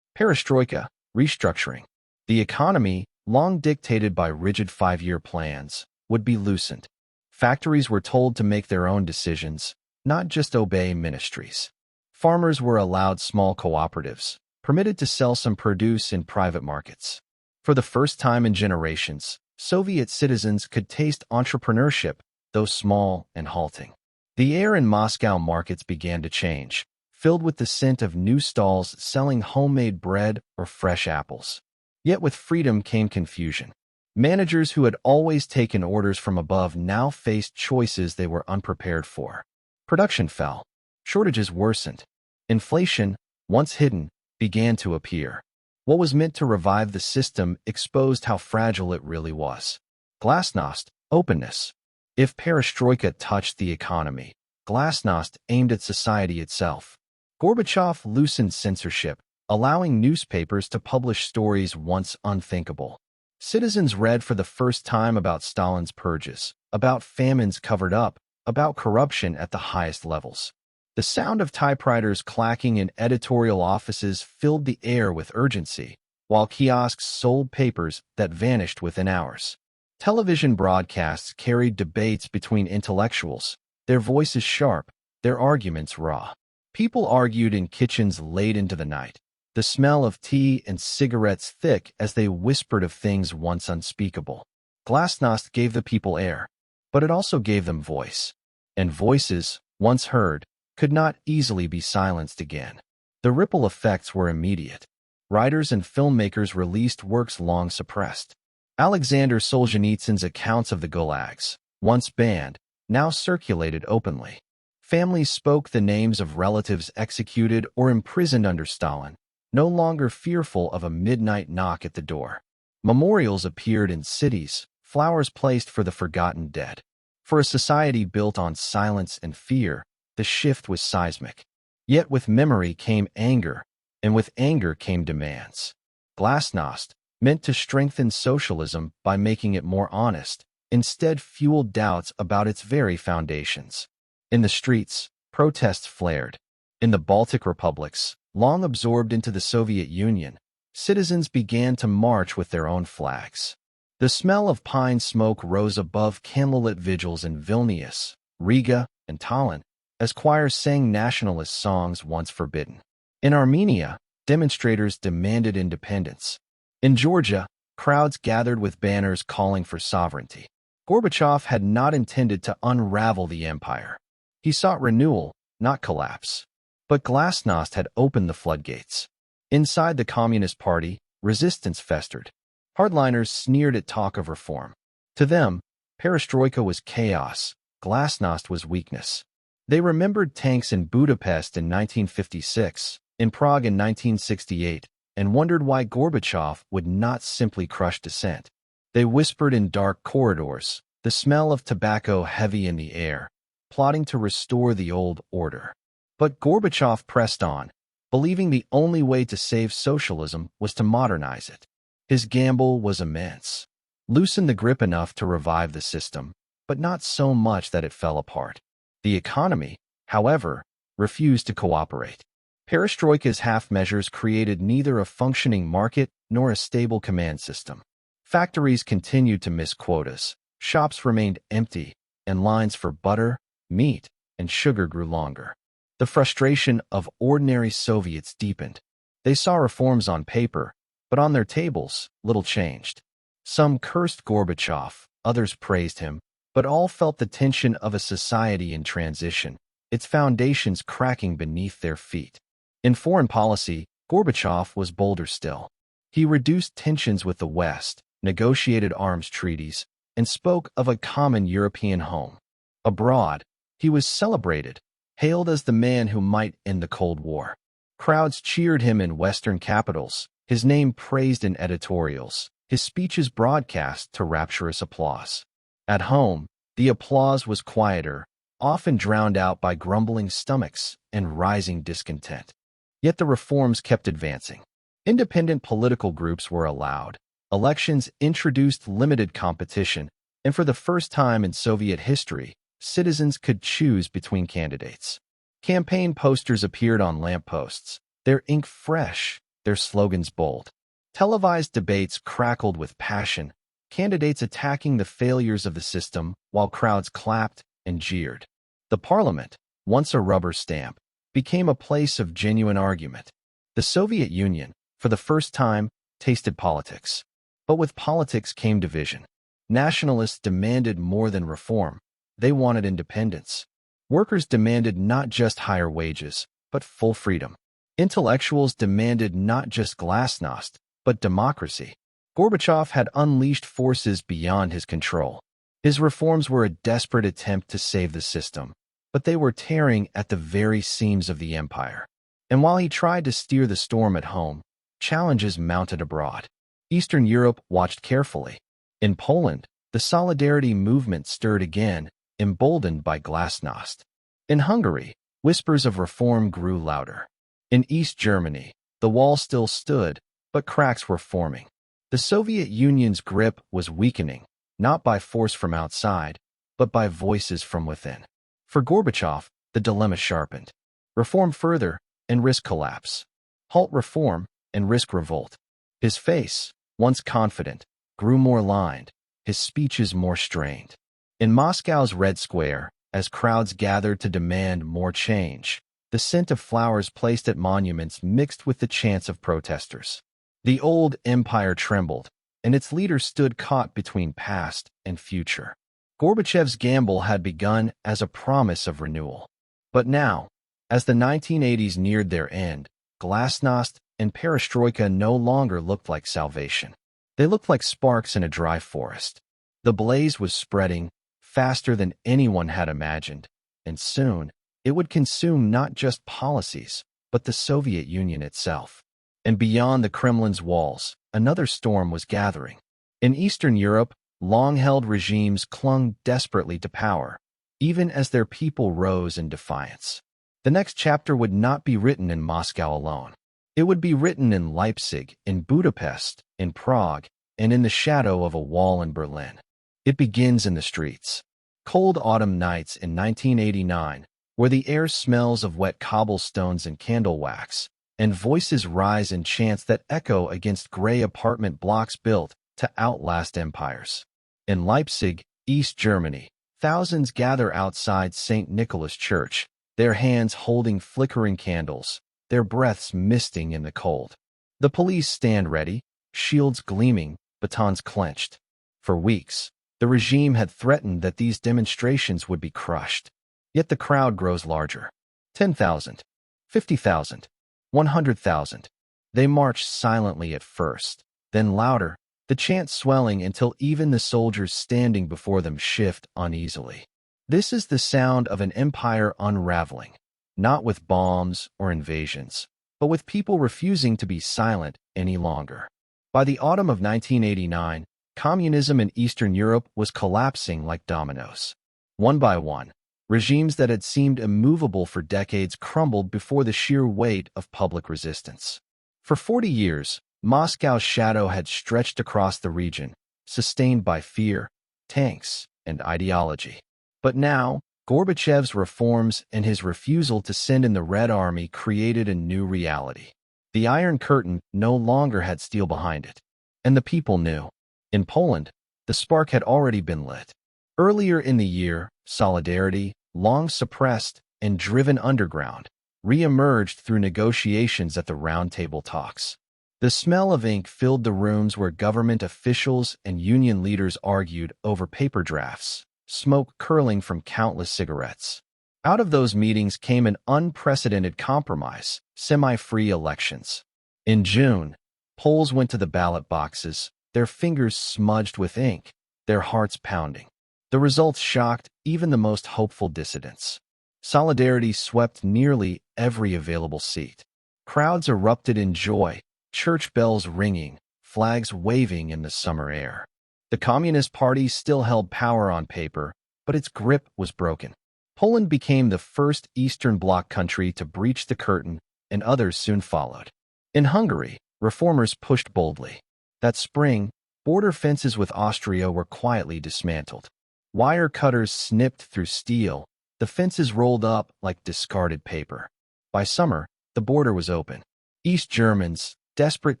A: Perestroika, restructuring. The economy, long dictated by rigid 5-year plans, would be loosened. Factories were told to make their own decisions, not just obey ministries. Farmers were allowed small cooperatives, permitted to sell some produce in private markets. For the first time in generations, Soviet citizens could taste entrepreneurship, though small and halting. The air in Moscow markets began to change, filled with the scent of new stalls selling homemade bread or fresh apples. Yet with freedom came confusion. Managers who had always taken orders from above now faced choices they were unprepared for. Production fell. Shortages worsened. Inflation, once hidden, began to appear. What was meant to revive the system exposed how fragile it really was. Glasnost, openness. If perestroika touched the economy, glasnost aimed at society itself. Gorbachev loosened censorship, allowing newspapers to publish stories once unthinkable. Citizens read for the first time about Stalin's purges, about famines covered up, about corruption at the highest levels. The sound of typewriters clacking in editorial offices filled the air with urgency, while kiosks sold papers that vanished within hours. Television broadcasts carried debates between intellectuals, their voices sharp, their arguments raw. People argued in kitchens late into the night, the smell of tea and cigarettes thick as they whispered of things once unspeakable. Glasnost gave the people air, but it also gave them voice. And voices, once heard, could not easily be silenced again. The ripple effects were immediate. Writers and filmmakers released works long suppressed. Alexander Solzhenitsyn's accounts of the gulags, once banned, now circulated openly. Families spoke the names of relatives executed or imprisoned under Stalin, no longer fearful of a midnight knock at the door. Memorials appeared in cities, flowers placed for the forgotten dead. For a society built on silence and fear, the shift was seismic. Yet with memory came anger, and with anger came demands. Glasnost, meant to strengthen socialism by making it more honest, instead fueled doubts about its very foundations. In the streets, protests flared. In the Baltic republics, long absorbed into the Soviet Union, citizens began to march with their own flags. The smell of pine smoke rose above candlelit vigils in Vilnius, Riga, and Tallinn, as choirs sang nationalist songs once forbidden. In Armenia, demonstrators demanded independence. In Georgia, crowds gathered with banners calling for sovereignty. Gorbachev had not intended to unravel the empire. He sought renewal, not collapse. But glasnost had opened the floodgates. Inside the Communist Party, resistance festered. Hardliners sneered at talk of reform. To them, perestroika was chaos, glasnost was weakness. They remembered tanks in Budapest in 1956, in Prague in 1968, and wondered why Gorbachev would not simply crush dissent. They whispered in dark corridors, the smell of tobacco heavy in the air, plotting to restore the old order. But Gorbachev pressed on, believing the only way to save socialism was to modernize it. His gamble was immense. Loosen the grip enough to revive the system, but not so much that it fell apart. The economy, however, refused to cooperate. Perestroika's half-measures created neither a functioning market nor a stable command system. Factories continued to miss quotas, shops remained empty, and lines for butter, meat, and sugar grew longer. The frustration of ordinary Soviets deepened. They saw reforms on paper, But on their tables, little changed. Some cursed Gorbachev, others praised him, but all felt the tension of a society in transition, its foundations cracking beneath their feet. In foreign policy, Gorbachev was bolder still. He reduced tensions with the West, negotiated arms treaties, and spoke of a common European home. Abroad, he was celebrated, hailed as the man who might end the Cold War. Crowds cheered him in Western capitals, his name praised in editorials, his speeches broadcast to rapturous applause. At home, the applause was quieter, often drowned out by grumbling stomachs and rising discontent. Yet the reforms kept advancing. Independent political groups were allowed. Elections introduced limited competition, and for the first time in Soviet history, citizens could choose between candidates. Campaign posters appeared on lampposts, their ink fresh, their slogans bold. Televised debates crackled with passion, candidates attacking the failures of the system while crowds clapped and jeered. The parliament, once a rubber stamp, became a place of genuine argument. The Soviet Union, for the first time, tasted politics. But with politics came division. Nationalists demanded more than reform. They wanted independence. Workers demanded not just higher wages, but full freedom. Intellectuals demanded not just glasnost, but democracy. Gorbachev had unleashed forces beyond his control. His reforms were a desperate attempt to save the system, but they were tearing at the very seams of the empire. And while he tried to steer the storm at home, challenges mounted abroad. Eastern Europe watched carefully. In Poland, the Solidarity movement stirred again, emboldened by glasnost. In Hungary, whispers of reform grew louder. In East Germany, the wall still stood, but cracks were forming. The Soviet Union's grip was weakening, not by force from outside, but by voices from within. For Gorbachev, the dilemma sharpened. Reform further and risk collapse. Halt reform and risk revolt. His face, once confident, grew more lined, his speeches more strained. In Moscow's Red Square, as crowds gathered to demand more change, the scent of flowers placed at monuments mixed with the chants of protesters. The old empire trembled, and its leaders stood caught between past and future. Gorbachev's gamble had begun as a promise of renewal. But now, as the 1980s neared their end, glasnost and perestroika no longer looked like salvation. They looked like sparks in a dry forest. The blaze was spreading faster than anyone had imagined, and soon it would consume not just policies, but the Soviet Union itself. And beyond the Kremlin's walls, another storm was gathering. In Eastern Europe, long-held regimes clung desperately to power, even as their people rose in defiance. The next chapter would not be written in Moscow alone. It would be written in Leipzig, in Budapest, in Prague, and in the shadow of a wall in Berlin. It begins in the streets. Cold autumn nights in 1989, where the air smells of wet cobblestones and candle wax, and voices rise in chants that echo against gray apartment blocks built to outlast empires. In Leipzig, East Germany, thousands gather outside St. Nicholas Church, their hands holding flickering candles, their breaths misting in the cold. The police stand ready, shields gleaming, batons clenched. For weeks, the regime had threatened that these demonstrations would be crushed. Yet the crowd grows larger. 10,000, 50,000, 100,000. They march silently at first, then louder, the chant swelling until even the soldiers standing before them shift uneasily. This is the sound of an empire unraveling, not with bombs or invasions, but with people refusing to be silent any longer. By the autumn of 1989, communism in Eastern Europe was collapsing like dominoes. One by one, regimes that had seemed immovable for decades crumbled before the sheer weight of public resistance. For 40 years, Moscow's shadow had stretched across the region, sustained by fear, tanks, and ideology. But now, Gorbachev's reforms and his refusal to send in the Red Army created a new reality. The Iron Curtain no longer had steel behind it, and the people knew. In Poland, the spark had already been lit. Earlier in the year, Solidarity, long suppressed and driven underground, re-emerged through negotiations at the Round Table talks. The smell of ink filled the rooms where government officials and union leaders argued over paper drafts, smoke curling from countless cigarettes. Out of those meetings came an unprecedented compromise: semi-free elections. In June, Poles went to the ballot boxes, their fingers smudged with ink, their hearts pounding. The results shocked even the most hopeful dissidents. Solidarity swept nearly every available seat. Crowds erupted in joy, church bells ringing, flags waving in the summer air. The Communist Party still held power on paper, but its grip was broken. Poland became the first Eastern Bloc country to breach the curtain, and others soon followed. In Hungary, reformers pushed boldly. That spring, border fences with Austria were quietly dismantled. Wire cutters snipped through steel, the fences rolled up like discarded paper. By summer, the border was open. East Germans, desperate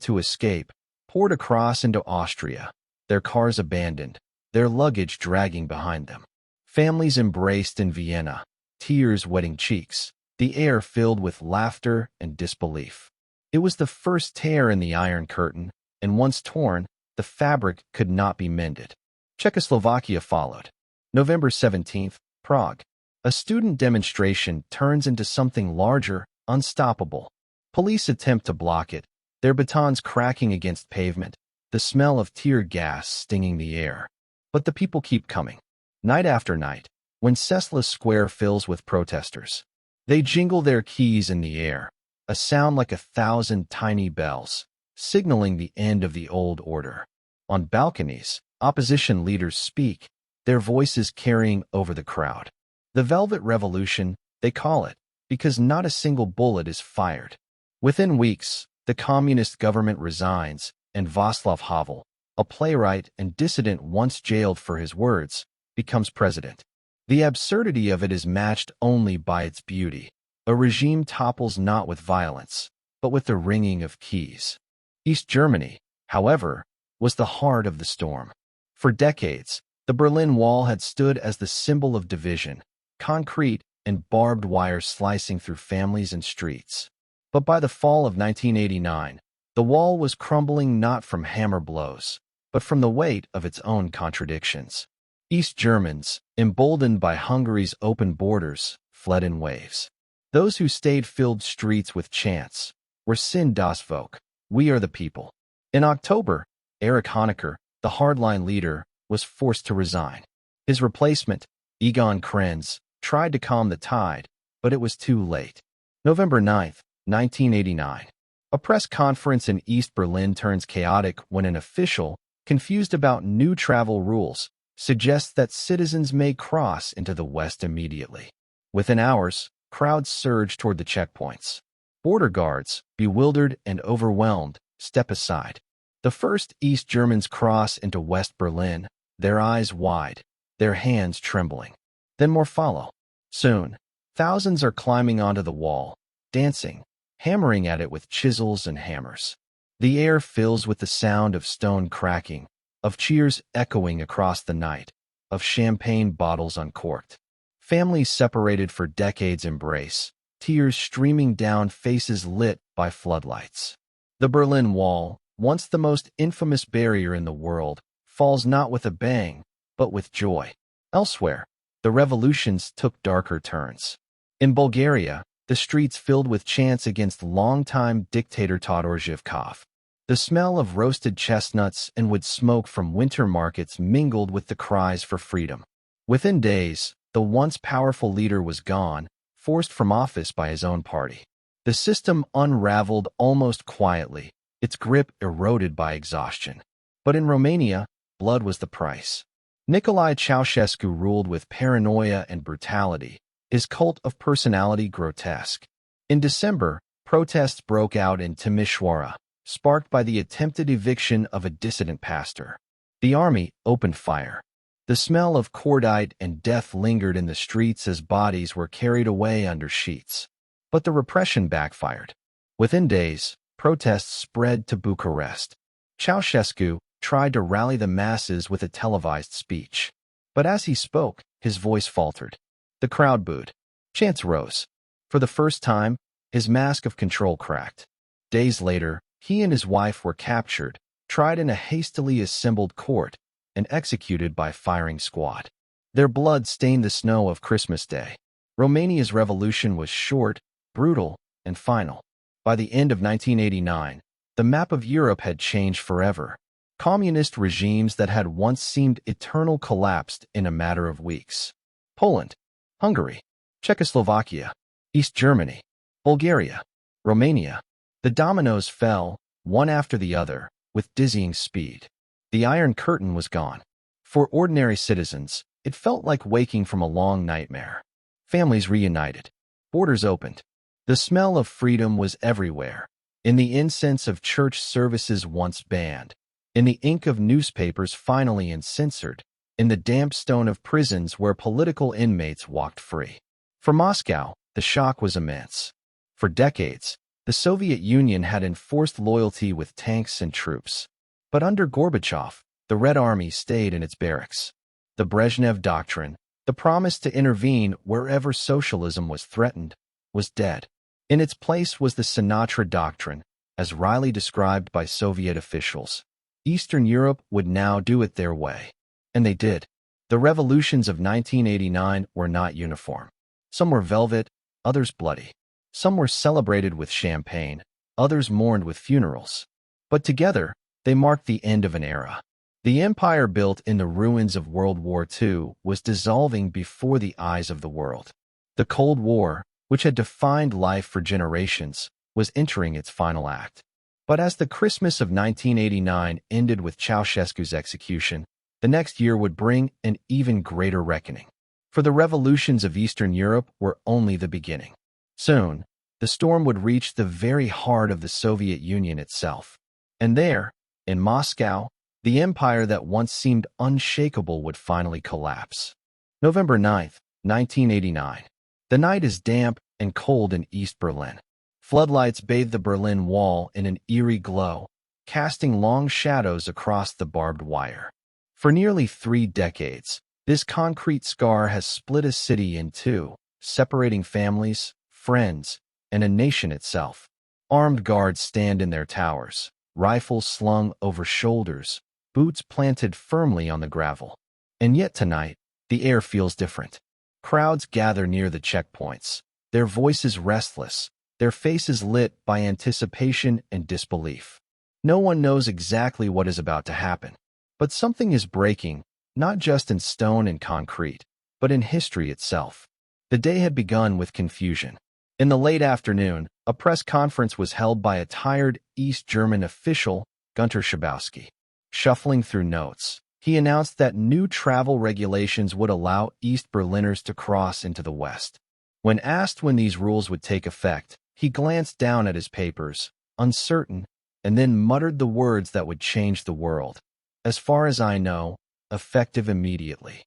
A: to escape, poured across into Austria, their cars abandoned, their luggage dragging behind them. Families embraced in Vienna, tears wetting cheeks, the air filled with laughter and disbelief. It was the first tear in the Iron Curtain, and once torn, the fabric could not be mended. Czechoslovakia followed. November 17th, Prague. A student demonstration turns into something larger, unstoppable. Police attempt to block it, their batons cracking against pavement, the smell of tear gas stinging the air. But the people keep coming. Night after night, when Cessla Square fills with protesters, they jingle their keys in the air, a sound like 1,000 tiny bells, signaling the end of the old order. On balconies, opposition leaders speak, their voices carrying over the crowd. The Velvet Revolution, they call it, because not a single bullet is fired. Within weeks, the communist government resigns, and Václav Havel, a playwright and dissident once jailed for his words, becomes president. The absurdity of it is matched only by its beauty. A regime topples not with violence, but with the ringing of keys. East Germany, however, was the heart of the storm. For decades, the Berlin Wall had stood as the symbol of division, concrete and barbed wire slicing through families and streets. But by the fall of 1989, the wall was crumbling not from hammer blows, but from the weight of its own contradictions. East Germans, emboldened by Hungary's open borders, fled in waves. Those who stayed filled streets with chants, "Wir sind das Volk," we are the people. In October, Erich Honecker, the hardline leader, was forced to resign. His replacement, Egon Krenz, tried to calm the tide, but it was too late. November 9th, 1989. A press conference in East Berlin turns chaotic when an official, confused about new travel rules, suggests that citizens may cross into the West immediately. Within hours, crowds surge toward the checkpoints. Border guards, bewildered and overwhelmed, step aside. The first East Germans cross into West Berlin, their eyes wide, their hands trembling. Then more follow. Soon, thousands are climbing onto the wall, dancing, hammering at it with chisels and hammers. The air fills with the sound of stone cracking, of cheers echoing across the night, of champagne bottles uncorked. Families separated for decades embrace, tears streaming down faces lit by floodlights. The Berlin Wall, once the most infamous barrier in the world, falls not with a bang, but with joy. Elsewhere, the revolutions took darker turns. In Bulgaria, the streets filled with chants against longtime dictator Todor Zhivkov. The smell of roasted chestnuts and wood smoke from winter markets mingled with the cries for freedom. Within days, the once powerful leader was gone, forced from office by his own party. The system unraveled almost quietly, its grip eroded by exhaustion. But in Romania, blood was the price. Nicolae Ceausescu ruled with paranoia and brutality, his cult of personality grotesque. In December, protests broke out in Timișoara, sparked by the attempted eviction of a dissident pastor. The army opened fire. The smell of cordite and death lingered in the streets as bodies were carried away under sheets. But the repression backfired. Within days, protests spread to Bucharest. Ceausescu tried to rally the masses with a televised speech. But as he spoke, his voice faltered. The crowd booed. Chants rose. For the first time, his mask of control cracked. Days later, He and his wife were captured, tried in a hastily assembled court, and executed by firing squad. Their blood stained the snow of Christmas Day. Romania's revolution was short, brutal, and final. By the end of 1989, the map of Europe had changed forever. Communist regimes that had once seemed eternal collapsed in a matter of weeks. Poland, Hungary, Czechoslovakia, East Germany, Bulgaria, Romania. The dominoes fell, one after the other, with dizzying speed. The Iron Curtain was gone. For ordinary citizens, it felt like waking from a long nightmare. Families reunited. Borders opened. The smell of freedom was everywhere. In the incense of church services once banned. In the ink of newspapers finally uncensored. In the damp stone of prisons where political inmates walked free. For Moscow, the shock was immense. For decades, the Soviet Union had enforced loyalty with tanks and troops. But under Gorbachev, the Red Army stayed in its barracks. The Brezhnev Doctrine, the promise to intervene wherever socialism was threatened, was dead. In its place was the Sinatra Doctrine, as wryly described by Soviet officials. Eastern Europe would now do it their way. And they did. The revolutions of 1989 were not uniform. Some were velvet, others bloody. Some were celebrated with champagne, others mourned with funerals. But together, they marked the end of an era. The empire built in the ruins of World War II was dissolving before the eyes of the world. The Cold War, which had defined life for generations, was entering its final act. But as the Christmas of 1989 ended with Ceausescu's execution, the next year would bring an even greater reckoning. For the revolutions of Eastern Europe were only the beginning. Soon, the storm would reach the very heart of the Soviet Union itself. And there, in Moscow, the empire that once seemed unshakable would finally collapse. November 9, 1989. The night is damp and cold in East Berlin. Floodlights bathe the Berlin Wall in an eerie glow, casting long shadows across the barbed wire. For nearly 3 decades, this concrete scar has split a city in two, separating families, friends, and a nation itself. Armed guards stand in their towers, rifles slung over shoulders, boots planted firmly on the gravel. And yet tonight, the air feels different. Crowds gather near the checkpoints, their voices restless, their faces lit by anticipation and disbelief. No one knows exactly what is about to happen, but something is breaking, not just in stone and concrete, but in history itself. The day had begun with confusion. In the late afternoon, a press conference was held by a tired East German official, Gunter Schabowski. Shuffling through notes, he announced that new travel regulations would allow East Berliners to cross into the West. When asked when these rules would take effect, he glanced down at his papers, uncertain, and then muttered the words that would change the world. As far as I know, effective immediately.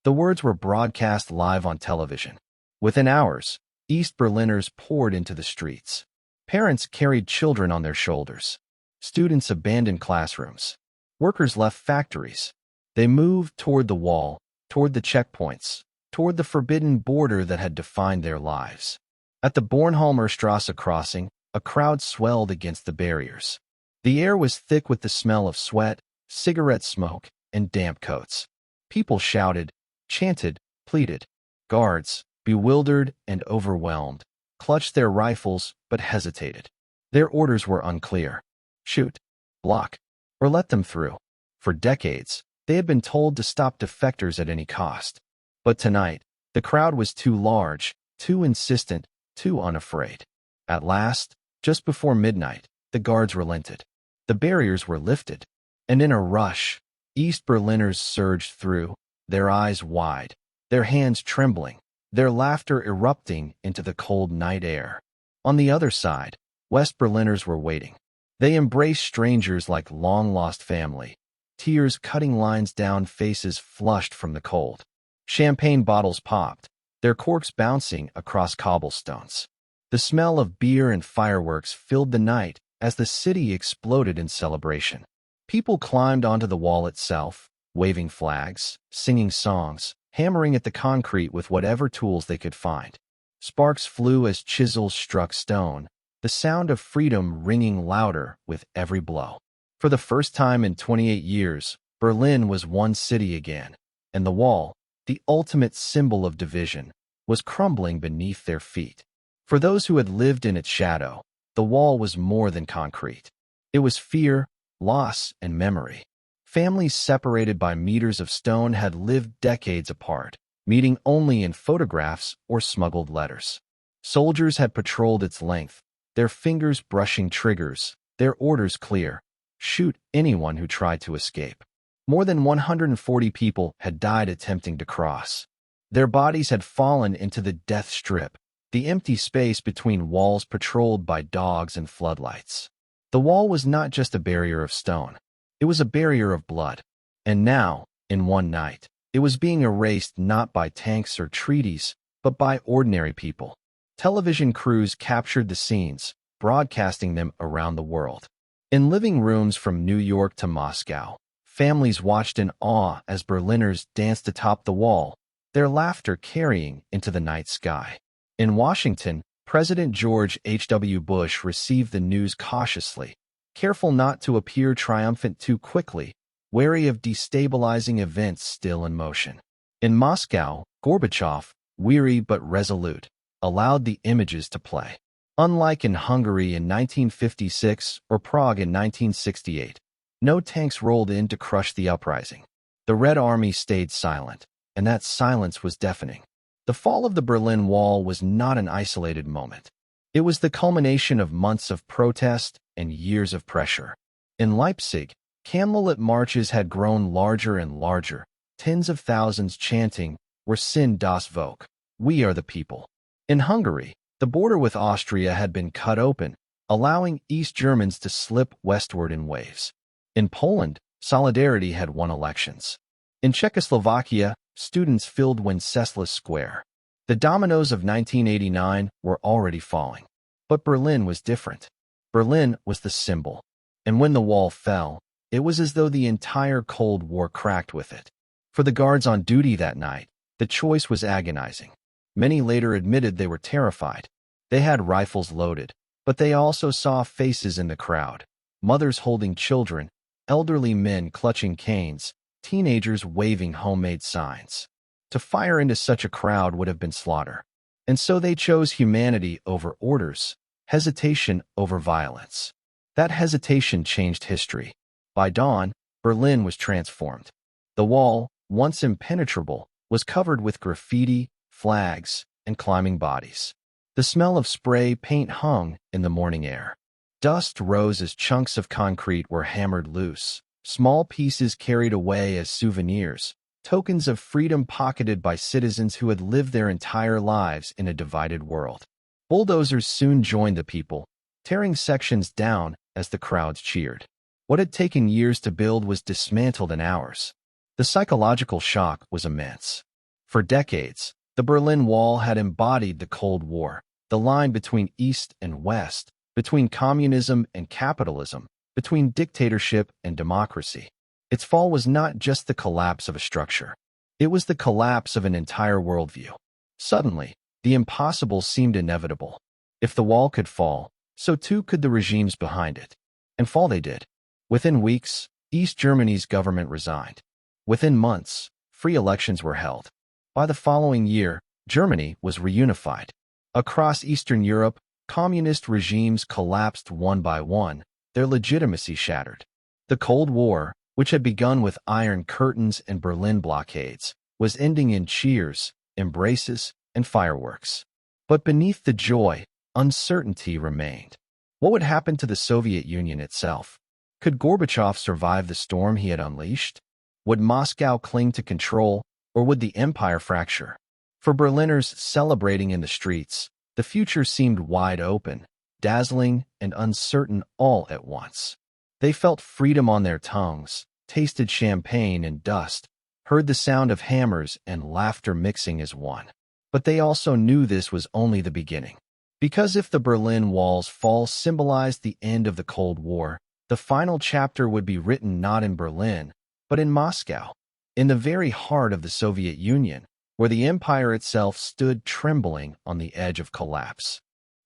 A: The words were broadcast live on television. Within hours, East Berliners poured into the streets. Parents carried children on their shoulders. Students abandoned classrooms. Workers left factories. They moved toward the wall, toward the checkpoints, toward the forbidden border that had defined their lives. At the Bornholmer Strasse crossing, a crowd swelled against the barriers. The air was thick with the smell of sweat, cigarette smoke, and damp coats. People shouted, chanted, pleaded. Guards, bewildered and overwhelmed, clutched their rifles but hesitated. Their orders were unclear. Shoot, block, or let them through. For decades, they had been told to stop defectors at any cost. But tonight, the crowd was too large, too insistent, too unafraid. At last, just before midnight, the guards relented. The barriers were lifted, and in a rush, East Berliners surged through, their eyes wide, their hands trembling, their laughter erupting into the cold night air. On the other side, West Berliners were waiting. They embraced strangers like long-lost family, tears cutting lines down faces flushed from the cold. Champagne bottles popped, their corks bouncing across cobblestones. The smell of beer and fireworks filled the night as the city exploded in celebration. People climbed onto the wall itself, waving flags, singing songs, hammering at the concrete with whatever tools they could find. Sparks flew as chisels struck stone, the sound of freedom ringing louder with every blow. For the first time in 28 years, Berlin was one city again, and the wall, the ultimate symbol of division, was crumbling beneath their feet. For those who had lived in its shadow, the wall was more than concrete. It was fear, loss, and memory. Families separated by meters of stone had lived decades apart, meeting only in photographs or smuggled letters. Soldiers had patrolled its length, their fingers brushing triggers, their orders clear: shoot anyone who tried to escape. More than 140 people had died attempting to cross. Their bodies had fallen into the death strip, the empty space between walls patrolled by dogs and floodlights. The wall was not just a barrier of stone. It was a barrier of blood. And now, in one night, it was being erased not by tanks or treaties, but by ordinary people. Television crews captured the scenes, broadcasting them around the world. In living rooms from New York to Moscow, families watched in awe as Berliners danced atop the wall, their laughter carrying into the night sky. In Washington, President George H.W. Bush received the news cautiously, careful not to appear triumphant too quickly, wary of destabilizing events still in motion. In Moscow, Gorbachev, weary but resolute, allowed the images to play. Unlike in Hungary in 1956 or Prague in 1968, no tanks rolled in to crush the uprising. The Red Army stayed silent, and that silence was deafening. The fall of the Berlin Wall was not an isolated moment. It was the culmination of months of protest and years of pressure. In Leipzig, candlelit marches had grown larger and larger, tens of thousands chanting, "Wir sind das Volk," "We are the people." In Hungary, the border with Austria had been cut open, allowing East Germans to slip westward in waves. In Poland, solidarity had won elections. In Czechoslovakia, students filled Wenceslas Square. The dominoes of 1989 were already falling. But Berlin was different. Berlin was the symbol. And when the wall fell, it was as though the entire Cold War cracked with it. For the guards on duty that night, the choice was agonizing. Many later admitted they were terrified. They had rifles loaded, but they also saw faces in the crowd: mothers holding children, elderly men clutching canes, teenagers waving homemade signs. To fire into such a crowd would have been slaughter. And so they chose humanity over orders, hesitation over violence. That hesitation changed history. By dawn, Berlin was transformed. The wall, once impenetrable, was covered with graffiti, flags, and climbing bodies. The smell of spray paint hung in the morning air. Dust rose as chunks of concrete were hammered loose, small pieces carried away as souvenirs, tokens of freedom pocketed by citizens who had lived their entire lives in a divided world. Bulldozers soon joined the people, tearing sections down as the crowds cheered. What had taken years to build was dismantled in hours. The psychological shock was immense. For decades, the Berlin Wall had embodied the Cold War, the line between East and West, between communism and capitalism, between dictatorship and democracy. Its fall was not just the collapse of a structure. It was the collapse of an entire worldview. Suddenly, the impossible seemed inevitable. If the wall could fall, so too could the regimes behind it. And fall they did. Within weeks, East Germany's government resigned. Within months, free elections were held. By the following year, Germany was reunified. Across Eastern Europe, communist regimes collapsed one by one, their legitimacy shattered. The Cold War, which had begun with Iron Curtains and Berlin blockades, was ending in cheers, embraces, and fireworks. But beneath the joy, uncertainty remained. What would happen to the Soviet Union itself? Could Gorbachev survive the storm he had unleashed? Would Moscow cling to control, or would the empire fracture? For Berliners celebrating in the streets, the future seemed wide open, dazzling and uncertain all at once. They felt freedom on their tongues, tasted champagne and dust, heard the sound of hammers and laughter mixing as one. But they also knew this was only the beginning. Because if the Berlin Wall's fall symbolized the end of the Cold War, the final chapter would be written not in Berlin, but in Moscow, in the very heart of the Soviet Union, where the empire itself stood trembling on the edge of collapse.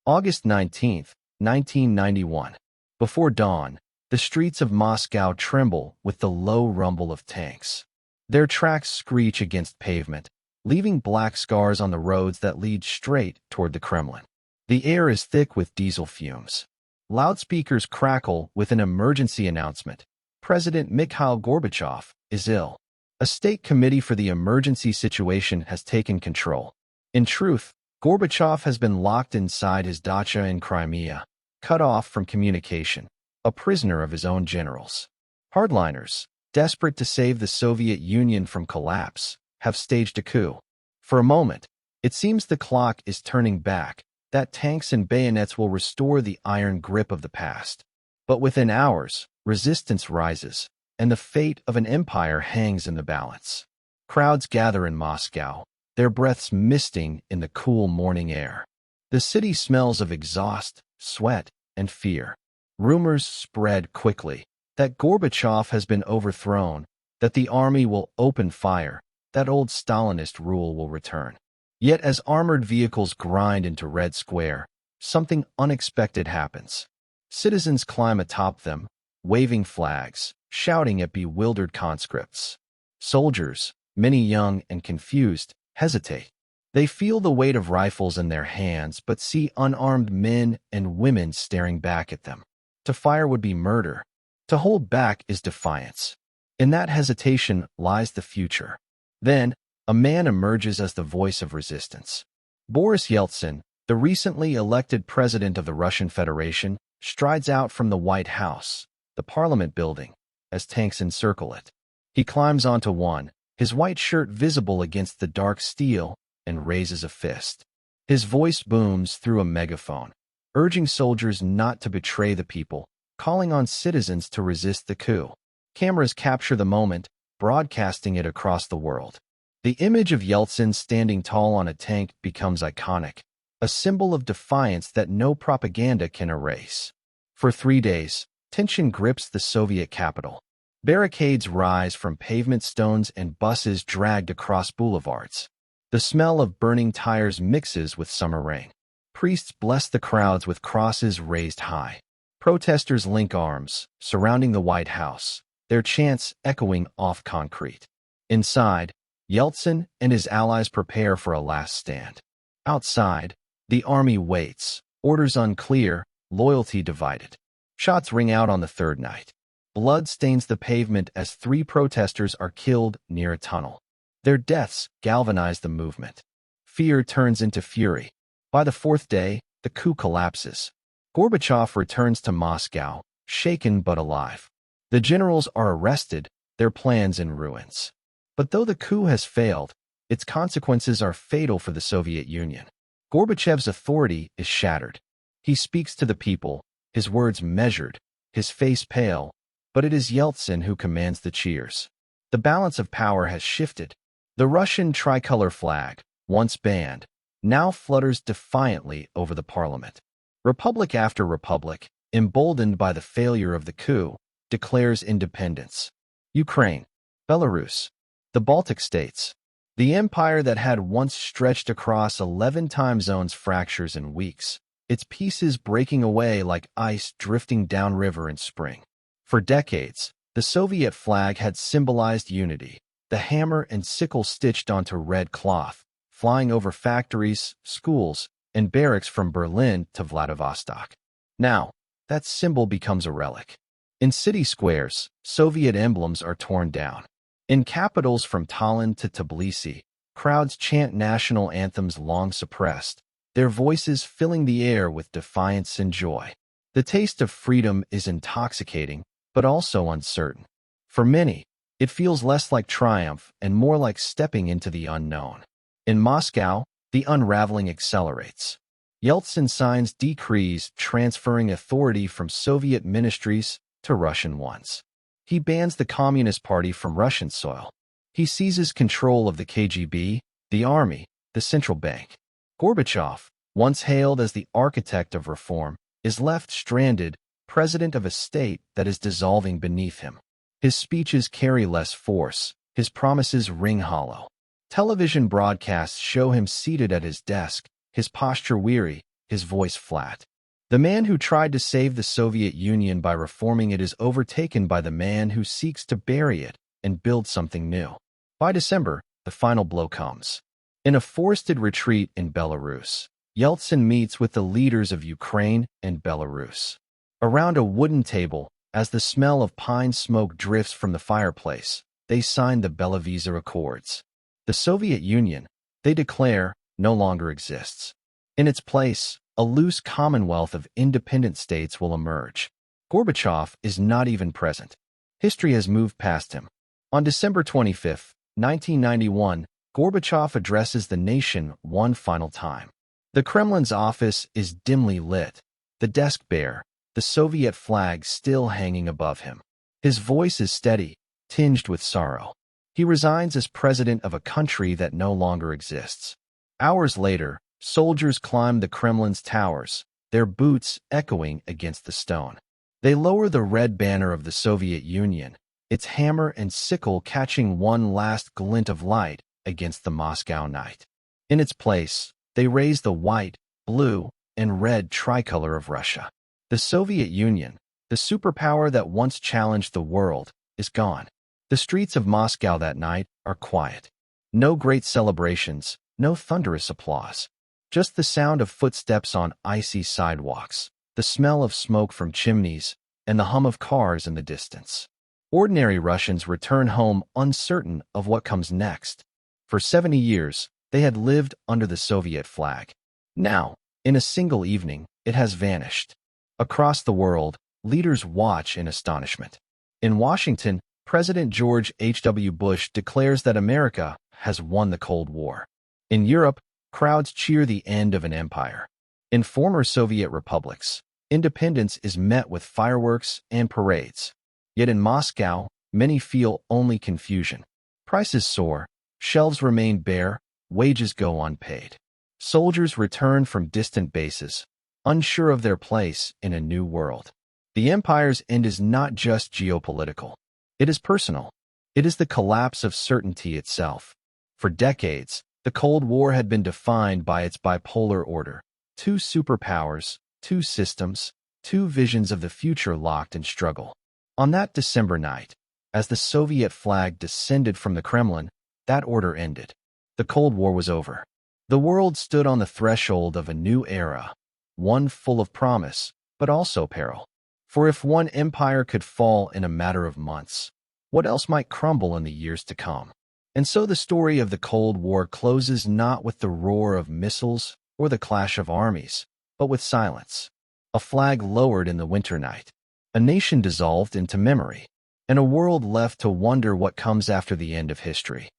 A: August 19th, 1991. Before dawn, the streets of Moscow tremble with the low rumble of tanks. Their tracks screech against pavement, leaving black scars on the roads that lead straight toward the Kremlin. The air is thick with diesel fumes. Loudspeakers crackle with an emergency announcement. President Mikhail Gorbachev is ill. A state committee for the emergency situation has taken control. In truth, Gorbachev has been locked inside his dacha in Crimea, cut off from communication, a prisoner of his own generals. Hardliners, desperate to save the Soviet Union from collapse, have staged a coup. For a moment, it seems the clock is turning back, that tanks and bayonets will restore the iron grip of the past. But within hours, resistance rises, and the fate of an empire hangs in the balance. Crowds gather in Moscow, their breaths misting in the cool morning air. The city smells of exhaust, sweat, and fear. Rumors spread quickly that Gorbachev has been overthrown, that the army will open fire, that old Stalinist rule will return. Yet as armored vehicles grind into Red Square, something unexpected happens. Citizens climb atop them, waving flags, shouting at bewildered conscripts. Soldiers, many young and confused, hesitate. They feel the weight of rifles in their hands but see unarmed men and women staring back at them. To fire would be murder. To hold back is defiance. In that hesitation lies the future. Then, a man emerges as the voice of resistance. Boris Yeltsin, the recently elected president of the Russian Federation, strides out from the White House, the Parliament building, as tanks encircle it. He climbs onto one, his white shirt visible against the dark steel, and raises a fist. His voice booms through a megaphone, urging soldiers not to betray the people, calling on citizens to resist the coup. Cameras capture the moment, broadcasting it across the world. The image of Yeltsin standing tall on a tank becomes iconic, a symbol of defiance that no propaganda can erase. For 3 days, tension grips the Soviet capital. Barricades rise from pavement stones and buses dragged across boulevards. The smell of burning tires mixes with summer rain. Priests bless the crowds with crosses raised high. Protesters link arms, surrounding the White House, their chants echoing off concrete. Inside, Yeltsin and his allies prepare for a last stand. Outside, the army waits, orders unclear, loyalty divided. Shots ring out on the third night. Blood stains the pavement as 3 protesters are killed near a tunnel. Their deaths galvanize the movement. Fear turns into fury. By the 4th day, the coup collapses. Gorbachev returns to Moscow, shaken but alive. The generals are arrested, their plans in ruins. But though the coup has failed, its consequences are fatal for the Soviet Union. Gorbachev's authority is shattered. He speaks to the people, his words measured, his face pale, but it is Yeltsin who commands the cheers. The balance of power has shifted. The Russian tricolor flag, once banned, now flutters defiantly over the parliament. Republic after republic, emboldened by the failure of the coup, declares independence. Ukraine, Belarus, the Baltic states. The empire that had once stretched across 11 time zones fractures in weeks, its pieces breaking away like ice drifting downriver in spring. For decades, the Soviet flag had symbolized unity, the hammer and sickle stitched onto red cloth, flying over factories, schools, and barracks from Berlin to Vladivostok. Now, that symbol becomes a relic. In city squares, Soviet emblems are torn down. In capitals from Tallinn to Tbilisi, crowds chant national anthems long suppressed, their voices filling the air with defiance and joy. The taste of freedom is intoxicating, but also uncertain. For many, it feels less like triumph and more like stepping into the unknown. In Moscow, the unraveling accelerates. Yeltsin signs decrees transferring authority from Soviet ministries to Russian ones. He bans the Communist Party from Russian soil. He seizes control of the KGB, the army, the central bank. Gorbachev, once hailed as the architect of reform, is left stranded, president of a state that is dissolving beneath him. His speeches carry less force, his promises ring hollow. Television broadcasts show him seated at his desk, his posture weary, his voice flat. The man who tried to save the Soviet Union by reforming it is overtaken by the man who seeks to bury it and build something new. By December, the final blow comes. In a forested retreat in Belarus, Yeltsin meets with the leaders of Ukraine and Belarus. Around a wooden table, as the smell of pine smoke drifts from the fireplace, they sign the Belavisa Accords. The Soviet Union, they declare, no longer exists. In its place, a loose commonwealth of independent states will emerge. Gorbachev is not even present. History has moved past him. On December 25, 1991, Gorbachev addresses the nation one final time. The Kremlin's office is dimly lit, the desk bare, the Soviet flag still hanging above him. His voice is steady, tinged with sorrow. He resigns as president of a country that no longer exists. Hours later, soldiers climb the Kremlin's towers, their boots echoing against the stone. They lower the red banner of the Soviet Union, its hammer and sickle catching one last glint of light against the Moscow night. In its place, they raise the white, blue, and red tricolor of Russia. The Soviet Union, the superpower that once challenged the world, is gone. The streets of Moscow that night are quiet. No great celebrations, no thunderous applause. Just the sound of footsteps on icy sidewalks, the smell of smoke from chimneys, and the hum of cars in the distance. Ordinary Russians return home uncertain of what comes next. For 70 years, they had lived under the Soviet flag. Now, in a single evening, it has vanished. Across the world, leaders watch in astonishment. In Washington, President George H.W. Bush declares that America has won the Cold War. In Europe, crowds cheer the end of an empire. In former Soviet republics, independence is met with fireworks and parades. Yet in Moscow, many feel only confusion. Prices soar, shelves remain bare, wages go unpaid. Soldiers return from distant bases, unsure of their place in a new world. The empire's end is not just geopolitical. It is personal. It is the collapse of certainty itself. For decades, the Cold War had been defined by its bipolar order. Two superpowers, two systems, two visions of the future locked in struggle. On that December night, as the Soviet flag descended from the Kremlin, that order ended. The Cold War was over. The world stood on the threshold of a new era, one full of promise, but also peril. For if one empire could fall in a matter of months, what else might crumble in the years to come? And so the story of the Cold War closes not with the roar of missiles or the clash of armies, but with silence. A flag lowered in the winter night, a nation dissolved into memory, and a world left to wonder what comes after the end of history.